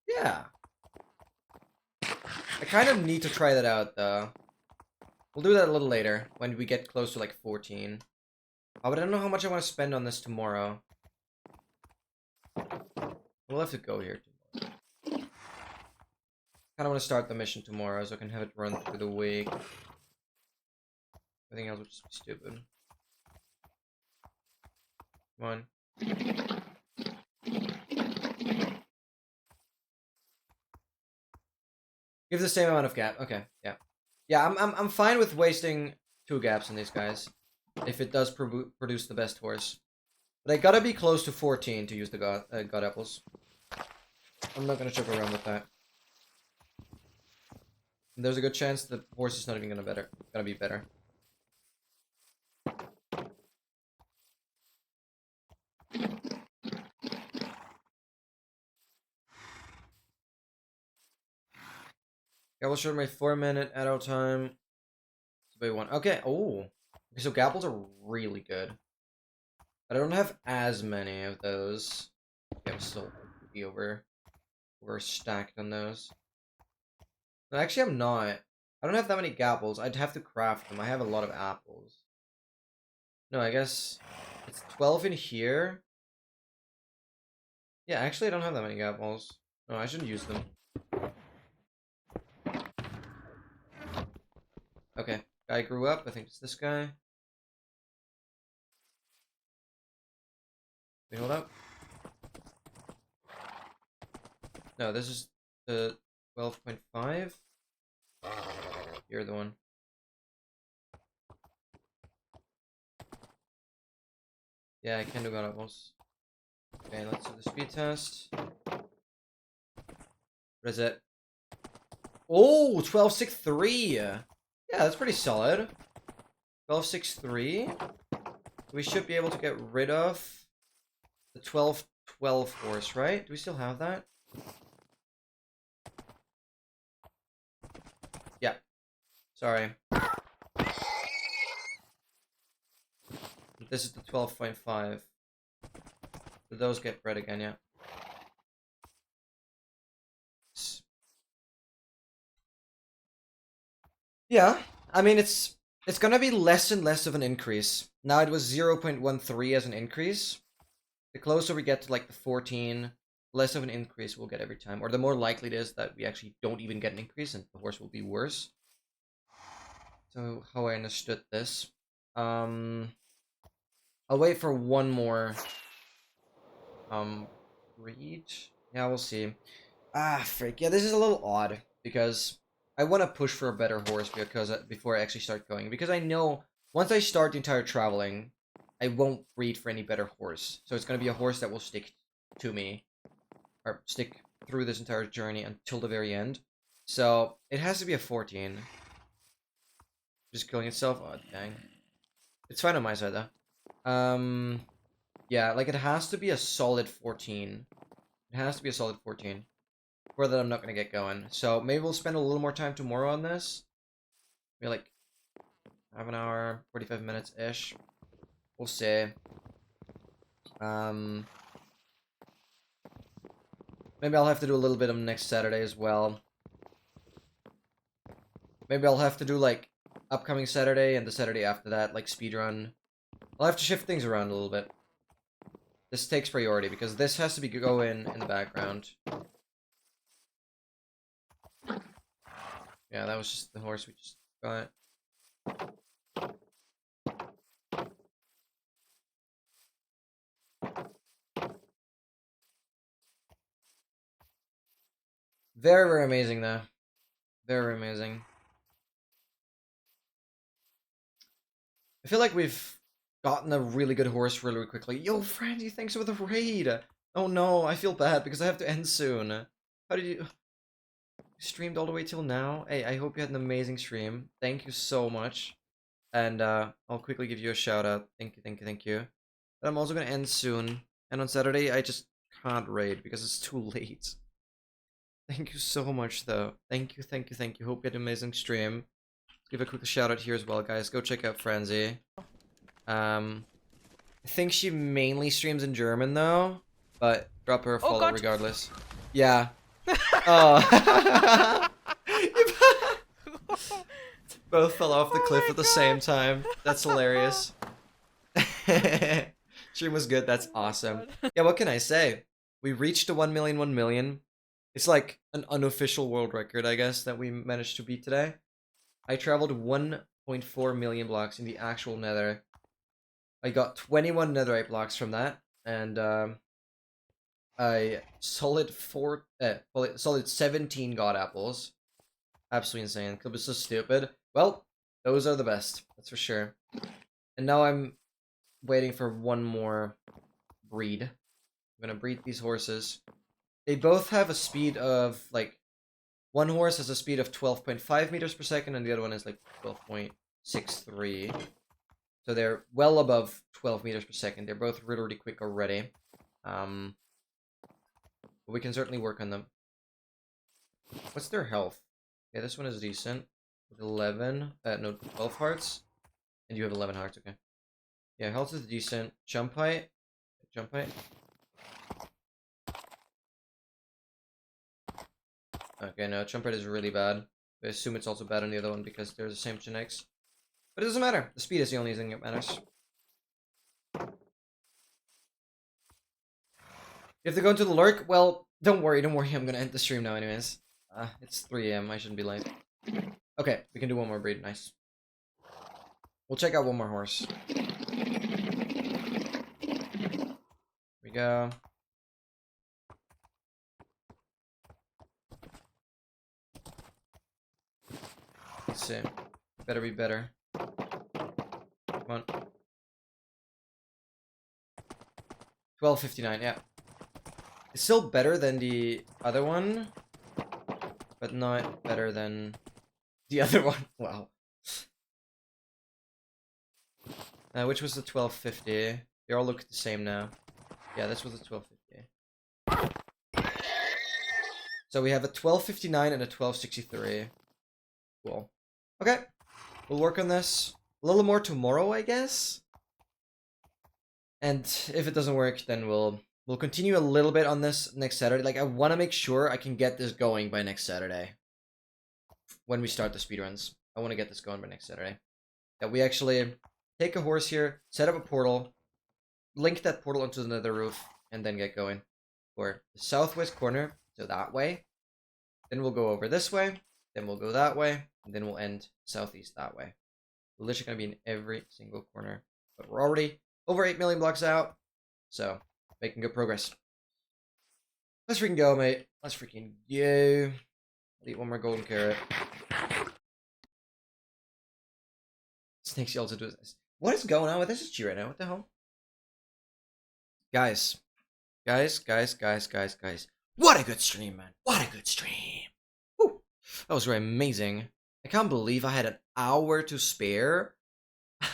Yeah. I kind of need to try that out, though. We'll do that a little later, when we get close to, like, 14. Oh, but I don't know how much I want to spend on this tomorrow. We'll have to go here tomorrow. Kinda want to start the mission tomorrow, so I can have it run through the week. Everything else would just be stupid. Come on. Give the same amount of gap. Okay, yeah. Yeah, I'm fine with wasting 2 gaps on these guys. If it does produce the best horse. But I gotta be close to 14 to use the god apples. I'm not gonna joke around with that. And there's a good chance the horse is not even gonna be better. Gapple showed my 4-minute adult time. It's a big one. Okay, oh. Okay, so gapples are really good. But I don't have as many of those. Okay, I'm still be over stacked on those. No, actually I'm not. I don't have that many gapples. I'd have to craft them. I have a lot of apples. No, I guess it's 12 in here. Yeah, actually I don't have that many gapples. No, I shouldn't use them. Okay, guy grew up. I think it's this guy. Wait, hold up. No, this is the 12.5. You're the one. Yeah, I can do god apples. Okay, let's do the speed test. What is it? Oh, 12.63. Yeah, that's pretty solid. 12.63. We should be able to get rid of the 12.12 horse, right? Do we still have that? Yeah. Sorry. This is the 12.5. Did those get bred again? Yeah. Yeah, I mean it's gonna be less and less of an increase. Now it was 0.13 as an increase. The closer we get to like the 14, less of an increase we'll get every time. Or the more likely it is that we actually don't even get an increase and the horse will be worse. So how I understood this. I'll wait for one more breed. Yeah, we'll see. Ah, frick. Yeah, this is a little odd because I want to push for a better horse before I actually start going. Because I know once I start the entire traveling, I won't breed for any better horse. So it's going to be a horse that will stick to me. Or stick through this entire journey until the very end. So it has to be a 14. Just killing itself? Oh, dang. It's fine on my side, though. Yeah, like it has to be a solid 14. It has to be a solid 14. Or that I'm not gonna get going. So maybe we'll spend a little more time tomorrow on this. Maybe like half an hour, 45 minutes-ish. We'll see. Maybe I'll have to do a little bit of next Saturday as well. Maybe I'll have to do like upcoming Saturday and the Saturday after that, like speedrun. I'll have to shift things around a little bit. This takes priority because this has to be going in the background. Yeah, that was just the horse we just got. Very, very amazing, though. Very amazing. I feel like we've gotten a really good horse really, really quickly. Yo, Francie, thanks for the raid! Oh no, I feel bad because I have to end soon. How did you... streamed all the way till now? Hey, I hope you had an amazing stream. Thank you so much. And I'll quickly give you a shout out. Thank you, thank you, thank you. But I'm also gonna end soon. And on Saturday, I just can't raid because it's too late. Thank you so much, though. Thank you, thank you, thank you. Hope you had an amazing stream. Give a quick shout out here as well, guys. Go check out Francie. I think she mainly streams in German, though. But drop her a follow regardless. Yeah. Oh. both fell off the Oh cliff my at the God. same time. That's hilarious. Stream was good. That's Oh my awesome. God. Yeah, what can I say? We reached the 1 million, 1 million. It's like an unofficial world record, I guess, that we managed to beat today. I traveled 1.4 million blocks in the actual nether. I got 21 netherite blocks from that, and I solid solid 17 god apples. Absolutely insane. Club is so stupid. Well, those are the best, that's for sure. And now I'm waiting for one more breed. I'm gonna breed these horses. They both have a speed of like, one horse has a speed of 12.5 meters per second, and the other one is like 12.63. So they're well above 12 meters per second. They're both really, really quick already. But we can certainly work on them. What's their health? Yeah, this one is decent. With 11, no, 12 hearts. And you have 11 hearts, okay. Yeah, health is decent. Jump height. Jump height. Okay, no, jump height is really bad. I assume it's also bad on the other one because they're the same genetics. But it doesn't matter. The speed is the only thing that matters. You have to go into the lurk? Well, don't worry, don't worry. I'm gonna end the stream now anyways. It's 3 AM. I shouldn't be late. Okay, we can do one more breed. Nice. We'll check out one more horse. Here we go. Let's see. Better be better. Come on. 1259, yeah. It's still better than the other one, but not better than the other one. Wow. Which was the 1250? They all look the same now. Yeah, this was the 1250. So we have a 1259 and a 1263. Cool. Okay. We'll work on this a little more tomorrow, I guess. And if it doesn't work, then we'll continue a little bit on this next Saturday. Like, I want to make sure I can get this going by next Saturday. When we start the speedruns. I want to get this going by next Saturday. That we actually take a horse here, set up a portal, link that portal onto the nether roof, and then get going. For the southwest corner, so that way. Then we'll go over this way, then we'll go that way, and then we'll end southeast that way. We're literally going to be in every single corner. But we're already over 8 million blocks out, so making good progress. Let's freaking go, mate. Let's freaking go. I'll eat one more golden carrot. Snakes, you also do this. What is going on with SSG right now? What the hell? Guys. Guys. What a good stream, man. What a good stream. Woo. That was really amazing. I can't believe I had an hour to spare.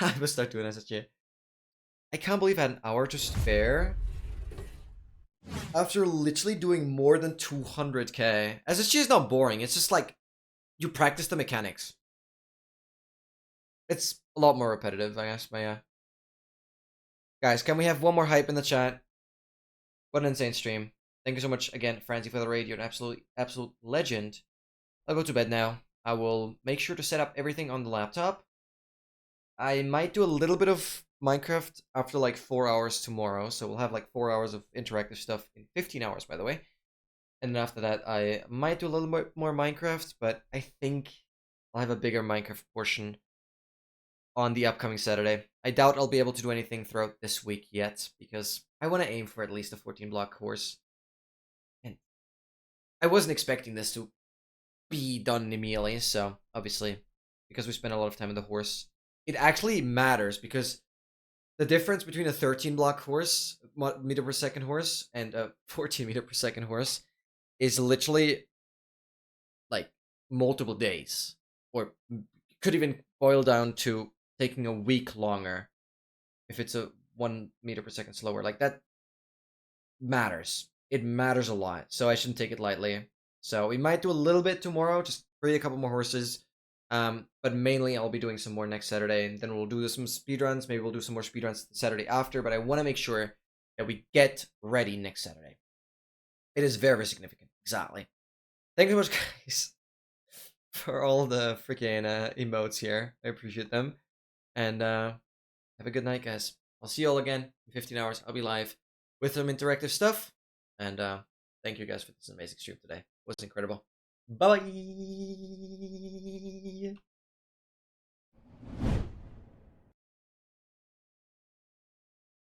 I must start doing SSG. I can't believe I had an hour to spare after literally doing more than 200k. SSG is not boring. It's just like you practice the mechanics. It's a lot more repetitive, I guess, but yeah. Guys, can we have one more hype in the chat? What an insane stream. Thank you so much again, Francie, for the raid. You're an absolute legend. I'll go to bed now. I will make sure to set up everything on the laptop. I might do a little bit of Minecraft after like 4 hours tomorrow. So we'll have like 4 hours of interactive stuff in 15 hours, by the way. And then after that, I might do a little bit more Minecraft, but I think I'll have a bigger Minecraft portion on the upcoming Saturday. I doubt I'll be able to do anything throughout this week yet, because I want to aim for at least a 14 block course. And I wasn't expecting this to be done immediately, so obviously, because we spent a lot of time in the horse, it actually matters, because the difference between a 13 block horse, meter per second horse, and a 14 meter per second horse is literally like multiple days, or could even boil down to taking a week longer if it's a 1 meter per second slower. Like, that matters. It matters a lot, so I shouldn't take it lightly. So we might do a little bit tomorrow, just breed a couple more horses. But mainly I'll be doing some more next Saturday, and then we'll do some speedruns. Maybe we'll do some more speedruns the Saturday after, but I want to make sure that we get ready next Saturday. It is very, very significant. Exactly. Thank you so much, guys. for all the freaking emotes here. I appreciate them. And have a good night, guys. I'll see you all again in 15 hours. I'll be live with some interactive stuff. And thank you guys for this amazing stream today. It was incredible. Bye.